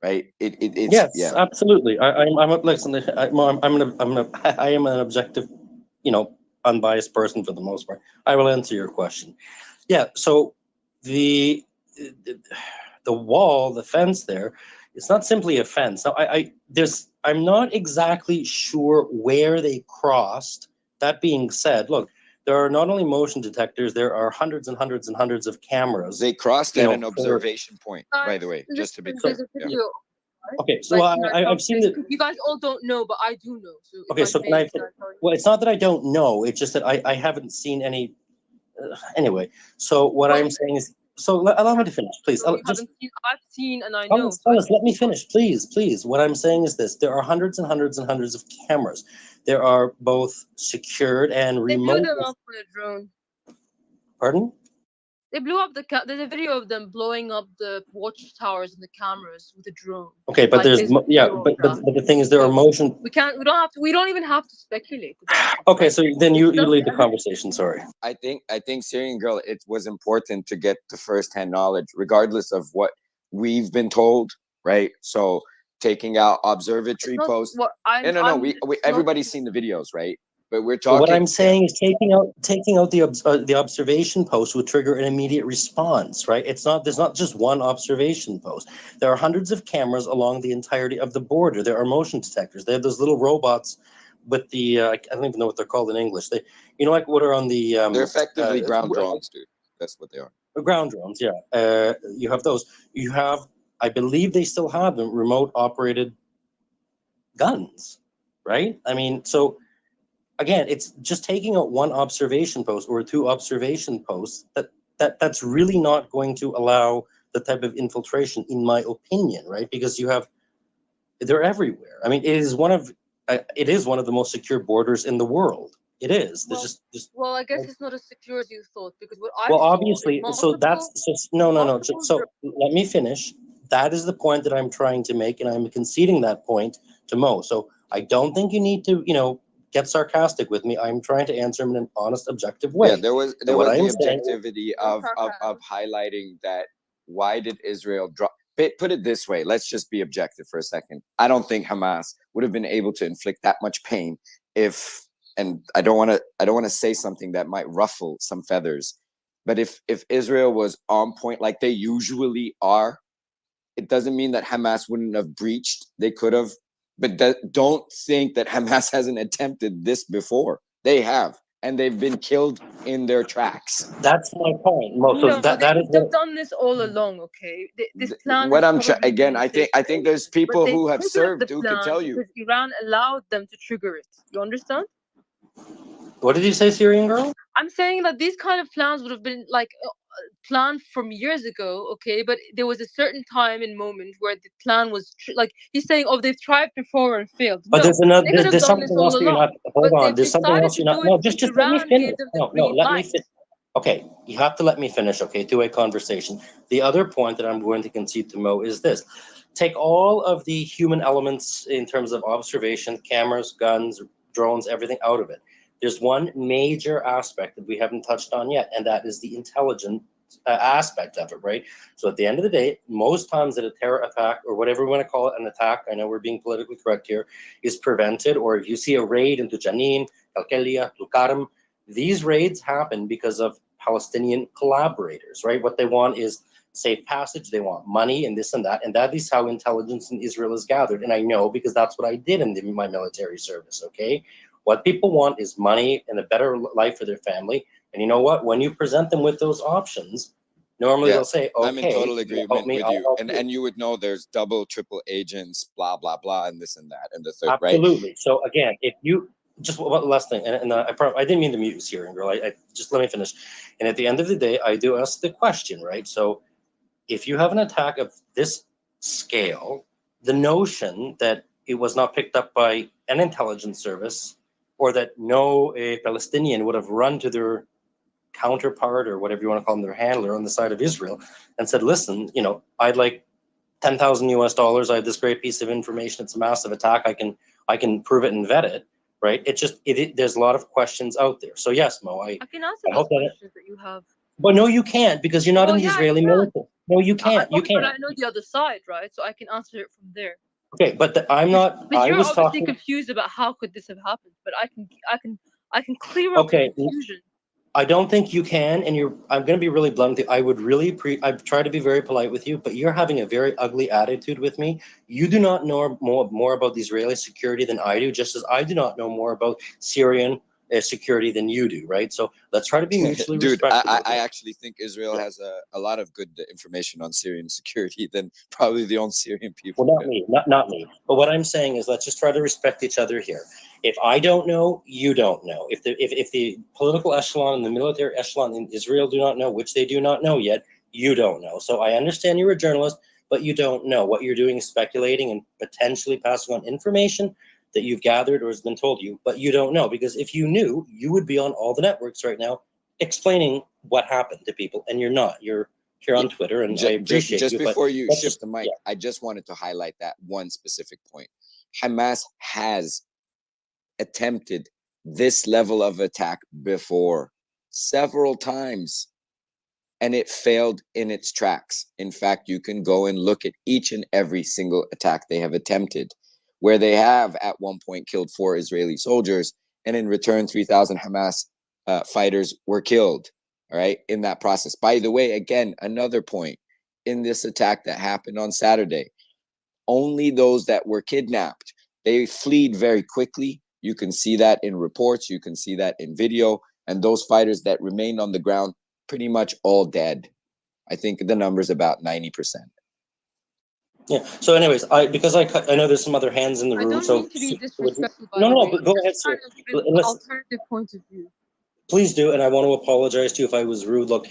right? It's yes, absolutely. I am an objective, unbiased person for the most part. I will answer your question. Yeah. So the wall, the fence there, it's not simply a fence. Now, I'm not exactly sure where they crossed. That being said, look, there are not only motion detectors, there are hundreds and hundreds and hundreds of cameras. They crossed at an observation point, by the way, just to be clear. There's a video. Okay, so I've seen that. You guys all don't know, but I do know. So Okay, so can I? Well, it's not that I don't know. It's just that I haven't seen any. Anyway, so what I'm saying is, allow me to finish, please. I've seen, and I know. Let me finish, please. What I'm saying is this: there are hundreds and hundreds and hundreds of cameras. There are both secured and They remote. blew them up with a drone. Pardon? They blew up there's a video of them blowing up the watchtowers and the cameras with a drone. Okay, but but the thing is, there are motion. We don't even have to speculate. Okay, so then you lead the conversation. Sorry. I think Syrian Girl, it was important to get the firsthand knowledge, regardless of what we've been told, right? So taking out observatory posts. Everybody's seen the videos, right? But we're talking. What I'm saying is taking out the observation post would trigger an immediate response, right? There's not just one observation post. There are hundreds of cameras along the entirety of the border. There are motion detectors. They have those little robots with the I don't even know what they're called in English. They, like what are on the. They're effectively ground drones, dude. That's what they are. Ground drones, yeah. You have those. You have, I believe they still have them, remote operated guns, right? I mean, so. Again, it's just taking out one observation post or two observation posts that's really not going to allow the type of infiltration, in my opinion, right? Because they're everywhere. I mean, it is one of the most secure borders in the world. It is. Well, I guess it's not as secure as you thought, because what I obviously, so let me finish. That is the point that I'm trying to make, and I'm conceding that point to Mo. So I don't think you need to, get sarcastic with me. I'm trying to answer him in an honest, objective way. Yeah, there was the objectivity of highlighting that. Why did Israel drop? Put it this way. Let's just be objective for a second. I don't think Hamas would have been able to inflict that much pain if, and I don't want to say something that might ruffle some feathers, but if Israel was on point like they usually are, it doesn't mean that Hamas wouldn't have breached. They could have. But don't think that Hamas hasn't attempted this before. They have, and they've been killed in their tracks. That's my point. They've done this all along. Okay, this plan. What I'm again, I think there's people who have served who can tell you. Because Iran allowed them to trigger it. You understand? What did you say, Syrian Girl? I'm saying that these kind of plans would have been planned from years ago, okay, but there was a certain time and moment where the plan was he's saying, they've tried before and failed. But there's something else you're not. Hold on, there's something else you're not. No, just let me finish. Let me finish. Okay, you have to let me finish. Okay, two-way conversation. The other point that I'm going to concede to Mo is this: take all of the human elements in terms of observation, cameras, guns, drones, everything out of it. There's one major aspect that we haven't touched on yet, and that is the intelligence aspect of it, right? So at the end of the day, most times that a terror attack or whatever we want to call it, an attack, I know we're being politically correct here, is prevented, or if you see a raid into Janin, Kalkelia, Tulkarm, these raids happen because of Palestinian collaborators, right? What they want is safe passage, they want money and this and that is how intelligence in Israel is gathered. And I know because that's what I did in my military service, okay? What people want is money and a better life for their family. And you know what? When you present them with those options, normally they'll say, okay, I'm in total agreement help me, with I'll you. help And you would know there's double, triple agents, blah, blah, blah, and this and that, and the third, Absolutely. right? So again, if you just one last thing, and I didn't mean to mute you, Syrian girl. I just let me finish. And at the end of the day, I do ask the question, right? So if you have an attack of this scale, the notion that it was not picked up by an intelligence service, or that no Palestinian would have run to their counterpart or whatever you want to call them, their handler on the side of Israel, and said, "Listen, I'd like $10,000 US. I have this great piece of information. It's a massive attack. I can prove it and vet it." Right? There's a lot of questions out there. So yes, Mo, I can answer I those hope that. questions that you have. But no, you can't because you're not in the Yeah, I Israeli can. military. No, you can't. You Okay, but can't. I know the other side, right? So I can answer it from there. Okay, but I'm not. But I you're was obviously talking. confused about how could this have happened. But I can clear up the Okay, confusion. I don't think you can, and I'm going to be really blunt with you. I would really I've tried to be very polite with you, but you're having a very ugly attitude with me. You do not know more about the Israeli security than I do, just as I do not know more about Syrian security than you do, right? So let's try to be mutually Dude, respectful. I actually think Israel has a lot of good information on Syrian security than probably the own Syrian people. Well, not me. But what I'm saying is, let's just try to respect each other here. If I don't know, you don't know. If the political echelon and the military echelon in Israel do not know, which they do not know yet, you don't know. So I understand you're a journalist, but you don't know. What you're doing is speculating and potentially passing on information that you've gathered or has been told you, but you don't know, because if you knew, you would be on all the networks right now explaining what happened to people, and you're not. You're here on Twitter, and I appreciate just you. before you let's shift the mic, I just wanted to highlight that one specific point. Hamas has attempted this level of attack before several times, and it failed in its tracks. In fact, you can go and look at each and every single attack they have attempted, where they have at one point killed 4 Israeli soldiers, and in return 3,000 Hamas fighters were killed. All right, in that process. By the way, again, another point in this attack that happened on Saturday, only those that were kidnapped, they fled very quickly. You can see that in reports, you can see that in video, and those fighters that remained on the ground, pretty much all dead. I think the number's about 90%. Yeah. So, anyways, because I know there's some other hands in the room. I don't So mean to be disrespectful, by no, the no, way. but go I'm ahead, just sir. trying to give an Listen, alternative point of view. please do, and I want to apologize to you if I was rude. Look,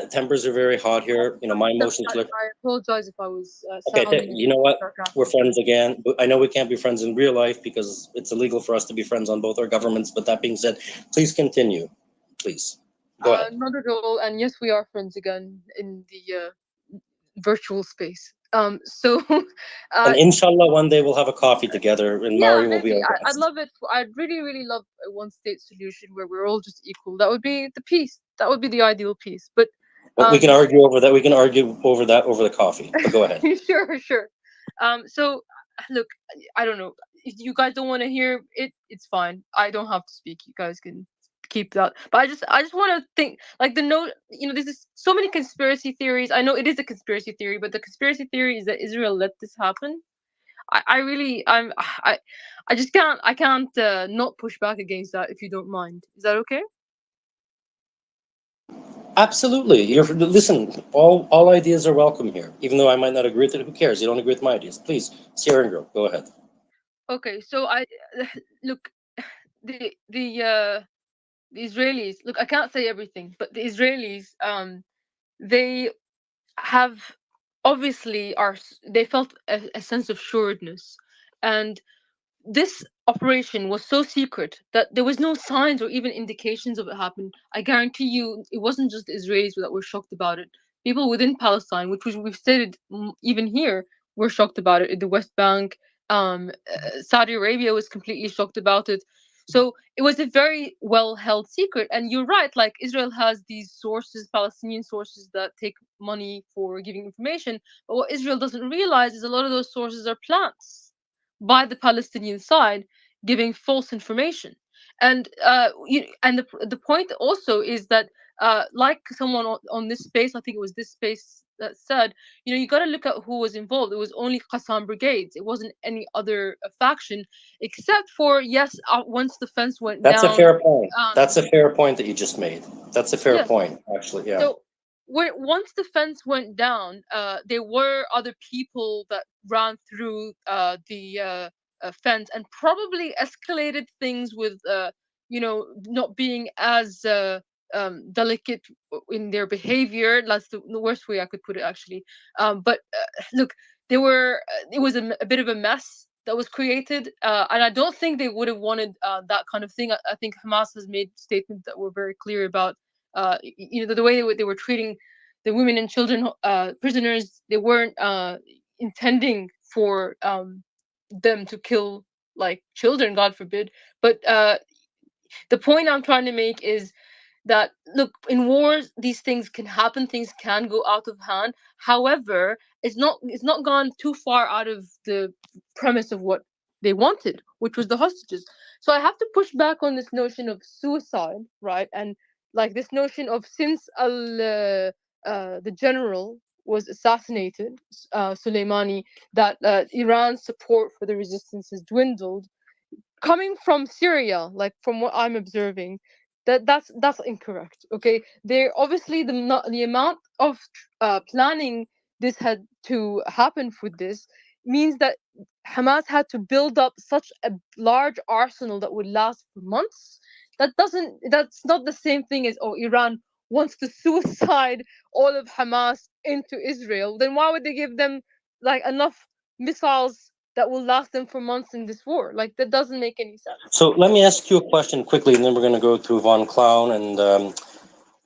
tempers are very hot here. My emotions. I apologize if I was Okay, sounding you know what? sarcastic. We're friends again. I know we can't be friends in real life because it's illegal for us to be friends on both our governments. But that being said, please continue. Please go ahead. Not at all. And yes, we are friends again in the virtual space. So, And inshallah, one day we'll have a coffee together, and yeah, Mari will be maybe our I'd guest. love it. I'd really, really love a one-state solution where we're all just equal. That would be the peace. That would be the ideal peace. But But we can argue over that. We can argue over that over the coffee. But go ahead. Sure. So, look, I don't know. If you guys don't want to hear it, it's fine. I don't have to speak. You guys can keep that. But I just want to think, like, the note. There's so many conspiracy theories. I know it is a conspiracy theory, but the conspiracy theory is that Israel let this happen. I just can't. I can't not push back against that. If you don't mind, is that okay? Absolutely. Listen, all ideas are welcome here. Even though I might not agree with it, who cares? You don't agree with my ideas. Please, Sierra girl, go ahead. Okay, so I look, the Israelis. Look, I can't say everything, but the Israelis, they have obviously they felt a sense of sureness, and this operation was so secret that there was no signs or even indications of it happening. I guarantee you, it wasn't just the Israelis that were shocked about it. People within Palestine, which we've stated even here, were shocked about it. In the West Bank, Saudi Arabia was completely shocked about it. So it was a very well held secret. And you're right, like Israel has these sources, Palestinian sources, that take money for giving information. But what Israel doesn't realize is a lot of those sources are plants by the Palestinian side giving false information. And the point also is that like someone on this space, I think it was this space that said, you got to look at who was involved. It was only Qassam brigades. It wasn't any other faction, except for, yes, once the fence went That's a down. fair point. That's a fair point that you just made. That's a fair Yes. point, actually. Yeah. So once the fence went down, there were other people that ran through the fence and probably escalated things with, not being as delicate in their behavior. That's the worst way I could put it, actually. But look, it was a bit of a mess that was created, and I don't think they would have wanted that kind of thing. I think Hamas has made statements that were very clear about the way they were treating the women and children prisoners. They weren't intending for them to kill like children, God forbid. But the point I'm trying to make is that, look, in wars these things can happen, things can go out of hand. However, it's not gone too far out of the premise of what they wanted, which was the hostages. So I have to push back on this notion of suicide, right? And like this notion of, since the general was assassinated, Soleimani, that Iran's support for the resistance has dwindled. Coming from Syria, like from what I'm observing, that's incorrect. Okay, there obviously the amount of planning this had to happen for this means that Hamas had to build up such a large arsenal that would last for months. That's not the same thing as, oh, Iran wants to suicide all of Hamas into Israel. Then why would they give them like enough missiles that will last them for months in this war? Like, that doesn't make any sense. So let me ask you a question quickly, and then we're going to go to Von Clown and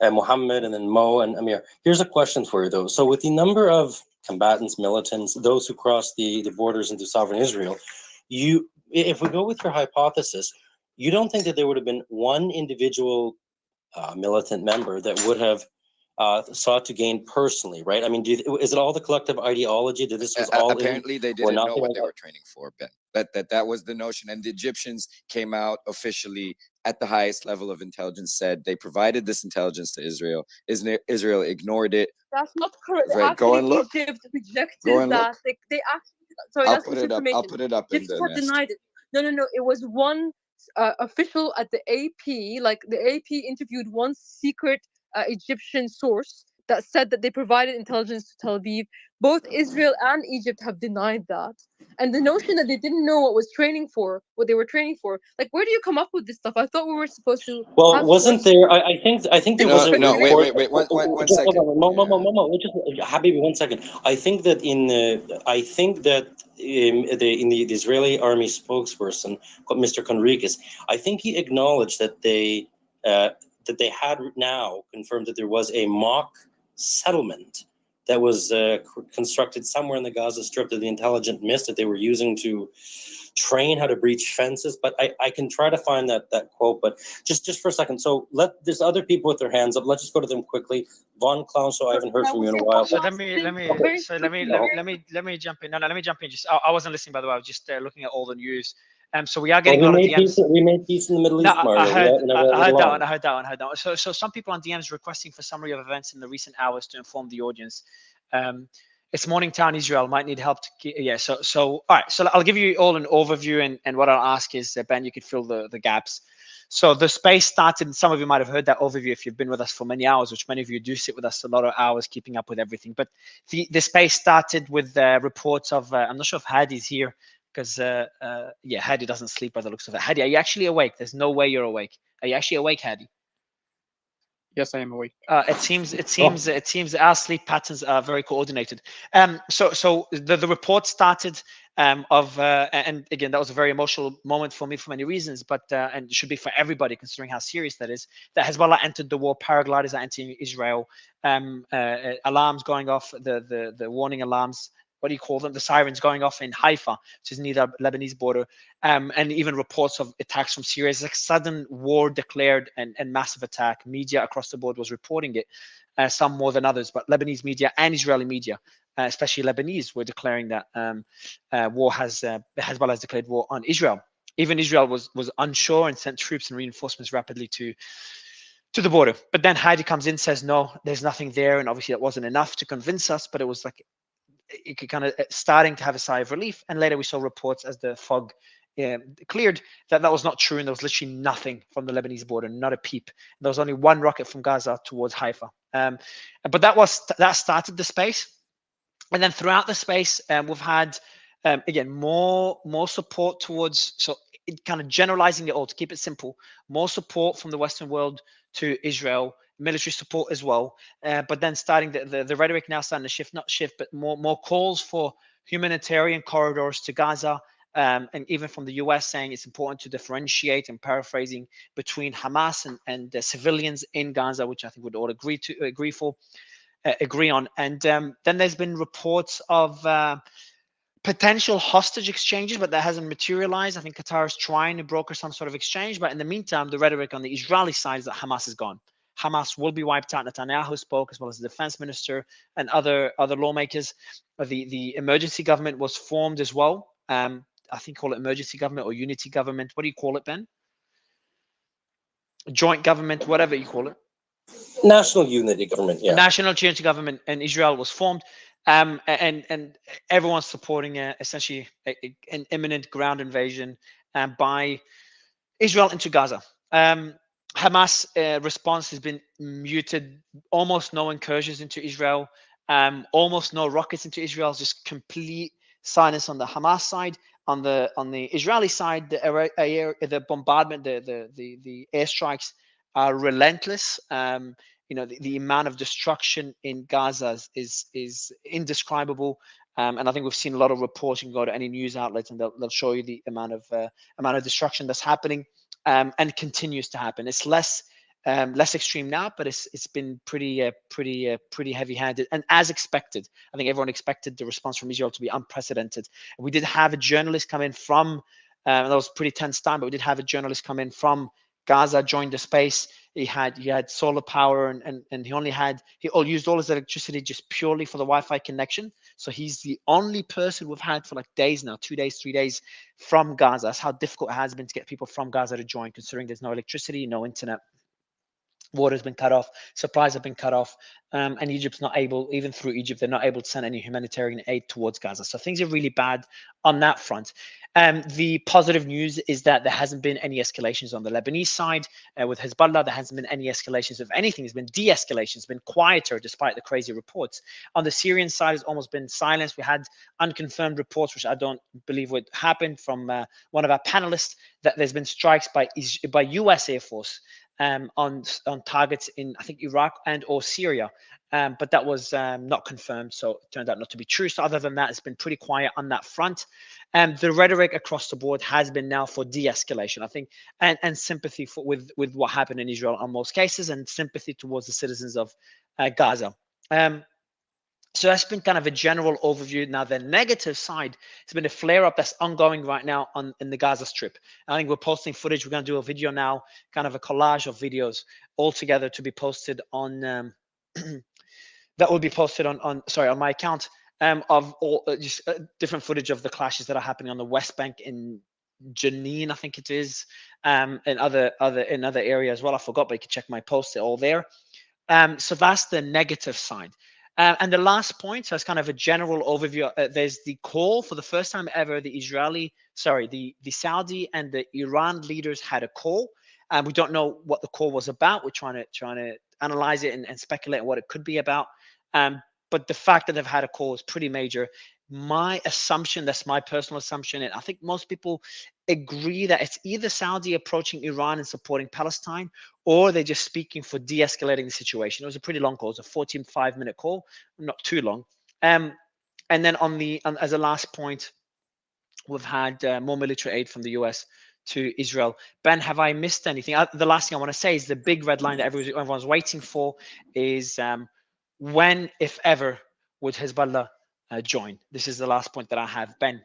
Mohammed, and then Mo and Amir. Here's a question for you, though. So with the number of combatants, militants, those who cross the borders into sovereign Israel, if we go with your hypothesis, you don't think that there would have been one individual militant member that would have sought to gain personally, right? I mean, is it all the collective ideology that this was all apparently they didn't know what they were training for, Ben. That was the notion, and the Egyptians came out officially at the highest level of intelligence, said they provided this intelligence to Israel. Israel ignored it. That's not correct. Right, go and look. Egypt rejected Go and that. look. They actually, sorry, I'll that's put it up. misinformation. I'll put it up in Egypt the had nest. denied it. No. It was one official at the AP. Like, the AP interviewed one secret Egyptian source that said that they provided intelligence to Tel Aviv. Both Israel and Egypt have denied that. And the notion that they didn't know what they were training for, like, where do you come up with this stuff? I thought we were supposed to. Well, wasn't there? I think there was a No, report. wait, one second. Mo, Habibi, 1 second. I think that in the Israeli army spokesperson, Mr. Conricus, I think he acknowledged that they had now confirmed that there was a mock settlement that was constructed somewhere in the Gaza Strip that the intelligence missed, that they were using to train how to breach fences. But I can try to find that quote. But just for a second, so there's other people with their hands up. Let's just go to them quickly. Von Clown, so I haven't heard from you in a while. So let me jump in. No, let me jump in. Just I wasn't listening, by the way. I was just looking at all the news. So we are getting a lot of DMs. We made peace in the Middle East, Mario. I heard that one. So some people on DMs requesting for summary of events in the recent hours to inform the audience. It's morning town Israel, might need help to so all right, so I'll give you all an overview, and what I'll ask is, Ben, you could fill the gaps. So the space started, and some of you might have heard that overview if you've been with us for many hours, which many of you do sit with us a lot of hours keeping up with everything. But the space started with reports of I'm not sure if Hadi's here, because Hadi doesn't sleep by the looks of it. Hadi, are you actually awake? There's no way you're awake. Are you actually awake, Hadi? Yes, I am awake. It seems our sleep patterns are very coordinated. So the report started and again, that was a very emotional moment for me for many reasons, but and it should be for everybody considering how serious that is. That Hezbollah entered the war, paragliders are entering Israel, alarms going off, the warning alarms what do you call them? The sirens going off in Haifa, which is near the Lebanese border, and even reports of attacks from Syria. It's like sudden war declared and massive attack. Media across the board was reporting it, some more than others, but Lebanese media and Israeli media, especially Lebanese, were declaring that Hezbollah has declared war on Israel. Even Israel was unsure and sent troops and reinforcements rapidly to the border. But then Heidi comes in, says, no, there's nothing there. And obviously that wasn't enough to convince us, but it was like it kind of starting to have a sigh of relief. And later we saw reports as the fog cleared that was not true. And there was literally nothing from the Lebanese border, not a peep. There was only one rocket from Gaza towards Haifa. But that started the space. And then throughout the space, we've had, again, more support towards, so it kind of generalizing it all to keep it simple, more support from the Western world to Israel, military support as well. But then starting the rhetoric now starting to shift, not shift, but more calls for humanitarian corridors to Gaza. And even from the US saying it's important to differentiate, and paraphrasing, between Hamas and the civilians in Gaza, which I think we'd all agree on. And then there's been reports of potential hostage exchanges, but that hasn't materialized. I think Qatar is trying to broker some sort of exchange, but in the meantime, the rhetoric on the Israeli side is that Hamas is gone. Hamas will be wiped out. Netanyahu spoke, as well as the defense minister and other lawmakers. The emergency government was formed as well. I think call it emergency government or unity government. What do you call it, Ben? Joint government, whatever you call it. National unity government, yeah. National unity government in Israel was formed. And everyone's supporting essentially an imminent ground invasion by Israel into Gaza. Hamas response has been muted. Almost no incursions into Israel. Almost no rockets into Israel. Just complete silence on the Hamas side. On the Israeli side, the bombardment, the airstrikes are relentless. The amount of destruction in Gaza is indescribable. And I think we've seen a lot of reports. You can go to any news outlets and they'll show you the amount of destruction that's happening and continues to happen. It's less extreme now, but it's been pretty heavy-handed and as expected. I think everyone expected the response from Israel to be unprecedented. We did have a journalist come in from, that was pretty tense time, but we did have a journalist come in from Gaza, joined the space. He had solar power and he used all his electricity just purely for the Wi-Fi connection. So he's the only person we've had for like days now, 2 days, 3 days from Gaza. That's how difficult it has been to get people from Gaza to join, considering there's no electricity, no internet. Water's been cut off, supplies have been cut off, and Egypt's not able, even through Egypt, they're not able to send any humanitarian aid towards Gaza. So things are really bad on that front. The positive news is that there hasn't been any escalations on the Lebanese side with Hezbollah. There hasn't been any escalations of anything. There's been de-escalations. It's been quieter despite the crazy reports. On the Syrian side, it's almost been silence. We had unconfirmed reports, which I don't believe would happen, from one of our panelists, that there's been strikes by US Air Force on targets in, I think, Iraq and or Syria, but that was not confirmed, so it turned out not to be true. So other than that, it's been pretty quiet on that front. The rhetoric across the board has been now for de-escalation, I think, and sympathy with what happened in Israel on most cases, and sympathy towards the citizens of Gaza. So that's been kind of a general overview. Now, the negative side has been a flare-up that's ongoing right now in the Gaza Strip. I think we're posting footage. We're going to do a video now, kind of a collage of videos all together to be posted on that will be posted on my account of all different footage of the clashes that are happening on the West Bank in Jenin, I think it is, and other areas as well. I forgot, but you can check my posts. They're all there. So that's the negative side. And the last point, so it's kind of a general overview. There's the call for the first time ever. The Saudi and the Iran leaders had a call. We don't know what the call was about. We're trying to analyze it and speculate on what it could be about. But the fact that they've had a call is pretty major. My assumption, that's my personal assumption, and I think most people agree, that it's either Saudi approaching Iran and supporting Palestine, or they're just speaking for de-escalating the situation. It was a pretty long call. It was a 45-minute call, not too long. And then as a last point, we've had more military aid from the US to Israel. Ben, have I missed anything? The last thing I want to say is the big red line that everyone's waiting for is when, if ever, would Hezbollah join. This is the last point that I have. Ben.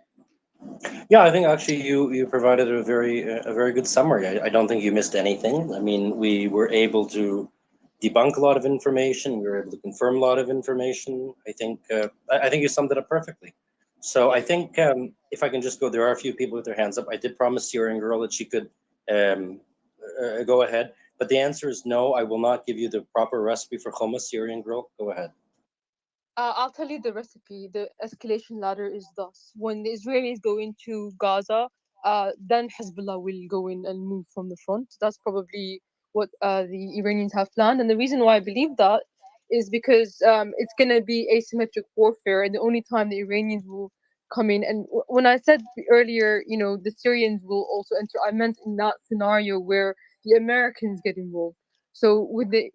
Yeah, I think actually you provided a very good summary. I don't think you missed anything. I mean, we were able to debunk a lot of information. We were able to confirm a lot of information. I think you summed it up perfectly. So I think if I can just go, there are a few people with their hands up. I did promise Syrian Girl that she could go ahead, but the answer is no. I will not give you the proper recipe for hummus, Syrian Girl. Go ahead. I'll tell you the recipe. The escalation ladder is thus: when the Israelis go into Gaza, then Hezbollah will go in and move from the front. That's probably what the Iranians have planned. And the reason why I believe that is because it's going to be asymmetric warfare, and the only time the Iranians will come in. And when I said earlier, the Syrians will also enter, I meant in that scenario where the Americans get involved. So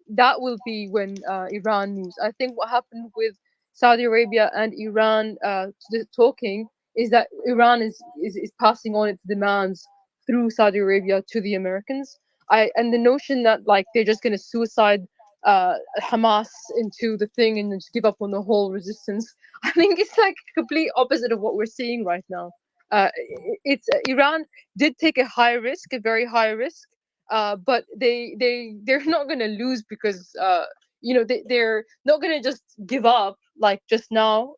that will be when Iran moves. I think what happened with Saudi Arabia and Iran talking is that Iran is passing on its demands through Saudi Arabia to the Americans. And the notion that they're just going to suicide Hamas into the thing and just give up on the whole resistance, I think it's complete opposite of what we're seeing right now. Iran did take a very high risk, but they're not going to lose because they're not going to just give up just now.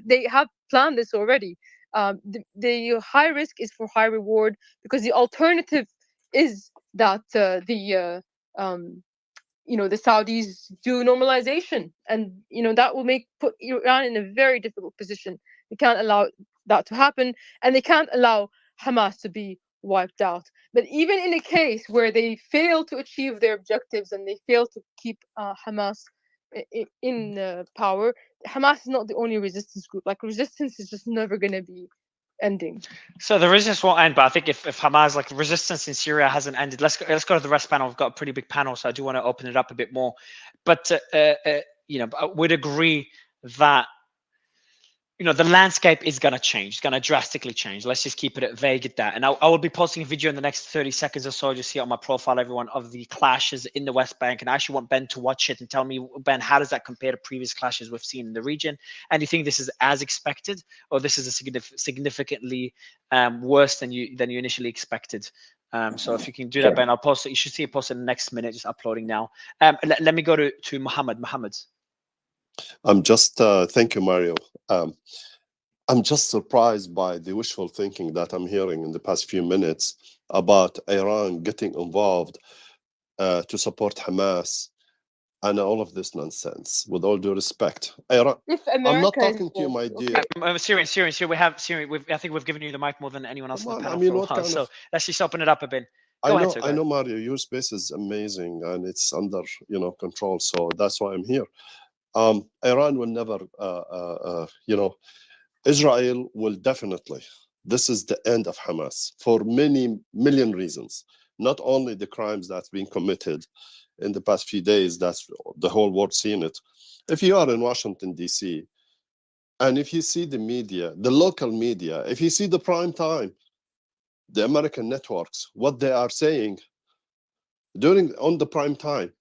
They have planned this already. The high risk is for high reward, because the alternative is that the Saudis do normalization, and that will put Iran in a very difficult position. They can't allow that to happen, and they can't allow Hamas to be wiped out. But even in a case where they fail to achieve their objectives and they fail to keep Hamas in power, Hamas is not the only resistance group. Resistance is just never going to be ending. So the resistance won't end, but I think if Hamas, resistance in Syria hasn't ended, let's go to the rest panel. We've got a pretty big panel, so I do want to open it up a bit more. But I would agree that the landscape is going to change. It's going to drastically change. Let's just keep it vague at that. And I will be posting a video in the next 30 seconds or so. Just see on my profile, everyone, of the clashes in the West Bank. And I actually want Ben to watch it and tell me, Ben, how does that compare to previous clashes we've seen in the region? And do you think this is as expected, or this is a significantly worse than you initially expected? So if you can do that, Ben, I'll post it. You should see it posted in the next minute. Just uploading now. Let me go to Mohammed. Mohammed. I'm just thank you, Mario. I'm just surprised by the wishful thinking that I'm hearing in the past few minutes about Iran getting involved to support Hamas and all of this nonsense. With all due respect, Iran. I'm not talking to you, my dear. Syrian. I think we've given you the mic more than anyone else on the panel I mean, for a while. So let's just open it up a bit. I know, Mario. Your space is amazing and it's under control. So that's why I'm here. Iran will never, Israel will definitely. This is the end of Hamas for many million reasons. Not only the crimes that's been committed in the past few days, that's the whole world seeing it. If you are in Washington, D.C., and if you see the media, the local media, if you see the prime time, the American networks, what they are saying on the prime time,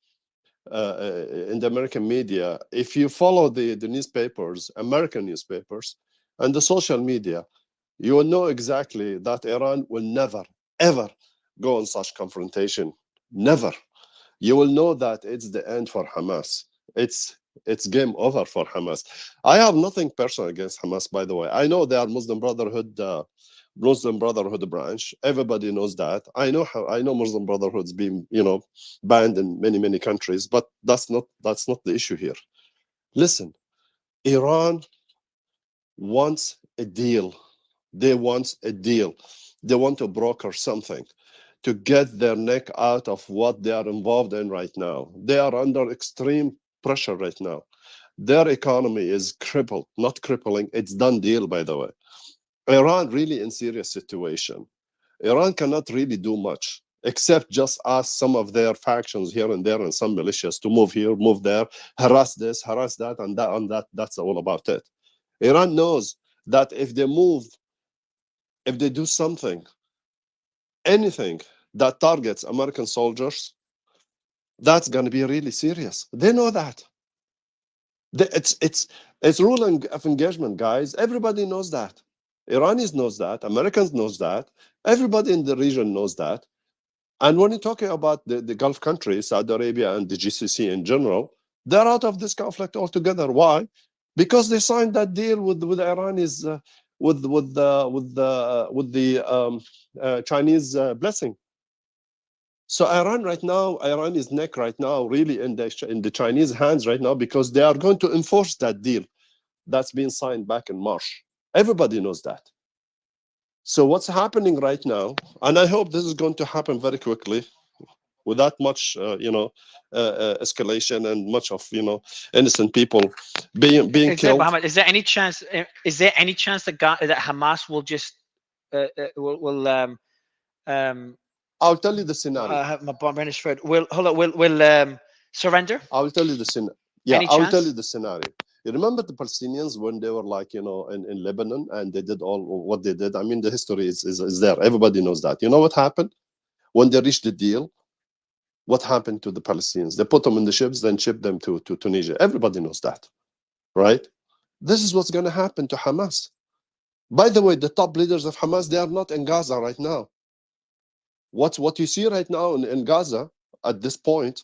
in the American media, if you follow the newspapers, American newspapers, and the social media, you will know exactly that Iran will never, ever go on such confrontation. Never. You will know that it's the end for Hamas. It's game over for Hamas. I have nothing personal against Hamas, by the way. I know they are Muslim Brotherhood branch. Everybody knows that. I know Muslim Brotherhood's been, banned in many countries, but that's not the issue here. Listen, Iran wants a deal. They want a deal. They want to broker something to get their neck out of what they are involved in right now. They are under extreme pressure right now. Their economy is crippled, not crippling. It's done deal, by the way. Iran really in serious situation. Iran cannot really do much except just ask some of their factions here and there and some militias to move here, move there, harass this, harass that, and that. That's all about it. Iran knows that if they move, if they do something, anything that targets American soldiers, that's going to be really serious. They know that. It's rule of engagement, guys. Everybody knows that. Iranians knows that. Americans knows that. Everybody in the region knows that. And when you're talking about the Gulf countries, Saudi Arabia and the GCC in general, they're out of this conflict altogether. Why? Because they signed that deal with Iranians, with the Chinese blessing. So Iran right now, Iran's neck right now, really in the Chinese hands right now, because they are going to enforce that deal that's been signed back in March. Everybody knows that. So what's happening right now, and I hope this is going to happen very quickly, without much, escalation and much of, innocent people being killed. Mohammed, is there any chance? Is there any chance that that Hamas will just I'll tell you the scenario. My brain is fried. Will surrender? I will tell you the scenario. Yeah, Any I will chance? tell you the scenario. You remember the Palestinians when they were like, in Lebanon, and they did all what they did? I mean, the history is there. Everybody knows that. You know what happened? When they reached the deal, what happened to the Palestinians? They put them in the ships, then shipped them to Tunisia. Everybody knows that, right? This is what's going to happen to Hamas. By the way, the top leaders of Hamas, they are not in Gaza right now. What you see right now in Gaza at this point,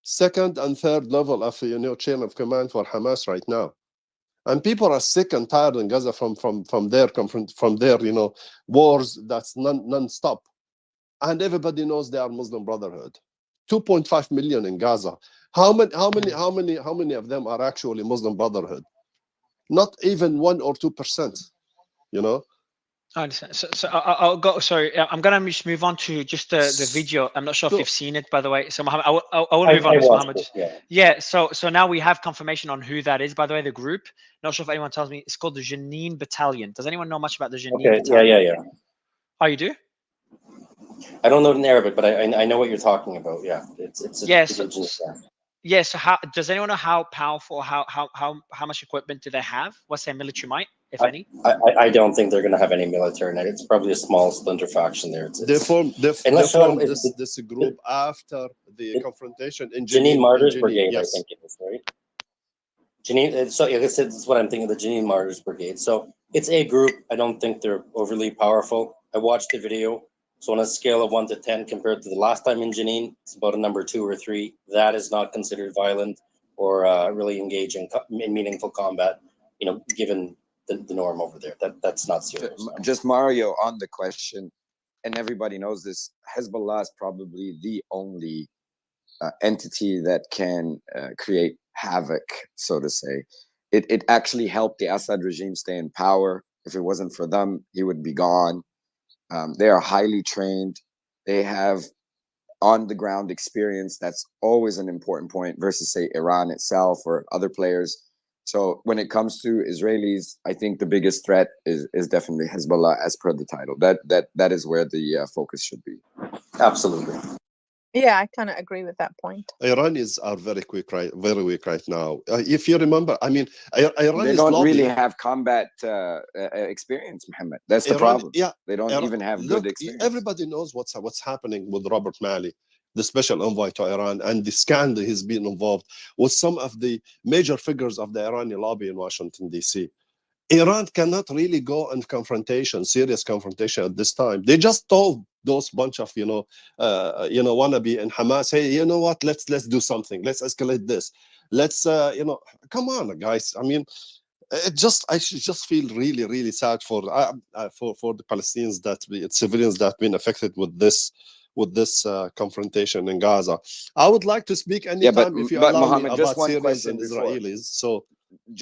second and third level of chain of command for Hamas right now, and people are sick and tired in Gaza from their wars that's non-stop, and everybody knows they are Muslim Brotherhood. 2.5 million in Gaza. How many of them are actually Muslim Brotherhood? Not even 1 or 2%. I understand. So I'll go. Sorry, I'm gonna just move on to just the video. I'm not sure if you've seen it, by the way. So Mohammed, I will move on. I watched Mohammed. it, yeah. So now we have confirmation on who that is. By the way, the group. Not sure if anyone tells me. It's called the Jenin Battalion. Does anyone know much about the Jenin Okay, Battalion? yeah. Oh, you do? I don't know it in Arabic, but I know what you're talking about. Yeah, it's Yes. indigenous, yeah. Yes. So how does anyone know how powerful, how much equipment do they have? What's their military might, if any? I don't think they're going to have any military net. It's probably a small splinter faction there. They formed this group after the confrontation in Jenin Martyrs Brigade, yes. I think it is, right? Jenin, so like I said, this is what I'm thinking, the Jenin Martyrs Brigade. So it's a group. I don't think they're overly powerful. I watched the video. So on a scale of 1 to 10 compared to the last time in Jenin, it's about a number 2 or 3. That is not considered violent or really engaging in meaningful combat, given the norm over there. That's not serious. Just Mario on the question, and everybody knows this, Hezbollah is probably the only entity that can create havoc, so to say. It actually helped the Assad regime stay in power. If it wasn't for them, he would be gone. They are highly trained. They have on-the-ground experience. That's always an important point versus, say, Iran itself or other players. So when it comes to Israelis, I think the biggest threat is definitely Hezbollah, as per the title. That is where the focus should be. Absolutely. Yeah, I kind of agree with that point. Iranians are very weak right now. If you remember, I mean, Iran They is don't really lobbying. have combat experience, Mohammed. That's the Iran, problem. yeah, They don't Iran- even have look, good experience. Everybody knows what's happening with Robert Malley, the special envoy to Iran, and the scandal he's been involved with some of the major figures of the Iranian lobby in Washington, D.C. Iran cannot really go on serious confrontation at this time. They just told those bunch of wannabe in Hamas, hey, you know what? Let's do something. Let's escalate this. Let's come on, guys. I mean, I just feel really, really sad for the Palestinians civilians that have been affected with this confrontation in Gaza. I would like to speak anytime if you allow Mohammed, me just about one Syrians question and before. Israelis. So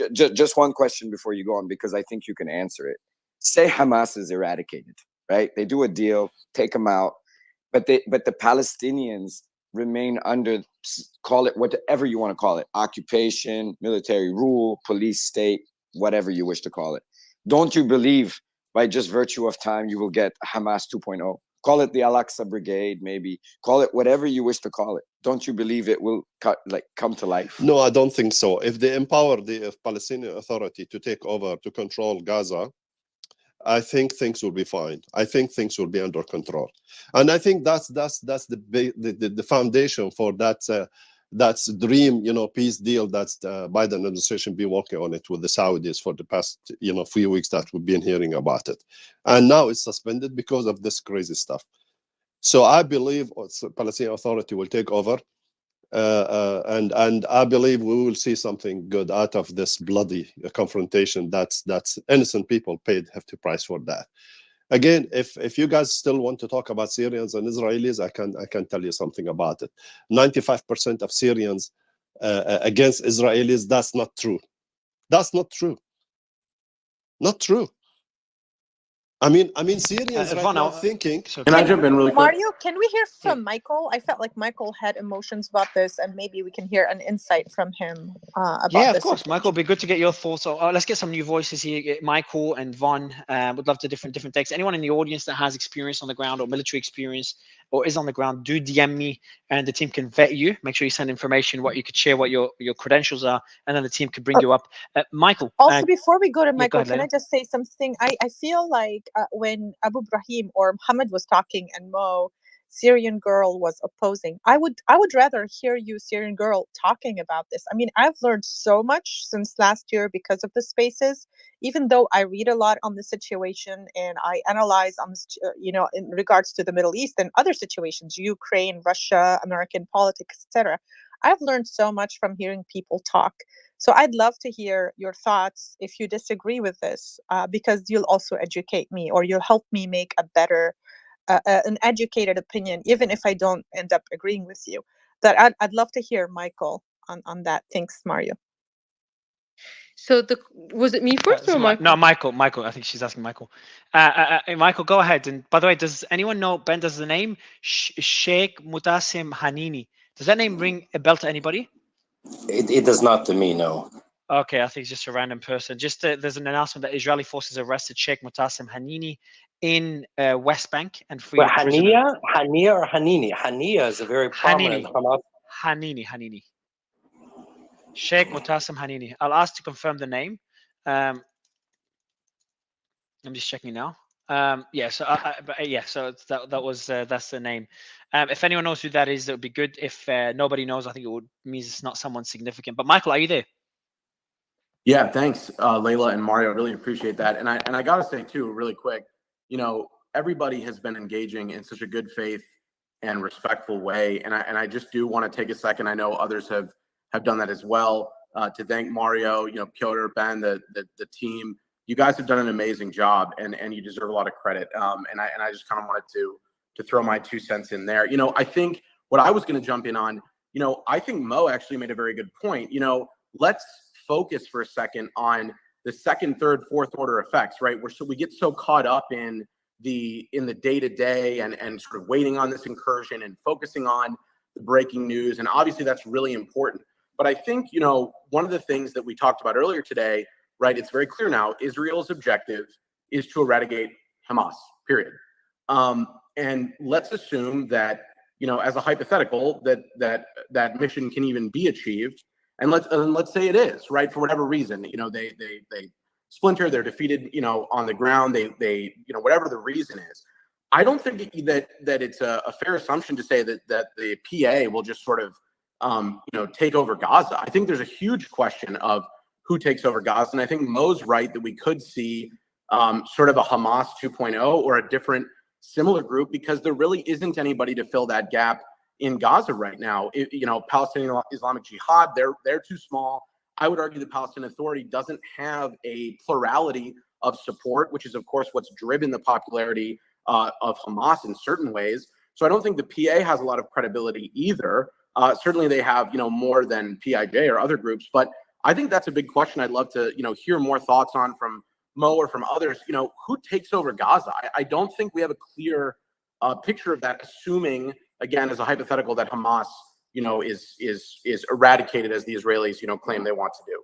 just one question before you go on, because I think you can answer it. Say Hamas is eradicated, right? They do a deal, take them out, but the Palestinians remain under, call it whatever you want to call it, occupation, military rule, police state, whatever you wish to call it. Don't you believe by just virtue of time you will get Hamas 2.0? Call it the Al-Aqsa Brigade, maybe. Call it whatever you wish to call it. Don't you believe it will come to life? no, I don't think so. If they empower the Palestinian Authority to take over, to control Gaza, I think things will be fine. I think things will be under control, and I think that's the foundation for that that's dream, peace deal that's the Biden administration been working on it with the Saudis for the past, few weeks that we've been hearing about it. And now it's suspended because of this crazy stuff. So I believe the Palestinian Authority will take over. And I believe we will see something good out of this bloody confrontation. That's innocent people paid hefty price for that. Again, if you guys still want to talk about Syrians and Israelis, I can tell you something about it. 95% of Syrians against Israelis. That's not true. That's not true. Not true. I mean, Syrians right now thinking. Can I jump in really quick? Mario, can we hear from Michael? I felt like Michael had emotions about this, and maybe we can hear an insight from him about Yeah, of this. course. Michael, it'd be good to get your thoughts. Let's get some new voices here. Michael and Von would love to different takes. Anyone in the audience that has experience on the ground or military experience or is on the ground, do DM me and the team can vet you. Make sure you send information, what you could share, what your credentials are, and then the team can bring you up. Michael. Also, before we go to go Michael, ahead, can Leila. I just say something? I feel like when Abu Brahim or Muhammad was talking and Mo, Syrian girl was opposing, I would rather hear you, Syrian girl, talking about this. I mean, I've learned so much since last year because of the spaces, even though I read a lot on the situation and I analyze on this, in regards to the Middle East and other situations, Ukraine, Russia, American politics, etc. I've learned so much from hearing people talk. So I'd love to hear your thoughts if you disagree with this, because you'll also educate me or you'll help me make a better, an educated opinion, even if I don't end up agreeing with you. But I'd love to hear Michael on that. Thanks, Mario. So was it me first or Michael? No, Michael. I think she's asking Michael. Michael, go ahead. And by the way, does anyone know, Ben, does the name Sheikh Mutassim Hanini, does that name ring a bell to anybody? It does not to me, no. Okay, I think it's just a random person. Just there's an announcement that Israeli forces arrested Sheikh Mutassim Hanini in West Bank and freed Well, a prisoner. Hania or Hanini? Hania is a very prominent Hamas. Hanini. Sheikh Mutassim Hanini. I'll ask to confirm the name. I'm just checking now. So that was that's the name. If anyone knows who that is, it would be good. If nobody knows, I think it means it's not someone significant. But Michael, are you there? Yeah, thanks, Leila and Mario. I really appreciate that. And I gotta say too, really quick, everybody has been engaging in such a good faith and respectful way. And I just do want to take a second. I know others have done that as well. To thank Mario, Piotr, Ben, the team. You guys have done an amazing job, and you deserve a lot of credit. And I just kind of wanted to throw my 2 cents in there. I think what I was going to jump in on, I think Mo actually made a very good point. Let's focus for a second on the second, third, fourth order effects, right? We get so caught up in the day-to-day and sort of waiting on this incursion and focusing on the breaking news. And obviously that's really important. But I think, one of the things that we talked about earlier today, right, it's very clear now, Israel's objective is to eradicate Hamas, period. And let's assume that, as a hypothetical, that mission can even be achieved. And let's say it is, right, for whatever reason, they splinter, they're defeated, on the ground, they whatever the reason is. I don't think that it's a fair assumption to say that the PA will just sort of, take over Gaza. I think there's a huge question of who takes over Gaza. And I think Mo's right that we could see sort of a Hamas 2.0 or a different similar group, because there really isn't anybody to fill that gap in Gaza right now. Palestinian Islamic Jihad, they're too small. I would argue the Palestinian Authority doesn't have a plurality of support, which is, of course, what's driven the popularity of Hamas in certain ways. So I don't think the PA has a lot of credibility either. Certainly they have, more than PIJ or other groups, but I think that's a big question I'd love to, hear more thoughts on from Mo or from others. Who takes over Gaza? I don't think we have a clear picture of that, assuming, again, as a hypothetical, that Hamas, is eradicated as the Israelis, claim they want to do.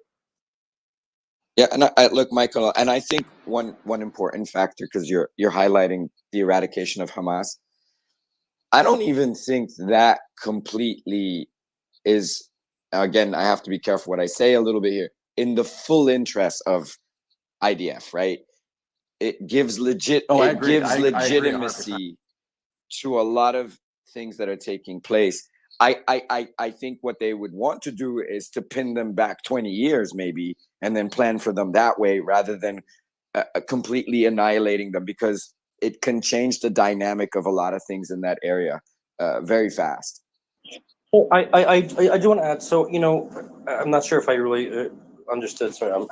Yeah, and I look, Michael, and I think one important factor, because you're highlighting the eradication of Hamas. I don't even think that completely is, again, I have to be careful what I say a little bit here, in the full interest of IDF, right? It gives legitimacy to a lot of things that are taking place. I think what they would want to do is to pin them back 20 years maybe, and then plan for them that way rather than completely annihilating them, because it can change the dynamic of a lot of things in that area very fast. So I do want to add. So I'm not sure if I really understood. Sorry, I'm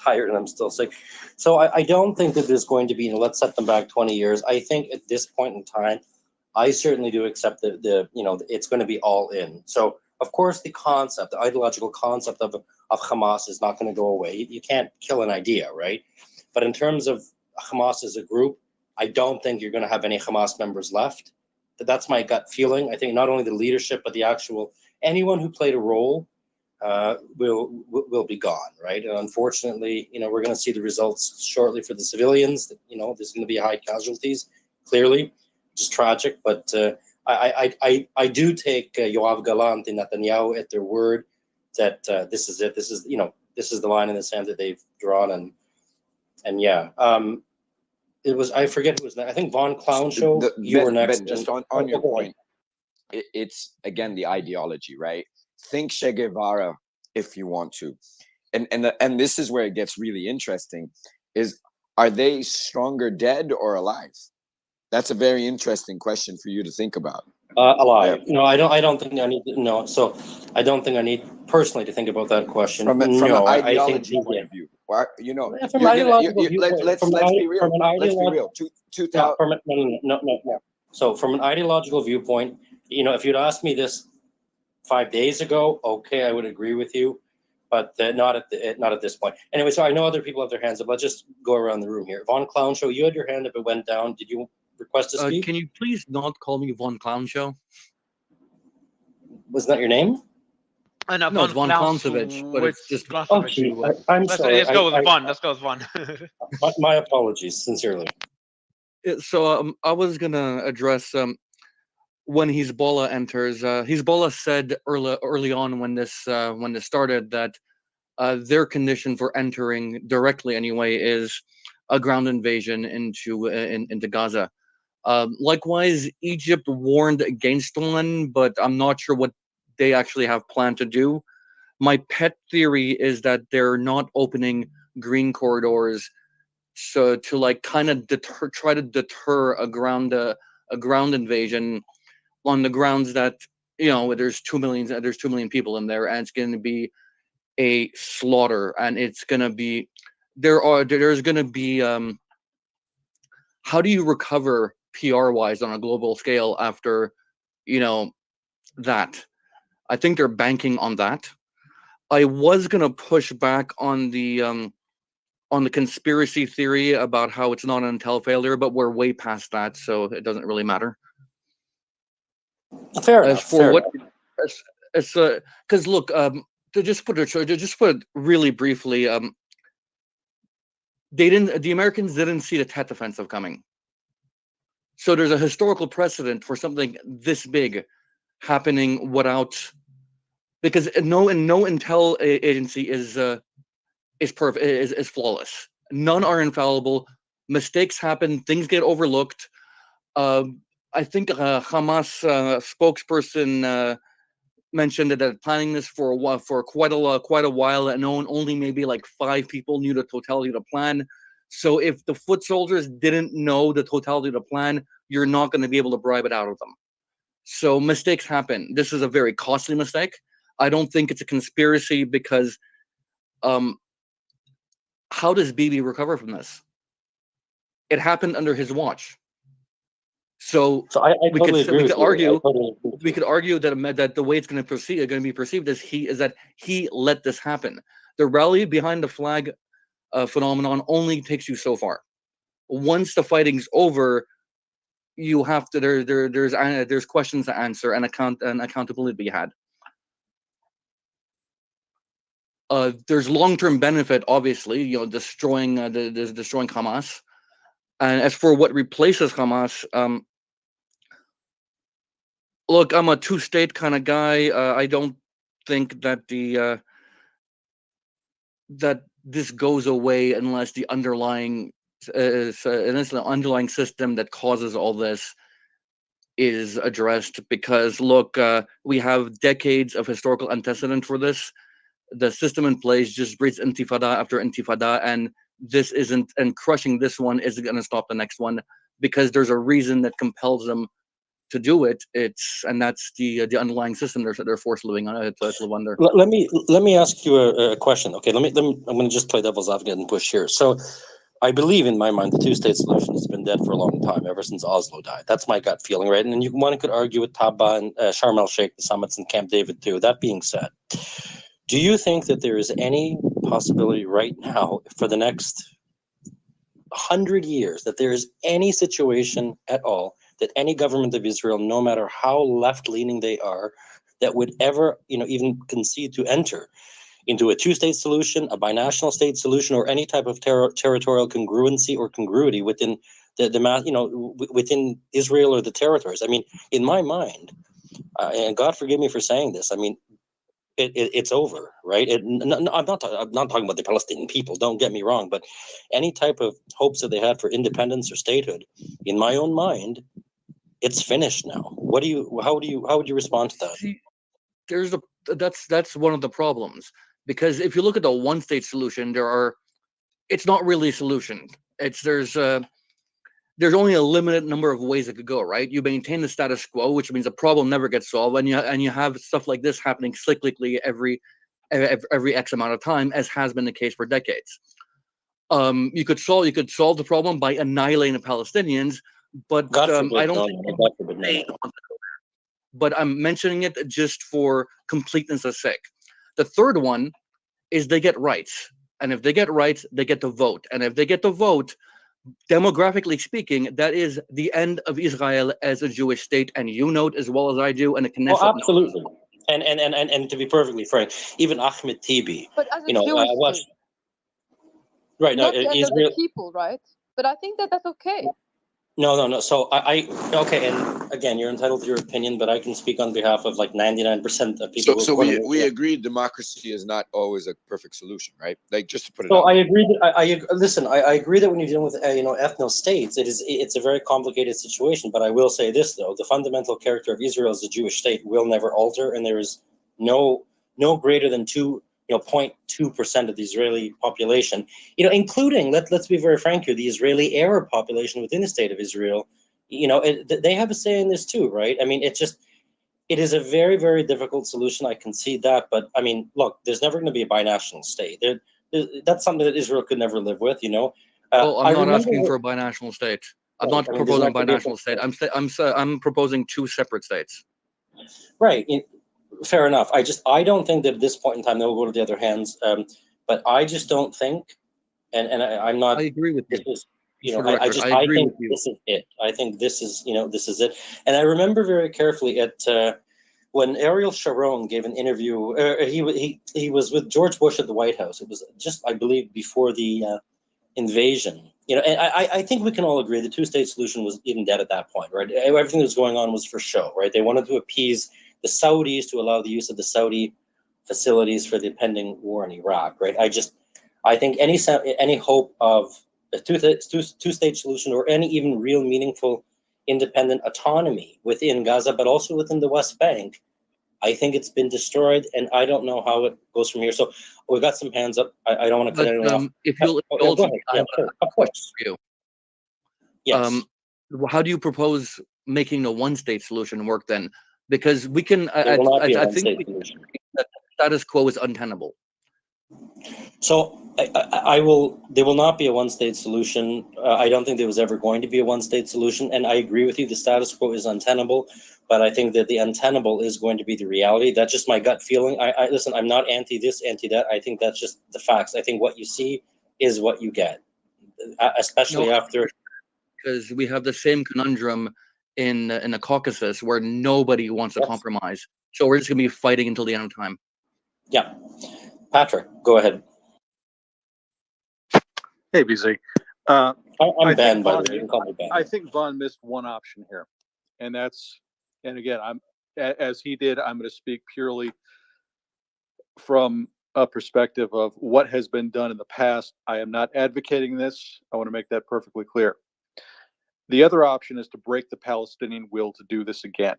tired and I'm still sick. So I don't think that there's going to be. Let's set them back 20 years. I think at this point in time, I certainly do accept the it's going to be all in. So of course the concept, the ideological concept of Hamas is not going to go away. You can't kill an idea, right? But in terms of Hamas as a group, I don't think you're going to have any Hamas members left. That's my gut feeling. I think not only the leadership, but the actual anyone who played a role will be gone, right? And unfortunately, we're going to see the results shortly for the civilians. There's going to be high casualties, clearly, which is tragic. But I do take Yoav Gallant and Netanyahu at their word that this is it. This is the line in the sand that they've drawn, and yeah. It was, I forget who was that. I think Von Clown Show. You were next. Ben, just on your point, it's again the ideology, right? Think Che Guevara if you want to, and this is where it gets really interesting. Are they stronger dead or alive? That's a very interesting question for you to think about. Alive. Yeah. No, I don't think I need to, no. So I don't think I need personally to think about that question. From an ideology point of view. Let's be real. Let's be real. No. So from an ideological viewpoint, if you'd asked me this 5 days ago, okay, I would agree with you, but not at this point. Anyway, so I know other people have their hands up. Let's just go around the room here. Von Clown Show, you had your hand up. It went down. Did you request to speak? Can you please not call me Von Clown Show? Was that your name? No, it's Von Klausovich, but it's just. Oh, gee, I'm sorry. Let's go with Von. Let's go with Von. My apologies, sincerely. So I was gonna address when Hezbollah enters. Hezbollah said early on when this started that their condition for entering directly anyway is a ground invasion into Gaza. Likewise, Egypt warned against one, but I'm not sure what they actually have planned to do. My pet theory is that they're not opening green corridors, so to kind of try to deter a ground invasion on the grounds that there's 2 million people in there, and it's going to be a slaughter, and it's going to be there's going to be how do you recover PR wise on a global scale after that? I think they're banking on that. I was gonna push back on the conspiracy theory about how it's not an intel failure, but we're way past that, so it doesn't really matter. Fair enough. Because look, to just put it really briefly, the Americans didn't see the Tet Offensive coming. So there's a historical precedent for something this big happening because no intel agency is perfect, is flawless. None are infallible. Mistakes happen. Things get overlooked. I think Hamas spokesperson mentioned that planning this for quite a while, and only maybe like 5 people knew the totality of the plan. So if the foot soldiers didn't know the totality of the plan, you're not going to be able to bribe it out of them. So mistakes happen. This is a very costly mistake. I don't think it's a conspiracy because how does Bibi recover from this? It happened under his watch. So we could argue that the way it's going to be perceived is that he let this happen. The rally behind the flag phenomenon only takes you so far. Once the fighting's over, you have to there's questions to answer and accountability to be had. There's long-term benefit, obviously, destroying Hamas. And as for what replaces Hamas, look, I'm a two-state kind of guy. I don't think that that this goes away unless the underlying system that causes all this is addressed, because look, we have decades of historical antecedent for this. The system in place just breeds intifada after intifada, and this isn't, and crushing this one isn't going to stop the next one, because there's a reason that compels them to do it. And that's the underlying system they're forced living on it to wonder. Let me ask you a question. Okay, let me I'm going to just play devil's advocate and push here. So I believe, in my mind, the two-state solution has been dead for a long time, ever since Oslo died. That's my gut feeling, right? And one could argue with Taba and Sharm el-Sheikh, the summits in Camp David too. That being said, do you think that there is any possibility right now, for the next 100 years, that there is any situation at all that any government of Israel, no matter how left-leaning they are, that would ever, even concede to enter into a two-state solution, a binational state solution, or any type of territorial congruency or congruity within within Israel or the territories? I mean, in my mind, and God forgive me for saying this, I mean, it's over, right? I'm not talking about the Palestinian people, don't get me wrong, but any type of hopes that they had for independence or statehood, in my own mind, it's finished now. How would you respond to that? See, that's one of the problems, because if you look at the one-state solution, it's not really a solution. There's only a limited number of ways it could go, right? You maintain the status quo, which means the problem never gets solved, and you have stuff like this happening cyclically every X amount of time, as has been the case for decades. You could solve the problem by annihilating the Palestinians, but God forbid, I don't think. But I'm mentioning it just for completeness' sake. The third one is they get rights, and if they get rights, they get to vote, and if they get to vote, demographically speaking, that is the end of Israel as a Jewish state, and you know it as well as I do, and the Knesset. Oh, absolutely. And to be perfectly frank, even Ahmed Tibi, But as a Jewish state, right now, not the end of Israel. the people, right? But I think that's okay. No. So okay, and again, you're entitled to your opinion, but I can speak on behalf of like 99% of people. So we agree democracy is not always a perfect solution, right? Like, just to put it So out. I agree that listen. I agree that when you're dealing with ethno states, it's a very complicated situation. But I will say this though: the fundamental character of Israel as a Jewish state will never alter, and there is no greater than 0.2% of the Israeli population, including, let's be very frank here, the Israeli Arab population within the state of Israel, they have a say in this too, right? I mean, it is a very, very difficult solution. I concede that, but I mean, look, there's never going to be a binational state. That's something that Israel could never live with, Well, I'm not asking for a binational state. I'm not proposing a binational state. I'm proposing two separate states. Right. Fair enough. I don't think that at this point in time they will go to the other hands. But I just don't think, and I'm not. I agree with you. This is, I think this is it. I think this is it. And I remember very carefully when Ariel Sharon gave an interview. He was with George Bush at the White House. It was just, I believe, before the invasion. And I think we can all agree the two-state solution was even dead at that point, right? Everything that was going on was for show, right? They wanted to appease the Saudis to allow the use of the Saudi facilities for the pending war in Iraq, right? I think any hope of a two-state solution or any even real meaningful independent autonomy within Gaza, but also within the West Bank, I think it's been destroyed, and I don't know how it goes from here. So we've got some hands up. I don't want to cut anyone off. If you'll indulge me, I have of course. For you. Yes. How do you propose making a one-state solution work then? Because we can. There will not be a I think one-state solution. that the status quo is untenable. So there will not be a one-state solution. I don't think there was ever going to be a one-state solution, and I agree with you. The status quo is untenable, but I think that the untenable is going to be the reality. That's just my gut feeling. Listen, I'm not anti this, anti that. I think that's just the facts. I think what you see is what you get, especially after. Because we have the same conundrum in the Caucasus where nobody wants to compromise. So we're just going to be fighting until the end of time. Yeah. Patrick, go ahead. Hey, BZ. I'm Ben, by the way. You can call me Ben. I think Vaughn missed one option here, and again, as he did, I'm going to speak purely from a perspective of what has been done in the past. I am not advocating this. I want to make that perfectly clear. The other option is to break the Palestinian will to do this again.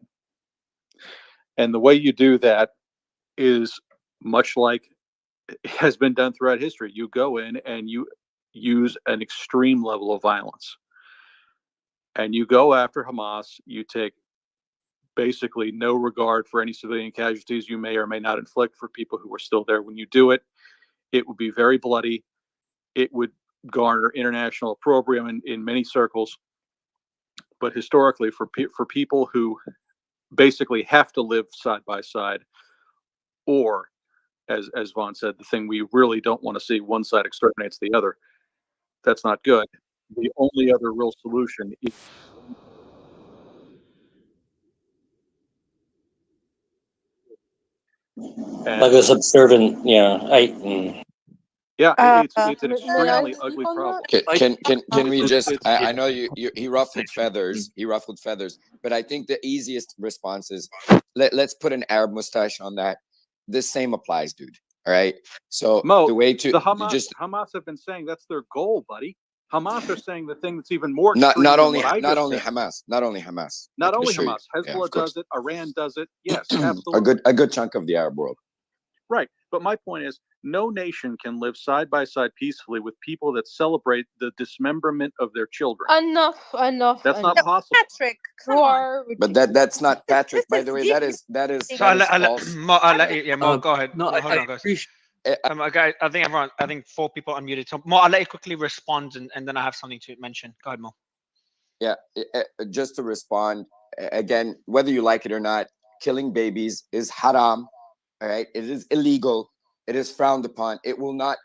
And the way you do that is much like it has been done throughout history. You go in and you use an extreme level of violence. And you go after Hamas. You take basically no regard for any civilian casualties you may or may not inflict for people who are still there when you do it. It would be very bloody. It would garner international opprobrium in many circles. But historically, for people who basically have to live side by side, or as Vaughn said, the thing we really don't want to see, one side exterminates the other. That's not good. The only other real solution is Like a subservient, yeah. Yeah, it's an May I extremely speak ugly on problem. Can we It's- just? it's- I know he ruffled feathers. He ruffled feathers. But I think the easiest response is let's put an Arab mustache on that. This same applies, dude. All right. So Mo, the way to the Hamas, just Hamas have been saying that's their goal, buddy. Hamas are saying the thing that's even more not extreme not than only what I not just only said. Hamas, not only Hamas. I Not can only assure you. Hamas, Yeah, of Hezbollah course. does it, Iran does it. Yes, absolutely. a good chunk of the Arab world. Right. But my point is, no nation can live side by side peacefully with people that celebrate the dismemberment of their children. Enough. That's not possible. Patrick, You are But that's not Patrick. By is the way, deep. that is So I'll false. Mo, yeah, Mo, go ahead. No, Hold I on, guys. appreciate. Guys, I think 4 people unmuted. So Mo, I'll let you quickly respond, and then I have something to mention. Go ahead, Mo. Yeah, just to respond again, whether you like it or not, killing babies is haram. All right, it is illegal. It is frowned upon. It will not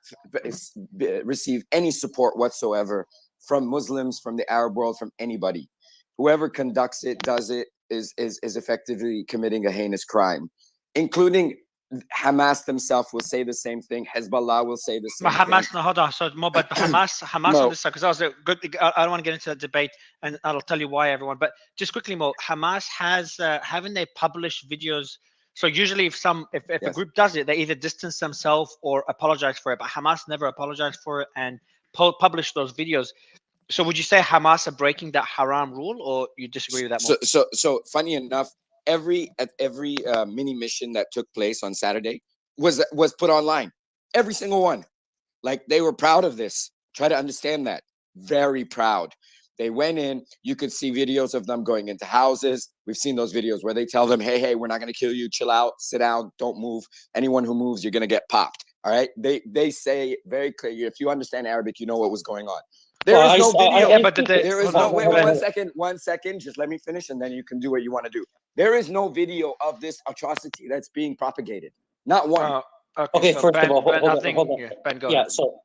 receive any support whatsoever from Muslims, from the Arab world, from anybody. Whoever conducts it, does it, is effectively committing a heinous crime, including Hamas themselves will say the same thing. Hezbollah will say the same thing. Hamas, no, hold on. So Mo, but Hamas Mo. on this side, because I was a good. I don't want to get into that debate, and I'll tell you why, everyone. But just quickly, Mo, Hamas has haven't they published videos? So usually, if a Yes. group does it, they either distance themselves or apologize for it. But Hamas never apologized for it and published those videos. So would you say Hamas are breaking that haram rule, or you disagree with that? Mo? So funny enough, every mini mission that took place on Saturday was put online. Every single one. Like, they were proud of this. Try to understand that. Very proud. They went in. You could see videos of them going into houses. We've seen those videos where they tell them, hey, we're not going to kill you. Chill out. Sit down. Don't move. Anyone who moves, you're going to get popped. All right. They say very clear. If you understand Arabic, you know what was going on. There is no video. There is no. Wait, 1 second. Just let me finish, and then you can do what you want to do. There is no video of this atrocity that's being propagated. Not one. Okay, so first Ben, of all, Ben, hold I on, think- hold on. yeah, Ben, go Yeah, ahead. so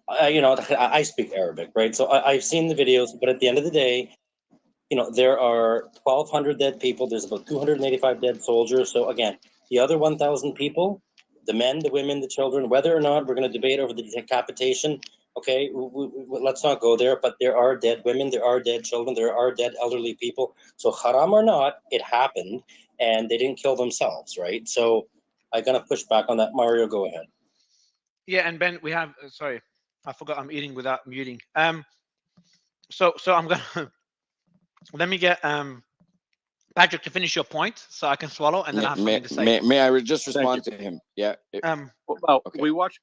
I speak Arabic, right? So I've seen the videos, but at the end of the day, there are 1,200 dead people. There's about 285 dead soldiers. So again, the other 1,000 people, the men, the women, the children, whether or not we're going to debate over the decapitation, okay, let's not go there. But there are dead women, there are dead children, there are dead elderly people. So haram or not, it happened, and they didn't kill themselves, right? So I'm going to push back on that. Mario, go ahead. Yeah, and Ben, we have. Sorry, I forgot I'm eating without muting. So I'm gonna let me get Patrick to finish your point, so I can swallow, and then I have something to say. May I just respond to him? Yeah. Well, we watched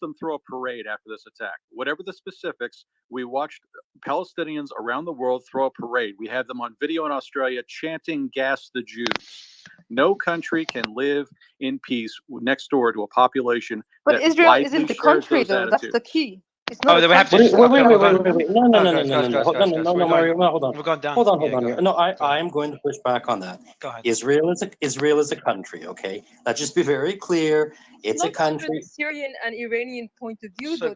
them throw a parade after this attack. Whatever the specifics, we watched Palestinians around the world throw a parade. We had them on video in Australia chanting "Gas the Jews." No country can live in peace next door to a population But that Israel widely isn't the shares country, those though. That's attitudes. the key. It's not. Oh, a we have to. country. Wait. No. Guys, Mario, hold on. We're going down. Hold on. Yeah, Here. No, I'm going to push back on that. Go ahead. Israel is a country, okay? Let's just be very clear. It's a Not under country. the Syrian and Iranian point of view, though.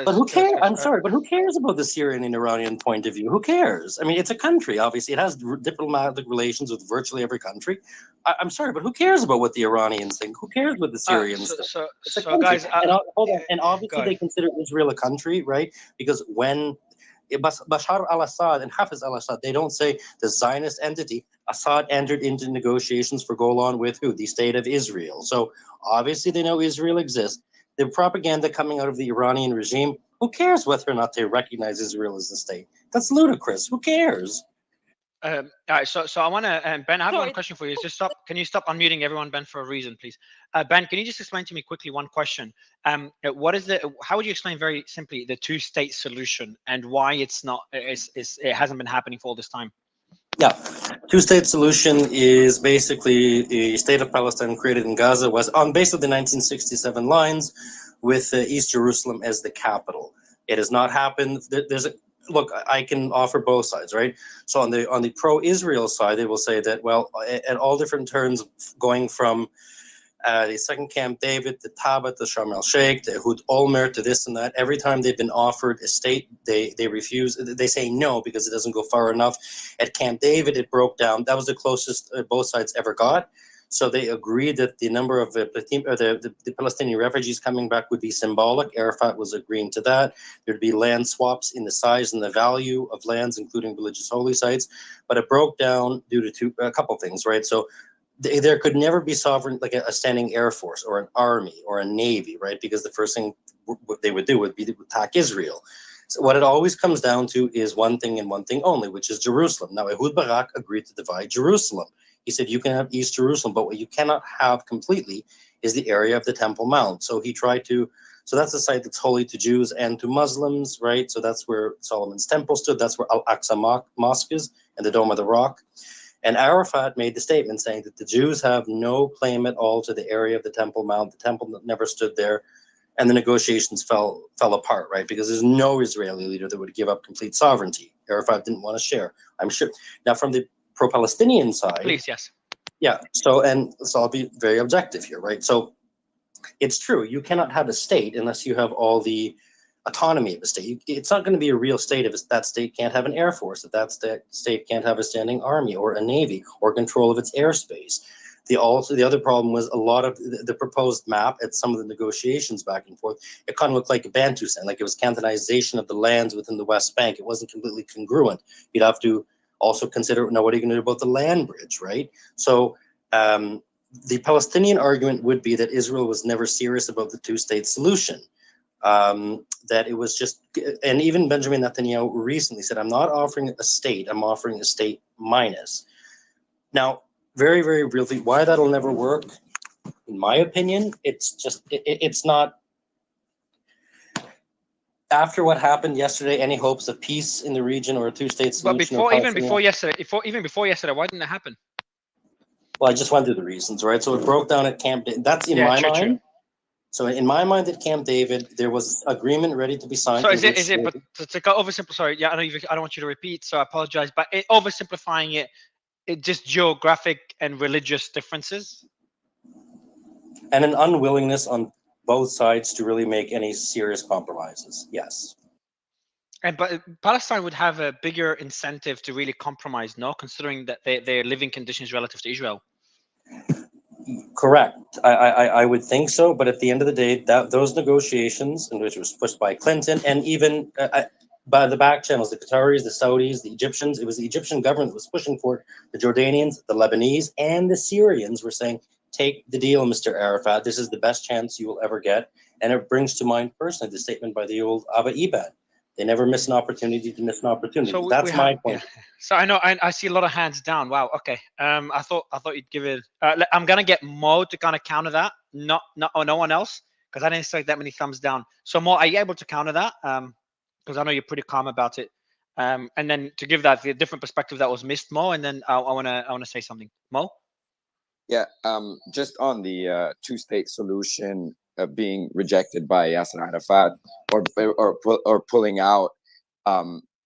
But who cares? I'm sorry, but who cares about the Syrian and Iranian point of view? Who cares? I mean, it's a country. Obviously, it has diplomatic relations with virtually every country. I'm sorry, but who cares about what the Iranians think? Who cares what the Syrians think? It's a country. guys, hold on. And go obviously, they ahead. consider Israel a country, right? Because when Bashar al-Assad and Hafiz al-Assad, they don't say the Zionist entity. Assad entered into negotiations for Golan with who? The state of Israel. So obviously, they know Israel exists. The propaganda coming out of the Iranian regime, who cares whether or not they recognize Israel as a state? That's ludicrous. Who cares? All right, so I want to, Ben, I have one Sorry. question for you. Just stop. Can you stop unmuting everyone, Ben, for a reason, please? Ben, can you just explain to me quickly one question? What is how would you explain very simply the two-state solution and why it's not, it hasn't been happening for all this time? Yeah, two-state solution is basically a state of Palestine created in Gaza was on basically the 1967 lines with East Jerusalem as the capital. It has not happened. There's a look. I can offer both sides, right? So on the pro-Israel side, they will say that well, at all different turns, going from the second Camp David, to Taba, to Sharm el Sheikh, to Ehud Olmert, to this and that. Every time they've been offered a state, they refuse. They say no because it doesn't go far enough. At Camp David, it broke down. That was the closest both sides ever got. So they agreed that the number of the Palestinian refugees coming back would be symbolic. Arafat was agreeing to that. There'd be land swaps in the size and the value of lands, including religious holy sites. But it broke down due to a couple things, right? So there could never be sovereign, like a standing air force or an army or a navy, right? Because the first thing they would do would be to attack Israel. So what it always comes down to is one thing and one thing only, which is Jerusalem. Now, Ehud Barak agreed to divide Jerusalem. He said, you can have East Jerusalem, but what you cannot have completely is the area of the Temple Mount. So he tried to, so that's the site that's holy to Jews and to Muslims, right? So that's where Solomon's Temple stood. That's where Al-Aqsa Mosque is and the Dome of the Rock. And Arafat made the statement saying that the Jews have no claim at all to the area of the Temple Mount. The temple never stood there. And the negotiations fell apart, right? Because there's no Israeli leader that would give up complete sovereignty. Arafat didn't want to share, I'm sure. Now, from the pro-Palestinian side. Please, yes. Yeah, so I'll be very objective here, right? So it's true, you cannot have a state unless you have all the autonomy of the state. It's not going to be a real state if that state can't have an air force, if that state can't have a standing army or a navy or control of its airspace. The other problem was a lot of the proposed map at some of the negotiations back and forth, it kind of looked like a Bantustan, like it was cantonization of the lands within the West Bank. It wasn't completely congruent. You'd have to also consider, now what are you going to do about the land bridge, right? So the Palestinian argument would be that Israel was never serious about the two-state solution. That it was just, and even Benjamin Netanyahu recently said, I'm not offering a state, I'm offering a state minus. Now, very, very briefly, why that'll never work, in my opinion, it's just, it's not, after what happened yesterday, any hopes of peace in the region or a two-state solution? But even before yesterday, why didn't it happen? Well, I just went through the reasons, right? So it broke down at Camp David. That's in my mind. True. So in my mind, at Camp David, there was agreement ready to be signed. So is it? But to oversimplify, sorry, yeah, I don't want you to repeat, so I apologize. But oversimplifying it just geographic and religious differences, and an unwillingness on both sides to really make any serious compromises. Yes. But Palestine would have a bigger incentive to really compromise, no, considering that their living conditions relative to Israel. Correct. I would think so. But at the end of the day, those negotiations, in which was pushed by Clinton and even by the back channels, the Qataris, the Saudis, the Egyptians, it was the Egyptian government that was pushing for it. The Jordanians, the Lebanese, and the Syrians were saying, take the deal, Mr. Arafat. This is the best chance you will ever get. And it brings to mind personally the statement by the old Abba Eban. They never miss an opportunity to miss an opportunity. So that's my point. Yeah. So I know I see a lot of hands down. Wow. Okay. I thought you'd give it. I'm gonna get Mo to kind of counter that. No one else, because I didn't expect that many thumbs down. So Mo, are you able to counter that? Because I know you're pretty calm about it. And then to give that the different perspective that was missed, Mo, and then I wanna say something. Mo. Yeah. Just on the two-state solution. Being rejected by Yasser Arafat or pulling out,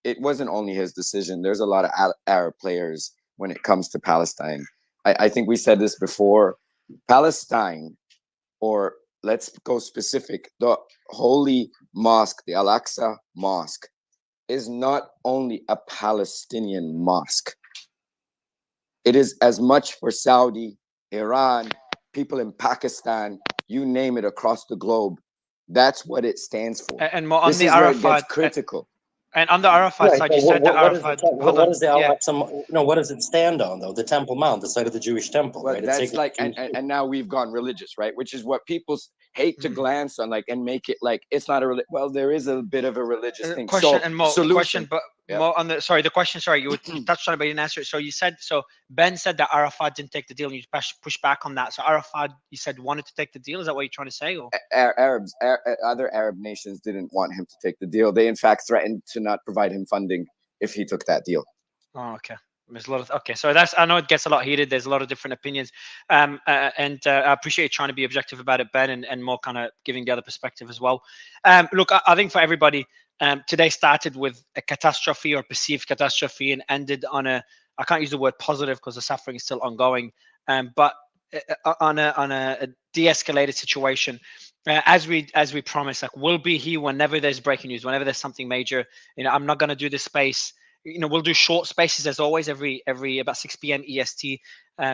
it wasn't only his decision. There's a lot of Arab players when it comes to Palestine. I think we said this before. Palestine, or let's go specific, the Holy Mosque, the Al-Aqsa Mosque, is not only a Palestinian mosque. It is as much for Saudi, Iran, people in Pakistan, you name it, across the globe. That's what it stands for. And more on this the is Arafat, where it gets critical. And on the Arafat side, you said that Arafat. What is the Al-Aqsa? No, what does it stand on though? The Temple Mount, the site of the Jewish temple. Well, right? that's like, and now we've gone religious, right? Which is what people. hate to glance on like and make it like it's not a well, there is a bit of a religious thing. Question So and more solution. question, but more on the the question. Sorry, you touched on it, but you didn't answer it. So you said Ben said that Arafat didn't take the deal, and you push back on that. So Arafat, you said wanted to take the deal. Is that what you're trying to say? Or Other Arab nations didn't want him to take the deal. They in fact threatened to not provide him funding if he took that deal. Oh, okay. There's a lot of so that's, I know it gets a lot heated. There's a lot of different opinions, and I appreciate you trying to be objective about it, Ben, and more kind of giving the other perspective as well. Look, I think for everybody, today started with a catastrophe or perceived catastrophe and ended on a, I can't use the word positive because the suffering is still ongoing, but on a de-escalated situation. As we promised, like we'll be here whenever there's breaking news, whenever there's something major. I'm not going to do this space. We'll do short spaces as always, every about 6 p.m. EST,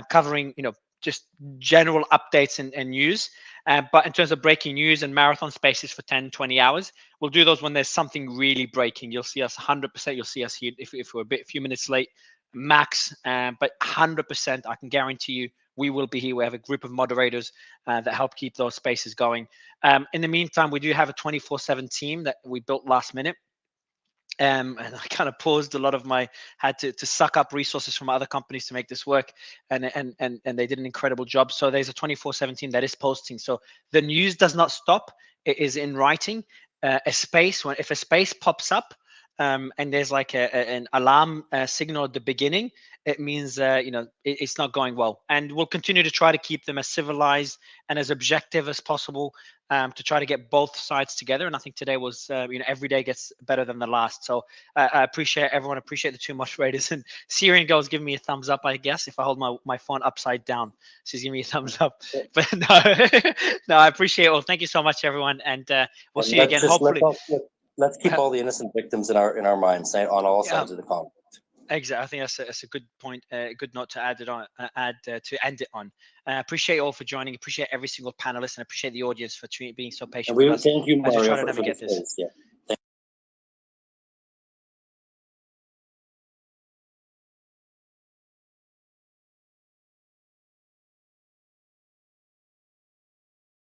covering, just general updates and news. But in terms of breaking news and marathon spaces for 10, 20 hours, we'll do those when there's something really breaking. You'll see us 100%. You'll see us here if we're a few minutes late, max. But 100%, I can guarantee you, we will be here. We have a group of moderators that help keep those spaces going. In the meantime, we do have a 24/7 team that we built last minute. And I kind of paused a lot of had to suck up resources from other companies to make this work, and they did an incredible job. So there's a 24/7 team that is posting. So the news does not stop. It is in writing. A space, if a space pops up, and there's like an alarm signal at the beginning, it means it's not going well. And we'll continue to try to keep them as civilized and as objective as possible, to try to get both sides together. And I think today was, every day gets better than the last. So I appreciate everyone. Appreciate the two moderators. And Syrian girl's giving me a thumbs up, I guess, if I hold my phone upside down. She's giving me a thumbs up. But no, I appreciate it all. Thank you so much, everyone. And we'll see you again. Hopefully. Let's keep all the innocent victims in our minds on all sides of the conflict. Exactly. I think that's a good point, a good note to add it on, to end it on. Appreciate you all for joining. Appreciate every single panelist, and appreciate the audience for being so patient with us. Thank you, as we Mario, try to for navigate this. this. Yeah.